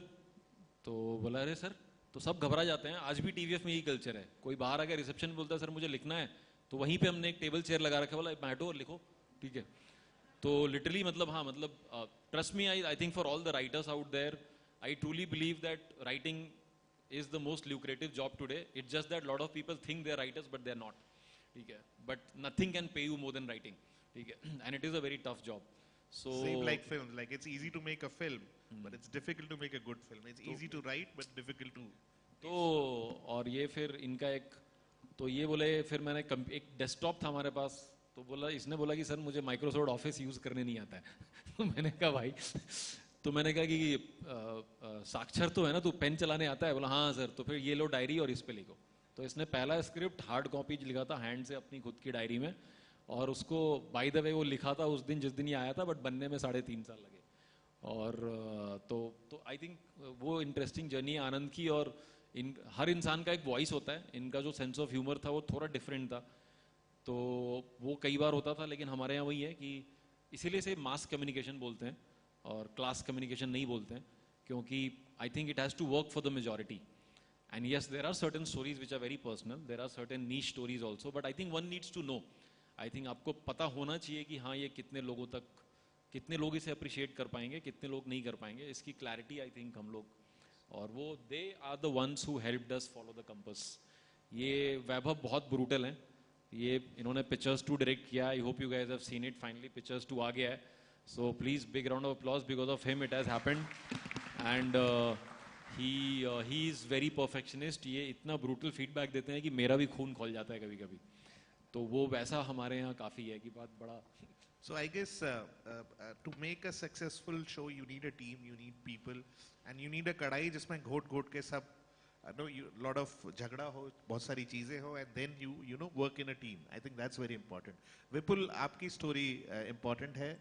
तो बोला अरे सर, तो सब घबरा जाते हैं. आज भी टीवीएफ में यही कल्चर है, कोई बाहर आकर रिसेप्शन में बोलता है सर मुझे लिखना है, तो वहीं पे हमने एक टेबल चेयर लगा रखा, बोला बैठो और लिखो, ठीक है. तो लिटरली मतलब हाँ, मतलब trust me, I think for all the writers out there, I truly believe that writing is the most lucrative job today. It's just that a lot of people think they're writers but they're not. Okay? But nothing can pay you more than writing. Okay? And it is a very tough job. So same like films, like it's easy to make a film, but it's difficult to make a good film. It's easy to write but difficult to. तो और ये फिर इनका एक, तो ये बोले, फिर मैंने एक डेस्कटॉप था हमारे पास, तो बोला, इसने बोला कि सर मुझे माइक्रोसॉफ्ट ऑफिस यूज करने नहीं आता है. तो मैंने कहा भाई, तो मैंने कहा कि साक्षर तो है ना, तू पेन चलाने आता है? बोला हाँ सर. तो फिर ये लो डायरी और इस पे लिखो. तो इसने पहला स्क्रिप्ट हार्ड कॉपी लिखा था हैंड से अपनी खुद की डायरी में, और उसको बाय द वे वो लिखा था उस दिन जिस दिन ये आया था, बट बनने में 3.5 साल लगे. और तो आई थिंक वो इंटरेस्टिंग जर्नी है आनंद की. और हर इंसान का एक वॉइस होता है, इनका जो सेंस ऑफ ह्यूमर था वो थोड़ा डिफरेंट था, तो वो कई बार होता था, लेकिन हमारे यहाँ वही है कि इसीलिए से मास कम्युनिकेशन बोलते हैं और क्लास कम्युनिकेशन नहीं बोलते हैं, क्योंकि I think it has to work for the majority. And yes, there are certain stories which are very personal. There are certain niche stories also. But I think one needs to know. I think आपको पता होना चाहिए कि हाँ ये कितने लोगों तक, कितने लोग इसे अप्रिशिएट कर पाएंगे, कितने लोग नहीं कर पाएंगे. इसकी क्लैरिटी आई थिंक हम लोग, और वो they are the ones who helped us follow the compass. ये वैभव बहुत ब्रूटल हैं. ये इन्होंने पिक्चर्स 2 डायरेक्ट किया. I hope you guys have seen it. Finally pictures 2 आ गया है. So please big round of applause because of him it has happened. And he is very perfectionist. ये इतना ब्रूटल फीडबैक देते हैं कि मेरा भी खून खोल जाता है कभी कभी. तो वो वैसा हमारे यहाँ काफ़ी है कि बात बड़ा. So I guess to make a successful show, you need a team, you need people, and you need a कढ़ाई जिसमें घोट घोट के सब lot of झगड़ा हो, बहुत सारी चीजें हो, and then you know work in a team. I think that's very important. विपुल, आपकी story important है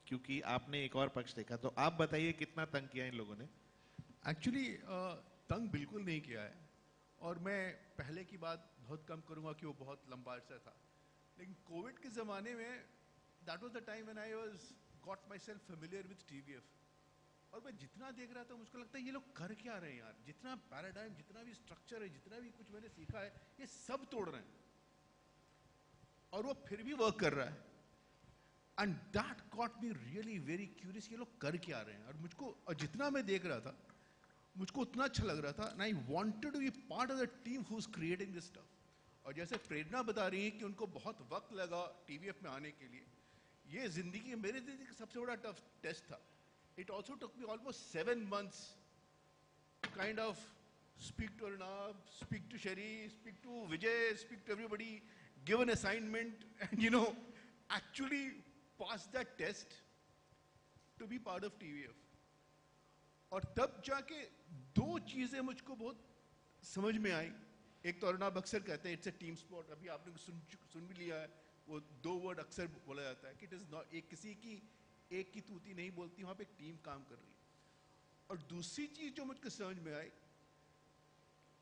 क्योंकि आपने एक और पक्ष देखा. तो आप बताइए कितना तंग किया इन लोगों ने? एक्चुअली तंग बिल्कुल नहीं किया है, और मैं पहले की बात बहुत कम करूंगा कि वो बहुत लंबा अरसा था, लेकिन कोविड के ज़माने में that was the time when I was got my self familiar with TVF. और मैं जितना देख रहा था मुझको लगता है ये लोग कर क्या रहे हैं यार. जितना पैराडाइम, जितना भी स्ट्रक्चर है, जितना भी कुछ मैंने सीखा है, ये सब तोड़ रहे हैं, और वो फिर भी वर्क कर रहा है. And that got me really very curious, ये लोग कर क्या रहे हैं. और मुझको, और जितना मैं देख रहा था मुझको उतना अच्छा लग रहा था. And I wanted to be part of the team who is creating this stuff. और जैसे प्रेरणा बता रही है कि उनको बहुत वक्त लगा टीवीएफ में आने के लिए, ये जिंदगी, मेरे जिंदगी का सबसे बड़ा टफ टेस्ट था. It also took me almost 7 months to kind of speak to Arnab, speak to Sherry, speak to Vijay, speak to everybody, give an assignment, and you know, actually pass that test to be part of TVF. और तब जाके 2 चीजें मुझको बहुत समझ में आई. एक तो अर्नब अक्सर कहते हैं इट्स अ टीम स्पोर्ट. अभी आपने सुन भी लिया है, वो 2 वर्ड अक्सर बोला जाता है कि इट इज नॉट, एक किसी की एक की तूती नहीं बोलती, वहां पे एक टीम काम कर रही है. और दूसरी चीज जो मुझको समझ में आई,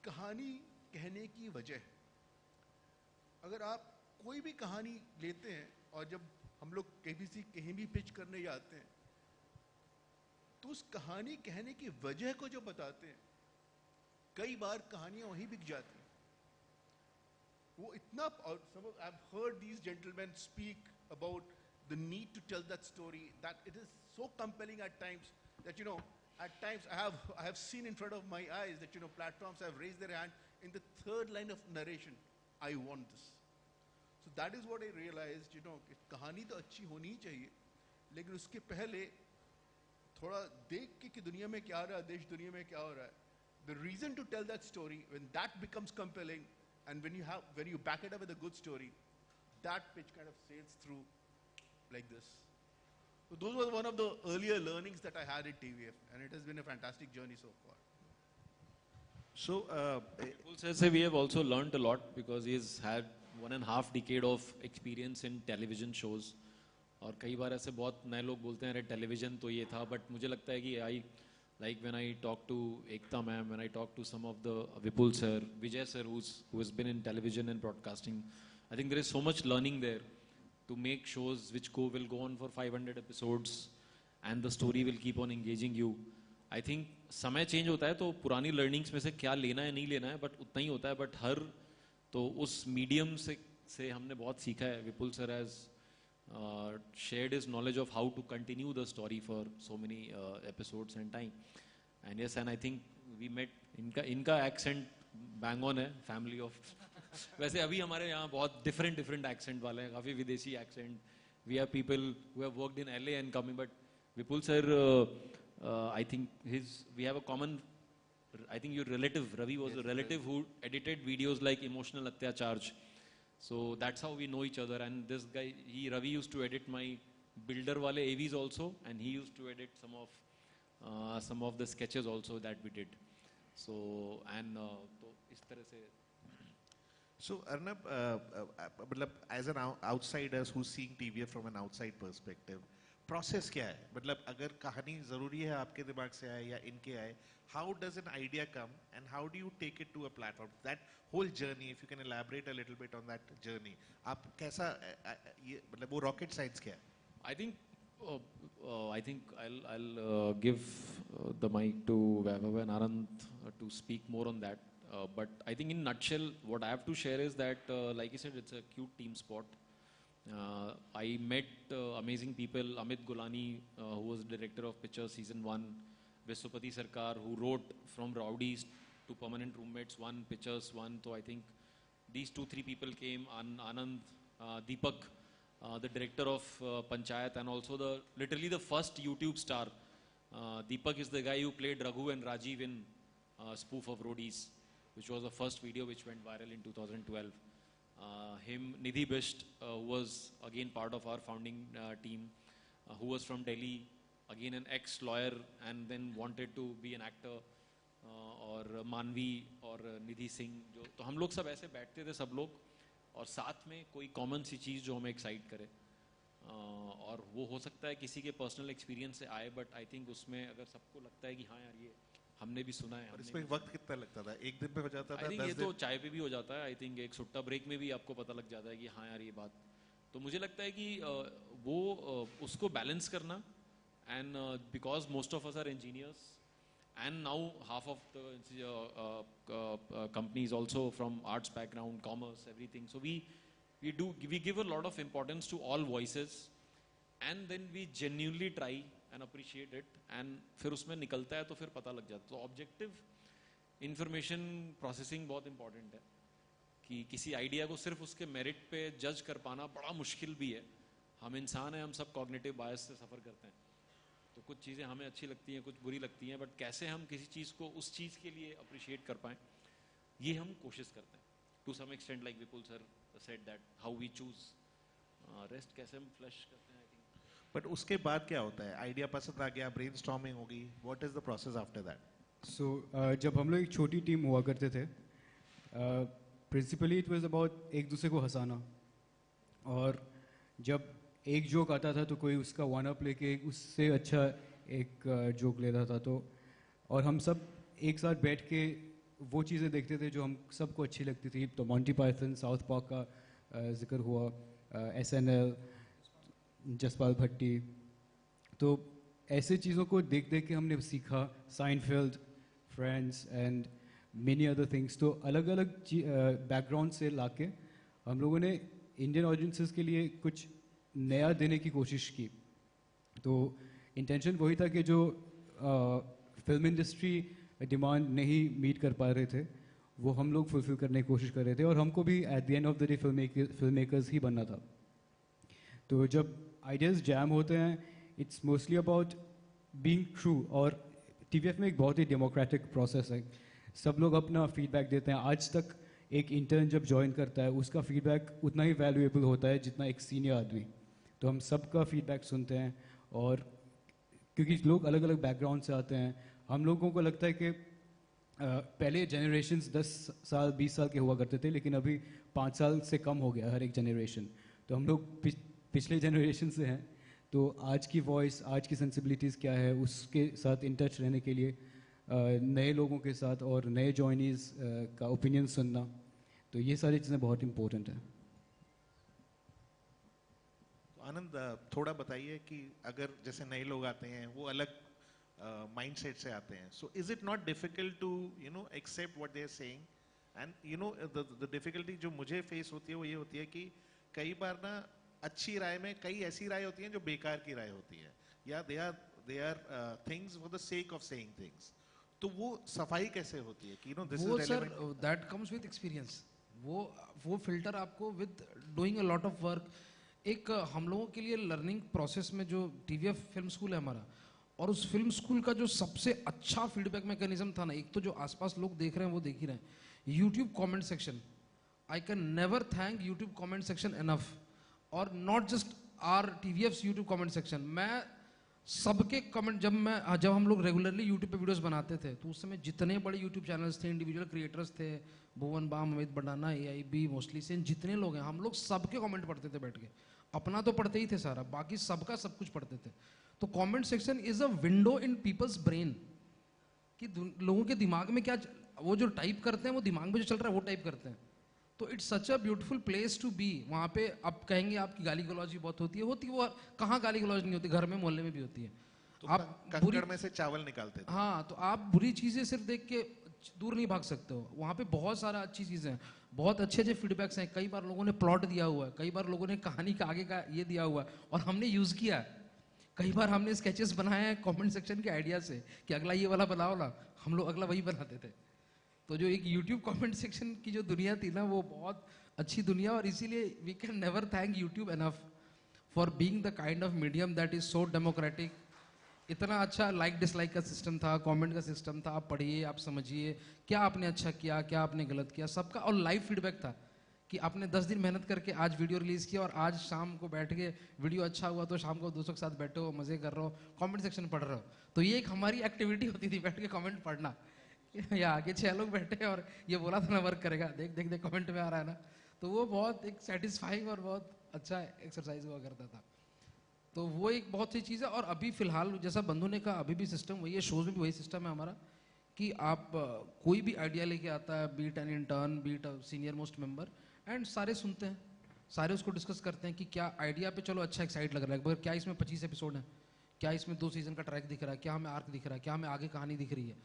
कहानी कहने की वजह. अगर आप कोई भी कहानी लेते हैं, और जब हम लोग कहीं भी पिच करने जाते हैं, तो उस कहानी कहने की वजह को जो बताते हैं, कई बार कहानियां वहीं बिक जाती हैं. वो इतना, और I've heard these gentlemen speak about the need to tell that story, that it is so compelling at times that, you know, at times I have seen in front of my eyes that, you know, platforms have raised their hand in the 3rd line of narration, I want this. So that is what I realized, you know, कि कहानी तो अच्छी होनी ही चाहिए, लेकिन उसके पहले थोड़ा देख के कि दुनिया में क्या हो रहा है, देश दुनिया में क्या हो रहा है. The reason to tell that story, when that becomes compelling, and when you back it up with a good story, that pitch kind of sails through like this. So those were one of the earlier learnings that I had at TVF, and it has been a fantastic journey so far. So, Vipul says we have also learned a lot because he's had 1.5 decade of experience in television shows. और कई बार ऐसे बहुत नए लोग बोलते हैं अरे television तो ये था, बट मुझे लगता है कि like when I talk to Ekta ma'am, when I talk to some of the Vipul sir, Vijay sir, who has been in television and broadcasting, I think there is so much learning there to make shows which will go on for 500 episodes and the story will keep on engaging you. I think समय change होता है तो पुरानी learnings में से क्या लेना है नहीं लेना है, बट उतना ही होता है. बट हर तो उस मीडियम से हमने बहुत सीखा है. Vipul sir has shared his knowledge of how to continue the story for so many episodes and time. And yes, and I think we met, इनका accent bang on है, family of वैसे अभी हमारे यहाँ बहुत different accent वाले हैं, काफी विदेशी accent. We have people who have worked in LA and coming, but Vipul sir, I think we have a common, I think your relative, Ravi was a relative who edited videos like Emotional Atyacharj. So that's how we know each other. And this guy, Ravi used to edit my builder wale AVs also, and he used to edit some of the sketches also that we did. So and तो इस तरह से. So Arnab, as an outsiders who's seeing TVF from an outside perspective, process क्या है? मतलब अगर कहानी जरूरी है आपके दिमाग से आए या इनके आए, how does an idea come and how do you take it to a platform? That whole journey, if you can elaborate a little bit on that journey, आप कैसा ये मतलब वो रॉकेट साइंस क्या है? I think I'll give the mic to Vaibhav and Anand to speak more on that. But I think in nutshell, what I have to share is that, like you said, it's a cute team sport. I met amazing people. Amit Gulani, who was director of Pictures Season 1, Vishwapati Sarkar, who wrote From Rowdies to Permanent Roommates 1, Pictures 1. So I think these 2-3 people came. Anand, Deepak, the director of Panchayat, and also literally the first YouTube star. Deepak is the guy who played Raghu and Rajiv in Spoof of Roadies, which was the first video which went viral in 2012. Him, Nidhi Bisht, was again part of our founding team, who was from Delhi, again an ex-lawyer and then wanted to be an actor. और मानवी और निधि सिंह, जो तो हम लोग सब ऐसे बैठते थे सब लोग, और साथ में कोई कॉमन सी चीज़ जो हमें एक्साइट करे, और वो हो सकता है किसी के पर्सनल एक्सपीरियंस से आए, बट आई थिंक उसमें अगर सबको लगता है कि हाँ यार ये हमने भी सुना है। और इसमें वक्त कितना लगता था? एक दिन पे हो जाता था? आई थिंक ये तो चाय पे भी हो जाता है। आई थिंक एक सुट्टा ब्रेक में भी आपको पता लग जाता है कि हाँ यार ये बात, तो मुझे लगता है कि वो उसको बैलेंस करना, and because most of us are engineers and now half of the company is also from arts background, commerce, everything. So we give a lot of importance to all voices, and then we genuinely try and appreciate it, and फिर उसमें निकलता है तो फिर पता लग जाता है। तो ऑब्जेक्टिव इंफॉर्मेशन प्रोसेसिंग बहुत इंपॉर्टेंट है, कि किसी आइडिया को सिर्फ उसके मेरिट पे जज कर पाना बड़ा मुश्किल भी है। हम इंसान हैं, हम सब कॉग्निटिव बायस से सफ़र करते हैं, तो कुछ चीज़ें हमें अच्छी लगती हैं, कुछ बुरी लगती हैं, बट कैसे हम किसी चीज़ को उस चीज़ के लिए अप्रिशिएट कर पाएँ, ये हम कोशिश करते हैं। To some extent, like Vipul sir said that how we choose, rest कैसे हम फ्लश करते हैं, आई थिंक। बट उसके बाद क्या होता है? आइडिया पसंद आ गया, ब्रेनस्टॉर्मिंग होगी, what is the process after that? So जब हम लोग एक छोटी टीम हुआ करते थे, प्रिंसिपली इट वाज अबाउट एक दूसरे को हंसाना, और जब एक जोक आता था तो कोई उसका वन अप लेके उससे अच्छा एक जोक लेता था, तो और हम सब एक साथ बैठ के वो चीज़ें देखते थे जो हम सबको अच्छी लगती थी। तो मॉन्टी पाइथन, साउथ पार्क का जिक्र हुआ, SNL, जसपाल भट्टी, तो ऐसे चीज़ों को देख देख के हमने सीखा। Seinfeld, friends and many other things. तो अलग अलग बैकग्राउंड से लाके हम लोगों ने इंडियन ऑडियंसेस के लिए कुछ नया देने की कोशिश की। तो इंटेंशन वही था कि जो फिल्म इंडस्ट्री डिमांड नहीं मीट कर पा रहे थे वो हम लोग फुलफिल करने की कोशिश कर रहे थे, और हमको भी at the end of the day film makers ही बनना था। तो जब आइडियाज़ जैम होते हैं, it's mostly about being true, और TVF में एक बहुत ही डेमोक्रेटिक प्रोसेस है। सब लोग अपना फीडबैक देते हैं। आज तक एक इंटर्न जब ज्वाइन करता है उसका फीडबैक उतना ही वैल्यूएबल होता है जितना एक सीनियर आदमी। तो हम सबका फीडबैक सुनते हैं, और क्योंकि लोग अलग अलग बैकग्राउंड से आते हैं, हम लोगों को लगता है कि पहले जनरेशन्स 10 साल 20 साल के हुआ करते थे, लेकिन अभी 5 साल से कम हो गया हर एक जनरेशन। तो हम लोग पिछले जनरेशन से हैं, तो आज की वॉइस, आज की सेंसिबिलिटीज़ क्या है, उसके साथ इन टच रहने के लिए नए लोगों के साथ और नए जॉइनीज़ का ओपिनियन सुनना, तो ये सारी चीज़ें बहुत इम्पोर्टेंट है। आनंद, थोड़ा बताइए कि अगर जैसे नए लोग आते हैं, वो अलग माइंडसेट से आते हैं, so is it not difficult to accept what they are saying? And the difficulty जो मुझे फेस होती है वो ये होती है कि कई बार ना अच्छी राय में कई ऐसी राय होती हैं जो बेकार की राय होती है, या they are things for the sake of saying things. तो वो सफाई कैसे होती है कि this is relevant? That comes with experience. वो फिल्टर आपको with doing a lot of work. एक हम लोगों के लिए लर्निंग प्रोसेस में जो TVF फिल्म स्कूल है हमारा, और उस फिल्म स्कूल का जो सबसे अच्छा फीडबैक मैकेनिज्म था ना, एक तो जो आसपास लोग देख रहे हैं वो देख ही रहे हैं, YouTube comment section. I can never thank YouTube comment section enough, और not just our TVF's YouTube comment section. मैं सबके कमेंट, जब हम लोग रेगुलरली यूट्यूब पे वीडियोस बनाते थे, तो उस समय जितने बड़े यूट्यूब चैनल्स थे, इंडिविजुअल क्रिएटर्स थे, Bhuvan Bam, Amit Badana, AIB, mostly sane, जितने लोग हैं, हम लोग सबके कमेंट पढ़ते थे बैठ के। अपना तो पढ़ते ही थे सारा, बाकी सबका सब कुछ पढ़ते थे। तो comment section is a window in people's brain, कि लोगों के दिमाग में क्या वो जो टाइप करते हैं वो दिमाग में जो चल रहा है वो टाइप करते हैं। तो it's such a beautiful place to be. वहाँ पे आप कहेंगे आपकी गाली गलौज भी बहुत होती है, वो कहाँ गाली गलौज नहीं होती, घर में मोहल्ले में भी होती है। तो आप कंकड़ में से चावल निकालते थे। हाँ, तो आप बुरी चीजें सिर्फ देख के दूर नहीं भाग सकते हो। वहाँ पे बहुत सारा अच्छी चीजें हैं, बहुत अच्छे अच्छे फीडबैक्स हैं। कई बार लोगों ने प्लॉट दिया हुआ है, कई बार लोगों ने कहानी का आगे का ये दिया हुआ है और हमने यूज किया है। कई बार हमने स्केचेस बनाए हैं कमेंट सेक्शन के आइडिया से कि अगला ये वाला बनाओ ना, हम लोग अगला वही बनाते थे। तो जो एक यूट्यूब कमेंट सेक्शन की जो दुनिया थी ना, वो बहुत अच्छी दुनिया, और इसीलिए we can never thank YouTube enough for being the kind of medium that is so democratic. इतना अच्छा लाइक डिसलाइक का सिस्टम था, कमेंट का सिस्टम था, आप पढ़िए, आप समझिए क्या आपने अच्छा किया, क्या आपने गलत किया, सबका। और लाइव फीडबैक था कि आपने 10 दिन मेहनत करके आज वीडियो रिलीज किया और आज शाम को बैठ के वीडियो अच्छा हुआ तो शाम को दोस्तों के साथ बैठे हो, मजे कर रहे हो, कमेंट सेक्शन पढ़ रहे हो। तो ये एक हमारी एक्टिविटी होती थी, बैठ के कमेंट पढ़ना। या आगे 6 लोग बैठे और ये बोला था ना वर्क करेगा, देख देख देख कमेंट में आ रहा है ना। तो वो बहुत एक सेटिस्फाइंग और बहुत अच्छा एक्सरसाइज हुआ करता था। तो वो एक बहुत सी चीज़ है। और अभी फिलहाल जैसा बंधु ने कहा, अभी भी सिस्टम वही है, शोज में भी वही सिस्टम है हमारा कि आप कोई भी आइडिया लेके आता है, be it an intern, be it senior most member, and सारे सुनते हैं, सारे उसको डिस्कस करते हैं कि क्या आइडिया पे चलो अच्छा एक्साइट लग रहा है, मगर क्या इसमें 25 एपिसोड है, क्या इसमें 2 सीजन का ट्रैक दिख रहा है, क्या हमें आर्क दिख रहा है, क्या हमें आगे कहानी दिख रही है।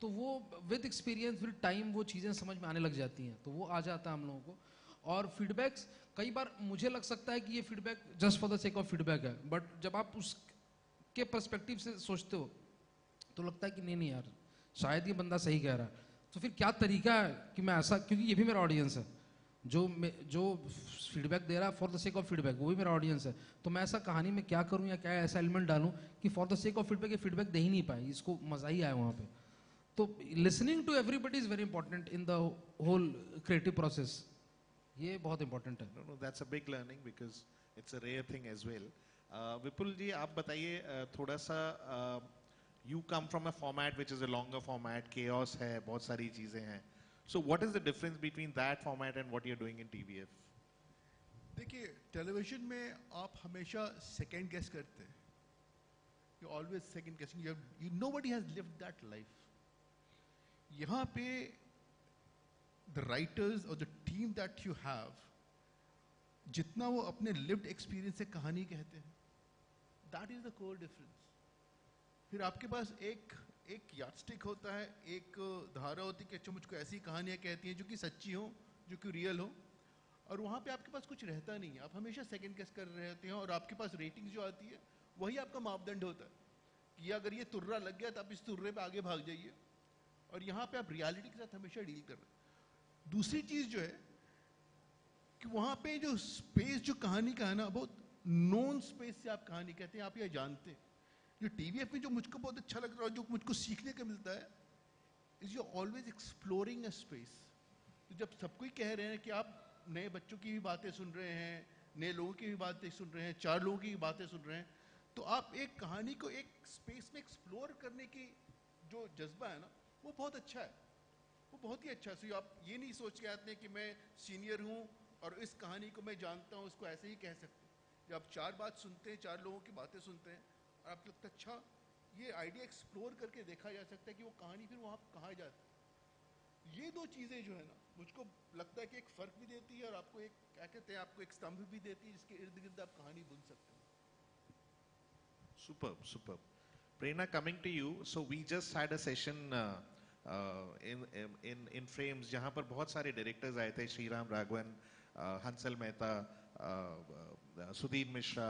तो वो विद एक्सपीरियंस विद टाइम वो चीज़ें समझ में आने लग जाती हैं, तो वो आ जाता है हम लोगों को। और फीडबैक्स कई बार मुझे लग सकता है कि ये feedback just for the sake of feedback है, बट जब आप उसके पर्सपेक्टिव से सोचते हो तो लगता है कि नहीं नहीं यार, शायद ये बंदा सही कह रहा है। तो फिर क्या तरीका है कि मैं ऐसा, क्योंकि ये भी मेरा ऑडियंस है, जो फीडबैक दे रहा है for the sake of feedback, वो भी मेरा ऑडियंस है। तो मैं ऐसा कहानी में क्या करूं या क्या ऐसा एलिमेंट डालूं कि for the sake of feedback ये फीडबैक दे ही नहीं पाए, इसको मजा ही आया वहाँ पे। तो listening to everybody is very important in the whole creative process, ये बहुत इंपॉर्टेंट है। No, that's a big learning because it's a rare thing as well. विपुल जी, आप बताइए थोड़ा सा, you come from a format which is a longer format, chaos है, बहुत सारी चीजें हैं. So what is the difference between that format and what you're doing in TVF? देखिए, टेलीविजन में आप हमेशा सेकंड गेस करते हैं. You always second guessing. Nobody has lived that life. यहाँ पे the writers or the team that you have, जितना वो अपने lived experience से कहानी कहते हैं, that is the core difference. फिर आपके पास एक यार्डस्टिक होता है, एक धारा होती है कि अच्छा मुझको ऐसी कहानियाँ कहती हैं जो कि सच्ची हो, जो कि रियल हो, और वहाँ पे आपके पास कुछ रहता नहीं है, आप हमेशा सेकंड गेस कर रहे होते हैं, और आपके पास रेटिंग जो आती है वही आपका मापदंड होता है कि अगर ये तुर्रा लग गया तो आप इस तुर्रे पे आगे भाग जाइए, और यहाँ पे आप रियलिटी के साथ हमेशा डील कर रहे हैं। दूसरी चीज जो है कि वहाँ पे जो स्पेस जो कहानी का है ना, बहुत नॉन स्पेस से आप कहानी कहते हैं, आप ये जानते हैं। जो टीवीएफ में जो मुझको बहुत अच्छा लग रहा है, जो मुझको सीखने को मिलता है, is you always exploring a space. तो जब सब कोई कह रहे हैं कि आप नए बच्चों की भी बातें सुन रहे हैं, नए लोगों की भी बातें सुन रहे हैं, 4 लोगों की भी बातें सुन रहे हैं, तो आप एक कहानी को एक स्पेस में एक्सप्लोर करने की जो जज्बा है ना, वो बहुत अच्छा है, वो बहुत ही अच्छा है। So आप ये नहीं सोच के आते हैं कि मैं सीनियर हूँ और इस कहानी को मैं जानता हूँ, इसको ऐसे ही कह सकते हैं। जब आप 4 बात सुनते हैं, 4 लोगों की बातें सुनते हैं, और आपको लगता है अच्छा ये आइडिया एक्सप्लोर करके देखा जा सकता है कि वो कहानी फिर वहाँ कहाँ जाती है। ये 2 चीज़ें जो है ना, मुझको लगता है कि एक फ़र्क भी देती है और आपको एक क्या कहते हैं, आपको एक स्तंभ भी देती है जिसके इर्द गिर्द आप कहानी बुन सकते हैं। Superb, superb. Prerna, coming to you. So we just had a session in Frames, जहाँ पर बहुत सारे directors आए थे, श्रीराम राघवन, हंसल मेहता, सुधीर मिश्रा,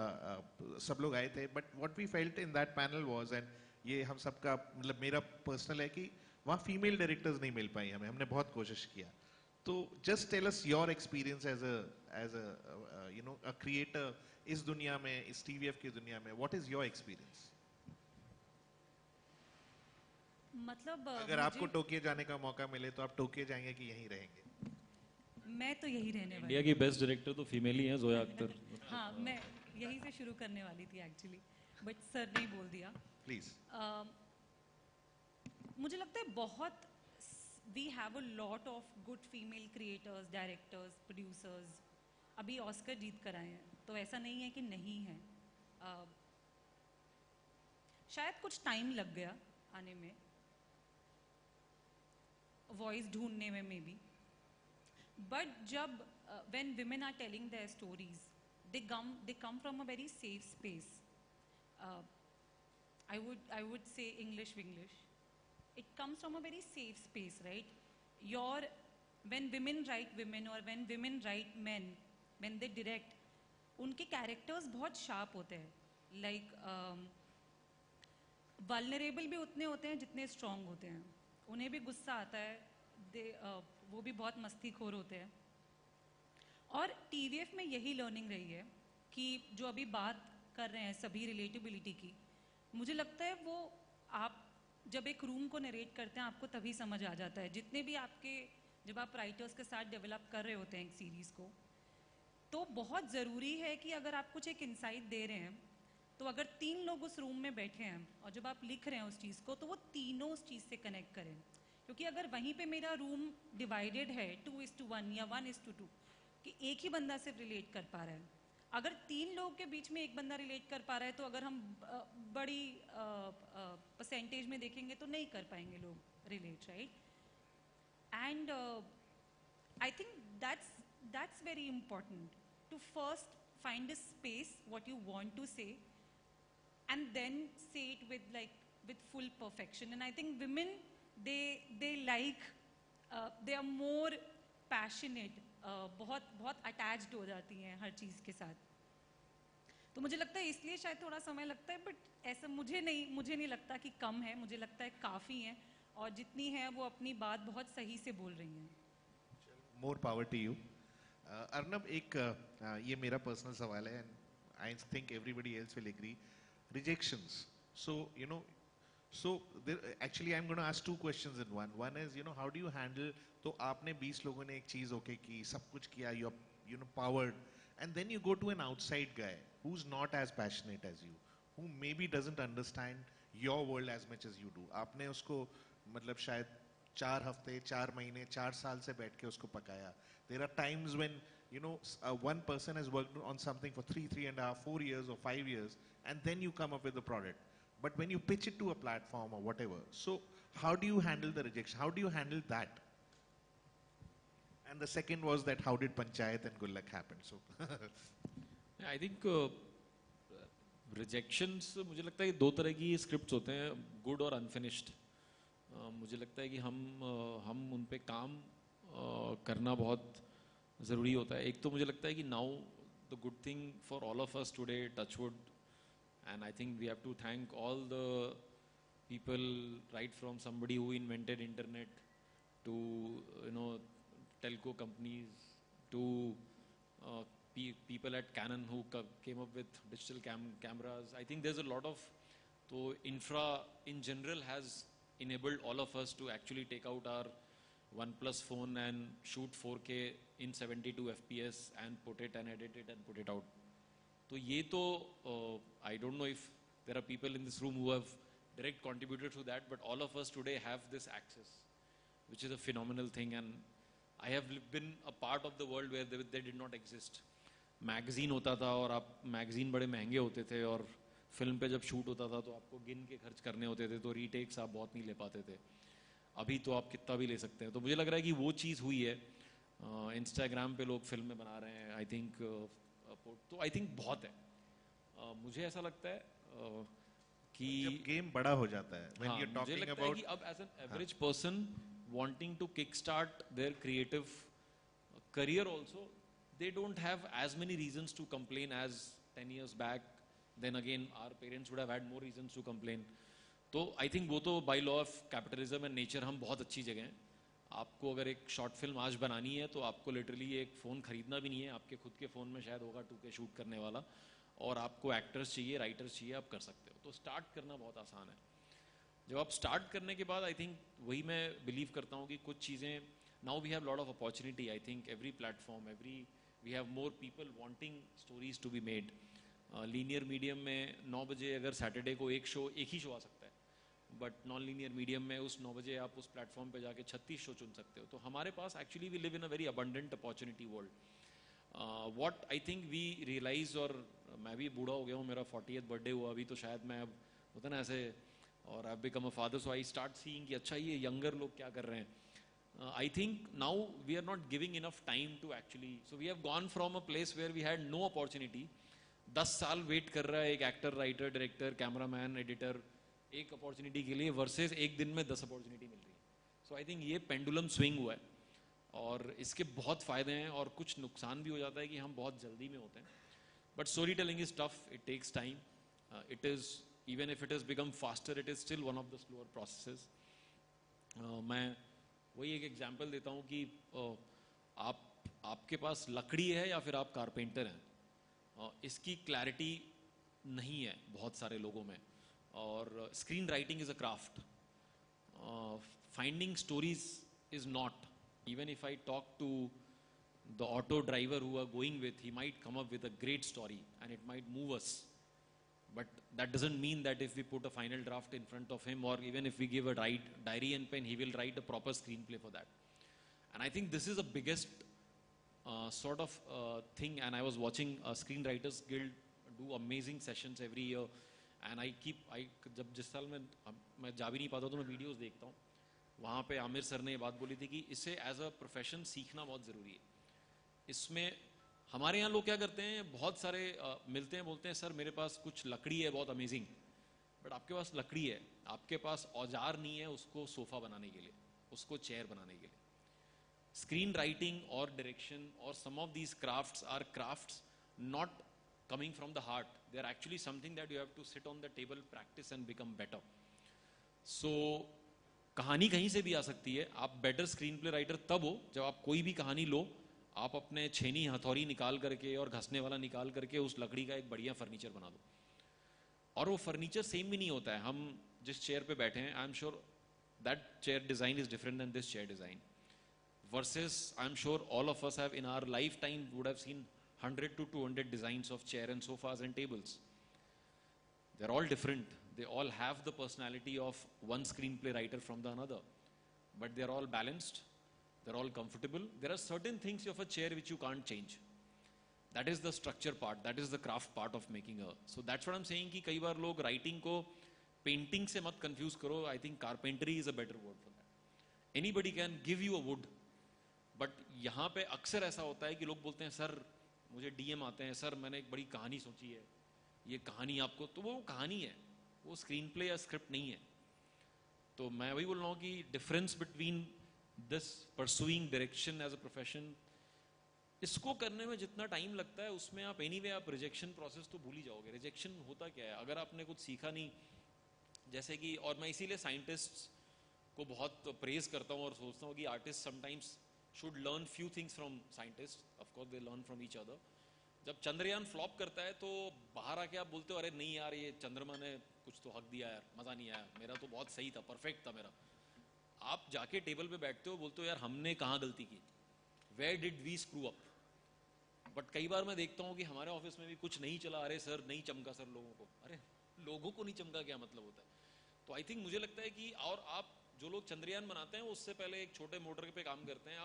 सब लोग आए थे. But what we felt in that panel was, and ये हम सबका मतलब मेरा personal है कि वहाँ female directors नहीं मिल पाई हमें, हमने बहुत कोशिश किया. तो just tell us your experience as a you know a creator इस दुनिया में, इस TVF की दुनिया में, what is your experience? मतलब अगर आपको टोक्यो जाने का मौका मिले तो आप टोक्यो जाएंगे कि यहीं रहेंगे? मैं तो यही रहने वाली इंडिया की बेस्ट डायरेक्टर तो फीमेल ही हैं, जोया अख्तर. हाँ, मैं यहीं से शुरू करने वाली थी एक्चुअली, बट सर ने बोल दिया. प्लीज. मुझे लगता है बहुत we have a lot of good female creators, directors, producers, अभी ऑस्कर जीत कर आए हैं, तो ऐसा नहीं है कि नहीं है। शायद कुछ टाइम लग गया आने में, वॉइस ढूंढने में मे बी, बट जब when women are telling their stories, they come from a very safe space. I would say English. It comes from a very safe space, right? When women write women or when women write men, when they direct, उनके characters बहुत sharp होते हैं, like vulnerable भी उतने होते हैं जितने strong होते हैं, उन्हें भी गुस्सा आता है, वो भी बहुत मस्तीखोर होते हैं। और TVF में यही लर्निंग रही है कि जो अभी बात कर रहे हैं सभी रिलेटिबिलिटी की, मुझे लगता है वो आप जब एक रूम को नरेट करते हैं आपको तभी समझ आ जाता है। जितने भी आपके, जब आप राइटर्स के साथ डेवलप कर रहे होते हैं एक सीरीज़ को, तो बहुत ज़रूरी है कि अगर आप कुछ एक इंसाइट दे रहे हैं, तो अगर 3 लोग उस रूम में बैठे हैं और जब आप लिख रहे हैं उस चीज़ को, तो वो तीनों उस चीज़ से कनेक्ट करें। क्योंकि अगर वहीं पे मेरा रूम डिवाइडेड है 2:1 या 1:2, कि एक ही बंदा सिर्फ रिलेट कर पा रहा है, अगर 3 लोगों के बीच में एक बंदा रिलेट कर पा रहा है, तो अगर हम बड़ी परसेंटेज में देखेंगे तो नहीं कर पाएंगे लोग relate, right? And I think that's very important, to first find a space what you want to say and then say it with full perfection. And I think women, they like they are more passionate, बहुत attached हो जाती हैं हर चीज़ के साथ। तो मुझे लगता है इसलिए शायद थोड़ा समय लगता है, बट ऐसा मुझे नहीं लगता कि कम है, मुझे लगता है काफ़ी है, और जितनी है वो अपनी बात बहुत सही से बोल रही हैं। More power to you. Arnab, एक ये मेरा पर्सनल सवाल है, and I think everybody else will agree. Rejections. So actually I'm going to ask 2 questions in one. One is, how do you handle? तो आपने 20 लोगों ने एक चीज ओके की, सब कुछ किया, you're powered, and then you go to an outside guy who's not as passionate as you, who maybe doesn't understand your world as much as you do. आपने उसको मतलब शायद 4 हफ्ते, 4 महीने, 4 साल से बैठ के उसको पकाया. There are times when, one person has worked on something for 3.5, 4 years or 5 years, and then you come up with the product. But when you pitch it to a platform or whatever, so how do you handle the rejection? How do you handle that? And the second was that how did Panchayat and Gullak happen? So I think rejections, मुझे लगता है कि 2 तरह की scripts होते हैं, good और unfinished. मुझे लगता है कि हम उन पे काम करना बहुत ज़रूरी होता है। एक तो मुझे लगता है कि now the good thing for all of us today, touch wood, and I think we have to thank all the people, right from somebody who invented internet to telco companies to people at Canon who came up with digital cameras. I think there's a lot of, so infra in general has enabled all of us to actually take out our OnePlus phone and shoot 4K in 72 FPS and put it and edit it and put it out. तो ये तो I don't know if there are people in this room who have direct contributed to that, but all of us today have this access, which is a phenomenal thing. And I have been a part of the world where they did not exist. Magazine होता था और आप magazine बड़े महंगे होते थे, और film पे जब शूट होता था तो आपको गिन के खर्च करने होते थे, तो रीटेक्स आप बहुत नहीं ले पाते थे। अभी तो आप कितना भी ले सकते हैं। तो मुझे लग रहा है कि वो चीज़ हुई है। इंस्टाग्राम पे लोग फिल्में बना रहे हैं, आई थिंक, तो आई थिंक बहुत है। मुझे ऐसा लगता है कि जब गेम बड़ा हो जाता है, when you're मुझे talking लगता about, है कि अब as an average person wanting to kickstart their creative career also, they don't have as many reasons to complain as 10 years back. Then again, our parents would have had more reasons to complain. तो I think वो तो by law of capitalism and nature हम बहुत अच्छी जगह हैं। आपको अगर एक शॉर्ट फिल्म आज बनानी है तो आपको लिटरली एक फ़ोन खरीदना भी नहीं है, आपके खुद के फ़ोन में शायद होगा 2K शूट करने वाला, और आपको एक्टर्स चाहिए, राइटर्स चाहिए, आप कर सकते हो। तो स्टार्ट करना बहुत आसान है। जब आप स्टार्ट करने के बाद आई थिंक वही मैं बिलीव करता हूँ कि कुछ चीज़ें, now we have lot of opportunity, I think every platform, we have more people wanting stories to be made. Linear medium में 9 बजे अगर सैटरडे को एक ही शो आ सकता है, बट नॉन लीनियर मीडियम में उस 9 बजे आप उस प्लेटफॉर्म पे जाके 36 शो चुन सकते हो। तो हमारे पास actually we live in a very abundant opportunity world. what I think we realize, और मैं भी बूढ़ा हो गया हूँ, मेरा 40th बर्थडे हुआ अभी, तो शायद मैं अब होता ना ऐसे, और I've become a father, so I start seeing कि अच्छा ये younger लोग क्या कर रहे हैं. I think now we are not giving enough time to actually, so we have gone from a place where we had no opportunity. 10 साल wait कर रहा है एक actor, writer, director, cameraman, editor एक अपॉर्चुनिटी के लिए, वर्सेस एक दिन में 10 अपॉर्चुनिटी मिल रही है. सो आई थिंक ये पेंडुलम स्विंग हुआ है, और इसके बहुत फ़ायदे हैं और कुछ नुकसान भी हो जाता है कि हम बहुत जल्दी में होते हैं. But story telling is tough, it takes time, it is, even if it is become faster, it is still one of the slower processes. मैं वही एक एग्जांपल देता हूँ कि आपके पास लकड़ी है या फिर आप कारपेंटर हैं, इसकी क्लैरिटी नहीं है बहुत सारे लोगों में. और screen writing is a craft, finding stories is not. Even if I talk to the auto driver who are going with, he might come up with a great story and it might move us. But that doesn't mean that if we put a final draft in front of him, or even if we give a diary and pen, he will write a proper screenplay for that. And I think this is the biggest sort of thing. And I was watching Screenwriters Guild do amazing sessions every year. And जब जिस साल मैं जा भी नहीं पाता तो मैं वीडियोस देखता हूँ. वहाँ पे आमिर सर ने ये बात बोली थी कि इसे एज अ प्रोफेशन सीखना बहुत ज़रूरी है. इसमें हमारे यहाँ लोग क्या करते हैं, बहुत सारे मिलते हैं, बोलते हैं सर मेरे पास कुछ लकड़ी है बहुत अमेजिंग, बट आपके पास लकड़ी है, आपके पास औजार नहीं है उसको सोफ़ा बनाने के लिए, उसको चेयर बनाने के लिए. स्क्रीन राइटिंग और डायरेक्शन और some of these crafts are crafts not coming from the heart. They are actually something that you have to sit on the table, practice and become better. So कहानी कहीं से भी आ सकती है. आप better screen play writer तब हो जब आप कोई भी कहानी लो, आप अपने छेनी हथौड़ी निकाल करके और घसने वाला निकाल करके उस लकड़ी का एक बढ़िया फर्नीचर बना दो. और वो फर्नीचर सेम भी नहीं होता है. हम जिस चेयर पे बैठे हैं, I am sure that chair design is different than this chair design, versus I am sure all of us have in our life time would have seen 100 to 200 designs of chair and sofas and tables. They're all different. They all have the personality of one screenplay writer from the another. But they're all balanced. They're all comfortable. There are certain things of a chair which you can't change. That is the structure part. That is the craft part of making a. So that's what I'm saying कि कई बार लोग writing को painting से मत confuse करो. I think carpentry is a better word for that. Anybody can give you a wood. But यहाँ पे अक्सर ऐसा होता है कि लोग बोलते हैं सर मुझे डीएम आते हैं, सर मैंने एक बड़ी कहानी सोची है, ये कहानी आपको, तो वो कहानी है, वो स्क्रीन प्ले या स्क्रिप्ट नहीं है. तो मैं वही बोल रहा हूँ कि difference between this pursuing direction as a profession, इसको करने में जितना टाइम लगता है उसमें आप एनीवे आप रिजेक्शन प्रोसेस तो भूल ही जाओगे. रिजेक्शन होता क्या है अगर आपने कुछ सीखा नहीं. जैसे कि, और मैं इसीलिए साइंटिस्ट्स को बहुत प्रेज करता हूँ और सोचता हूँ कि artist sometimes should learn few things from scientists. Of course they learn from each other. जब चंद्रयान फ्लॉप करता है तो बाहर आके आप बोलते हो अरे नहीं यार ये चंद्रमा ने कुछ तो हक दिया यार, मज़ा नहीं आया, मेरा तो बहुत सही था, परफेक्ट था मेरा. आप जाके टेबल पे बैठते हो, बोलते हो यार हमने कहाँ गलती की, Where did we screw up? But कई बार मैं देखता हूँ कि हमारे ऑफिस में भी कुछ नहीं चला, अरे सर नहीं चमका सर लोगों को. अरे लोगों को नहीं चमका क्या मतलब होता है? तो आई थिंक मुझे लगता है कि, और आप जो लोग चंद्रयान बनाते हैं उससे पहले एक छोटे मोटर पे काम करते हैं.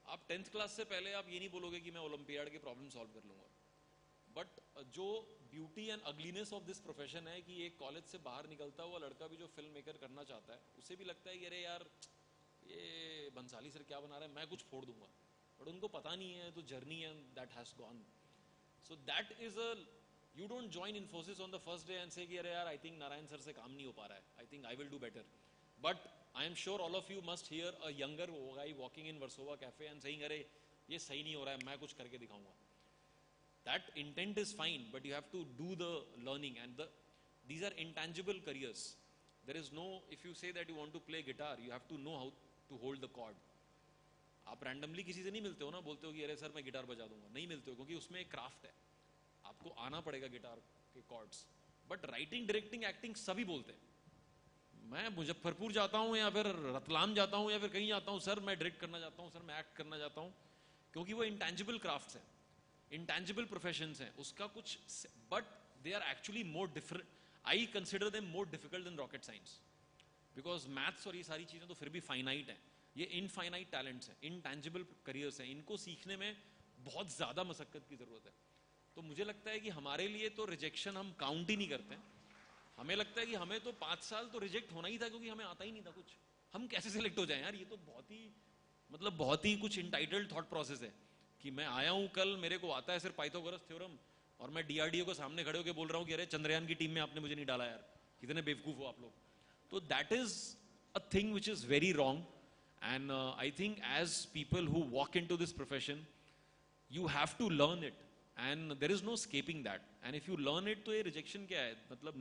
आप 10th क्लास से पहले आप ये नहीं बोलोगे कि मैं ओलंपियाड के प्रॉब्लम सॉल्व कर लूंगा. बट जो beauty and ugliness of this profession है कि एक कॉलेज से बाहर निकलता हुआ लड़का भी जो फिल्म मेकर करना चाहता है, उसे भी लगता है कि अरे यार ये बंसाली सर क्या बना रहे हैं, मैं कुछ फोड़ दूंगा. बट उनको पता नहीं है तो journey and that has gone. So that is a, you don't join Infosys on the first day and से कि अरे यार आई थिंक नारायण सर से काम नहीं हो पा रहा है, I think I will do better. But I am sure all of you must hear a younger guy walking in Warsaw cafe and saying, "अरे ये सही नहीं हो रहा है, मैं कुछ करके दिखाऊंगा." That intent is fine, but you have to do the learning, and these are intangible careers. There is no, if you say that you want to play guitar, you have to know how to hold the chord. आप randomly किसी से नहीं मिलते हो ना, बोलते हो कि अरे सर मैं गिटार बजा दूंगा, नहीं मिलते हो क्योंकि उसमें एक क्राफ्ट है, आपको आना पड़ेगा गिटार के chords. But writing, directing, acting सभी बोलते हैं. मैं मुजफ्फरपुर जाता हूँ या फिर रतलाम जाता हूँ या फिर कहीं जाता हूँ, सर मैं डायरेक्ट करना चाहता हूँ, सर मैं एक्ट करना चाहता हूँ, क्योंकि वो इंटेंजिबल क्राफ्ट्स हैं, इंटेंजिबल प्रोफेशंस हैं. उसका कुछ, but they are actually more different. I consider them more difficult than rocket science, because maths और ये सारी चीज़ें तो फिर भी फाइनाइट हैं. ये इनफाइनाइट टैलेंट्स हैं, इनटेंजिबल करियर्स हैं. इनको सीखने में बहुत ज़्यादा मशक्क़त की ज़रूरत है। तो मुझे लगता है कि हमारे लिए तो रिजेक्शन हम काउंट ही नहीं करते हैं। हमें लगता है कि हमें तो 5 साल तो रिजेक्ट होना ही था क्योंकि हमें आता ही नहीं था कुछ, हम कैसे सिलेक्ट हो जाएं यार, ये तो बहुत ही कुछ इंटाइटल्ड थॉट प्रोसेस है कि मैं आया हूं कल, मेरे को आता है सिर्फ पाइथागोरस थ्योरम और मैं डीआरडीओ को सामने खड़े होकर बोल रहा हूं कि अरे चंद्रयान की टीम में आपने मुझे नहीं डाला यार, कितने बेवकूफ हो आप लोग। तो that is a thing which is very wrong and I think as people who walk in to this profession you have to learn it and there is no escaping that, and if you learn it तो ये rejection क्या है, मतलब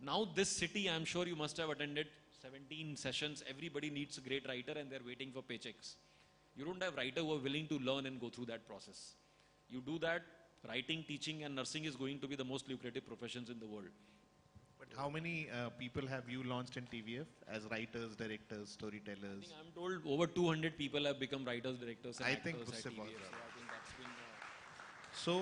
now this city I am sure you must have attended 17 sessions, everybody needs a great writer and they're waiting for paychecks. You don't have writer who are willing to learn and go through that process. You do that, writing, teaching and nursing is going to be the most lucrative professions in the world. But how many people have you launched in TVF as writers, directors, storytellers? I think I'm told over 200 people have become writers, directors and I actors think at उससे TVF. बहुत So I think that's been So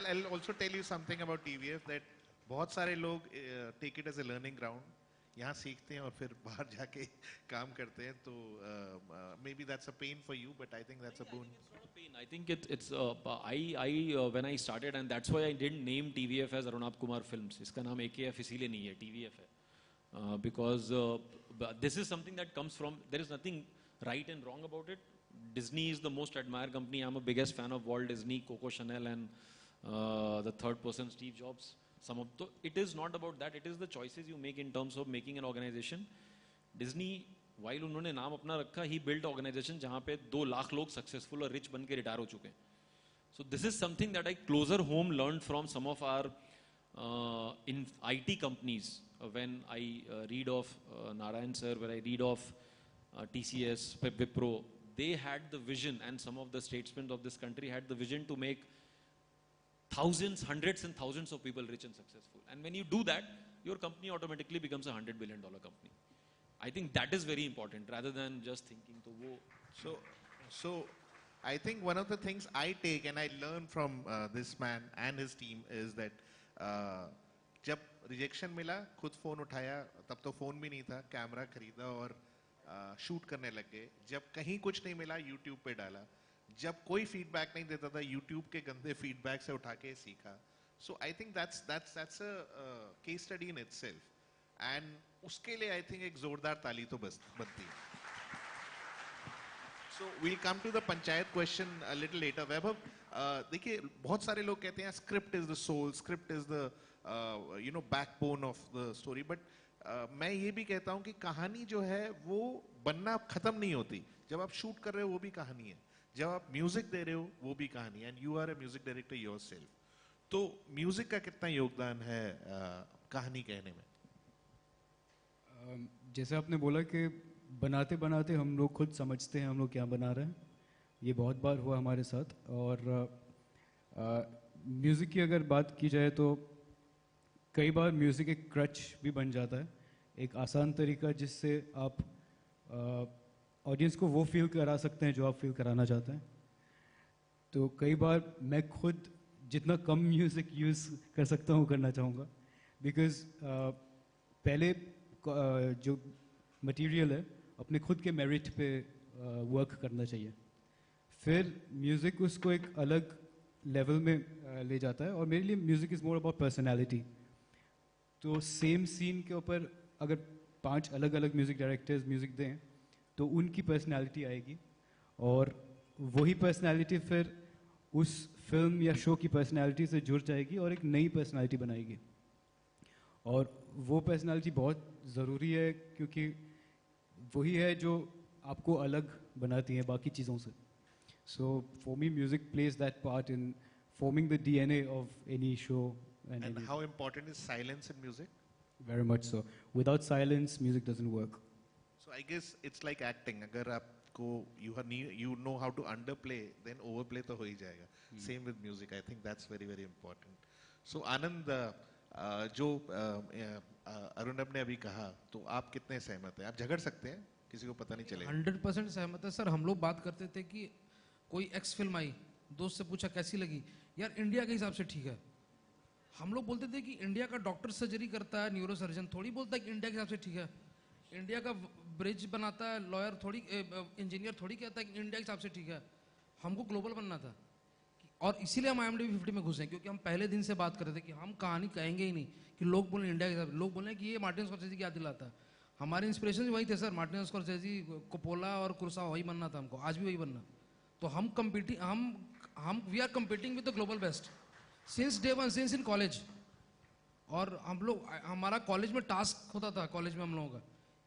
I'll also tell you something about TVF that बहुत सारे लोग take it as a learning ground, यहाँ सीखते हैं और फिर बाहर जाके काम करते हैं, तो maybe that's a pain for you, but I think that's a boon. I think it's when I started, and that's why I didn't name TVF as Arunab Kumar Films. इसका नाम AKF इसीलिए नहीं है, TVF है, because this is something that comes from, there is nothing right and wrong about it. Disney is the most admired company. I'm a biggest fan of Walt Disney, Coco Chanel, and the third person Steve Jobs. It is not about that. It is the choices you make in terms of making an organization. Disney, while उन्होंने नाम अपना रखा, he built organization जहाँ पे 2 लाख लोग successful और rich बन के retire हो चुके हैं. So this is something that I closer home learned from some of our in IT companies. When I read of Narayan sir, when I read of TCS, Wipro, they had the vision, and some of the statesmen of this country had the vision to make thousands, hundreds and thousands of people rich and successful. And when you do that, your company automatically becomes a $100 billion company. I think that is very important rather than just thinking to wo. So I think one of the things I take and I learn from this man and his team is that जब rejection मिला, खुद phone उठाया, तब तो phone भी नहीं था, camera खरीदा और शूट करने लग गए. जब कहीं कुछ नहीं मिला, यूट्यूब पे डाला. जब कोई फीडबैक नहीं देता था, यूट्यूब के गंदे फीडबैक से उठा के सीखा. So I think that's a case study in itself. And उसके लिए I think एक जोरदार ताली तो बनती है. So we'll come to the panchayat question a little later. वैभव, देखिए बहुत सारे लोग कहते हैं script is the soul, script is the backbone of the story. But मैं ये भी कहता हूँ कि कहानी जो है वो बनना खत्म नहीं होती. जब आप शूट कर रहे हो वो भी कहानी है, जब आप म्यूजिक दे रहे हो वो भी कहानी है. And you are a music director yourself. तो म्यूजिक का कितना योगदान है कहानी कहने में? जैसे आपने बोला कि बनाते बनाते हम लोग खुद समझते हैं हम लोग क्या बना रहे हैं, ये बहुत बार हुआ हमारे साथ. और म्यूज़िक की अगर बात की जाए तो कई बार म्यूज़िक एक क्रच भी बन जाता है, एक आसान तरीका जिससे आप ऑडियंस को वो फील करा सकते हैं जो आप फील कराना चाहते हैं. तो कई बार मैं खुद जितना कम म्यूज़िक यूज़ कर सकता हूँ करना चाहूँगा, बिकॉज़ पहले जो मटेरियल है अपने खुद के मेरिट पे वर्क करना चाहिए, फिर म्यूज़िक उसको एक अलग लेवल में ले जाता है. और मेरे लिए music is more about personality. तो सेम सीन के ऊपर अगर 5 अलग अलग म्यूज़िक डायरेक्टर्स म्यूज़िक दें तो उनकी पर्सनैलिटी आएगी, और वही पर्सनैलिटी फिर उस फिल्म या शो की पर्सनैलिटी से जुड़ जाएगी और एक नई पर्सनैलिटी बनाएगी. और वो पर्सनैलिटी बहुत ज़रूरी है क्योंकि वही है जो आपको अलग बनाती है बाकी चीज़ों से. So for me music plays that part in forming the DNA of any show. And how important is silence in music? Very much so. Without silence, music doesn't work. So I guess it's like acting. अगर आपको you know how to underplay, then overplay तो हो ही जाएगा. Same with music. I think that's very very important. So Anand, जो अरुणब ने अभी कहा, तो आप कितने सहमत हैं? आप झगड़ सकते हैं, किसी को पता नहीं चलेगा. 100% सहमत है सर. हम लोग बात करते थे कि कोई एक्स फिल्म आई, दोस्त से पूछा कैसी लगी, यार इंडिया के हिसाब से ठीक है. हम लोग बोलते थे कि इंडिया का डॉक्टर सर्जरी करता है, न्यूरो सर्जन थोड़ी बोलता है कि इंडिया के हिसाब से ठीक है. इंडिया का ब्रिज बनाता है लॉयर थोड़ी, इंजीनियर थोड़ी कहता है कि इंडिया के हिसाब से ठीक है. हमको ग्लोबल बनना था और इसीलिए हम IMDb 50 में घुसे क्योंकि हम पहले दिन से बात कर रहे थे कि हम कहानी कहेंगे ही नहीं कि लोग बोले इंडिया के साथ, लोग बोले कि ये मार्टिन स्कॉर्सेज़ी की याद दिलाता है। हमारे इंस्पिरेशन वही थे सर, मार्टिन स्कॉर्सेज़ी, कोपोला और कुरसा, वही बनना था हमको, आज भी वही बनना। तो हम we are competing with the global best since day one, since in college. और हम लोग, हमारा कॉलेज में टास्क होता था कॉलेज में हम लोगों का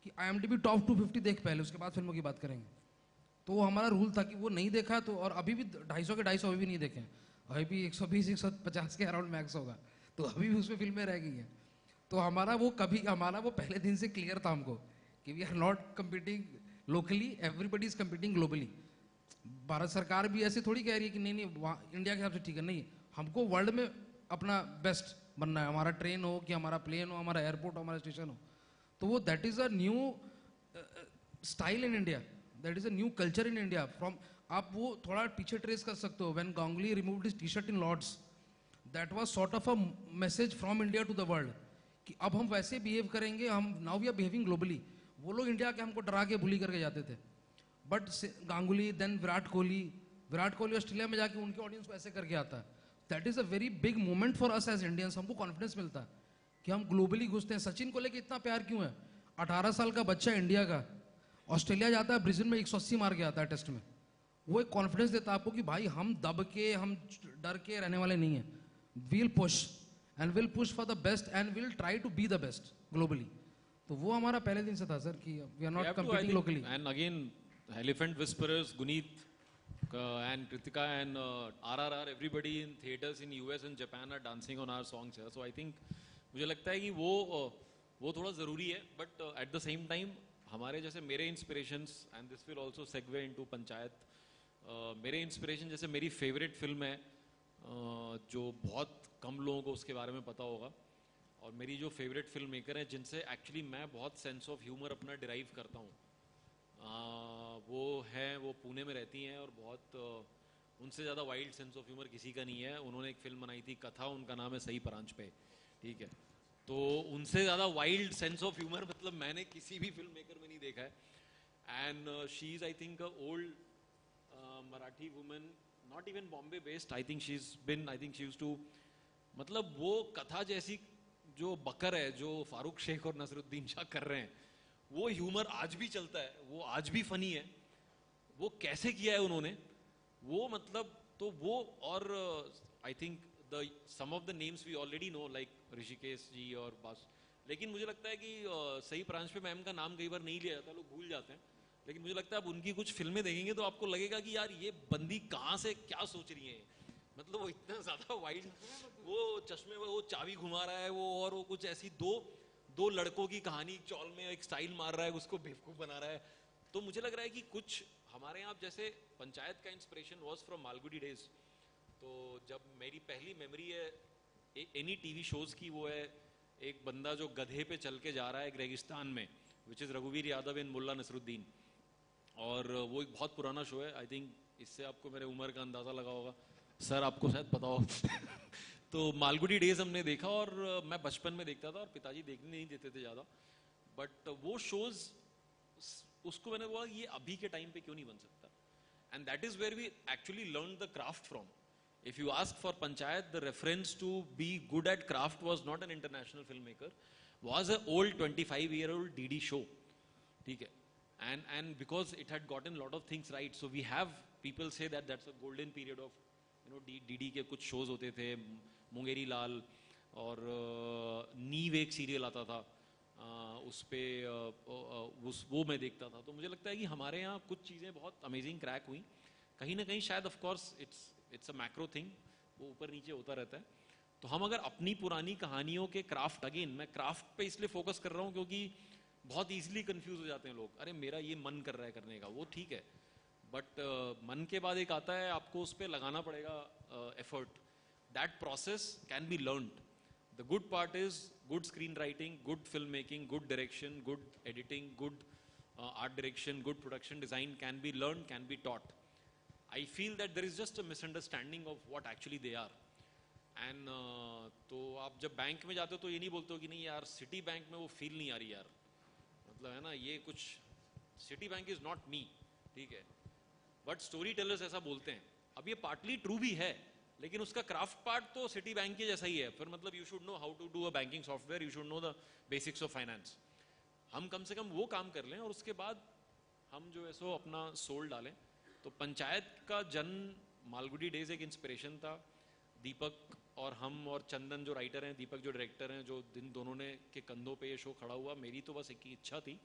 कि IMDb टॉप 250 देख पहले, उसके बाद फिल्मों की बात करेंगे। तो हमारा रूल था कि वो नहीं देखा तो, और अभी भी 250 के 250 अभी भी नहीं देखे, अभी भी 120 150 के अराउंड मैक्स होगा, तो अभी भी उसमें फिल्में रह गई हैं। तो हमारा वो पहले दिन से क्लियर था हमको कि we are not competing locally, everybody is competing globally. Bharat सरकार भी ऐसे थोड़ी कह रही है कि नहीं इंडिया के हिसाब से ठीक है, नहीं, हमको वर्ल्ड में अपना बेस्ट बनना है, हमारा ट्रेन हो कि हमारा प्लेन हो, हमारा एयरपोर्ट हो, हमारा स्टेशन हो। तो वो that is a new style in India, that is a new culture in India. From, आप वो थोड़ा पीछे ट्रेस कर सकते हो, when Ganguly removed his T-shirt in Lord's, that was sort of a message from India to the world कि अब हम वैसे बिहेव करेंगे, हम now we are behaving globally. वो लोग इंडिया के हमको डरा के बुली करके जाते थे, but Ganguly, then Virat Kohli Australia में जाके उनके ऑडियंस को ऐसे करके आता है। That is a very big moment for us as Indians. हमको कॉन्फिडेंस मिलता है कि हम ग्लोबली घुसते हैं। सचिन को लेके इतना प्यार क्यों है? 18 साल का बच्चा इंडिया का ऑस्ट्रेलिया जाता है, ब्रिस्बेन में 180 मार के आता है टेस्ट में। वो एक कॉन्फिडेंस देता है आपको कि भाई हम दब के, हम डर के रहने वाले नहीं हैं। We'll push and will push for the best and will try to be the best globally. तो वो हमारा पहले दिन से था सर कि we are not competing locally. And again elephant whisperers, Guneet and Kritika and RRR, everybody in theaters in US and Japan are dancing on our songs here. So I think मुझे लगता है कि वो थोड़ा ज़रूरी है, but at the same time हमारे जैसे मेरे inspirations, and this will also segue into panchayat, मेरे inspiration जैसे मेरी favorite फिल्म है जो बहुत कम लोगों को उसके बारे में पता होगा, और मेरी जो favorite फिल्म मेकर है जिनसे actually मैं बहुत sense of humor अपना derive करता हूँ, वो पुणे में रहती हैं और बहुत उनसे ज़्यादा वाइल्ड सेंस ऑफ ह्यूमर किसी का नहीं है। उन्होंने एक फिल्म बनाई थी कथा, उनका नाम है सही परांच पे, ठीक है। तो उनसे ज़्यादा वाइल्ड सेंस ऑफ ह्यूमर मतलब मैंने किसी भी फिल्म मेकर में नहीं देखा है। And she is I think a old Marathi woman, not even Bombay based, I think she is been, I think she used to, मतलब वो कथा जैसी जो बकर है जो फारूक शेख और नसरुद्दीन शाह कर रहे हैं, वो ह्यूमर आज भी चलता है, वो आज भी फनी है। वो कैसे किया है उन्होंने, वो मतलब, तो वो, और I think the some of the names we already know like Rishikesh ji और बस, लेकिन मुझे लगता है कि सही प्रांश पे मैम का नाम कई बार नहीं लिया जाता, लोग भूल जाते हैं, लेकिन मुझे लगता है अब उनकी कुछ फिल्में देखेंगे तो आपको लगेगा कि यार ये बंदी कहाँ से क्या सोच रही है, मतलब वो इतना ज़्यादा वाइल्ड, वो चश्मे में वो चाबी घुमा रहा है वो, और वो कुछ ऐसी दो लड़कों की कहानी चौल में एक स्टाइल मार रहा है, उसको बेवकूफ़ बना रहा है। तो मुझे लग रहा है कि कुछ हमारे यहाँ जैसे पंचायत का inspiration was from Malgudi days. तो जब मेरी पहली मेमोरी है एनी टीवी शोज़ की, वो है एक बंदा जो गधे पे चल के जा रहा है एक रेगिस्तान में, विच इज़ रघुवीर यादव इन मुल्ला नसरुद्दीन, और वो एक बहुत पुराना शो है। आई थिंक इससे आपको मेरे उम्र का अंदाज़ा लगा होगा, सर आपको शायद पता हो। तो मालगुडी डेज हमने देखा, और मैं बचपन में देखता था और पिताजी देखने नहीं देते थे ज़्यादा, बट वो शोज़, उसको मैंने बोला ये अभी के टाइम पे क्यों नहीं बन सकता, and that is where we actually learn the craft from. If you ask for Panchayat, the reference to be good at craft was not an international film maker, was a old 25-year-old DD show, ठीक है, and because it had gotten lot of things right, so we have, people say that that's a golden period of, you know, DD के कुछ shows होते थे, मुंगेरी लाल, और नीव एक serial आता था, उस पे वो मैं देखता था। तो मुझे लगता है कि हमारे यहाँ कुछ चीज़ें बहुत अमेजिंग क्रैक हुई, कहीं ना कहीं शायद of course it's a macro thing, वो ऊपर नीचे होता रहता है। तो हम अगर अपनी पुरानी कहानियों के क्राफ्ट, अगेन मैं क्राफ्ट पे इसलिए फोकस कर रहा हूँ क्योंकि बहुत ईजिली कंफ्यूज हो जाते हैं लोग, अरे मेरा ये मन कर रहा है करने का, वो ठीक है, बट मन के बाद एक आता है, आपको उस पर लगाना पड़ेगा effort. That process can be learned. The good part is good screen writing, good film making, good direction, good editing, good art direction, good production design can be learn, can be taught. I feel that there is just a misunderstanding of what actually they are. And तो आप जब bank में जाते हो तो ये नहीं बोलते हो कि नहीं यार सिटी बैंक में वो फील नहीं आ रही यार, मतलब है ना, ये कुछ city bank is not me, ठीक है, बट स्टोरी टेलर्स ऐसा बोलते हैं. अब ये पार्टली ट्रू भी है, लेकिन उसका क्राफ्ट पार्ट तो सिटी बैंक के जैसा ही है. फिर मतलब you should know how to do a banking software, you should know the basics of finance. हम कम से कम वो काम कर लें और उसके बाद हम जो है सो अपना सोल डालें. तो पंचायत का जन्म मालगुडी डेज एक इंस्पिरेशन था. दीपक और हम और चंदन जो राइटर हैं, दीपक जो डायरेक्टर हैं, जो दिन दोनों ने के कंधों पे ये शो खड़ा हुआ. मेरी तो बस एक ही इच्छा थी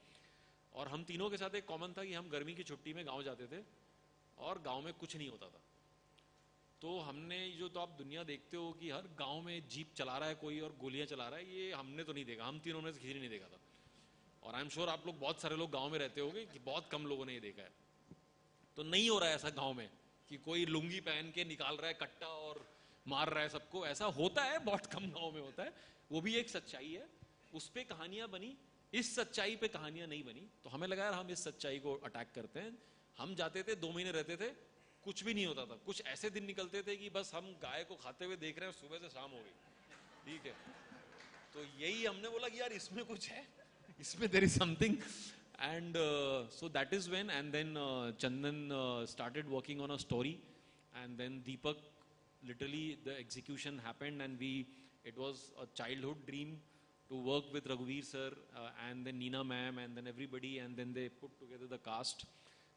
और हम तीनों के साथ एक कॉमन था कि हम गर्मी की छुट्टी में गांव जाते थे और गांव में कुछ नहीं होता था. तो हमने जो तो आप दुनिया देखते हो कि हर गांव में जीप चला रहा है कोई और गोलियां चला रहा है, ये हमने तो नहीं देखा. हम तीनों ने किसी ने नहीं देखा था. और आई एम श्योर आप लोग बहुत सारे लोग गांव में रहते होंगे कि बहुत कम लोगों ने ये देखा है. तो नहीं हो रहा है ऐसा गांव में कि कोई लुंगी पहन के निकाल रहा है कट्टा और मार रहा है सबको. ऐसा होता है, बहुत कम गांव में होता है. वो भी एक सच्चाई है, उस पे कहानियां बनी. इस सच्चाई पे कहानियां नहीं बनी. तो हमें लगा यार हम इस सच्चाई को अटैक करते हैं. हम जाते थे, 2 महीने रहते थे, कुछ भी नहीं होता था. कुछ ऐसे दिन निकलते थे कि बस हम गाय को खाते हुए देख रहे हैं, सुबह से शाम हो गई. ठीक है, तो यही हमने बोला कि यार इसमें कुछ है, इसमें there is something. And so that is when, and then Chandan started working on a story, and then Deepak, literally the execution happened, and it was a childhood dream to work with Raghuveer sir, and then Neena ma'am, and then everybody, and then they put together the cast.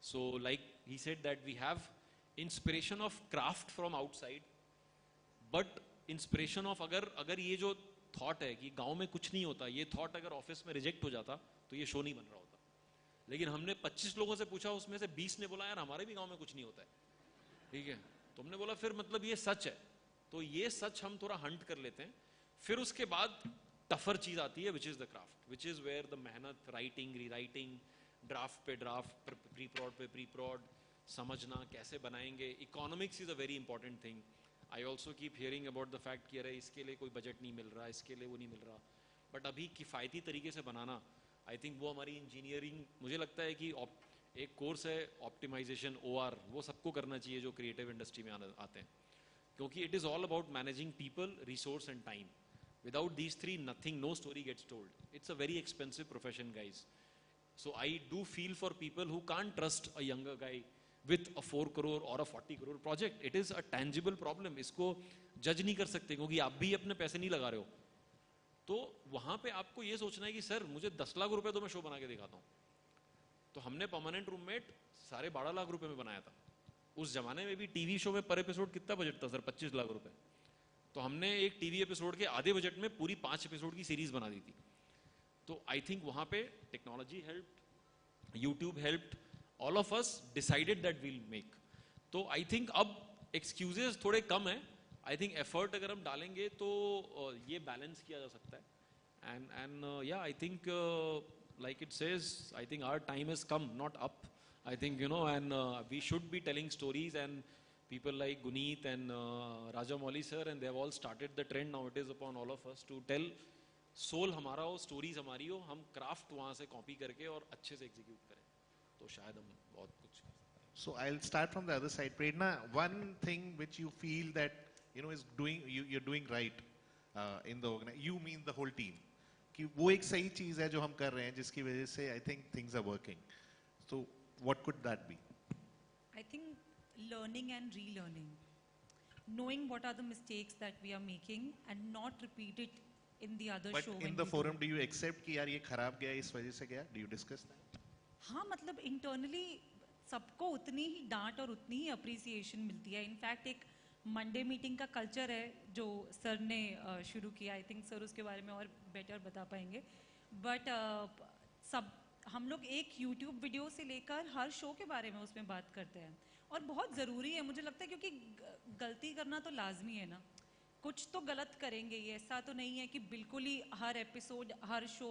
So like he said that we have inspiration of craft from outside, but inspiration of अगर ये जो thought है कि गांव में कुछ नहीं होता, ये thought अगर ऑफिस में रिजेक्ट हो जाता तो ये शो नहीं बन रहा होता. लेकिन हमने 25 लोगों से पूछा, उसमें से 20 ने बोला यार हमारे भी गांव में कुछ नहीं होता है. ठीक है, तो हमने बोला फिर मतलब ये सच है. तो ये सच हम थोड़ा हंट कर लेते हैं. फिर उसके बाद टफर चीज आती है, which is the craft, which is where the मेहनत, राइटिंग, रीराइटिंग, ड्राफ्ट पे ड्राफ्ट, प्री प्रॉड पे प्री प्रॉड, समझना कैसे बनाएंगे. Economics is a very important thing. I also keep hearing about the fact कि अरे इसके लिए कोई बजट नहीं मिल रहा, इसके लिए वो नहीं मिल रहा. बट अभी किफ़ायती तरीके से बनाना, आई थिंक वो हमारी इंजीनियरिंग, मुझे लगता है कि एक कोर्स है ऑप्टिमाइजेशन, OR, वो सबको करना चाहिए जो क्रिएटिव इंडस्ट्री में आते हैं. क्योंकि it is all about managing people, resource and time. Without these three, nothing, no story gets told. It's a very expensive profession, guys. So I do feel for people who can't trust a younger guy with a 4 crore or a 40 crore project. It is a tangible problem. इसको जज नहीं कर सकते क्योंकि आप भी अपने पैसे नहीं लगा रहे हो. तो वहां पे आपको ये सोचना है कि सर मुझे 10 लाख रुपए तो मैं शो बना के दिखाता हूँ. तो हमने परमानेंट रूममेट 12.5 लाख रुपए में बनाया था. उस जमाने में भी टीवी शो में पर एपिसोड कितना बजट था सर? 25 लाख रुपए. तो हमने एक टीवी एपिसोड के आधे बजट में पूरी 5 एपिसोड की सीरीज बना दी थी. तो आई थिंक वहां पे technology helped, YouTube helped, all of us decided that we'll make. तो आई थिंक अब एक्सक्यूजेस थोड़े कम है. आई थिंक एफर्ट अगर हम डालेंगे तो ये बैलेंस किया जा सकता है. एंड या I think like it says, I think our time has come, not up. I think, you know, and we should be telling stories, and people like Guneet and Rajamouli sir, and they have all started the trend. Now it is upon all of us to tell soul हमारा हो, stories हमारी हो, हम craft वहाँ से copy करके और अच्छे से execute करें. तो शायद हम बहुत कुछ. So I'll start from the other side. Prerna, one thing which you feel that, you know, is you're doing right in the organization, you mean the whole team, कि वो एक सही चीज है जो हम कर रहे हैं जिसकी वजह से I think things are working. So what could that be? I think learning and relearning, knowing what are the mistakes that we are making and not repeat it in the other show. But in the forum do you accept कि यार ये खराब गया, इस वजह से गया? Do you discuss that? हाँ, मतलब इंटरनली सबको उतनी ही डांट और उतनी ही अप्रिसिएशन मिलती है. इनफैक्ट एक मंडे मीटिंग का कल्चर है जो सर ने शुरू किया. आई थिंक सर उसके बारे में और बेटर बता पाएंगे. बट सब हम लोग एक यूट्यूब वीडियो से लेकर हर शो के बारे में उसमें बात करते हैं और बहुत ज़रूरी है मुझे लगता है, क्योंकि गलती करना तो लाजमी है ना. कुछ तो गलत करेंगे ही, ऐसा तो नहीं है कि बिल्कुल ही हर एपिसोड, हर शो,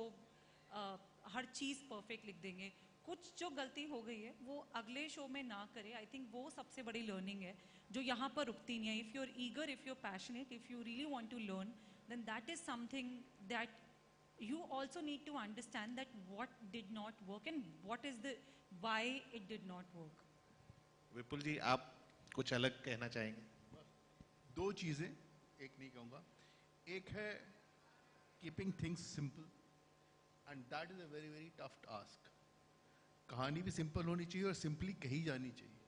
हर चीज़ परफेक्ट लिख देंगे. कुछ जो गलती हो गई है वो अगले शो में ना करे. आई थिंक वो सबसे बड़ी लर्निंग है जो यहाँ पर रुकती नहीं है. If you are eager, if you are passionate, if you really want to learn, then that is something that you also need to understand that what did not work and what is the why it did not work. विपुल जी, आप कुछ अलग कहना चाहेंगे? 2 चीजें, एक नहीं कहूँगा. एक है keeping things simple, and that is a very very tough task. कहानी भी सिंपल होनी चाहिए और सिंपली कही जानी चाहिए.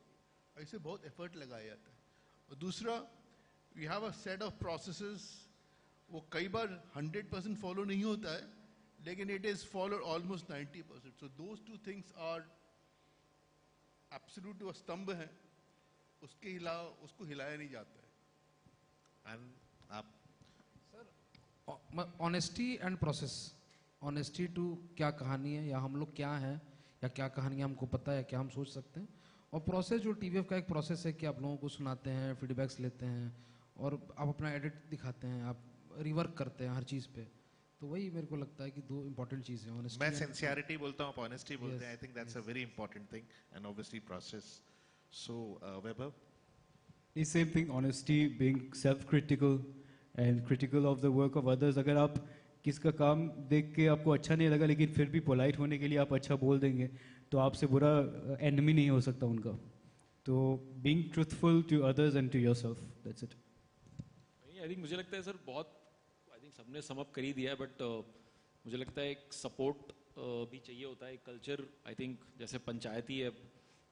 ऐसे बहुत एफर्ट लगाया जाता है। और दूसरा, we have a set of processes, वो कई बार 100% फॉलो नहीं होता है, लेकिन it is follow almost 90%। So those two things are absolute, वो स्तंभ हैं, उसको हिलाया नहीं जाता है। एंड आप honesty and process, honesty to क्या कहानी है या हम लोग क्या हैं या क्या कहानी हमको पता है, क्या हम सोच सकते हैं, और प्रोसेस जो टीवीएफ का एक प्रोसेस है कि आप लोगों को सुनाते हैं, फीडबैक्स लेते हैं और आप अपना एडिट दिखाते हैं, आप रिवर्क करते हैं हर चीज़ पे। तो वही मेरे को लगता है कि दो इंपॉर्टेंट चीज़ें हैं, ऑनेस्टी। मैं सिंसियरिटी बोलता हूँ, आप ऑनेस्टी बोलते हैं। I think that's a very important thing, and obviously process. So Vaibhav? The same thing, honesty, being self-critical and critical of the work of others. अगर आप किसका काम देख के आपको अच्छा नहीं लगा लेकिन फिर भी पोलाइट होने के लिए आप अच्छा बोल देंगे, तो आपसे बुरा एनिमी नहीं हो सकता उनका। तो being truthful to others and to yourself, that's it. I think मुझे लगता है सर बहुत, आई थिंक सबने सम अप कर ही दिया है, बट मुझे लगता है एक सपोर्ट भी चाहिए होता है, एक कल्चर। आई थिंक जैसे पंचायती है,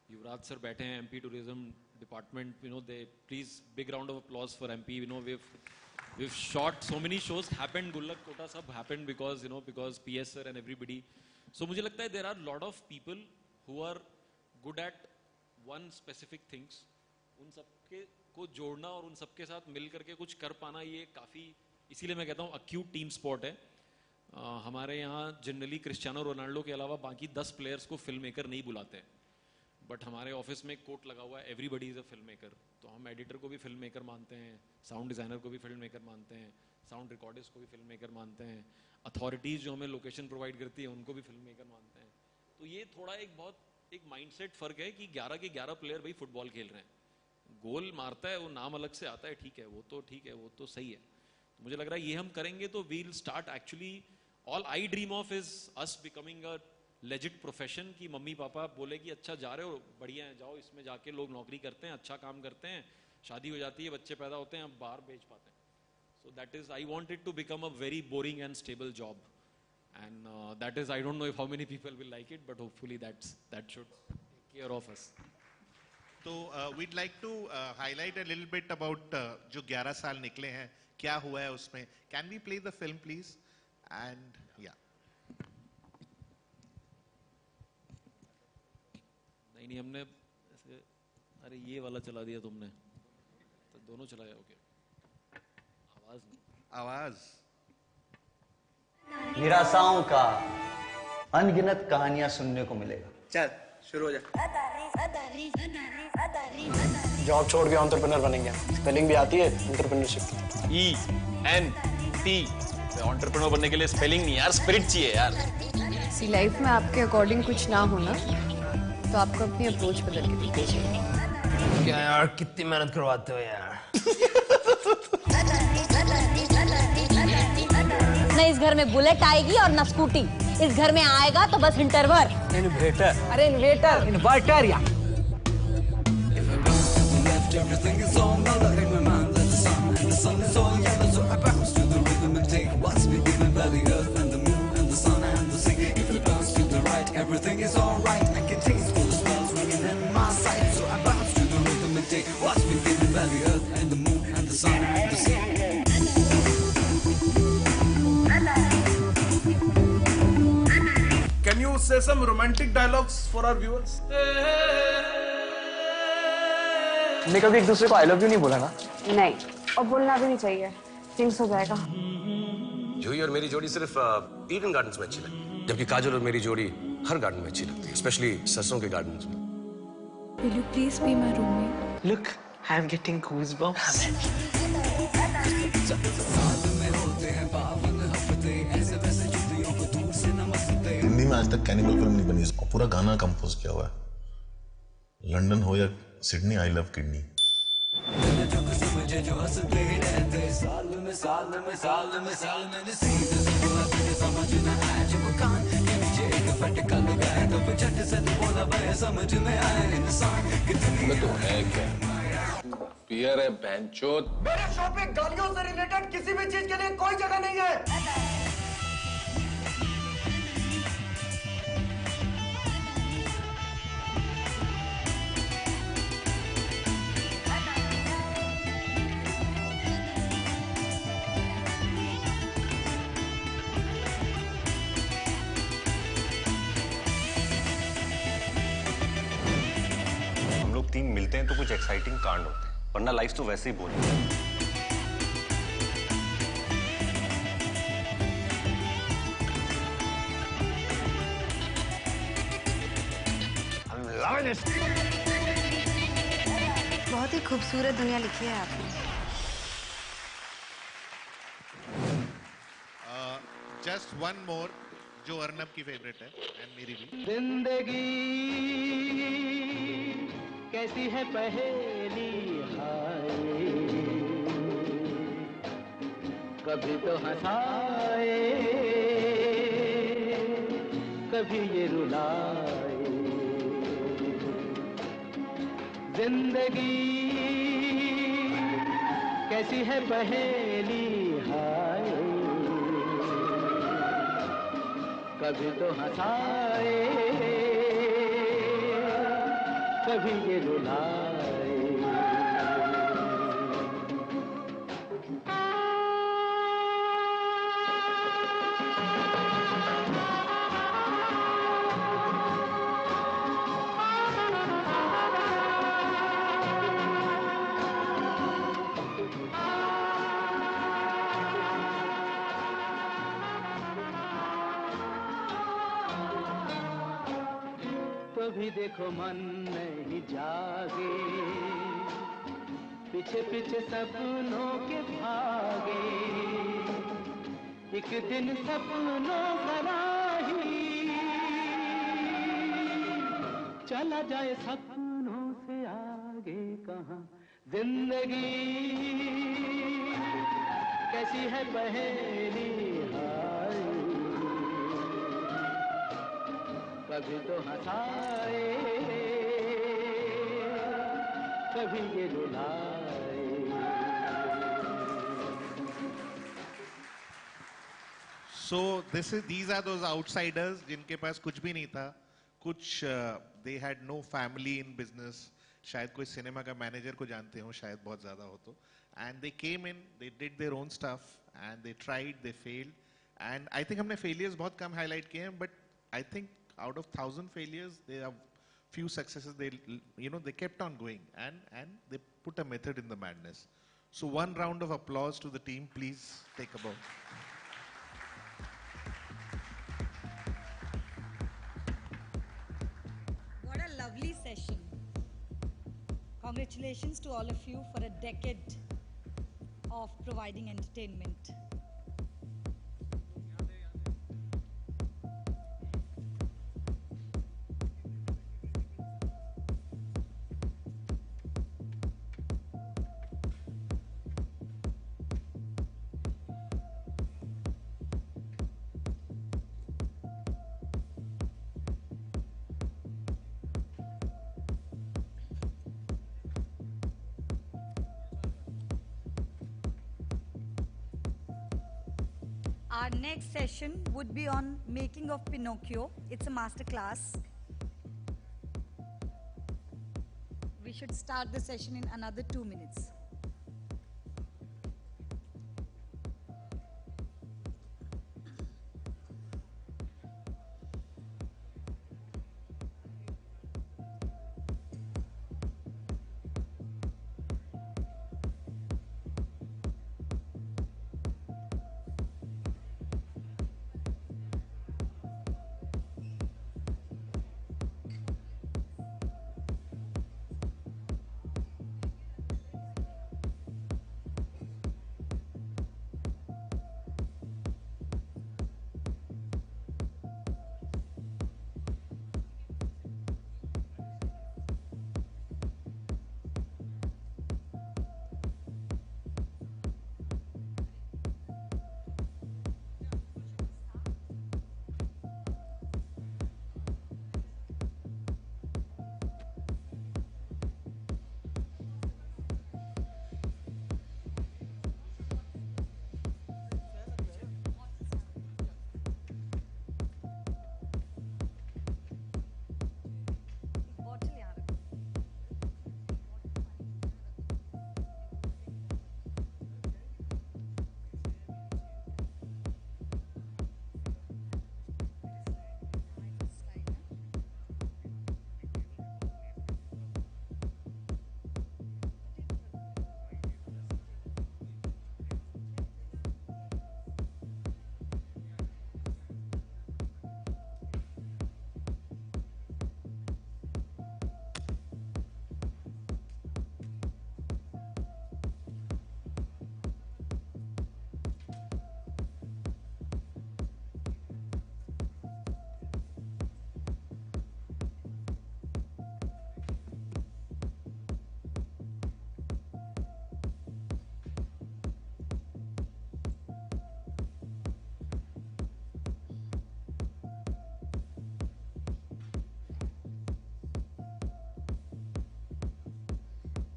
युवराज सर बैठे हैं, MP tourism department, they please big round of applause for MP. we've shot so many shows, happened Gullak Kota, sab happened because because PS sir and everybody. So मुझे लगता है there are lot of people who are good at one specific things, उन सबके को जोड़ना और उन सबके साथ मिल करके कुछ कर पाना, ये काफ़ी, इसीलिए मैं कहता हूँ अक्यूट टीम स्पोर्ट है। हमारे यहाँ जनरली क्रिस्टियानो रोनाल्डो के अलावा बाकी 10 प्लेयर्स को फिल्म मेकर नहीं बुलाते हैं, बट हमारे ऑफिस में एक कोट लगा हुआ है, everybody is a film maker. तो हम एडिटर को भी फिल्म मेकर मानते हैं, साउंड डिज़ाइनर को भी फिल्म मेकर मानते हैं, साउंड रिकॉर्डिस्ट को भी फिल्म मेकर मानते हैं, अथॉरिटीज़ जो हमें लोकेशन प्रोवाइड करती है उनको भी फिल्म मेकर मानते हैं। तो ये थोड़ा एक बहुत एक माइंडसेट फ़र्क है कि 11 के 11 प्लेयर भाई फुटबॉल खेल रहे हैं, गोल मारता है वो नाम अलग से आता है, ठीक है, वो तो ठीक है, वो तो सही है। तो मुझे लग रहा है ये हम करेंगे तो we'll start actually, all I dream of is us becoming a legit profession, कि मम्मी पापा बोले कि अच्छा जा रहे हो, बढ़िया है, जाओ इसमें जाके लोग नौकरी करते हैं, अच्छा काम करते हैं, शादी हो जाती है, बच्चे पैदा होते हैं, अब बाहर बेच पाते हैं। So that is, I want it to become a very boring and stable job, and that is, I don't know if how many people will like it, but hopefully that should take care of us. तो we'd like to highlight a little bit about जो 11 साल निकले हैं, क्या हुआ है उसमें। Can we play the film please? And या नहीं हमने ऐसे, अरे ये वाला चला दिया तुमने, तो दोनों चलाया, ओके। आवाज निराशाओं का अनगिनत कहानियां सुनने को मिलेगा। चल शुरू हो जा। जॉब छोड़ के एंटरप्रेन्योर बनेंगे, स्पेलिंग भी आती है एंटरप्रेन्योरशिप की, ENT। एंटरप्रेन्योर बनने के लिए स्पेलिंग नहीं यार, स्पिरिट चाहिए यार। सी लाइफ में आपके अकॉर्डिंग कुछ ना होना तो आपको अपनी अप्रोच बदल के देखनी चाहिए। क्या यार, कितनी मेहनत करवाते हो यार। न इस घर में बुलेट आएगी और न स्कूटी, इस घर में आएगा तो बस इंटरवर। इन्वेटर, अरे इन्वेटर, इन्वर्टर या Everything is on the light in my mind, like the sun, and the sun is all yellow, so I bounce to the rhythm and take what's been given by the earth and the moon and the sun and the sea. If it bounce to the right, everything is alright. I can taste all the smells ringing in my sight, so I bounce to the rhythm and take what's been given by the earth and the moon and the sun and the sea. Can you say some romantic dialogues for our viewers? हमने कभी एक दूसरे को I love you नहीं बोला ना? नहीं, और बोलना भी नहीं चाहिए, थिंग्स हो जाएगा। जूही और मेरी जोड़ी सिर्फ ईडन गार्डन्स में अच्छी लगती है, जबकि काजल और मेरी जोड़ी हर गार्डन में अच्छी लगती है, स्पेशली सरसों के गार्डन्स में। Will you please be my roommate? Look, I am getting goosebumps. Hindi में आज तक कैनिबल फिल्म नहीं बनी, इसको पूरा गाना कंपोज किया हुआ है। लंदन हो या सिडनी, आई लव किडनी। तो है क्या, पियर है बैंचोद। मेरे शो पे गालियों से रिलेटेड किसी भी चीज के लिए कोई जगह नहीं है। मिलते हैं तो कुछ एक्साइटिंग कांड होते हैं, वरना लाइफ तो वैसे ही बोरिंग है। बहुत ही खूबसूरत दुनिया लिखी है आपने। जस्ट वन मोर जो अर्नब की फेवरेट है एंड मेरी भी। जिंदगी कैसी है पहेली हाय, कभी तो हंसाए कभी ये रुलाए। जिंदगी कैसी है पहेली हाय, कभी तो हंसाए कभी ये रुलाए। तो भी देखो मन नहीं जागे, पीछे पीछे सपनों के भागे। एक दिन सपनों का राही चला जाए सपनों से आगे कहाँ। जिंदगी कैसी है पहेली हाय, कभी तो हंसाए कभी ये रुलाए। So these are those outsiders जिनके पास कुछ भी नहीं था, कुछ they had no family in business, शायद कोई सिनेमा का मैनेजर को जानते हो, शायद बहुत ज़्यादा हो तो, and they came in, they did their own stuff and they tried, they failed, and I think हमने failures बहुत कम highlight किए हैं, but I think out of 1,000 failures, there are few successes. They kept on going and they put a method in the madness. So one round of applause to the team, please take a bow. What a lovely session. Congratulations to all of you for a decade of providing entertainment. Our next session would be on making of Pinocchio. It's a master class. We should start the session in another 2 minutes.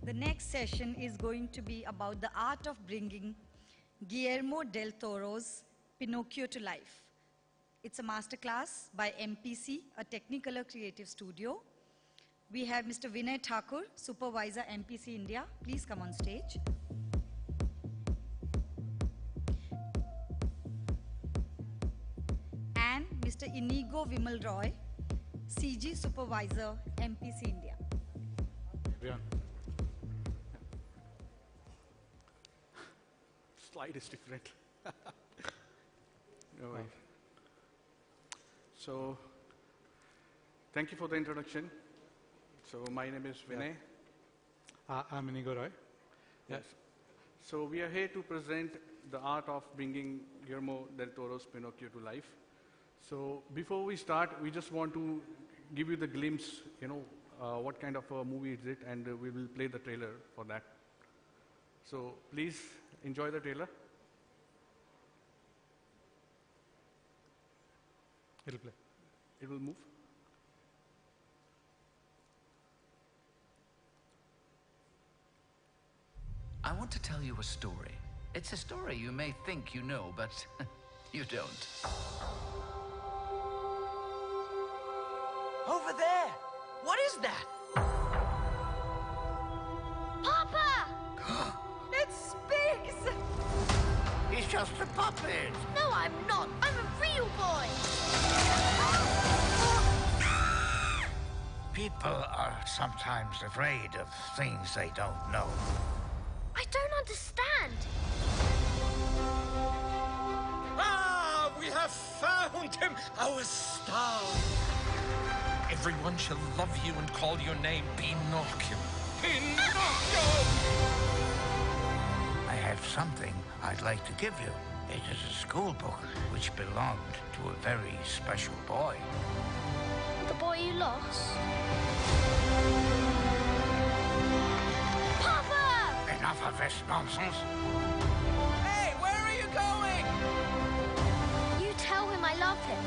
The next session is going to be about the art of bringing Guillermo del Toro's Pinocchio to life. It's a masterclass by MPC, a Technicolor creative studio. We have Mr. Vinay Thakur, Supervisor, MPC India. Please come on stage. And Mr. Inigo Vimal Roy, CG Supervisor, MPC India. Everyone. Slide is different. No worries. So, thank you for the introduction. So, my name is Vinay. I'm Inigo Roy. Yes. So, we are here to present the art of bringing Guillermo del Toro's Pinocchio to life. So, before we start, we just want to give you the glimpse, what kind of a movie is it, and we will play the trailer for that. So, please enjoy the trailer. It'll play. It will move. I want to tell you a story. It's a story you may think you know, but you don't. Over there! What is that? Papa! It speaks! He's just a puppet! No, I'm not. I'm a real boy! People are sometimes afraid of things they don't know. I don't understand. Ah! We have found him! Our star! Everyone shall love you and call your name Pinocchio. Pinocchio! I have something I'd like to give you. It is a school book which belonged to a very special boy. The boy you lost? Papa! Enough of this nonsense. Hey, where are you going? You tell him I love him.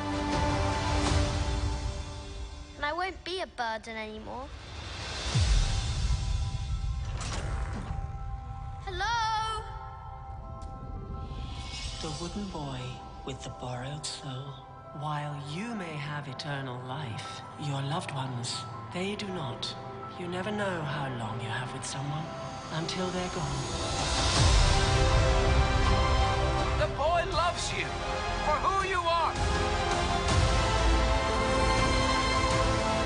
And I won't be a burden anymore. Hello? The wooden boy with the borrowed soul. While you may have eternal life, your loved ones, they do not. You never know how long you have with someone until they're gone. The boy loves you for who you are.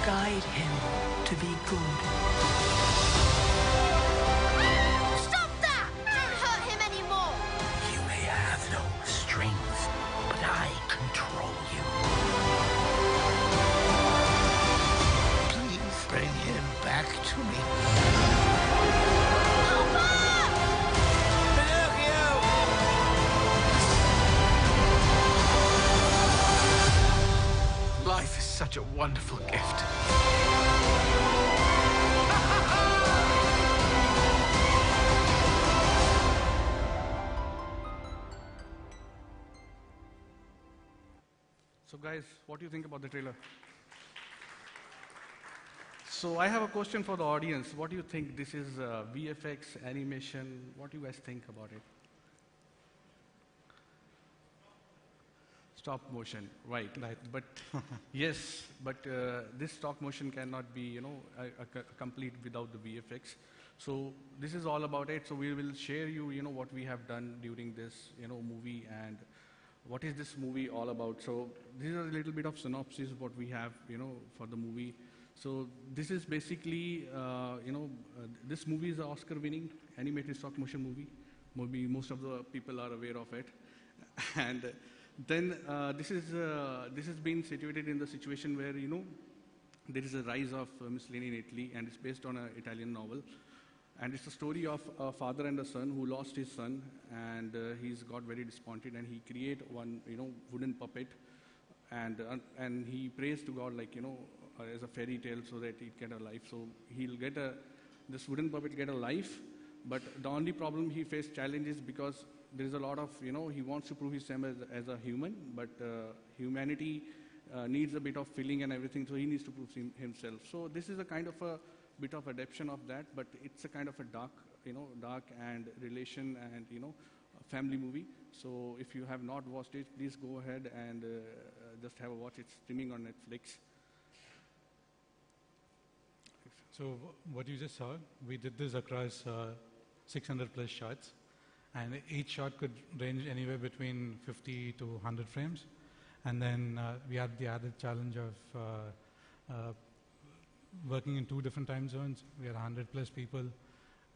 Guide him to be good. Stop that! Don't hurt him anymore! You may have no strength, but I control you. Please bring him back to me. Life is such a wonderful gift. So guys, what do you think about the trailer? So I have a question for the audience. What do you think? This is VFX, animation. What do you guys think about it? Stop motion, right. But yes, but this stop motion cannot be, complete without the VFX. So this is all about it. So we will share you, what we have done during this, movie, and what is this movie all about. So this is a little bit of synopsis of what we have, for the movie. So this is basically, this movie is an Oscar-winning animated stop motion movie. Maybe most of the people are aware of it, and. Then this has been situated in the situation where there is a rise of Mussolini in Italy, and it's based on an Italian novel, and it's a story of a father and a son who lost his son, and he's got very disappointed, and he create one wooden puppet, and he prays to God as a fairy tale so that it get a life. So he'll get this wooden puppet get a life, but the only problem he faced challenges because there is a lot of, he wants to prove himself as a human, but humanity needs a bit of feeling and everything, so he needs to prove himself. So this is a kind of a bit of adaptation of that, but it's a kind of a dark, dark and relation and, family movie. So if you have not watched it, please go ahead and just have a watch. It's streaming on Netflix. So what you just saw, we did this across 600 plus shots, and each shot could range anywhere between 50 to 100 frames. And then we had the added challenge of working in 2 different time zones. We had 100 plus people,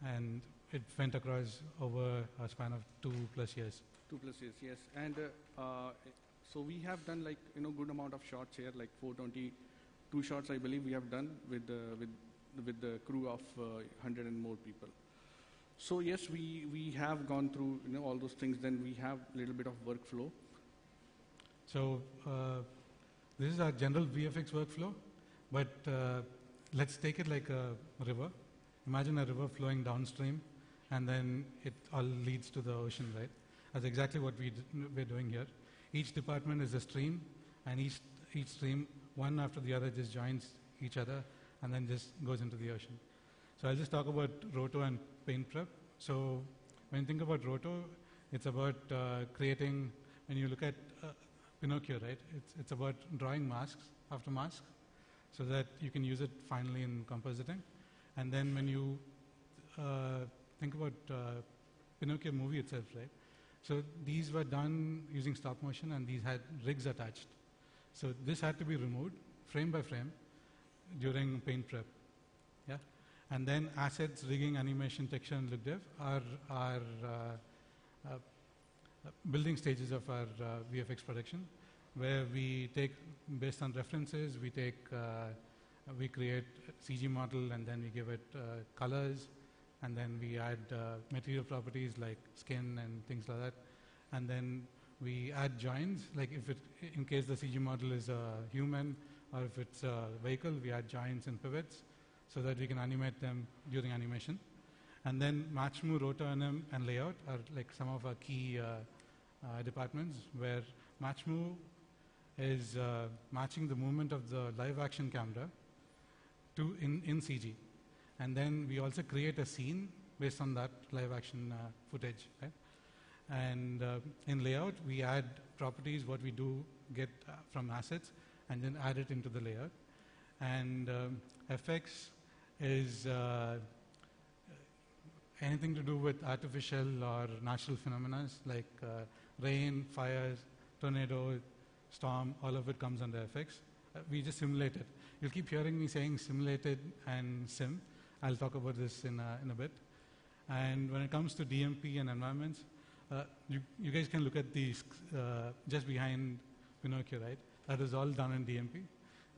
and it went across over a span of 2+ years. 2+ years, yes. And so we have done like, good amount of shots here, like 422 shots, I believe we have done with the crew of 100 and more people. So yes, we have gone through, all those things. Then we have a little bit of workflow. So this is our general VFX workflow, but let's take it like a river. Imagine a river flowing downstream, and then it all leads to the ocean, right? That's exactly what we're doing here. Each department is a stream, and each stream, one after the other, just joins each other, and then just goes into the ocean. So I'll just talk about roto and paint prep. So when you think about roto, it's about creating, when you look at Pinocchio, right? It's about drawing masks after masks so that you can use it finally in compositing. And then when you think about Pinocchio movie itself, right? So these were done using stop motion, and these had rigs attached. So this had to be removed frame by frame during paint prep. Yeah, and then assets, rigging, animation, texture, and look dev are building stages of our VFX production, where we take, based on references, we create CG model, and then we give it colors, and then we add material properties like skin and things like that, and then we add joins, like in case the CG model is a human, or if it's a vehicle, we add joins and pivots so that we can animate them during animation. And then match, move, roto, and layout are like some of our key departments, where match, move is matching the movement of the live action camera to in CG. And then we also create a scene based on that live action footage, right? And in layout, we add properties, what we do get from assets, and then add it into the layout. And FX is anything to do with artificial or natural phenomena, like rain, fires, tornado, storm, all of it comes under FX. We just simulate it. You'll keep hearing me saying simulated and sim. I'll talk about this in a bit. And when it comes to DMP and environments, you guys can look at these just behind Pinocchio, right? That is all done in DMP.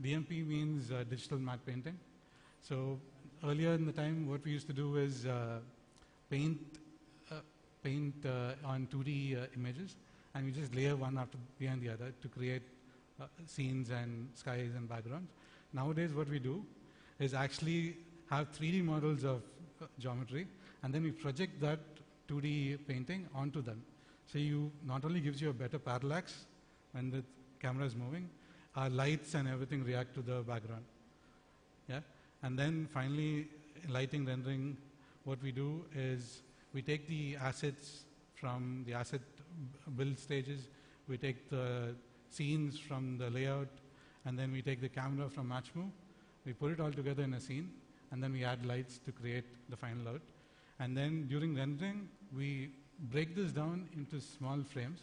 DMP means digital matte painting. So earlier in the time, what we used to do is paint on 2D images, and we just layer one after behind the other to create scenes and skies and backgrounds. Nowadays, what we do is actually have 3D models of geometry, and then we project that 2D painting onto them. So you not only gives you a better parallax when the camera is moving, our lights and everything react to the background. Yeah, and then finally, lighting, rendering, what we do is we take the assets from the asset build stages, we take the scenes from the layout, and then we take the camera from match move, we put it all together in a scene, and then we add lights to create the final out. And then during rendering, we break this down into small frames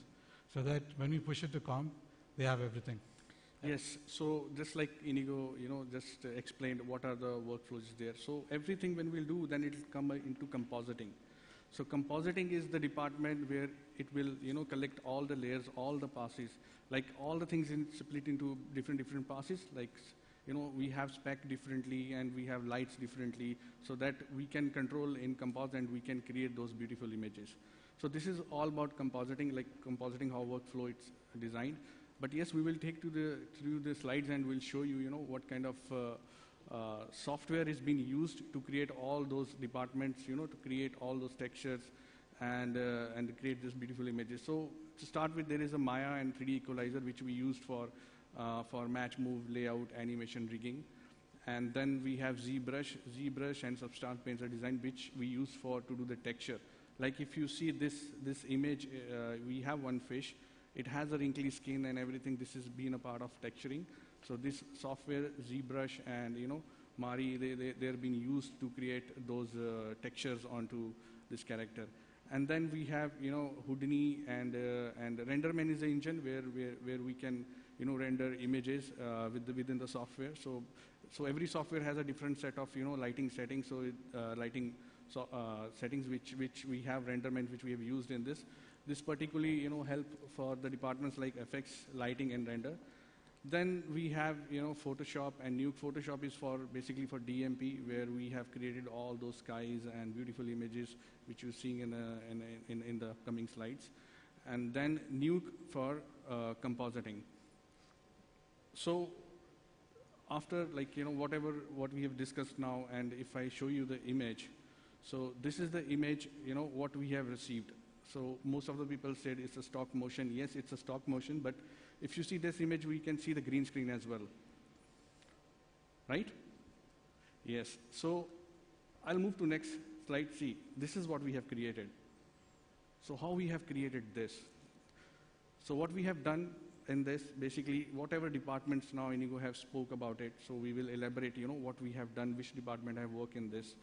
so that when we push it to comp, they have everything. Yes, so just like Inigo, just explained what are the workflows there. So everything when we'll do, then it will come into compositing. So compositing is the department where it will, collect all the layers, all the passes, like all the things split into different passes, like, we have spec differently and we have lights differently, so that we can control in composite and we can create those beautiful images. So this is all about compositing, like compositing how workflow it's designed. But yes, we will take through the slides and we'll show you, what kind of software is being used to create all those departments, to create all those textures and create these beautiful images. So to start with, there is a Maya and 3D equalizer which we used for match, move, layout, animation, rigging. And then we have ZBrush and Substance Paints are designed which we use to do the texture. Like if you see this image, we have one fish. It has a wrinkly skin and everything. This has been a part of texturing. So this software, ZBrush and Mari, they're being used to create those textures onto this character. And then we have Houdini and RenderMan is the engine where we can render images within the software. So every software has a different set of lighting settings. So settings which we have RenderMan which we have used in this. This particularly help for the departments like effects, lighting, and render. Then we have Photoshop, and Nuke Photoshop is basically for DMP, where we have created all those skies and beautiful images which you're seeing in the upcoming slides. And then Nuke for compositing. So after what we have discussed now, and if I show you the image, so this is the image what we have received. So most of the people said it's a stock motion. Yes, it's a stock motion, but if you see this image, we can see the green screen as well. Right? Yes. So I'll move to next slide. See, this is what we have created. So how we have created this? So what we have done in this, basically, whatever departments now Inigo have spoke about it, so we will elaborate, what we have done, which department have worked in this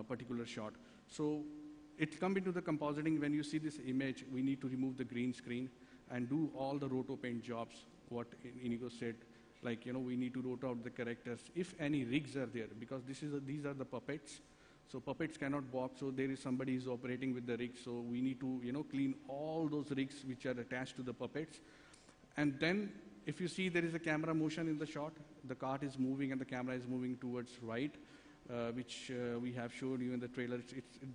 particular shot. So it comes into the compositing. When you see this image, we need to remove the green screen and do all the roto paint jobs, what Inigo said. Like, we need to roto out the characters. If any rigs are there, because these are the puppets. So puppets cannot walk, so there is somebody who's operating with the rigs. So we need to, clean all those rigs which are attached to the puppets. And then, if you see there is a camera motion in the shot, the cart is moving and the camera is moving towards right, which we have showed you in the trailer.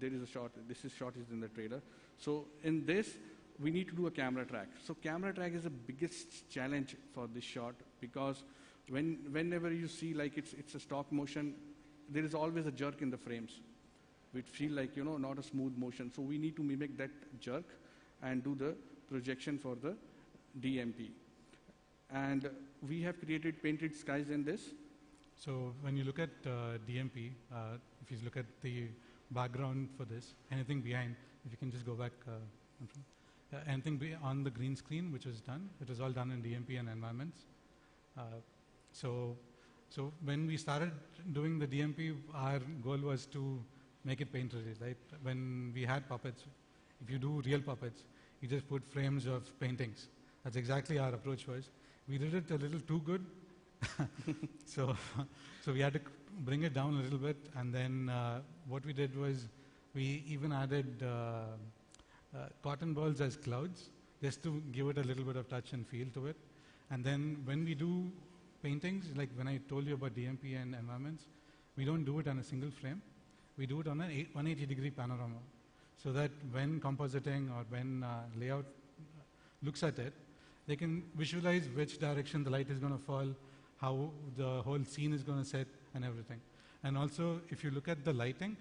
There is a shot, shot is in the trailer. So in this, we need to do a camera track. So camera track is the biggest challenge for this shot, because whenever you see like it's a stop motion, there is always a jerk in the frames, which feel like, not a smooth motion. So we need to mimic that jerk and do the projection for the DMP. And we have created painted skies in this. So when you look at DMP, if you look at the background for this, anything behind, if you can just go back, anything on the green screen which was done, it was all done in DMP and environments. So when we started doing the DMP, our goal was to make it paint ready, right? When we had puppets, if you do real puppets, you just put frames of paintings. That's exactly our approach was. We did it a little too good. so we had to bring it down a little bit, and then what we did was we even added cotton balls as clouds, just to give it a little bit of touch and feel to it. And then when we do paintings, like when I told you about DMP and environments, we don't do it on a single frame. We do it on a 180-degree panorama, so that when compositing or when layout looks at it, they can visualize which direction the light is going to fall, how the whole scene is going to set, and everything. And also, if you look at the lighting,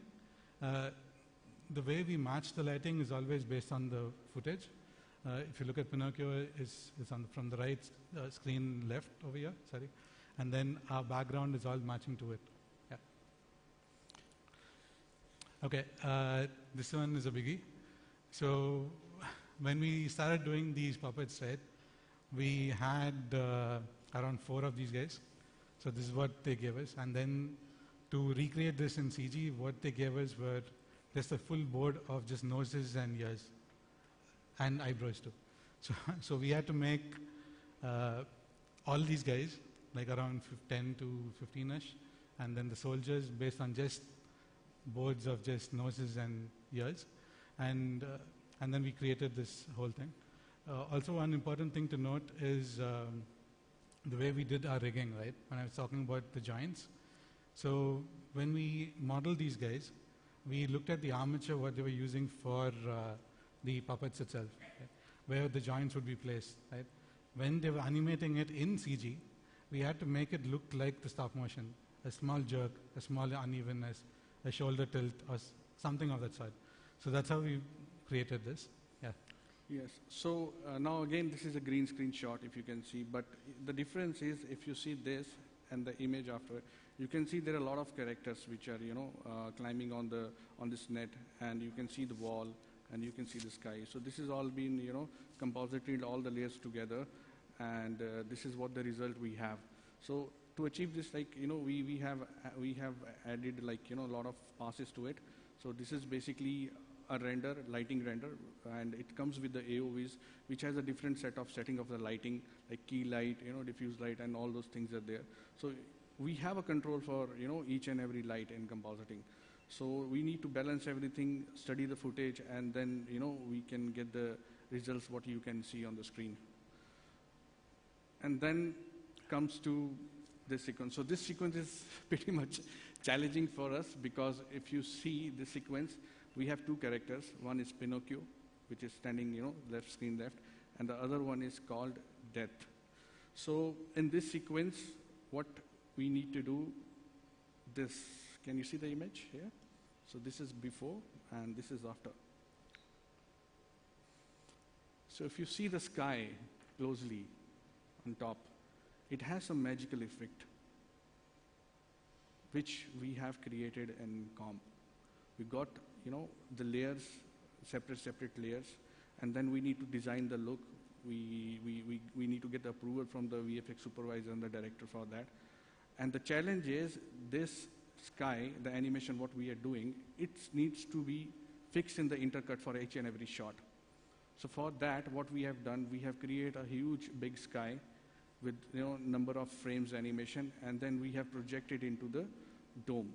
the way we match the lighting is always based on the footage. If you look at Pinocchio, it's from the right screen left over here, sorry. And then our background is all matching to it. Yeah. Okay, this one is a biggie. So when we started doing these puppets, right, we had around 4 of these guys. So this is what they gave us. And then to recreate this in CG, what they gave us were just a full board of just noses and ears and eyebrows too. So we had to make all these guys, like around 10 to 15-ish, and then the soldiers based on just boards of just noses and ears. And then we created this whole thing. Also, one important thing to note is the way we did our rigging, right? When I was talking about the joints. So when we modeled these guys, we looked at the armature, what they were using for the puppets itself, right? Where the joints would be placed, right? When they were animating it in CG, we had to make it look like the stop motion, a small jerk, a small unevenness, a shoulder tilt, or something of that sort. So that's how we created this. Yeah. Yes. So now again, this is a green screen shot, if you can see. But the difference is, if you see this, and the image after. You can see there are a lot of characters which are, climbing on this net, and you can see the wall, and you can see the sky. So this is all been, composited all the layers together, and this is what the result we have. So to achieve this, we have added a lot of passes to it. So this is basically a render, lighting render, and it comes with the AOVs, which has a different set of setting of the lighting, like key light, diffuse light, and all those things are there. So we have a control for, each and every light in compositing. So we need to balance everything, study the footage, and then, we can get the results what you can see on the screen. And then comes to this sequence. So this sequence is pretty much challenging for us, because if you see the sequence, we have two characters. One is Pinocchio, which is standing, left screen left, and the other one is called Death. So in this sequence, what we need to do this. Can you see the image here? So this is before and this is after. So if you see the sky closely on top, it has some magical effect which we have created in comp. We got, the layers, separate layers, and then we need to design the look. We need to get the approval from the VFX supervisor and the director for that. And the challenge is this sky, the animation, what we are doing, it needs to be fixed in the intercut for each and every shot. So for that, what we have done, we have created a huge big sky with number of frames animation, and then we have projected into the dome.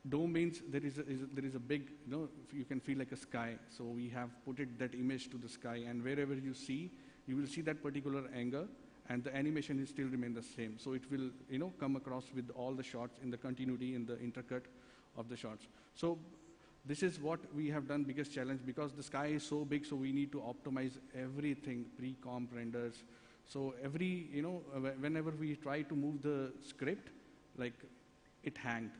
Dome means there is a big, you can feel like a sky. So we have put that image to the sky, and wherever you see, you will see that particular angle, and the animation will still remain the same. So it will, come across with all the shots in the continuity in the intercut of the shots. So this is what we have done, biggest challenge, because the sky is so big, so we need to optimize everything, pre-comp renders. So every, whenever we try to move the script, like it hanged.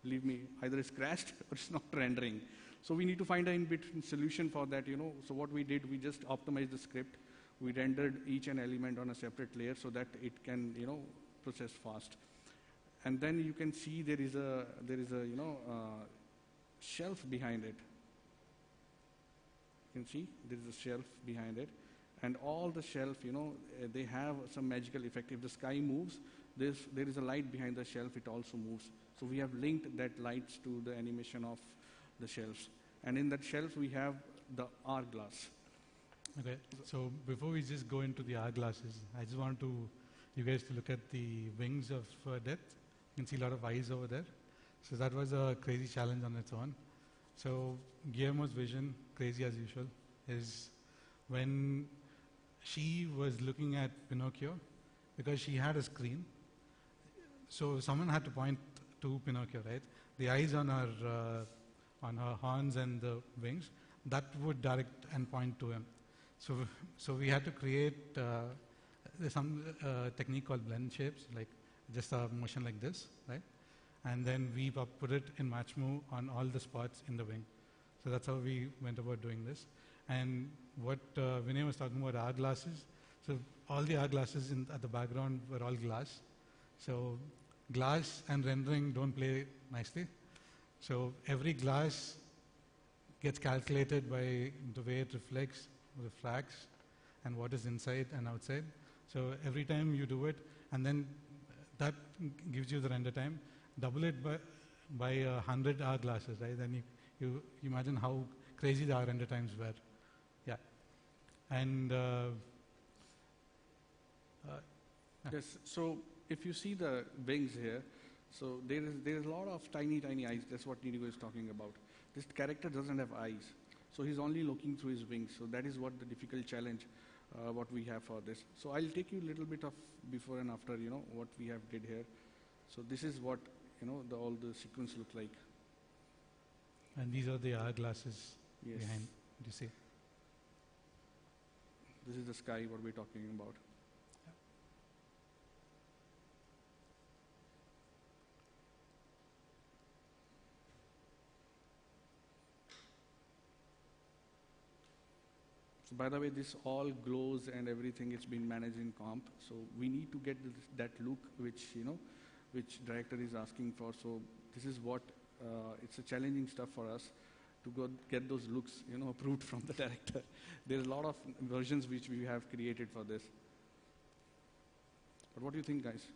Believe me, either it's crashed or it's not rendering. So we need to find an in-between solution for that, So what we did, we just optimized the script. We rendered each and element on a separate layer so that it can, process fast. And then you can see there is a shelf behind it. You can see there is a shelf behind it. And all the shelf, they have some magical effect. If the sky moves, there is a light behind the shelf, it also moves. So we have linked that lights to the animation of the shelves. And in that shelf, we have the hourglass. Okay, so before we just go into the hourglasses, I just want you guys to look at the wings of Death. You can see a lot of eyes over there. So that was a crazy challenge on its own. So Guillermo's vision, crazy as usual, is when she was looking at Pinocchio, because she had a screen, so someone had to point to Pinocchio, right? The eyes on her horns and the wings, that would direct and point to him. So we had to create some technique called blend shapes, like just a motion like this, right? And then we put it in match move on all the spots in the wing. So that's how we went about doing this. And what Vinay was talking about, hourglasses. So all the hourglasses at the background were all glass. So glass and rendering don't play nicely. So every glass gets calculated by the way it refracts, and what is inside and outside. So every time you do it, and then that gives you the render time. Double it by 100 hourglasses, right? Then you imagine how crazy the render times were. Yeah. And yes. So if you see the wings here, so there is a lot of tiny eyes. That's what Nidigo is talking about. This character doesn't have eyes, so he's only looking through his wings. So that is what the difficult challenge, what we have for this. So I'll take you a little bit of before and after, what we have did here. So this is what, all the sequence look like. And these are the hourglasses behind, you see. This is the sky, what we're talking about. So by the way, this all glows and everything, it's been managed in comp. So we need to get that look which, which director is asking for. So this is what, it's a challenging stuff for us to get those looks, approved from the director. There's a lot of versions which we have created for this. But what do you think, guys?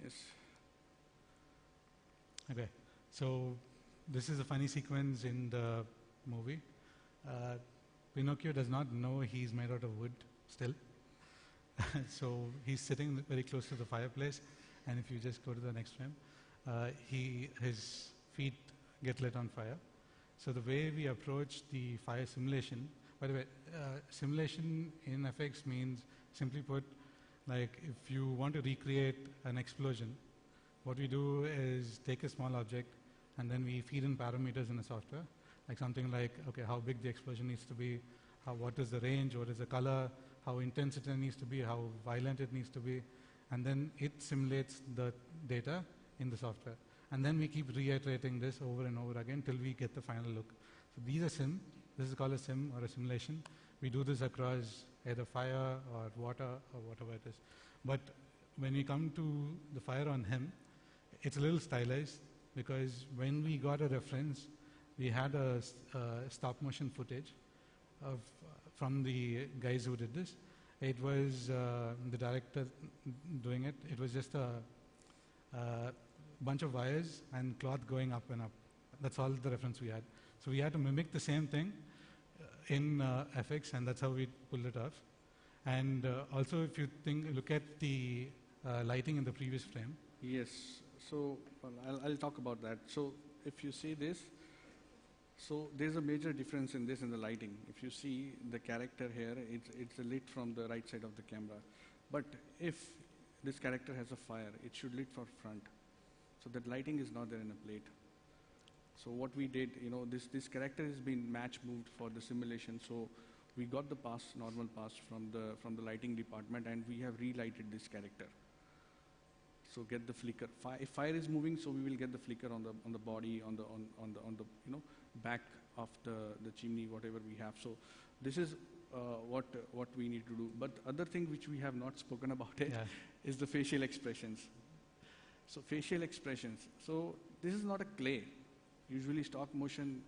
Yes. Okay, so this is a funny sequence in the movie. Pinocchio does not know he's made out of wood still. So he's sitting very close to the fireplace, and if you just go to the next frame, his feet get lit on fire. So the way we approach the fire simulation, by the way, simulation in FX means, simply put, like if you want to recreate an explosion, what we do is take a small object and then we feed in parameters in the software, like something like, okay, how big the explosion needs to be, what is the range, what is the color, how intense it needs to be, how violent it needs to be, and then it simulates the data in the software. And then we keep reiterating this over and over again till we get the final look. So these are this is called a sim or a simulation. We do this across either fire or water or whatever it is. But when we come to the fire on him, it's a little stylized because when we got a reference, we had a stop motion footage from the guys who did this. It was the director doing it. It was just a bunch of wires and cloth going up and up. That's all the reference we had. So we had to mimic the same thing in FX, and that's how we pulled it off. And also, if you look at the lighting in the previous frame. Yes. So I'll talk about that. So if you see this, so there's a major difference in this in the lighting. If you see the character here, it's lit from the right side of the camera. But if this character has a fire, it should lit for front. So that lighting is not there in a plate. So what we did, this character has been match moved for the simulation. So we got the normal pass from the lighting department, and we have relighted this character. So get the flicker. If fire is moving, so we will get the flicker on the body, on the back of the chimney, whatever we have. So this is what we need to do. But other thing which we have not spoken about is the facial expressions. So facial expressions. So this is not a clay. Usually stop motion,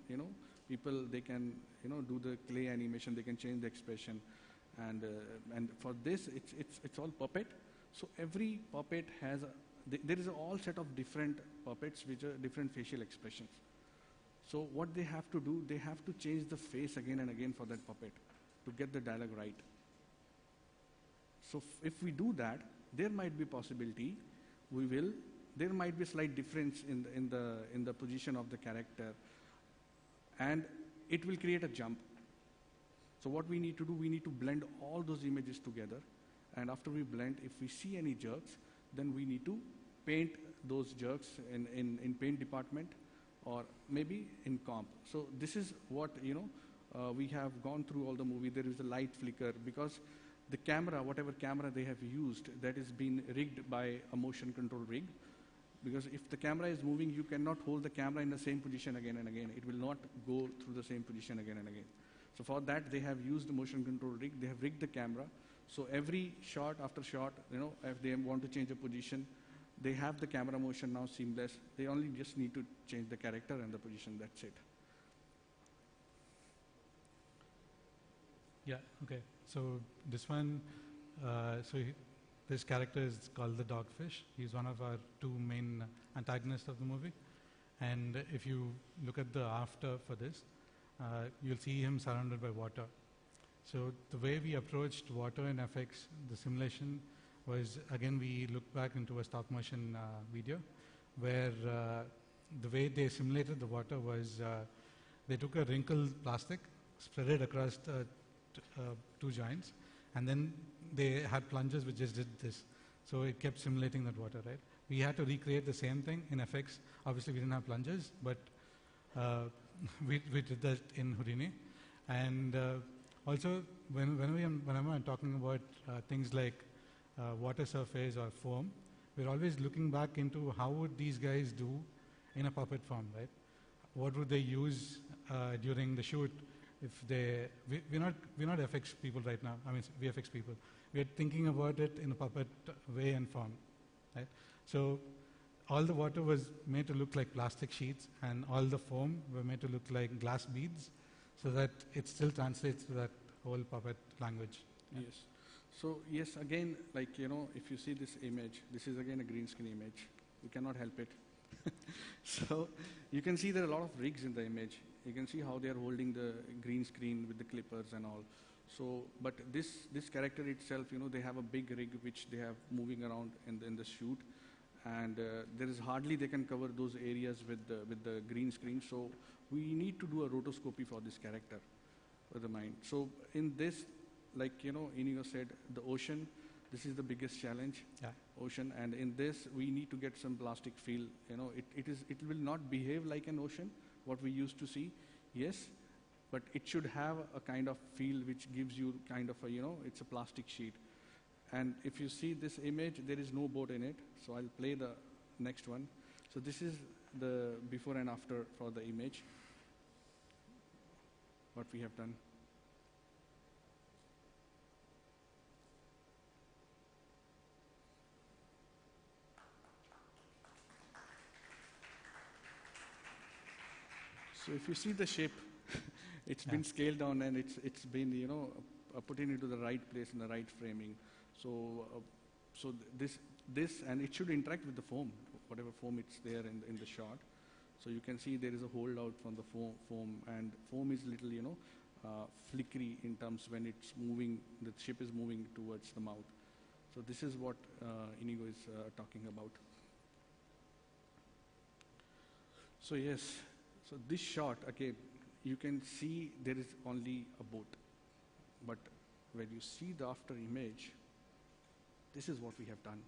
people, they can do the clay animation. They can change the expression, and for this it's all puppet. So every puppet has there is a all set of different puppets which are different facial expressions. So what they have to do, they have to change the face again and again for that puppet to get the dialogue right. So if we do that, there might be possibility there might be a slight difference in the position of the character, and it will create a jump. So what we need to do, we need to blend all those images together, and after we blend, if we see any jerks, then we need to paint those jerks in paint department or maybe in comp. So this is what we have gone through all the movie. There is a light flicker because the camera, whatever camera they have used, that is been rigged by a motion control rig. Because if the camera is moving, you cannot hold the camera in the same position again and again. It will not go through the same position again and again. So for that, they have used the motion control rig. They have rigged the camera. So every shot after shot, if they want to change a position, they have the camera motion now seamless. They only just need to change the character and the position. That's it. Yeah, okay. So this one, this character is called the Dogfish. He's one of our two main antagonists of the movie. And if you look at the after for this, you'll see him surrounded by water. So the way we approached water in FX, the simulation, was, again, we looked back into a stop motion video where the way they simulated the water was they took a wrinkled plastic, spread it across two joints, and then they had plungers which just did this. So it kept simulating that water, right? We had to recreate the same thing in FX. Obviously, we didn't have plungers, but we did that in Houdini. And also, whenever I'm talking about things like water surface or foam, we're always looking back into how would these guys do in a puppet form, right? What would they use during the shoot if we're not FX people right now, I mean VFX people. We're thinking about it in a puppet way and form, right? So all the water was made to look like plastic sheets and all the foam were made to look like glass beads so that it still translates to that whole puppet language. Yes. So yes, again, like, if you see this image, this is again a green screen image. You cannot help it. So you can see there are a lot of rigs in the image. You can see how they are holding the green screen with the clippers and all. So, but this character itself, they have a big rig which they have moving around in the shoot, and there is hardly they can cover those areas with the green screen. So we need to do a rotoscopy for this character, for the mind. So in this, like Inigo said, the ocean. This is the biggest challenge, ocean, and in this we need to get some plastic feel. It will not behave like an ocean, what we used to see, yes, but it should have a kind of feel which gives you kind of a, it's a plastic sheet. And if you see this image, there is no boat in it, so I'll play the next one. So this is the before and after for the image, what we have done. So if you see the shape, it's been scaled down and it's been put into the right place in the right framing. So this and it should interact with the foam, whatever foam it's there in the shot. So you can see there is a holdout from the foam, and foam is little flickery in terms when it's moving. The ship is moving towards the mouth. So this is what Inigo is talking about. So yes. So this shot, okay, you can see there is only a boat. But when you see the after image, this is what we have done.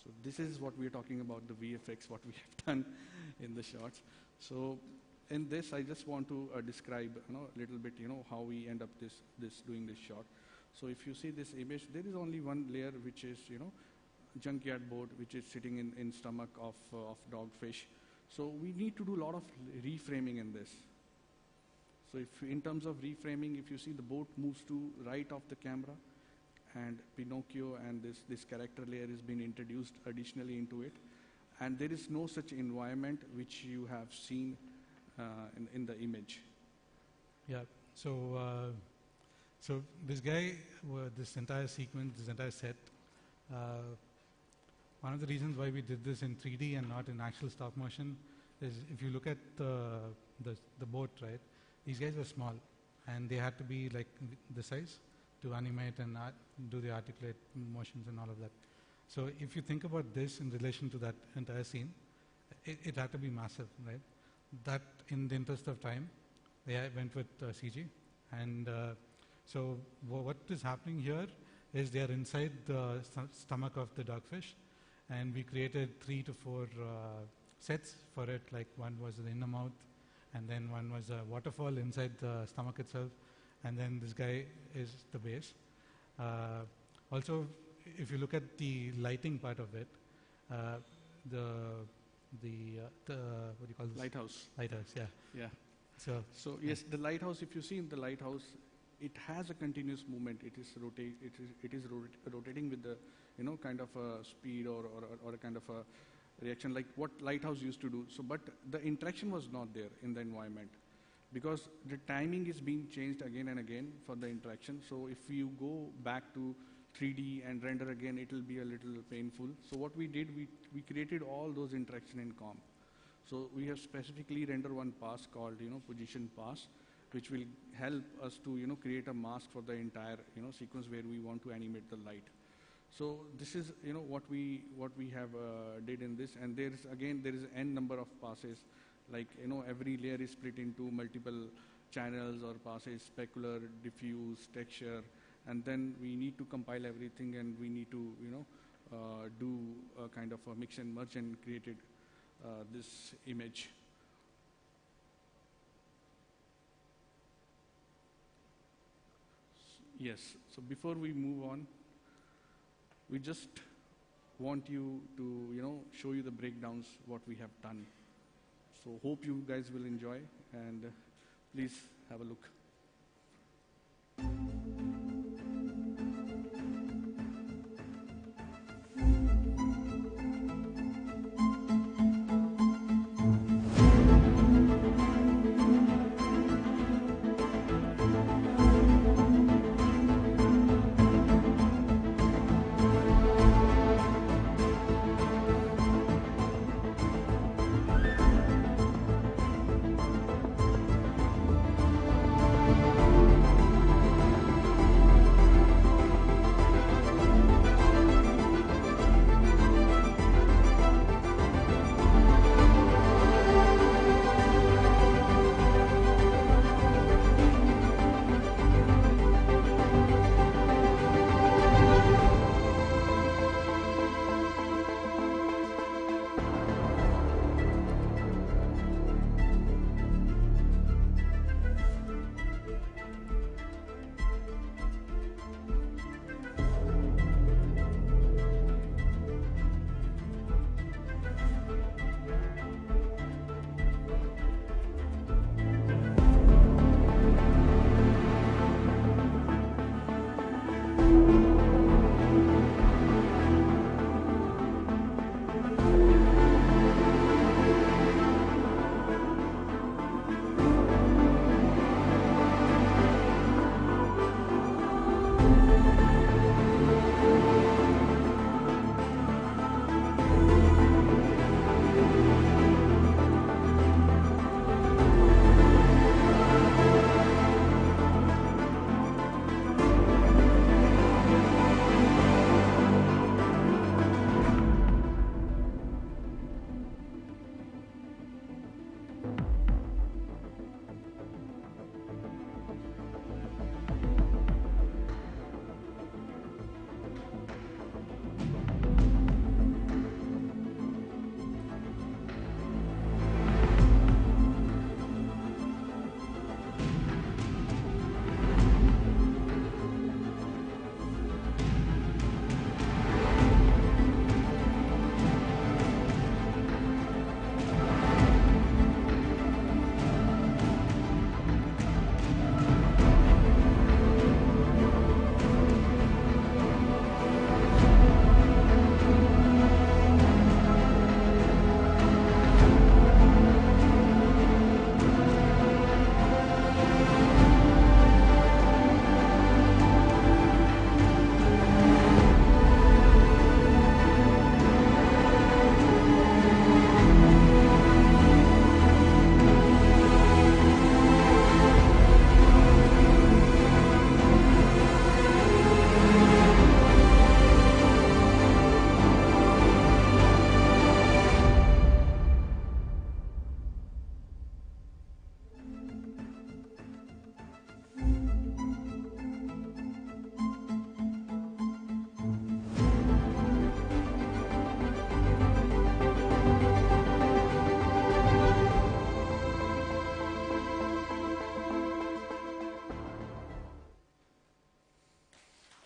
So this is what we are talking about, the VFX, what we have done in the shots. So in this, I just want to describe a little bit, how we end up doing this shot. So if you see this image, there is only one layer which is, junkyard boat, which is sitting in stomach of dogfish. So we need to do a lot of reframing in this. So if in terms of reframing, if you see the boat moves to right of the camera, and Pinocchio and this character layer is being introduced additionally into it, and there is no such environment which you have seen in the image. Yeah. So so this guy, this entire sequence, this entire set. One of the reasons why we did this in 3D and not in actual stop motion is if you look at the boat, right? These guys were small, and they had to be like this size to animate and do the articulate motions and all of that. So if you think about this in relation to that entire scene, it had to be massive, right? That, in the interest of time, they went with CG. And so what is happening here is they are inside the stomach of the dogfish. And we created 3 to 4 sets for it, like one was the inner mouth, and then one was a waterfall inside the stomach itself, and then this guy is the base. Also, if you look at the lighting part of it, the what do you call this? Lighthouse. Lighthouse, yeah. Yeah. So yes, the lighthouse. If you see in the lighthouse, it has a continuous movement. It is rotating with the kind of a speed or a kind of a reaction like what lighthouse used to do. So, but the interaction was not there in the environment because the timing is being changed again and again for the interaction. So if you go back to 3D and render again, it will be a little painful. So what we did, we created all those interaction in comp. So we have specifically rendered one pass called position pass, which will help us to create a mask for the entire sequence where we want to animate the light. So this is what we have did in this, and there is n number of passes, like every layer is split into multiple channels or passes, specular, diffuse, texture, and then we need to compile everything, and we need to do a kind of a mix and merge and created this image. Yes, so before we move on, we just want you to, show you the breakdowns, what we have done. So hope you guys will enjoy, and please have a look.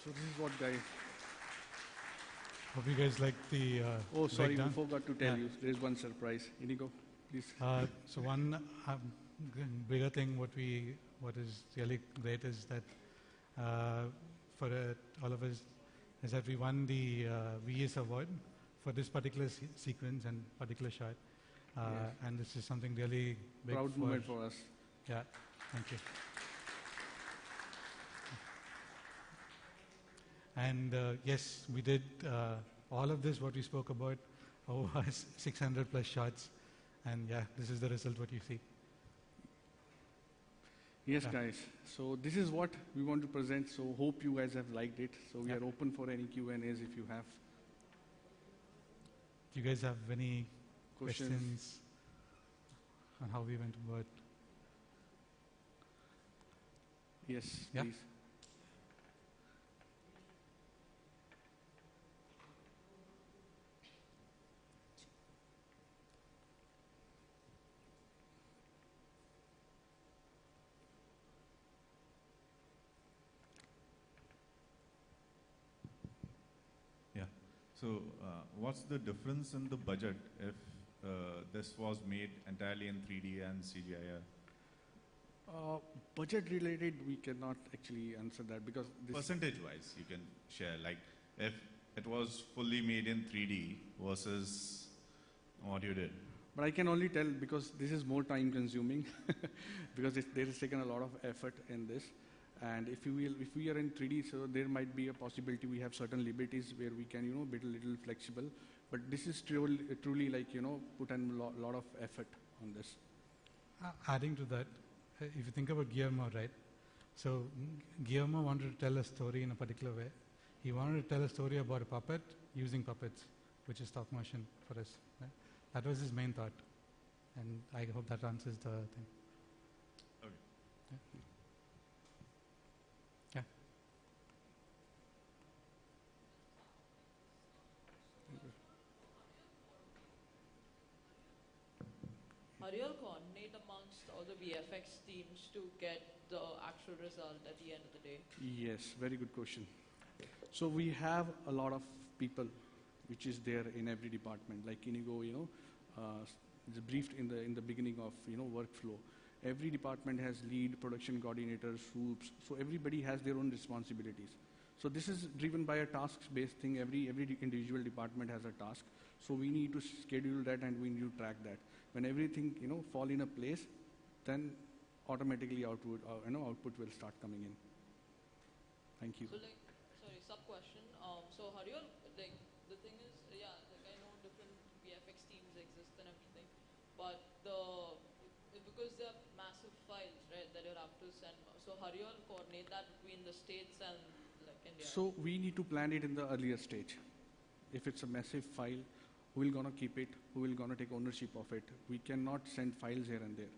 So this is what, guys. Hope you guys like the Oh, sorry, we breakdown. forgot to tell you. There is one surprise. Inigo, please. So one bigger thing, what is really great is that for all of us is that we won the VS award for this particular sequence and particular shot, and this is something really big. Proud moment for us. Yeah, thank you. And yes, we did all of this, what we spoke about, over 600 plus shots. And yeah, this is the result, what you see. Yes, guys. So this is what we want to present. So hope you guys have liked it. So we are open for any Q&As if you have. Do you guys have any Questions? questions on how we went about? Yes, Yeah? please. Yeah. So, what's the difference in the budget if this was made entirely in 3D and CGI? Budget related, we cannot actually answer that because percentage wise, you can share, like if it was fully made in 3D versus what you did. But I can only tell because this is more time consuming because there is taken a lot of effort in this. And if we are in 3D, so there might be a possibility we have certain liberties where we can, be a little flexible. But this is truly like, put in a lot of effort on this. Adding to that, if you think about Guillermo, right? So Guillermo wanted to tell a story in a particular way. He wanted to tell a story about a puppet using puppets, which is stop motion for us. Right? That was his main thought. And I hope that answers the thing. Okay. Yeah. How do you all coordinate amongst all the VFX teams to get the actual result at the end of the day? Yes, very good question. So we have a lot of people which is there in every department. Like Inigo, it's briefed in the beginning of workflow. Every department has lead, production coordinators, swoops. So everybody has their own responsibilities. So this is driven by a tasks-based thing. Every individual department has a task. So we need to schedule that and we need to track that. When everything fall in a place, then automatically output will start coming in. Thank you. So sorry, sub question. So how do you all, the thing is, I know different VFX teams exist and everything, but because they're massive files, right, that you have to send. So how do you all coordinate that between the states and India? So we need to plan it in the earlier stage. If it's a massive file, who will gonna keep it? Who will gonna take ownership of it? We cannot send files here and there.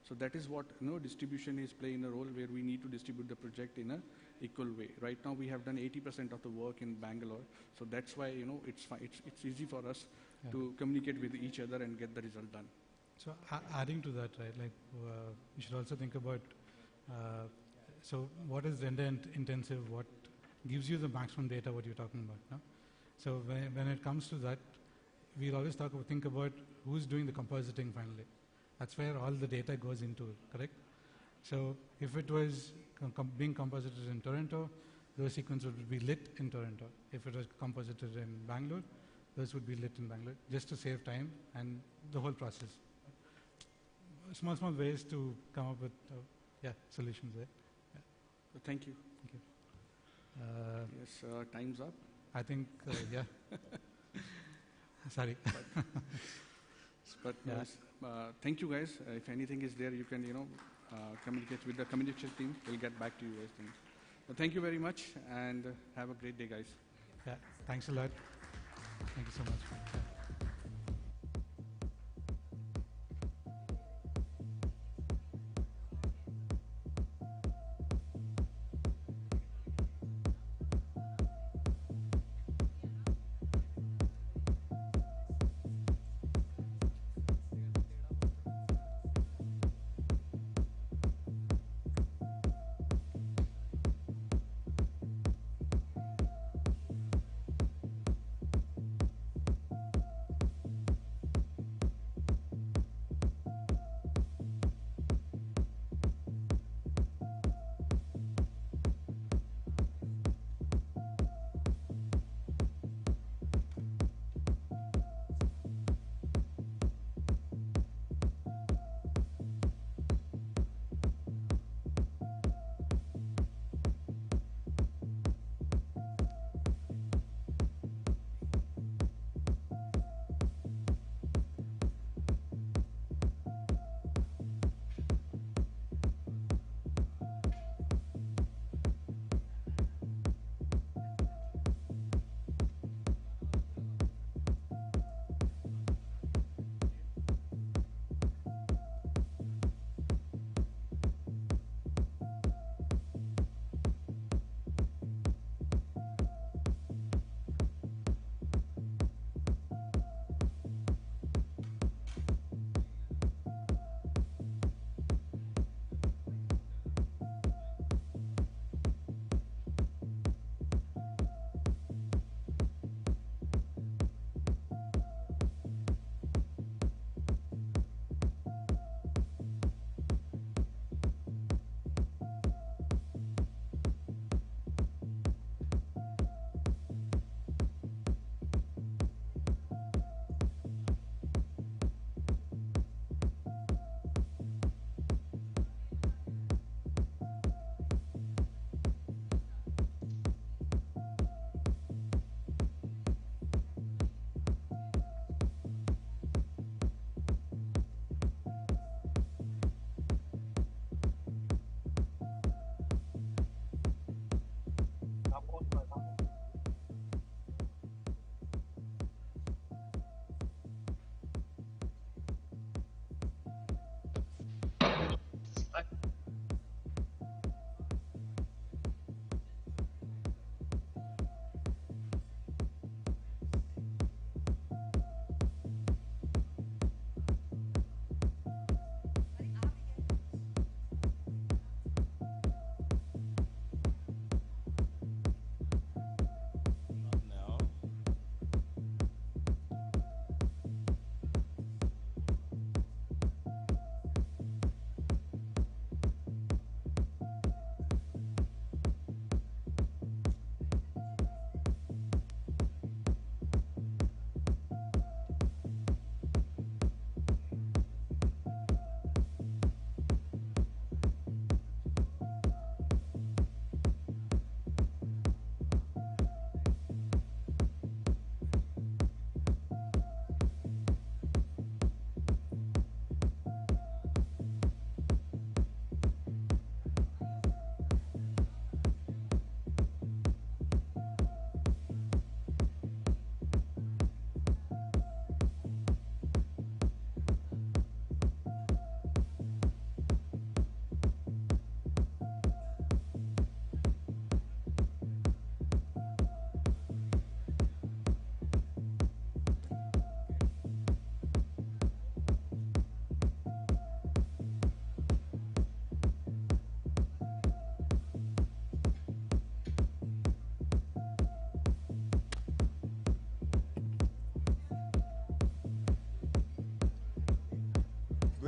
So that is what distribution is playing a role where we need to distribute the project in a equal way. Right now we have done 80% of the work in Bangalore, so that's why it's easy for us to communicate with each other and get the result done. So adding to that, right? You should also think about so what is render intensive? What gives you the maximum data? What you're talking about? No? So when it comes to that, we'll always think about who's doing the compositing finally. That's where all the data goes into, correct? So if it was being composited in Toronto, those sequences would be lit in Toronto. If it was composited in Bangalore, those would be lit in Bangalore, just to save time and the whole process. Small ways to come up with solutions there. Yeah. Thank you. Thank you. Yes, time's up. I think, yeah. Sorry. But thank you guys. If anything is there, you can communicate with the communication team. We'll get back to you guys then. But thank you very much and have a great day, guys. Yeah, thanks a lot. Thank you so much.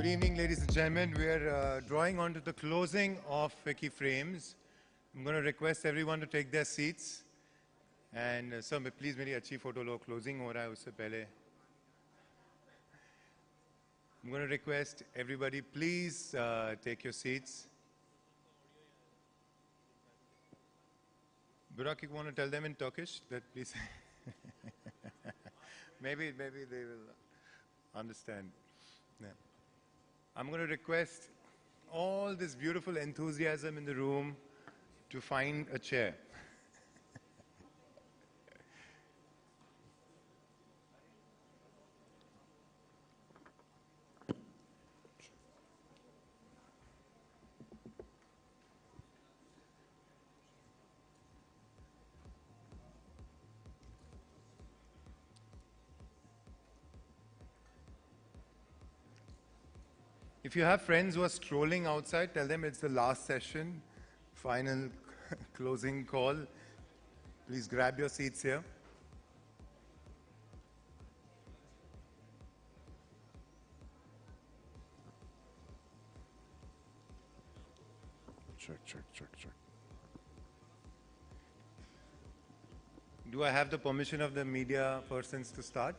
Good evening, ladies and gentlemen. We're drawing on to the closing of Ficci Frames. I'm going to request everyone to take their seats. And sir, please, मेरी अच्छी photo लो. Closing हो रहा है उससे पहले. I'm going to request everybody, please take your seats. Burak, you want to tell them in Turkish that please? maybe they will understand. Yeah. I'm going to request all this beautiful enthusiasm in the room to find a chair. If you have friends who are strolling outside, tell them it's the last session, final closing call. Please grab your seats here. Check. Do I have the permission of the media persons to start?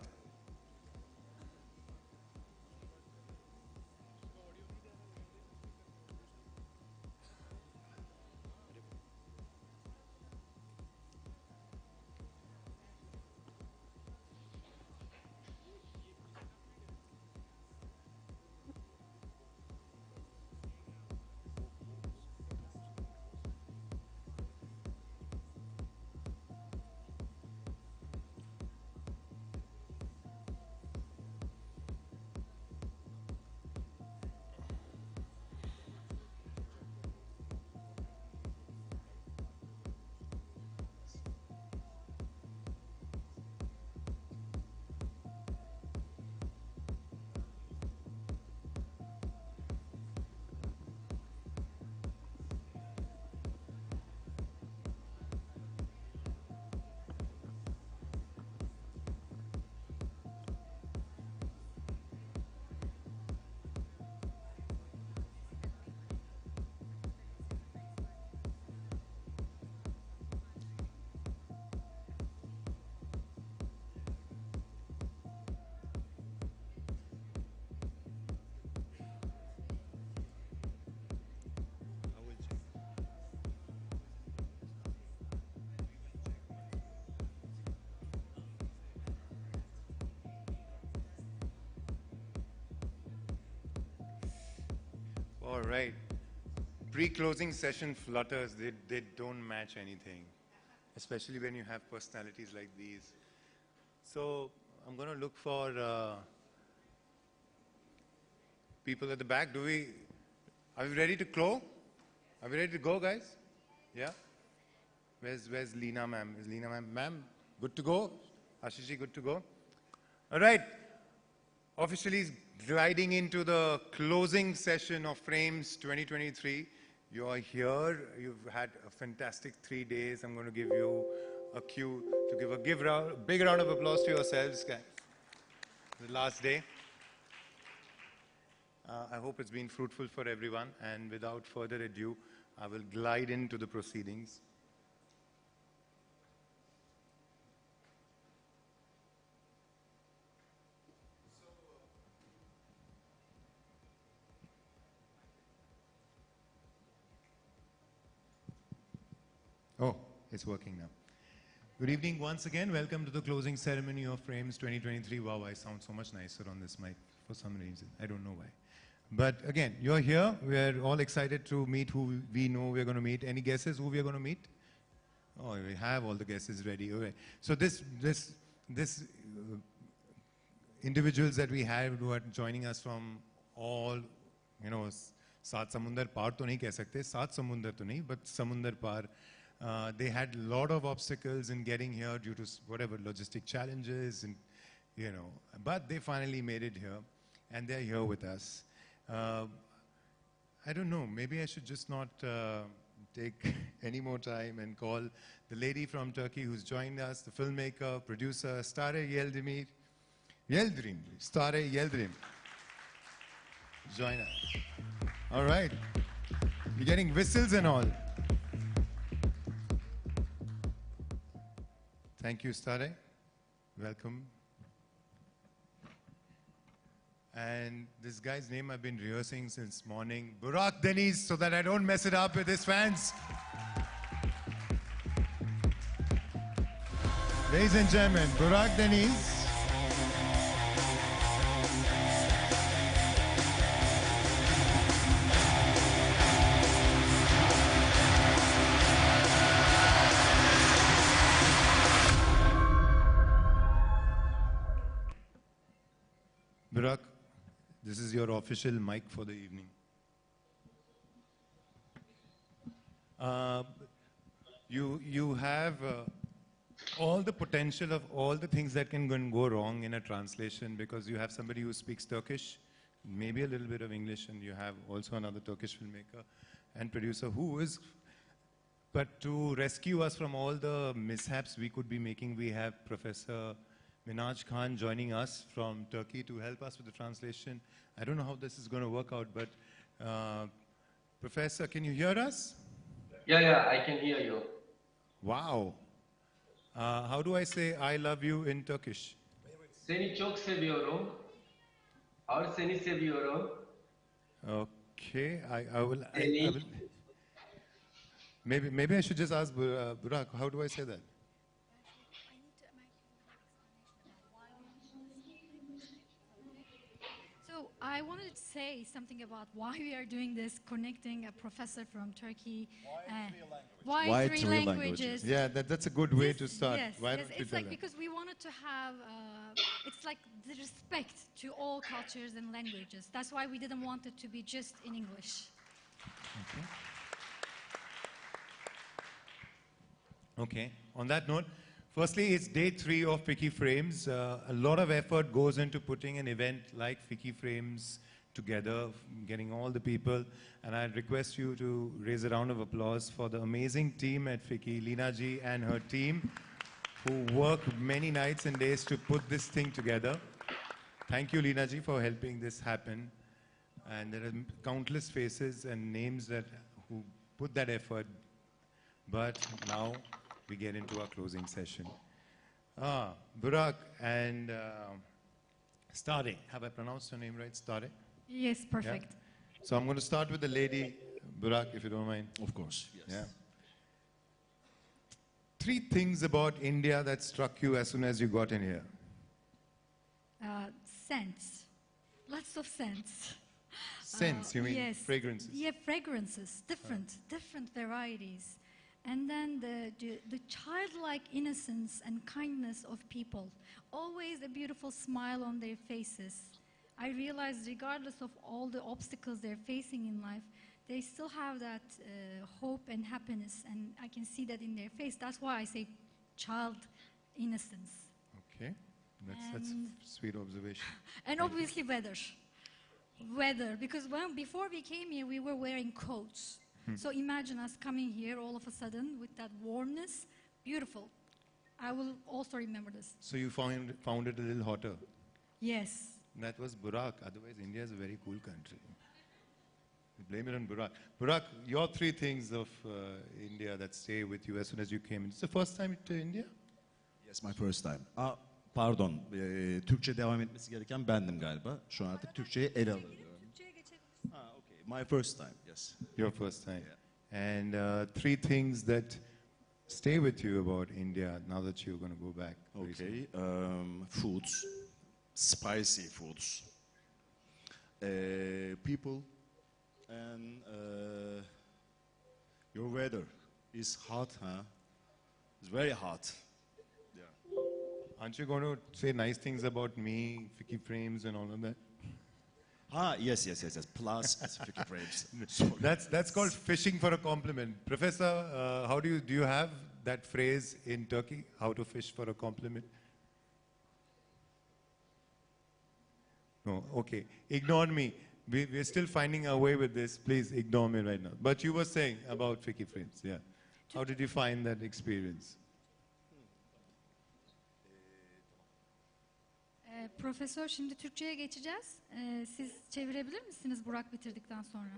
All right. Pre-closing session flutters, they don't match anything, especially when you have personalities like these. So I'm going to look for people at the back. Are we ready to close? Are we ready to go, guys? Yeah? Where's Leena ma'am? Is Leena ma'am good to go? Ashishi, good to go? All right. Officially gliding into the closing session of Frames 2023. You are here. You've had a fantastic 3 days. I'm going to give you a cue to give a big round of applause to yourselves, guys. The last day. I hope it's been fruitful for everyone. And without further ado, I will glide into the proceedings. Oh, it's working now. Good evening once again. Welcome to the closing ceremony of Frames 2023. Wow, I sound so much nicer on this mic for some reason. I don't know why. But again, you're here. We're all excited to meet who we know we're going to meet. Any guesses who we're going to meet? Oh, we have all the guesses ready. Okay. So this individuals that we have who are joining us from all, सात समुंदर पार तो नहीं कह सकते, सात समुंदर तो नहीं, but समुंदर पार. They had a lot of obstacles in getting here due to whatever logistic challenges, and but they finally made it here, and they're here with us. I don't know, maybe I should just not take any more time and call the lady from Turkey who's joined us, the filmmaker, producer, Stare Yıldırım. Stare Yıldırım. join us. All right. You're getting whistles and all. Thank you, Stare. Welcome. And this guy's name I've been rehearsing since morning, Burak Deniz, so that I don't mess it up with his fans. Ladies and gentlemen, Burak Deniz. Burak, this is your official mic for the evening. You have all the potential of all the things that can go wrong in a translation, because you have somebody who speaks Turkish, maybe a little bit of English, and you have also another Turkish filmmaker and producer who is, but to rescue us from all the mishaps we could be making, we have Professor Minaj Khan joining us from Turkey to help us with the translation. I don't know how this is going to work out, but Professor, can you hear us? Yeah, I can hear you. Wow. How do I say I love you in Turkish? Seni çok seviyorum. Or seni seviyorum. Okay, I will. Maybe I should just ask Burak, how do I say that? So I wanted to say something about why we are doing this, connecting a professor from Turkey. Why three languages? Yeah, that's a good way to start. Yes, Why yes, don't we it's tell like them? because we wanted to have, it's like the respect to all cultures and languages. That's why we didn't want it to be just in English. Okay. On that note, firstly, it's day 3 of Ficci Frames. A lot of effort goes into putting an event like Ficci Frames together, getting all the people. And I request you to raise a round of applause for the amazing team at Ficci, Leena ji and her team, who work many nights and days to put this thing together. Thank you, Leena ji, for helping this happen. And there are countless faces and names who put that effort. But now we get into our closing session. Burak and Stare. Have I pronounced your name right? Stare? Yes, perfect. Yeah? So I'm going to start with the lady, Burak, if you don't mind. Of course, yes. Yeah. 3 things about India that struck you as soon as you got in here. Scents. Lots of scents. Scents, you mean yes. fragrances? Yeah, fragrances, different varieties. And then the childlike innocence and kindness of people. Always a beautiful smile on their faces. I realized regardless of all the obstacles they're facing in life, they still have that hope and happiness, and I can see that in their face. That's why I say child innocence. Okay, that's a sweet observation. And obviously weather, because before we came here, we were wearing coats. So imagine us coming here all of a sudden with that warmness. Beautiful. I will also remember this. So you found it a little hotter? Yes. That was Burak. Otherwise, India is a very cool country. Blame it on Burak. Burak, your 3 things of India that stay with you as soon as you came in. It's the first time to India? Yes, my first time. Pardon, Türkçe devam etmesi gereken bendim galiba. Şu an artık Türkçe'ye ele alıyorum. Okay, my first time, yes. Your first time. Yeah. And 3 things that stay with you about India now that you're going to go back. Okay, foods, spicy foods, people, and your weather is hot, huh? It's very hot. Yeah. Aren't you going to say nice things about me, Ficci Frames, and all of that? Yes. Plus, it's Ficci Frames. That's called fishing for a compliment. Professor, how do you have that phrase in Turkey? How to fish for a compliment? No, okay. Ignore me. We're still finding our way with this. Please ignore me right now. But you were saying about Ficci Frames, yeah. How did you find that experience? Profesör, şimdi Türkçe'ye geçeceğiz. Siz çevirebilir misiniz Burak bitirdikten sonra?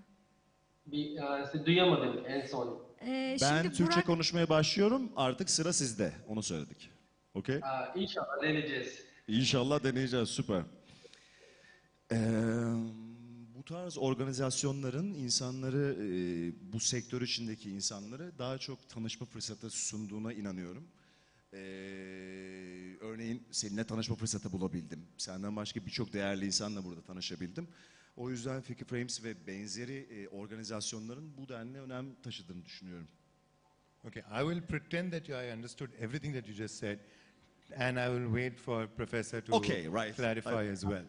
Duyamadım en son. Ben Şimdi Türkçe Burak, konuşmaya başlıyorum. Artık sıra sizde. Onu söyledik. Okey? İnşallah deneyeceğiz. İnşallah deneyeceğiz. Süper. Bu tarz organizasyonların insanları, bu sektör içindeki insanları daha çok tanışma fırsatı sunduğuna inanıyorum. Örneğin seninle tanışma fırsatı bulabildim. Senden başka birçok değerli insanla burada tanışabildim. O yüzden Ficci Frames ve benzeri organizasyonların bu denli önem taşıdığını düşünüyorum. Okay, I will pretend that I understood everything that you just said, and I will wait for Professor to clarify as well.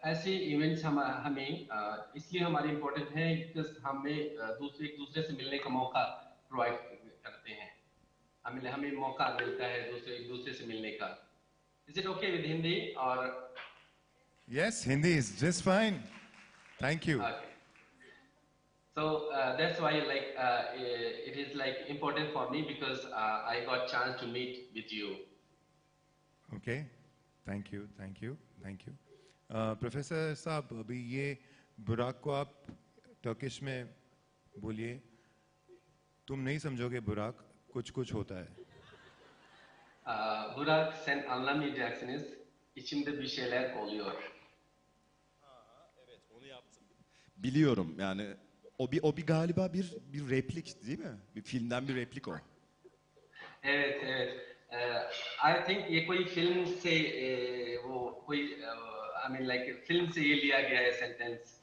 ऐसे events हमें इसलिए हमारे important हैं because हमें एक दूसरे से मिलने का मौका प्रोवाइड करते हैं हमें मौका मिलता है एक दूसरे से मिलने का is it okay with Hindi और Yes, Hindi is just fine. Thank you. Okay. So that's why it is important for me because I got chance to meet with you. Okay, thank you, thank you, thank you. Professor साहब अभी ये बुराक को आप Turkish में बोलिए, तुम नहीं समझोगे बुराक, कुछ कुछ होता है. Burak sen anlamayacaksınız. İçimde bir şeyler oluyor. Evet, onu yaptım. Biliyorum yani o bir galiba bir replik değil mi? Bir filmden bir replik o. Evet, evet. I think ये कोई फिल्म से वो कोई I mean like फिल्म से ये लिया गया है सेंटेंस.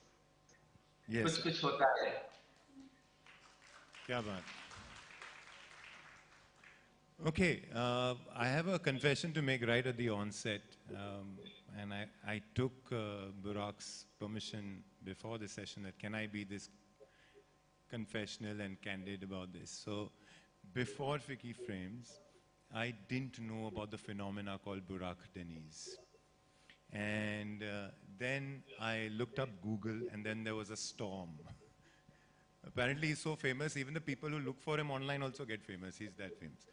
Yes. कुछ कुछ होता है. क्या बात. Okay, I have a confession to make right at the onset, and I took Burak's permission before the session that can I be this confessional and candid about this. So, before Ficci Frames, I didn't know about the phenomena called Burak Deniz. And then I looked up Google, and then there was a storm. Apparently, he's so famous, even the people who look for him online also get famous. He's that famous.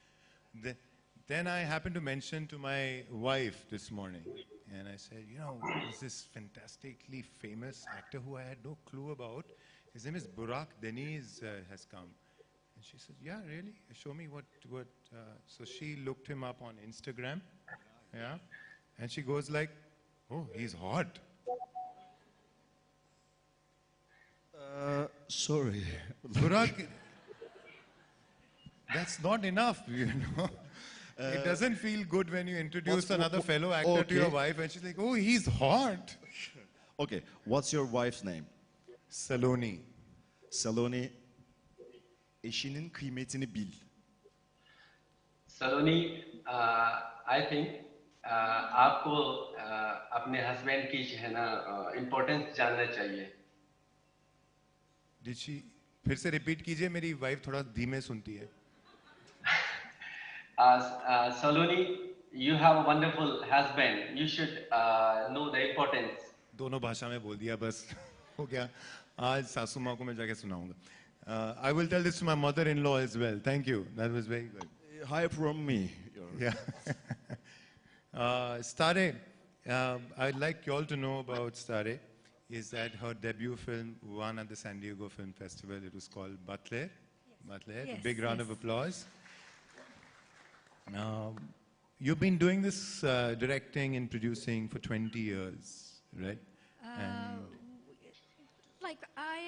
Then I happened to mention to my wife this morning, and I said, you know, there's this fantastically famous actor who I had no clue about. His name is Burak Deniz has come. And she said, yeah, really? Show me what. So she looked him up on Instagram, yeah, and she goes like, oh, he's hot. Sorry. Burak, that's not enough, you know. It doesn't feel good when you introduce another fellow actor to your wife and she's like, oh, he's hot. Okay, what's your wife's name? Saloni. Saloni, eşinin kıymetini bil. Saloni, I think आपको अपने husband की जो है ना importance जानना चाहिए. Did she? फिर से रिपीट कीजिए, मेरी वाइफ थोड़ा धीमे सुनती है. Saloni, you have a wonderful husband. You should know the importance. दोनों भाषा में बोल दिया बस हो गया. आज सासू माँ को मैं जाके सुनाऊंगा. I will tell this to my mother-in-law as well. Thank you. That was very good. Hi from me. Yeah. Stare, I'd like you all to know about Stare. Is that her debut film won at the San Diego Film Festival. It was called Butler. Butler. Yes, Big round yes. of applause. You've been doing this directing and producing for 20 years, right? Like I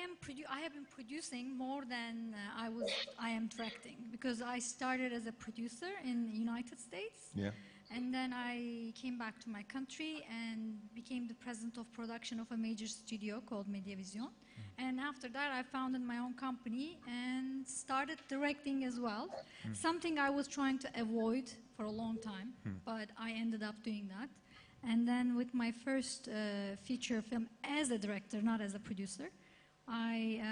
have been producing more than I am directing, because I started as a producer in the United States. Yeah. And then I came back to my country and became the president of production of a major studio called Mediavision. And after that, I founded my own company and started directing as well. Something I was trying to avoid for a long time, but I ended up doing that. And then with my first feature film as a director, not as a producer, I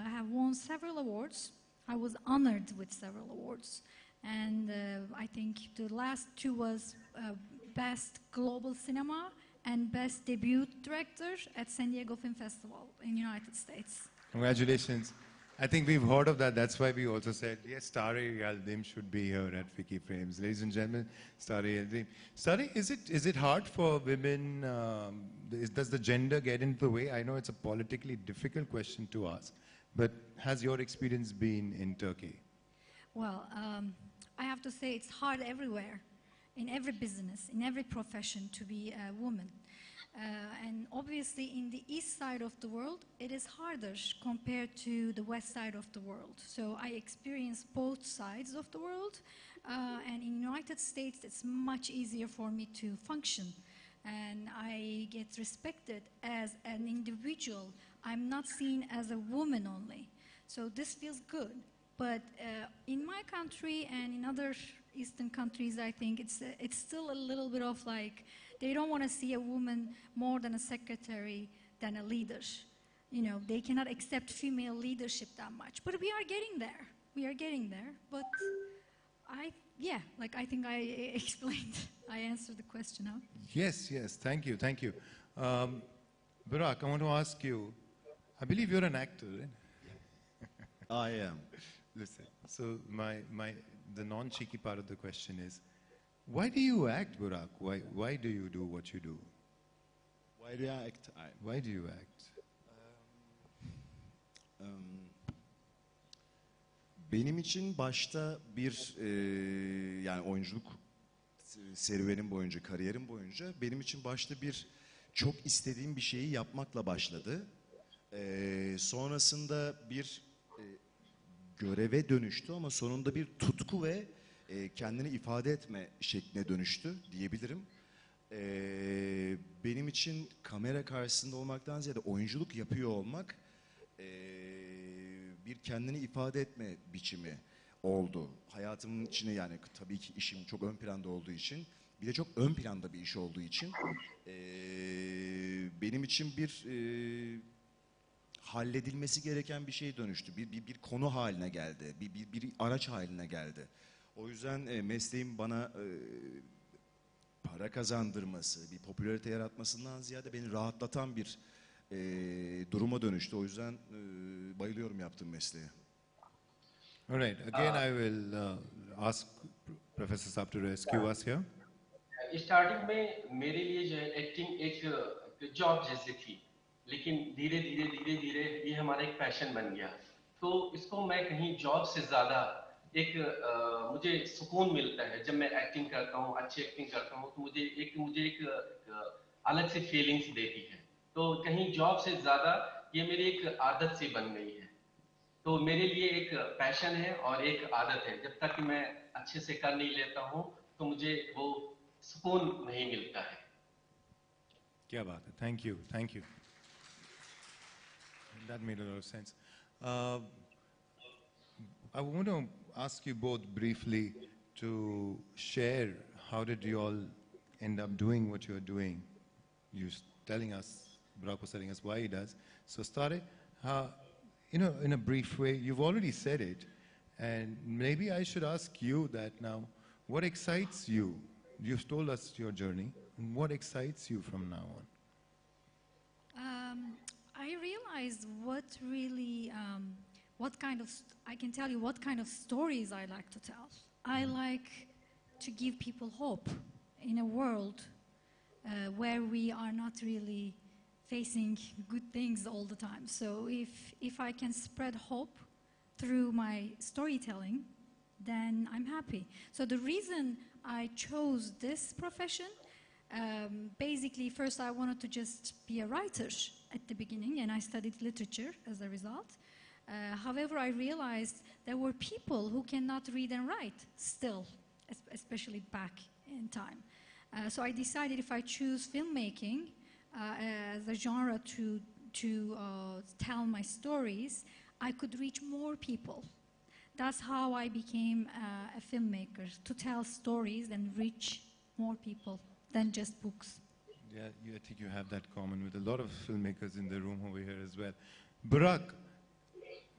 have won several awards. I was honored with several awards. And I think the last two was Best Global Cinema and Best Debut Director at San Diego Film Festival in the United States. Congratulations. I think we've heard of that. That's why we also said, yes, Stare Yaldim should be here at Ficci Frames. Ladies and gentlemen, Stare Yaldim. Stare, is it hard for women? Does the gender get into the way? I know it's a politically difficult question to ask, but has your experience been in Turkey? Well, I have to say it's hard everywhere, in every business, in every profession to be a woman. And obviously in the east side of the world, it is harder compared to the west side of the world. So I experience both sides of the world. And in United States, it's much easier for me to function. And I get respected as an individual. I'm not seen as a woman only. So this feels good. But in my country and in other Eastern countries, I think it's still a little bit of like, they don't want to see a woman more than a secretary than a leader. You know, they cannot accept female leadership that much. But we are getting there. We are getting there. But I think I explained, I answered the question, huh? Yes, thank you. Burak, I want to ask you, I believe you're an actor, right? I am. Listen, so the non-cheeky part of the question is, why do you act, Burak? Why do you do what you do? Why do I act? Why do you act? Benim için başta yani oyunculuk serüvenim boyunca, kariyerim boyunca benim için başta çok istediğim bir şeyi yapmakla başladı. Sonrasında bir göreve dönüştü ama sonunda bir tutku ve kendini ifade etme şekline dönüştü diyebilirim. Benim için kamera karşısında olmaktan ziyade oyunculuk yapıyor olmak bir kendini ifade etme biçimi oldu. Hayatımın içine yani tabii ki işim çok ön planda olduğu için, bir de çok ön planda bir iş olduğu için benim için bir halledilmesi gereken bir şeye dönüştü. Bir konu haline geldi. Bir araç haline geldi. O yüzden mesleğim bana para kazandırması, bir popülarite yaratmasından ziyade beni rahatlatan bir duruma dönüştü. O yüzden bayılıyorum yaptığım mesleğe. All right. Again, I will ask Professor Saab to rescue us here. Starting में मेरे लिए जो है acting एक job जैसी थी, लेकिन धीरे धीरे ये हमारा एक पैशन बन गया. तो इसको मैं कहीं जॉब से ज़्यादा मुझे सुकून मिलता है जब मैं एक्टिंग करता हूँ, अच्छी एक्टिंग करता हूँ, तो मुझे एक अलग सी फीलिंग्स देती है. तो कहीं जॉब से ज़्यादा ये मेरी एक आदत सी बन गई है. तो मेरे लिए एक पैशन है और एक आदत है. जब तक मैं अच्छे से कर नहीं लेता हूँ तो मुझे वो सुकून नहीं मिलता है. क्या बात है. Thank you. That made a lot of sense. I want to ask you both briefly to share how did you all end up doing what you're doing. You're telling us, Burak was telling us why he does. So Stare, in a brief way, you've already said it, and maybe I should ask you that now. What excites you? You've told us your journey. What excites you from now on? I realized I can tell you what kind of stories I like to tell. I like to give people hope in a world where we are not really facing good things all the time. So if I can spread hope through my storytelling, then I'm happy. So the reason I chose this profession, basically first I wanted to just be a writer at the beginning, and I studied literature as a result. However, I realized there were people who cannot read and write still, especially back in time. So I decided if I choose filmmaking as a genre to tell my stories, I could reach more people. That's how I became a filmmaker, to tell stories and reach more people than just books. Yeah, I think you have that common with a lot of filmmakers in the room over here as well. Burak,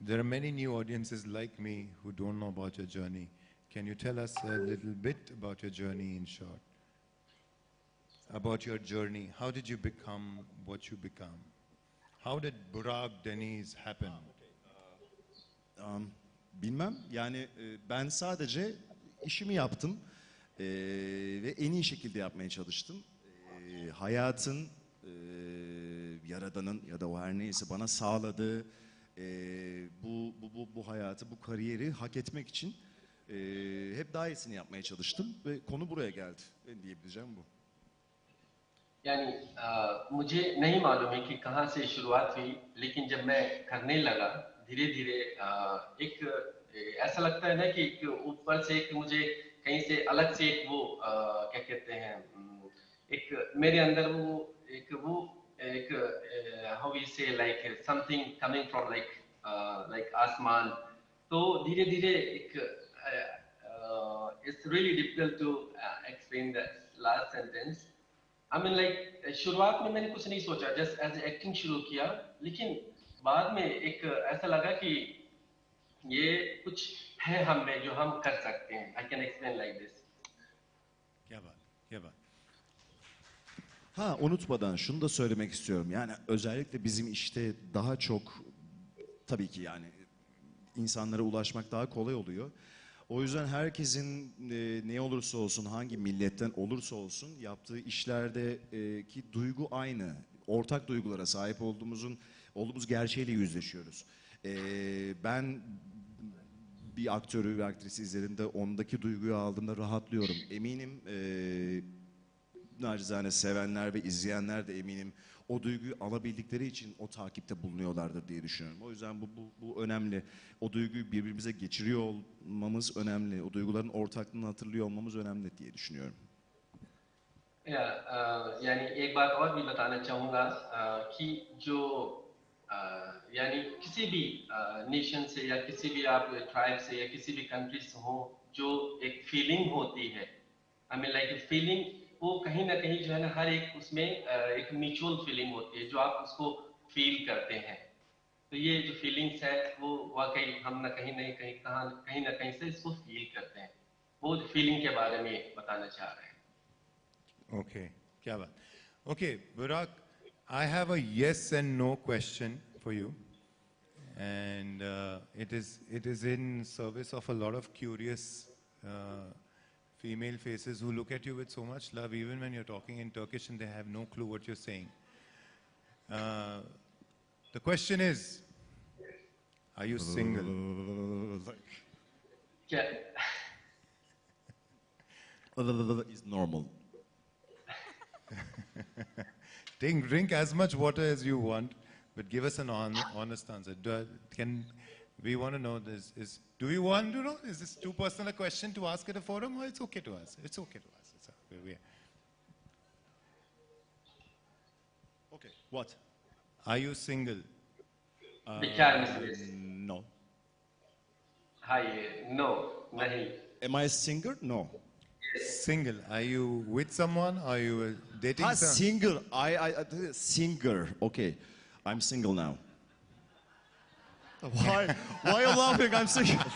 there are many new audiences like me who don't know about your journey. Can you tell us a little bit about your journey in short? About your journey. How did you become what you become? How did Burak Deniz happen? Bilmem. Yani ben sadece işimi yaptım ve en iyi şekilde yapmaya çalıştım. Hayatın, yaradanın ya da o her neyse bana sağladığı bu hayatı, bu kariyeri hak etmek için hep daha iyisini yapmaya çalıştım ve konu buraya geldi. Ben diyebileceğim bu. यानी मुझे नहीं मालूम है कि कहाँ से शुरुआत हुई, लेकिन जब मैं करने लगा धीरे धीरे एक ऐसा लगता है ना कि एक ऊपर से एक मुझे कहीं से अलग से एक वो क्या कहते हैं, एक मेरे अंदर एक how we say like something coming from like आसमान. तो धीरे धीरे एक it's really difficult to explain the last sentence. I mean like शुरुआत में मैंने कुछ नहीं सोचा, जस्ट एज एक्टिंग शुरू किया, लेकिन बाद में एक ऐसा लगा कि ये कुछ है हम में जो हम कर सकते हैं. I can explain like this. क्या बात, क्या बात. Ha, unutmadan şunu da söylemek istiyorum. Yani özellikle bizim işte daha çok tabii ki yani insanlara ulaşmak daha kolay oluyor. O yüzden herkesin ne olursa olsun, hangi milletten olursa olsun yaptığı işlerdeki duygu aynı. Ortak duygulara sahip olduğumuz gerçeğiyle yüzleşiyoruz. Ben bir aktörü ve aktrisi izlediğimde ondaki duyguyu aldığımda rahatlıyorum. Eminim nacizane sevenler ve izleyenler de eminim o duyguyu alabildikleri için o takipte bulunuyorlardır diye düşünüyorum. O yüzden bu önemli. O duyguyu birbirimize geçiriyor olmamız önemli. O duyguların ortaklığını hatırlıyor olmamız önemli diye düşünüyorum. यानी एक बात और भी बताना चाहूँगा कि जो यानी किसी भी नेशन से या किसी भी आप ट्राइब से या किसी भी कंट्री से हो, जो एक फीलिंग होती है, आई मीन लाइक फीलिंग, वो कहीं ना कहीं जो है ना हर एक उसमें एक म्यूचुअल फीलिंग होती है जो आप उसको फील करते हैं. तो ये जो फीलिंग्स है वो वाकई हम ना कहीं ना कहीं से इसको फील करते हैं. वो फीलिंग के बारे में बताना चाह रहे हैं. Okay, kya baat. Okay, Burak, I have a yes and no question for you, and it is in service of a lot of curious female faces who look at you with so much love, even when you're talking in Turkish and they have no clue what you're saying. The question is, are you single? Yeah. Is normal. Drink as much water as you want, but give us an honest answer. We want to know this. Do you want to know? Is this too personal a question to ask at a forum, or it's okay to ask? It's okay to ask. It's okay. Okay. What? Are you single? No. Hi, no, nahi. Am I a singer? No. Single. Are you with someone? Are you dating someone? Single. Singer. Okay. I'm single now. Why are you laughing? I'm single.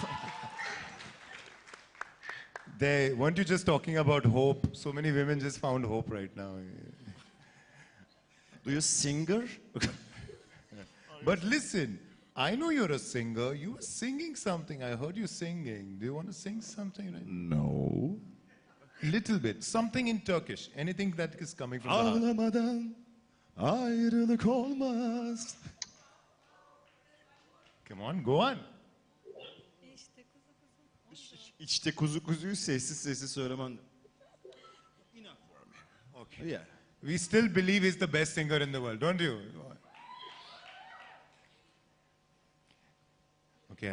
Weren't you just talking about hope? So many women just found hope right now. Do you singer? But listen, I know you're a singer. You were singing something. I heard you singing. Do you want to sing something right now? No. Little bit. Something in Turkish. Anything that is coming from the heart. Ağlamadan ayrılık olmaz. Come on, go on. İçte kuzu kuzuyu sessiz sessiz söylemen. Okay. Yeah. We still believe he's the best singer in the world, don't you? Okay,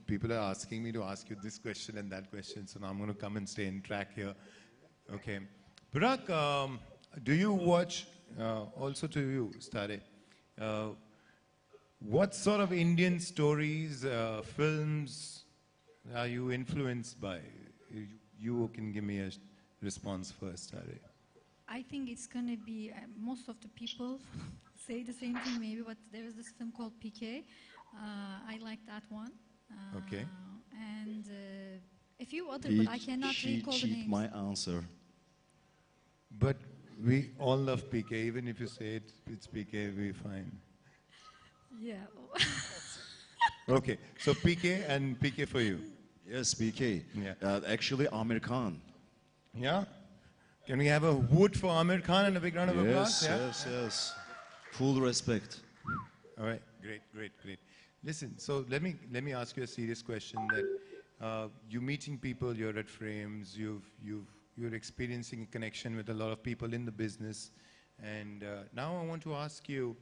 people are asking me to ask you this question and that question, so now I'm going to come and stay in track here. Okay. Burak, do you watch, also to you, Stare, what sort of Indian stories, films are you influenced by? You can give me a response first, Stare. I think it's going to be, most of the people say the same thing maybe, but there is this film called PK. I like that one. Okay. And a few other, but I cannot recall the names. My answer. But we all love PK. Even if you say it's PK, we're fine. Yeah. Okay, so PK and PK for you. Yes, PK. Yeah. Actually, Amir Khan. Yeah? Can we have a woot for Amir Khan and a big round of applause? Yes, Yeah? yes. Full respect. All right, great. Listen, so let me ask you a serious question. That you're meeting people, you're at Frames, you're experiencing a connection with a lot of people in the business, and now I want to ask you,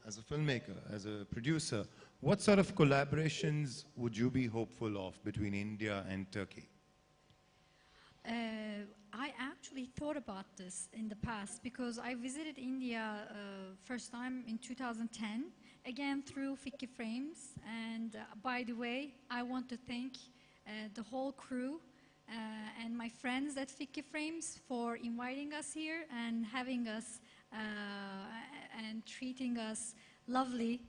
as a filmmaker, as a producer, what sort of collaborations would you be hopeful of between India and Turkey? I actually thought about this in the past because I visited India first time in 2010, again through Ficci Frames. And by the way, I want to thank the whole crew and my friends at Ficci Frames for inviting us here and having us and treating us lovely.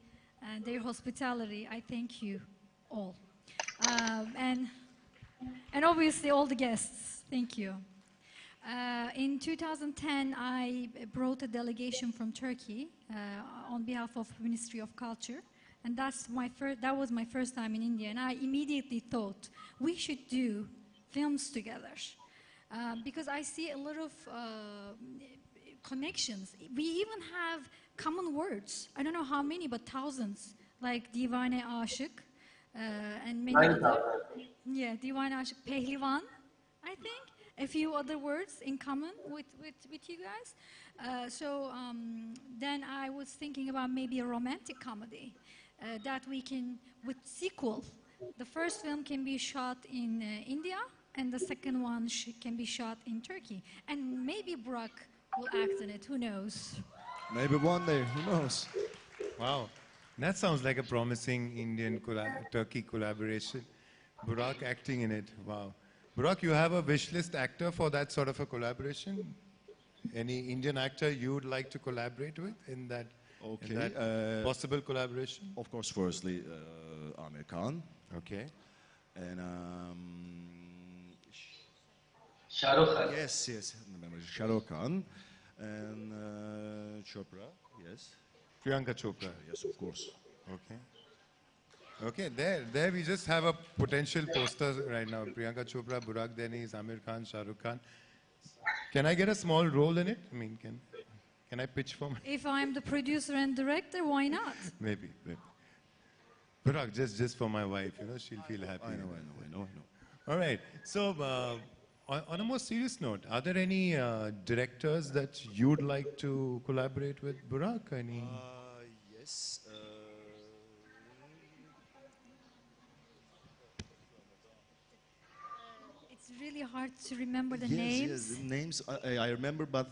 And their hospitality, I thank you all. And obviously all the guests, thank you. In 2010, I brought a delegation from Turkey on behalf of Ministry of Culture, and that was my first time in India, and I immediately thought we should do films together because I see a lot of connections. We even have common words. I don't know how many, but thousands, like Divane Aşık and many other. Yeah, Divane Aşık, Pehlivan, I think. A few other words in common with you guys. Then I was thinking about maybe a romantic comedy that we can, with sequel. The first film can be shot in India, and the second one can be shot in Turkey. And maybe Burak will act in it, who knows? Maybe one day, who knows? Wow, that sounds like a promising Indian-Turkey collaboration. Burak acting in it, wow. Burak, you have a wish list actor for that sort of a collaboration? Any Indian actor you would like to collaborate with in that, possible collaboration? Of course, firstly, Amir Khan. Okay. And Shah Rukh Khan. Yes, Shah Rukh Khan. And Chopra, yes. Priyanka Chopra. Yes, of course. Okay. Okay, there we just have a potential poster right now. Priyanka Chopra, Burak Deniz, Amir Khan, Shah Rukh Khan. Can I get a small role in it? I mean, can I pitch for me? If I'm the producer and director, why not? Maybe. Burak, just for my wife, she'll feel happy. I know. All right. So, on a more serious note, are there any directors that you'd like to collaborate with, Burak? Any? Yes. It's really hard to remember the names. Yes, the names I remember, but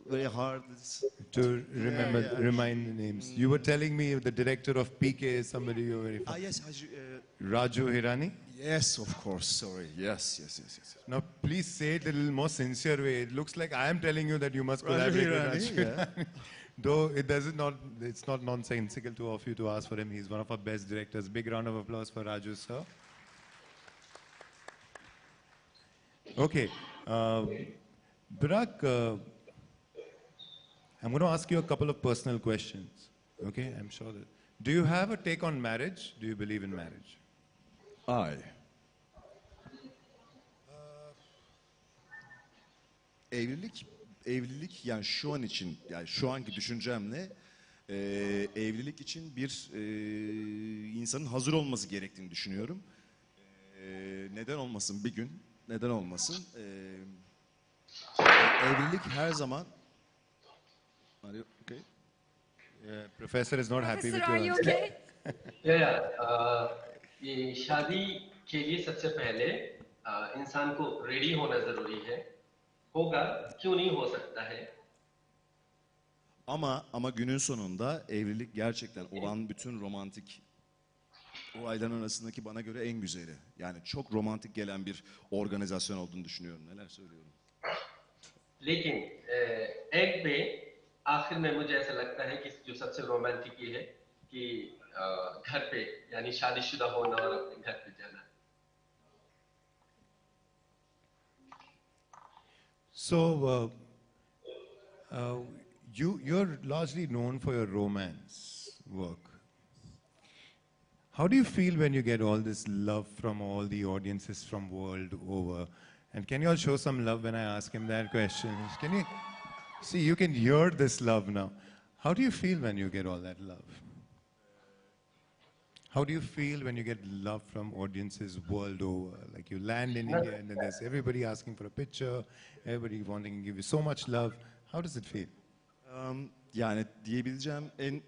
very hard to remember, remind the names. You were telling me the director of PK is somebody you're very familiar with. Yes, Raju Hirani? Yes, of course, sorry. Yes. Now, please say it in a little more sincere way. It looks like I am telling you that you must collaborate with Raju Hirani. Though it's not nonsensical of you to ask for him. He's one of our best directors. Big round of applause for Raju, sir. Okay. Burak, I'm going to ask you a couple of personal questions. Okay, I'm sure that. Do you have a take on marriage? Do you believe in marriage? Evlilik yani şu an için, yani şu anki düşüncemle evlilik için bir insanın hazır olması gerektiğini düşünüyorum. Neden olmasın bir gün? Neden olmasın? Evlilik her zaman. Are you okay? Professor is not happy with your Professor, are you okay? ये शादी के लिए सबसे पहले इंसान को ready होना जरूरी है होगा क्यों नहीं हो सकता है Ama günün sonunda evlilik gerçekten olan bütün romantik olayların arasındaki bana göre en güzeli. Yani çok romantik gelen bir organizasyon olduğunu düşünüyorum. Neler söylüyorum? लेकिन एंड पे आखिर में मुझे ऐसा लगता है कि जो सबसे रोमांटिक ये है कि घर पे यानी शादीशुदा होना और अपने घर पे जाना. So, you're largely known for your romance work. How do you feel when you get all this love from all the audiences from world over? And can you all show some love when I ask him that question? Can you see? You can hear this love now. How do you feel when you get all that love? How do you feel when you get love from audiences world over? Like you land in India and then there's everybody asking for a picture, everybody wanting to give you so much love. How does it feel? Yani diyebileceğim en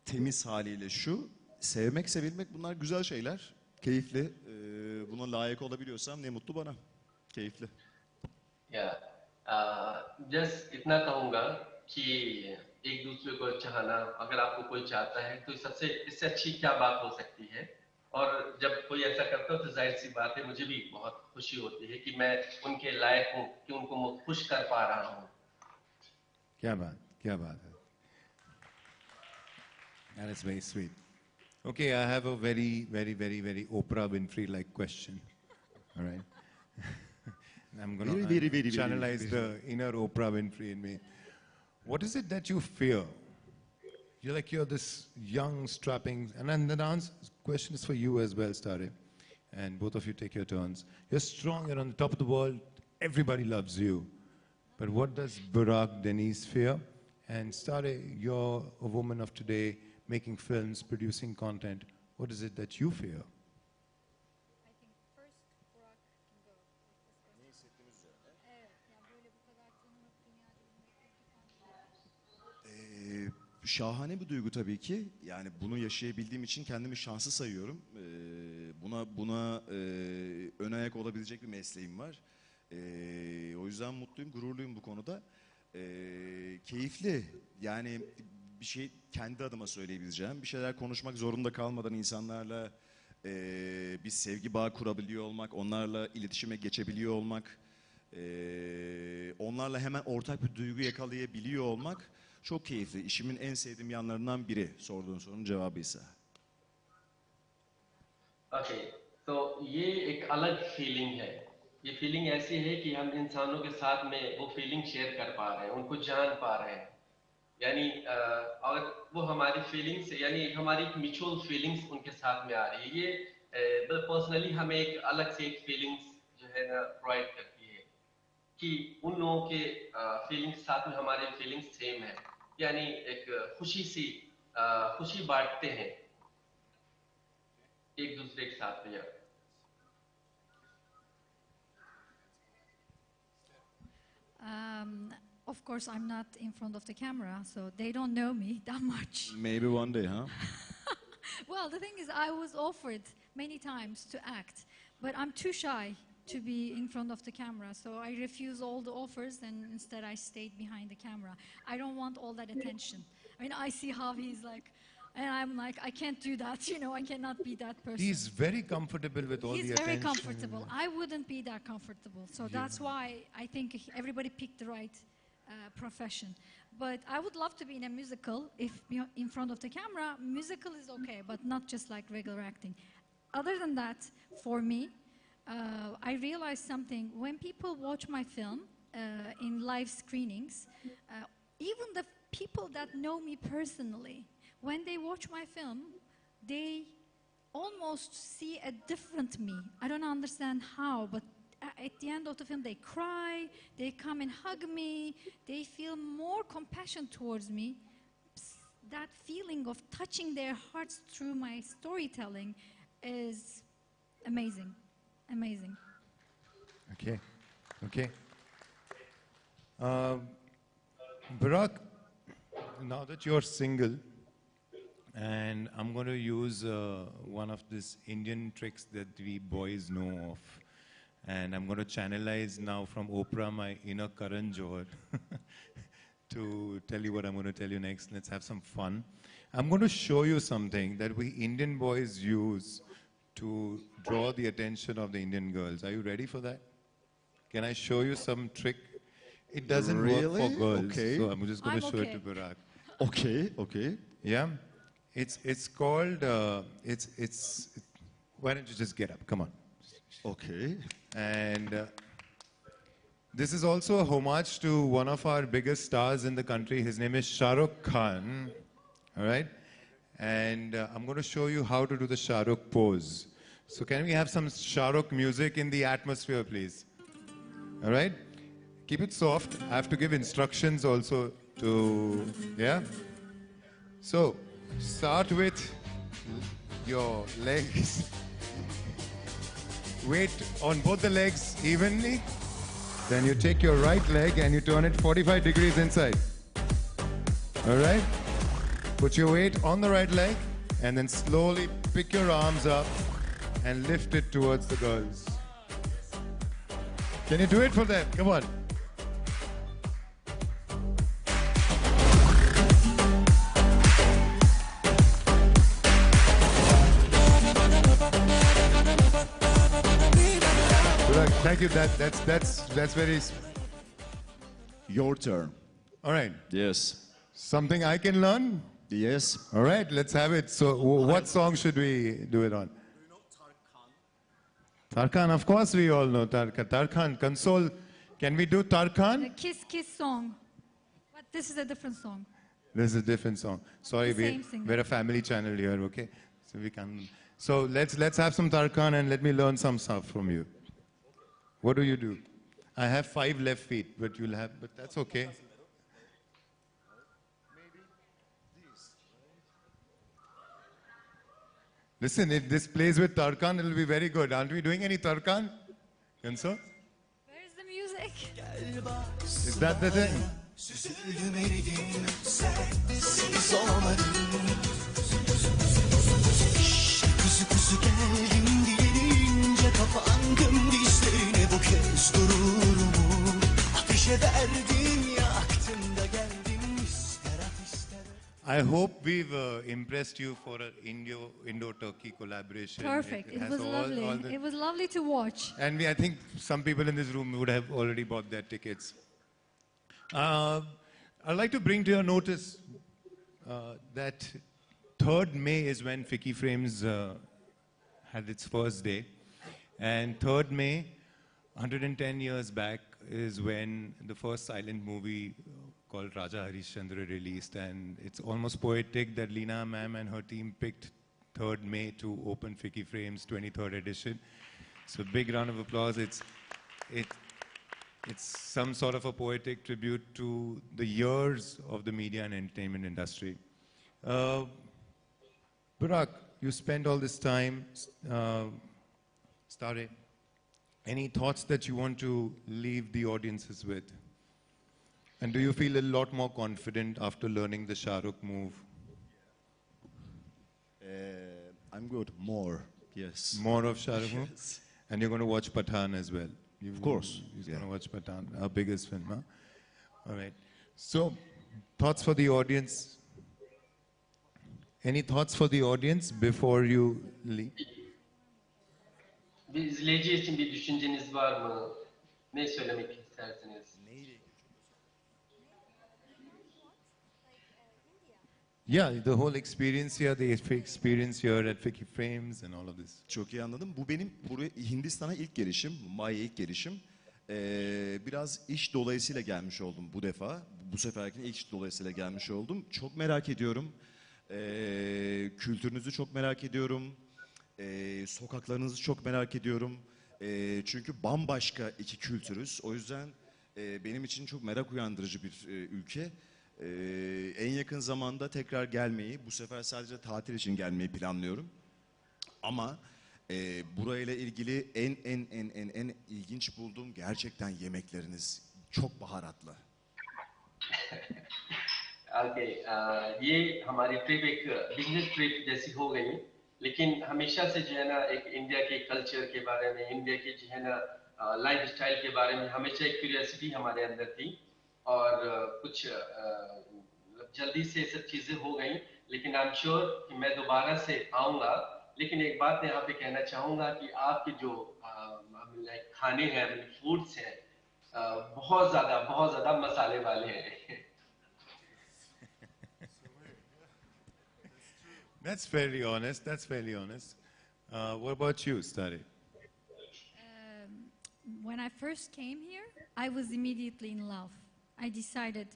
temiz haliyle şu, sevmek, sevilmek bunlar güzel şeyler. Keyifli. Buna layık olabiliyorsam ne mutlu bana. Keyifli. Yeah. Just इतना कहूँगा कि एक दूसरे को चाहना, अगर आपको कोई चाहता है तो सबसे इससे अच्छी क्या बात हो सकती है। और जब कोई ऐसा करता है तो जाहिर सी बात है मुझे भी बहुत खुशी होती है कि मैं उनके लायक हूँ, कि उनको मैं खुश कर पा रहा हूँ। क्या बात है। That is very sweet. Okay, I have a very Oprah Winfrey-like question. All right. I'm going to channelize the inner Oprah Winfrey in me. What is it that you fear? You're this young, strapping, and then the question is for you as well, Stare. And both of you take your turns. You're strong, you're on the top of the world, everybody loves you. But what does Burak Denise fear? And Stare, you're a woman of today, making films, producing content. What is it that you fear? Şahane bir duygu tabii ki. Yani bunu yaşayabildiğim için kendimi şanslı sayıyorum. Buna ön ayak olabilecek bir mesleğim var. O yüzden mutluyum, gururluyum bu konuda. Keyifli. Yani bir şey kendi adıma söyleyebileceğim. Bir şeyler konuşmak zorunda kalmadan insanlarla bir sevgi bağı kurabiliyor olmak, onlarla iletişime geçebiliyor olmak, onlarla hemen ortak bir duygu yakalayabiliyor olmak çok keyifli. İşimin en sevdiğim yanlarından biri, sorduğun sorunun cevabıysa. Okay, so ये एक अलग feeling है। ये feeling ऐसी है कि हम इंसानों के साथ में वो फीलिंग शेयर कर पा रहे हैं, उनको जान पा रहे हैं। यानी और वो हमारी फीलिंग से, यानी हमारी म्यूचुअल फीलिंग्स उनके साथ में आ रही है। ये पर्सनली हमें एक अलग से एक फीलिंग्स जो है ना प्रोवाइड करती है कि उन लोगों के फीलिंग्स साथ में हमारी फीलिंग्स सेम है। यानी एक खुशी बांटते हैं एक दूसरे के साथ में। Of course, I'm not in front of the camera, so they don't know me that much. Maybe one day, huh? Well, the thing is, I was offered many times to act, but I'm too shy to be in front of the camera, so I refuse all the offers, and instead I stayed behind the camera. I don't want all that attention. I mean, I see how he's like, and I'm like, I can't do that, you know, I cannot be that person. He's very comfortable with all the attention. He's very comfortable. I wouldn't be that comfortable, so that's why I think everybody picked the right profession. But I would love to be in a musical. If you're in front of the camera, musical is okay, but not just like regular acting. Other than that, for me, I realized something. When people watch my film in live screenings, even the people that know me personally, when they watch my film, they almost see a different me. I don't understand how, but at the end of the film, they cry, they come and hug me, they feel more compassion towards me. That feeling of touching their hearts through my storytelling is amazing. Amazing. Okay. Burak, now that you're single, and I'm going to use one of these Indian tricks that we boys know of, and I'm going to channelize now from Oprah my inner Karan Johar to tell you what I'm going to tell you next. Let's have some fun. I'm going to show you something that we Indian boys use to draw the attention of the Indian girls. Are you ready for that? Can I show you some trick? It doesn't work for girls, Okay. so I'm just going to show it to Burak. Okay. Yeah, it's called. Why don't you just get up? Come on. Okay. And this is also a homage to one of our biggest stars in the country. His name is Shah Rukh Khan. All right. And I'm going to show you how to do the Shah Rukh pose. So can we have some Shah Rukh music in the atmosphere, please? All right? Keep it soft. I have to give instructions also to, yeah? So, start with your legs. Weight on both the legs evenly. Then you take your right leg and you turn it 45 degrees inside. All right? Put your weight on the right leg and then slowly pick your arms up and lift it towards the girls. Can you do it for them? Come on. Thank you. That's very. Your turn. All right. Yes. Something I can learn? Yes. All right, let's have it. So, what song should we do it on? Tarkan, of course we all know Tarkan. Tarkan, console. Can we do Tarkan? The Kiss Kiss song. But this is a different song. This is a different song. Sorry, The same singer. we're a family channel here, okay? So we can. So let's have some Tarkan and let me learn some stuff from you. What do you do? I have 5 left feet, but you'll have. But that's okay. Listen, if this plays with Tarkan, it'll be very good. Aren't we doing any Tarkan? Kanso? Where's the music? Is that the thing? Süzüldüm eridim sensiz olmadım. Kuzu kuzu geldim diyenince kapandım dizlerine bu kez gururumu. Ateşe verdim yaktım da geldim ister at ister. I hope we've impressed you for an Indo-Turkey collaboration. Perfect. It has was lovely. all the- It was lovely to watch. And I think some people in this room would have already bought their tickets. I'd like to bring to your notice that 3rd May is when Ficci Frames had its first day. And 3rd May, 110 years back, is when the first silent movie called Raja Harishchandra released. And it's almost poetic that Leena ma'am and her team picked 3rd May to open Ficci Frames 23rd edition. So big round of applause. It's some sort of a poetic tribute to the years of the media and entertainment industry. Burak, you spent all this time starting. Any thoughts that you want to leave the audiences with? And do you feel a lot more confident after learning the Shah Rukh move? I'm good. More. Yes. More of Shah Rukh move? Yes. And you're going to watch Pathan as well? Of course. You're going to watch Pathan, our biggest film, huh? All right. So, thoughts for the audience? Any thoughts for the audience before you leave? Bir izleyici için bir düşünceniz var mı? Ne söylemek istersiniz? Yeah, the whole experience here, the experience here at Ficci Frames and all of this. Çok iyi anladım. Bu benim buraya Hindistan'a ilk gelişim, Mumbai'ye ilk gelişim. Biraz iş dolayısıyla gelmiş oldum bu defa. Bu seferki iş dolayısıyla gelmiş oldum. Çok merak ediyorum. Kültürünüzü çok merak ediyorum. Sokaklarınızı çok merak ediyorum. Çünkü bambaşka iki kültürüz. O yüzden benim için çok merak uyandırıcı bir ülke. En yakın zamanda tekrar gelmeyi, bu sefer sadece tatil için gelmeyi planlıyorum. Ama burayla ilgili en ilginç bulduğum gerçekten yemekleriniz çok baharatlı. Okay ये हमारी trip एक business trip जैसी हो गई लेकिन हमेशा से जो है ना एक इंडिया के कल्चर के बारे में इंडिया के जो है ना लाइफ स्टाइल के बारे में हमेशा एक क्यूरियोसिटी हमारे अंदर थी और कुछ जल्दी से सब चीज़ें हो गई लेकिन आई एम श्योर कि मैं दोबारा से आऊँगा लेकिन एक बात यहाँ पे कहना चाहूँगा कि आपके जो खाने हैं फूड्स हैं बहुत ज़्यादा मसाले वाले हैं That's fairly honest. That's fairly honest. What about you, Stari? When I first came here, I was immediately in love. I decided,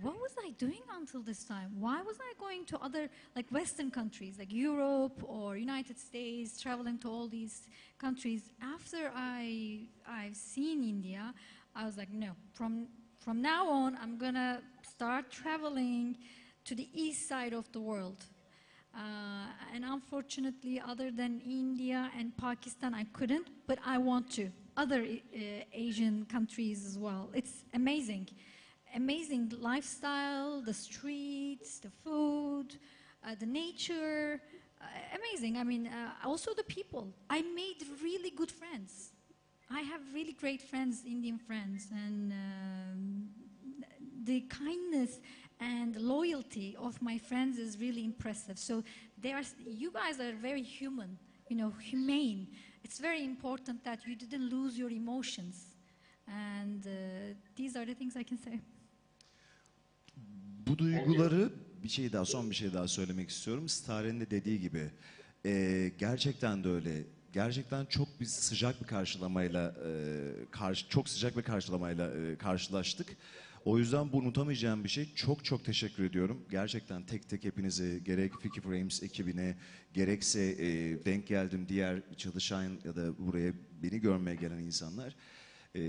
what was I doing until this time? Why was I going to other, like Western countries, like Europe or United States, traveling to all these countries? After I've seen India, I was like, no, from now on, I'm gonna start traveling to the east side of the world. And unfortunately, other than India and Pakistan, I couldn't, but I want to. Other Asian countries as well. It's amazing. Amazing lifestyle, the streets, the food, the nature. Amazing. I mean, also the people. I made really good friends. I have really great friends, Indian friends, and the kindness and loyalty of my friends is really impressive. So you guys are very human, humane. It's very important that you didn't lose your emotions. And these are the things I can say. Bu duyguları son bir şey daha söylemek istiyorum. Star'ın de dediği gibi gerçekten de öyle. Gerçekten çok bir sıcak bir karşılamayla çok sıcak bir karşılamayla karşılaştık. O yüzden bu unutamayacağım bir şey. Çok çok teşekkür ediyorum. Gerçekten tek tek hepinize, gerek Ficci Frames ekibine, gerekse denk geldim diğer çalışan ya da buraya beni görmeye gelen insanlar.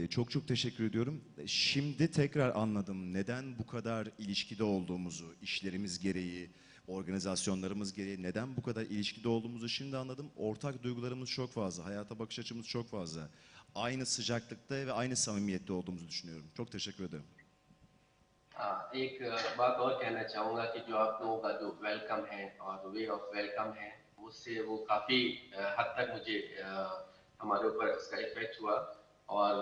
Çok çok teşekkür ediyorum. Şimdi tekrar anladım neden bu kadar ilişkide olduğumuzu, işlerimiz gereği, organizasyonlarımız gereği neden bu kadar ilişkide olduğumuzu şimdi anladım. Ortak duygularımız çok fazla, hayata bakış açımız çok fazla. Aynı sıcaklıkta ve aynı samimiyette olduğumuzu düşünüyorum. Çok teşekkür ederim. एक बात और कहना चाहूँगा कि जो आप लोगों का जो वेलकम है और वे ऑफ वेलकम है उससे वो काफ़ी हद तक मुझे हमारे ऊपर इसका इफेक्ट हुआ और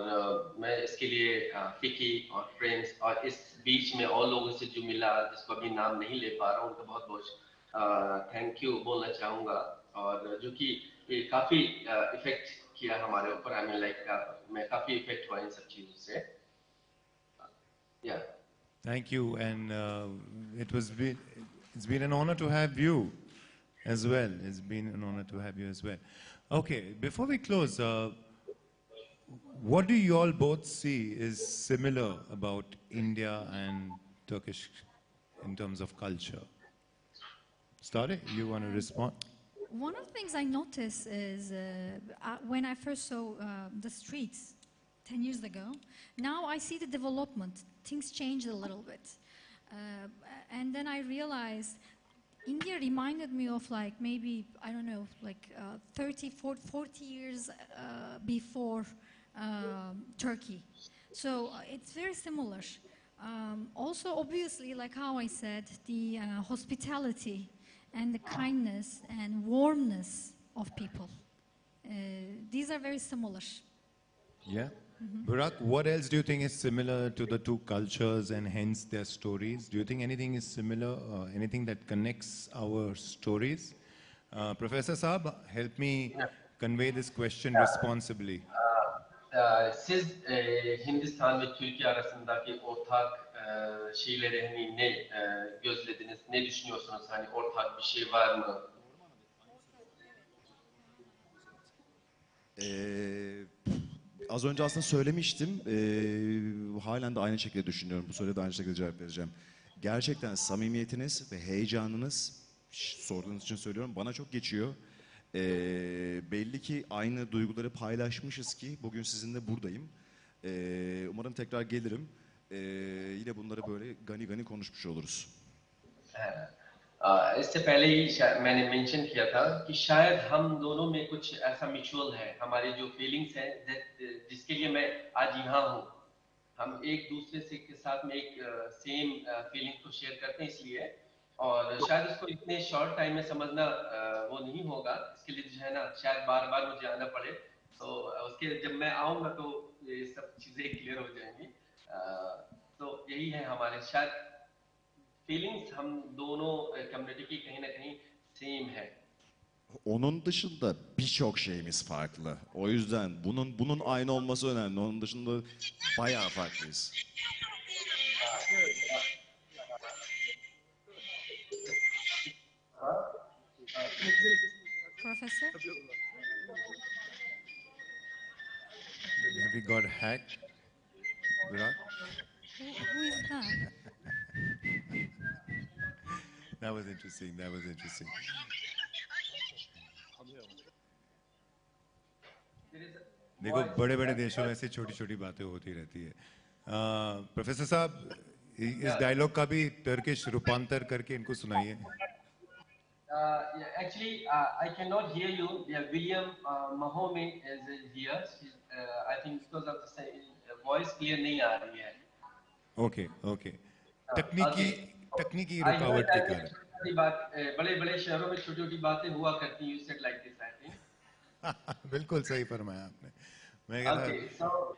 मैं इसके लिए फिकी और फ्रेंड्स और इस बीच में और लोगों से जो मिला जिसको अभी नाम नहीं ले पा रहा हूँ उनका बहुत बहुत थैंक यू बोलना चाहूँगा और जो कि ये काफ़ी इफेक्ट किया हमारे ऊपर आई मीन लाइक मैं काफ़ी इफेक्ट हुआ इन सब चीज़ों से या Thank you, and it's been an honor to have you as well. It's been an honor to have you as well. Okay, before we close, what do you all both see is similar about India and Turkish in terms of culture? Stare, you want to respond? One of the things I notice is when I first saw the streets 10 years ago, now I see the development. Things changed a little bit. And then I realized India reminded me of like maybe, I don't know, like 30, 40 years before Turkey. So it's very similar. Also, obviously, like how I said, the hospitality and the kindness and warmness of people. These are very similar. Yeah. Burak, what else do you think is similar to the two cultures and hence their stories? Do you think anything is similar, anything that connects our stories? Professor Saab, help me convey this question responsibly. Siz Hindistan ve Türkiye arasındaki ortak şeyleri ne gözlediniz, ne düşünüyorsunuz? Hani ortak bir şey var mı? Az önce aslında söylemiştim. Halen de aynı şekilde düşünüyorum. Bu soruya da aynı şekilde cevap vereceğim. Gerçekten samimiyetiniz ve heyecanınız, sorduğunuz için söylüyorum, bana çok geçiyor. Belli ki aynı duyguları paylaşmışız ki bugün sizinle buradayım. Umarım tekrar gelirim. Yine bunları böyle gani gani konuşmuş oluruz. इससे पहले ही मैंने mention किया था कि शायद हम दोनों में कुछ ऐसा म्यूचुअल है हमारी जो फीलिंग्स हैं जिसके लिए मैं आज यहाँ हूँ हम एक दूसरे से के साथ में एक सेम फीलिंग को शेयर करते हैं इसलिए और शायद उसको इतने शॉर्ट टाइम में समझना वो नहीं होगा इसके लिए जो है ना शायद बार बार मुझे आना पड़े तो उसके जब मैं आऊँगा तो ये सब चीज़ें क्लियर हो जाएंगी तो यही है हमारे शायद feelings हम दोनों community की कहीं ना कहीं same है. Onun dışında birçok şeyimiz farklı. O yüzden bunun aynı olması önemli. Onun dışında bayağı farklıyız. Professor? Have we got hacked, Burak? Who is that? That was interesting. That was interesting. देखो बड़े बड़े देशों में ऐसे छोटी छोटी बातें होती रहती है. प्रोफेसर साहब इस डायलॉग का भी टर्किश रूपांतर करके इनको सुनाइए. Yeah, actually, I cannot hear you. Yeah, William Mahome is here. I think because of the voice clear नहीं आ रही है. Okay, okay. तकनीकी I heard रुकावट के that कारण. छोटी बात बड़े बड़े शहरों में छोटी छोटी बातें हुआ करती हैं. You said like this, I think. बिल्कुल सही फरमाया आपने. मैं Okay, so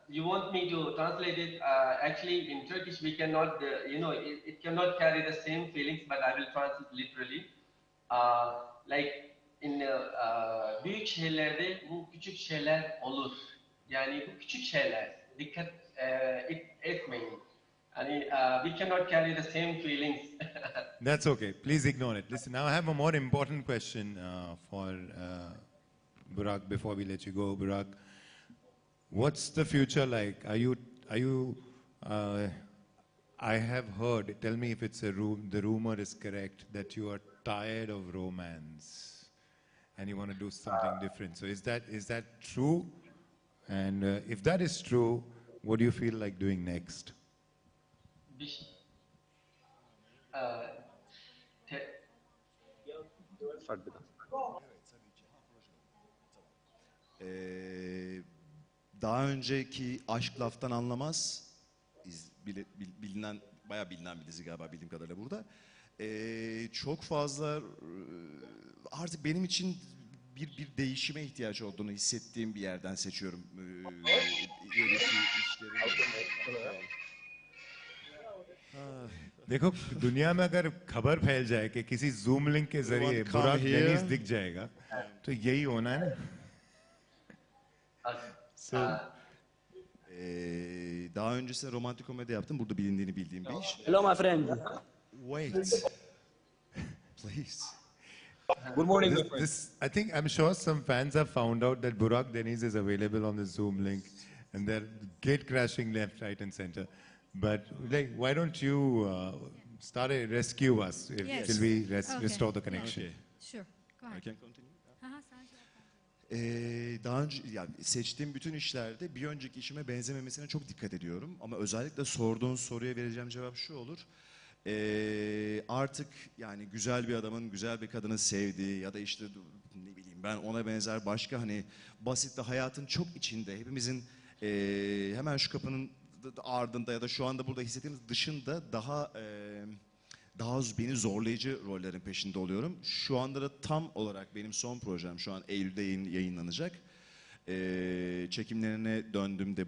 you want me to translate it? Actually, in Turkish, we cannot, it cannot carry the same feelings, but I will translate literally. Like in büyük şeylerde bu küçük şeyler olur. Yani bu küçük şeyler. Dikkat etmeyin. Yani we cannot carry the same feelings. That's okay. Please ignore it. Listen, now I have a more important question for Burak before we let you go. Burak, what's the future like? I have heard, tell me if it's the rumor is correct, that you are tired of romance and you want to do something different. So is that true? And if that is true, what do you feel like doing next? Daha önceki Aşk Laftan Anlamaz, bayağı bilinen bir dizi galiba bildiğim kadarıyla burada. Çok fazla artık benim için bir değişime ihtiyaç olduğunu hissettiğim bir yerden seçiyorum işleri. देखो दुनिया में अगर खबर फैल जाए कि किसी zoom link के जरिए बुराक डेनिस दिख जाएगा तो यही होना है ना. Daha öncesinde romantik komedi yaptım. Burada bilindiğini bildiğim bir iş. Hello, my friend. Wait. Please. Good morning, my friend. I think I'm sure some fans have found out that Burak Deniz is available on the Zoom link, and they're gate crashing left, right, and center. But like, why don't you rescue us till we restore the connection? Okay. Sure. Go ahead. I can continue. Daha önce yani seçtiğim bütün işlerde bir önceki işime benzememesine çok dikkat ediyorum. Ama özellikle sorduğun soruya vereceğim cevap şu olur. Artık yani güzel bir adamın güzel bir kadını sevdiği ya da işte ne bileyim ben ona benzer başka hani basit de hayatın çok içinde hepimizin hemen şu kapının ardında ya da şu anda burada hissettiğimiz dışında daha beni zorlayıcı rollerin peşinde oluyorum. Şu anda da tam olarak benim son projem şu an Eylül'de yayınlanacak. Çekimlerine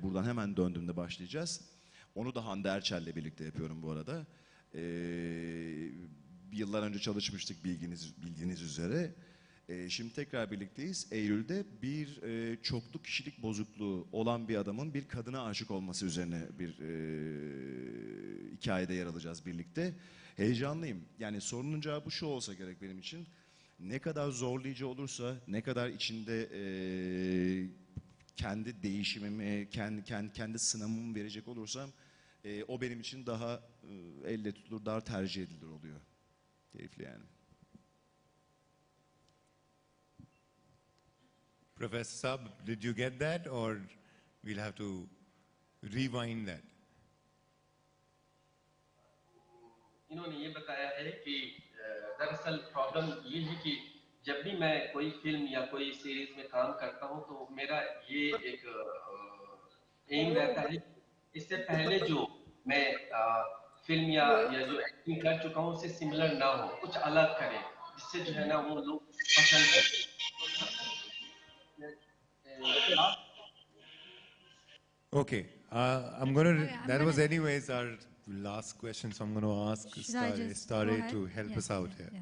buradan hemen döndüğümde başlayacağız. Onu da Hande Erçel'le birlikte yapıyorum bu arada. Yıllar önce çalışmıştık bildiğiniz üzere. Şimdi tekrar birlikteyiz. Eylül'de bir çoklu kişilik bozukluğu olan bir adamın bir kadına aşık olması üzerine bir hikayede yer alacağız birlikte. Heyecanlıyım. Yani sorunun cevabı şu olsa gerek benim için. Ne kadar zorlayıcı olursa, ne kadar içinde kendi değişimimi, kendi sınavımı verecek olursam o benim için daha elle tutulur, daha tercih edilir oluyor. Keyifli yani. Professor Saab, did you get that or we'll have to rewind that? इन्होंने ये बताया है कि दरअसल problem ये है कि जब भी मैं कोई फिल्म या कोई सीरीज में काम करता हूँ तो मेरा ये एक एम रहता है इससे पहले जो मैं फिल्म या जो एक्टिंग कर चुका हूँ उससे सिमिलर ना हो कुछ अलग करें जिससे जो है ना वो लोग पसंद करें. Okay, I'm going to, that was anyways our last question, so I'm going to ask Stare to help us out here. Yeah.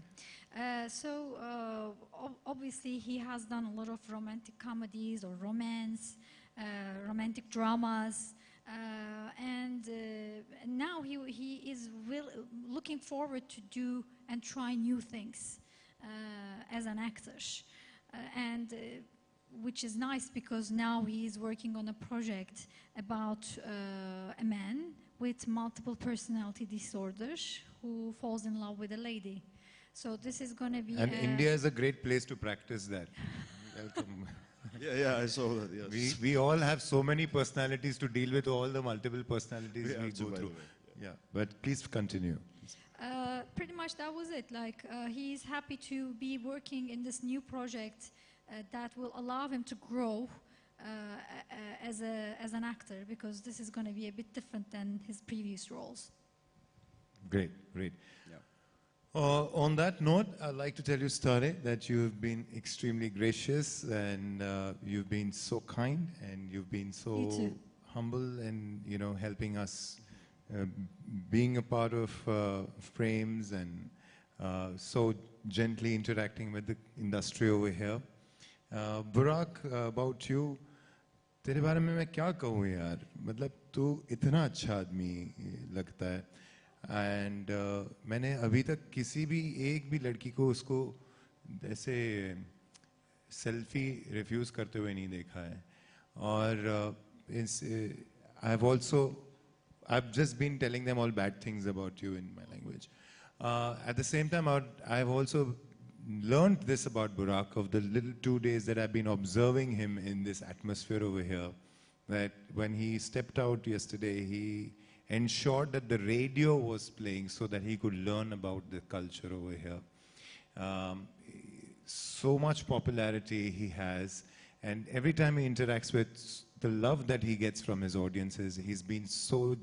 Obviously he has done a lot of romantic comedies or romance, romantic dramas, and now he is looking forward to do and try new things as an actor. Which is nice because now he is working on a project about a man with multiple personality disorders who falls in love with a lady. So this is going to be. And India is a great place to practice that. Welcome. Yeah, I saw that, yes. We all have so many personalities to deal with, all the multiple personalities We we have to, go by the through. way. Yeah, but please continue. Pretty much that was it. Like he's happy to be working in this new project that will allow him to grow as an actor, because this is going to be a bit different than his previous roles. Great, great. Yeah. On that note, I'd like to tell you, Stare, that you've been extremely gracious, and you've been so kind, and you've been so humble, and helping us, being a part of Frames, and so gently interacting with the industry over here. Burak, about you, तेरे बारे में मैं क्या कहूँ यार, मतलब तू इतना अच्छा आदमी लगता है, एंड मैंने अभी तक किसी भी एक भी लड़की को उसको ऐसे सेल्फी रिफ्यूज़ करते हुए नहीं देखा है, और I've just been telling them all bad things about you in my language. At the same time, I've also learned this about Burak of the little 2 days that I've been observing him in this atmosphere over here, that when he stepped out yesterday, he ensured that the radio was playing so that he could learn about the culture over here. So much popularity he has, and every time he interacts with the love that he gets from his audiences, he's been so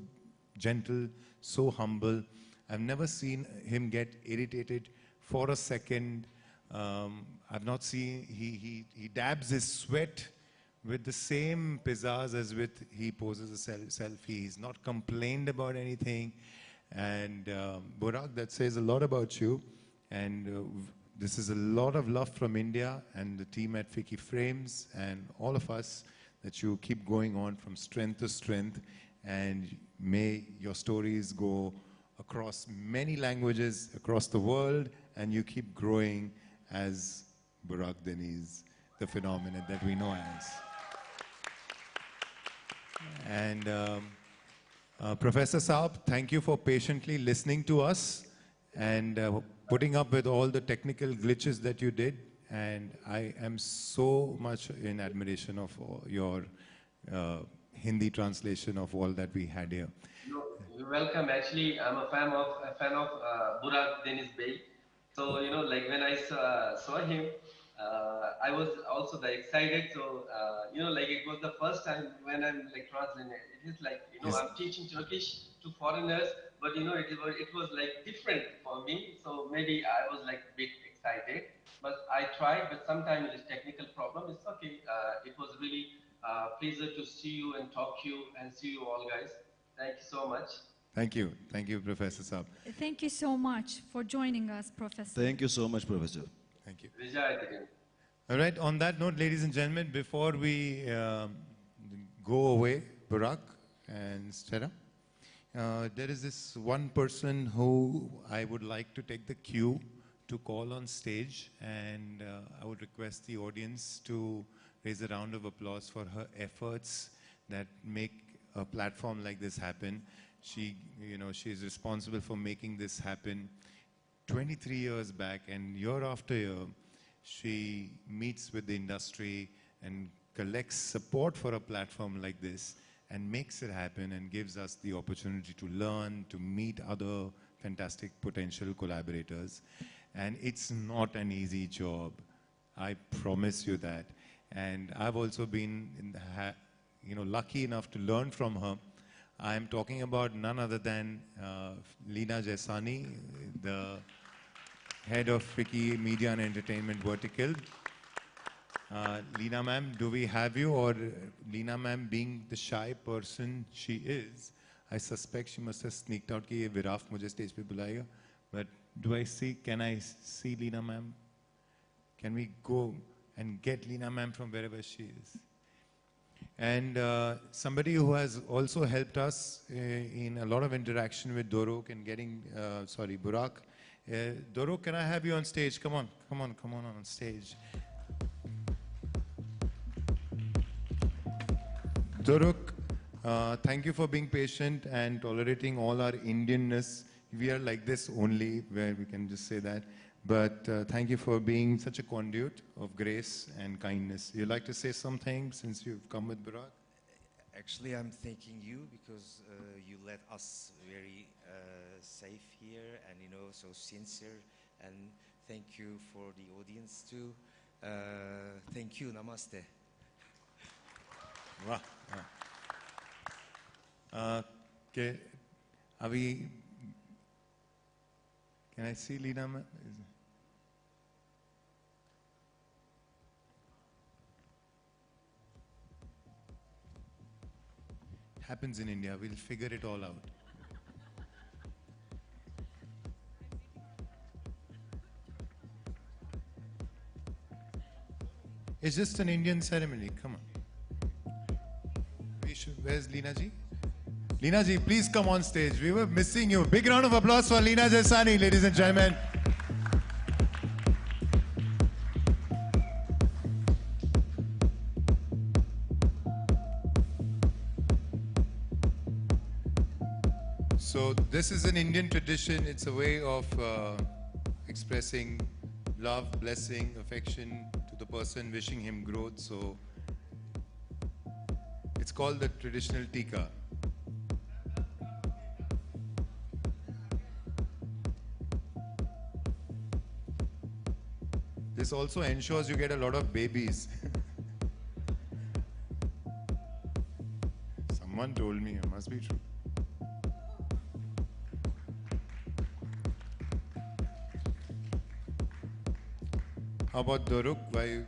gentle, so humble. I've never seen him get irritated for a second. I've not seen, he dabs his sweat with the same pizzazz as with he poses a selfie. He's not complained about anything. And Burak, that says a lot about you. And this is a lot of love from India and the team at Ficci Frames and all of us, that you keep going on from strength to strength, and may your stories go across many languages across the world, and you keep growing as Burak Deniz, the phenomenon that we know as. And Professor Saab, thank you for patiently listening to us and putting up with all the technical glitches that you did. And I am so much in admiration of your Hindi translation of all that we had here. You're welcome. Actually, I'm a fan of Burak Deniz Bey. So like when I saw him, I was also very excited. So like it was the first time when I'm like translating. It is like I'm teaching Turkish to foreigners, but it was like different for me. So maybe I was like a bit excited. But I tried, but sometimes it is technical problem. It's okay. It was really pleasure to see you and talk to you and see you all, guys. Thank you so much. Thank you. Thank you, Professor Saab. Thank you so much for joining us, Professor. Thank you so much, Professor. Thank you. Again. All right, on that note, ladies and gentlemen, before we go away, Burak and Stella, there is this one person who I would like to take the cue to call on stage, and I would request the audience to raise a round of applause for her efforts that make a platform like this happen. She is responsible for making this happen 23 years back, and year after year, she meets with the industry and collects support for a platform like this and makes it happen and gives us the opportunity to learn, to meet other fantastic potential collaborators. And it's not an easy job. I promise you that. And I've also been lucky enough to learn from her. I'm talking about none other than Leena Jaisani, the head of Ficci Media and Entertainment Vertical. Leena ma'am, do we have you? Or Leena ma'am, being the shy person she is, I suspect she must have sneaked out कि ये विराफ मुझे stage पे बुलाएगा. But can I see Leena ma'am? Can we go and get Leena ma'am from wherever she is? And somebody who has also helped us in a lot of interaction with Doruk and getting, Burak. Doruk, can I have you on stage? Come on on stage. Doruk, thank you for being patient and tolerating all our Indianness we are like this only, where we can just say that. But thank you for being such a conduit of grace and kindness. You'd like to say something since you've come with Barak? Actually, I'm thanking you because you let us very safe here and, you know, so sincere. And thank you for the audience too. Thank you. Namaste. Wow. Okay. Are we... Can I see Leena? Happens in India. We'll figure it all out. It's just an Indian ceremony. Come on. Where's Leena ji? Leena ji, please come on stage. We were missing you. Big round of applause for Leena Jasani, ladies and gentlemen. So this is an Indian tradition. It's a way of expressing love, blessing, affection to the person, wishing him growth. So it's called the traditional tika. This also ensures you get a lot of babies. Someone told me, it must be true. How about Doruk? Why?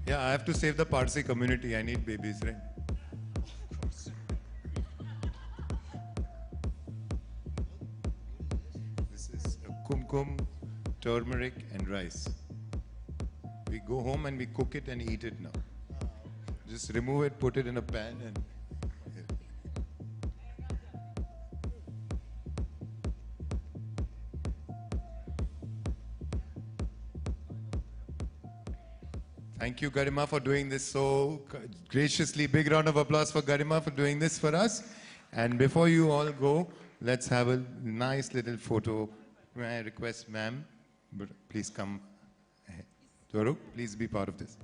Yeah, I have to save the Parsi community. I need babies, right? Of course. This is kumkum, turmeric, and rice. We go home and we cook it and eat it now. Just remove it, put it in a pan, and. Thank you, Garima, for doing this so graciously. Big round of applause for Garima for doing this for us. And before you all go, let's have a nice little photo. May I request, ma'am, please come ahead. Doruk, please be part of this.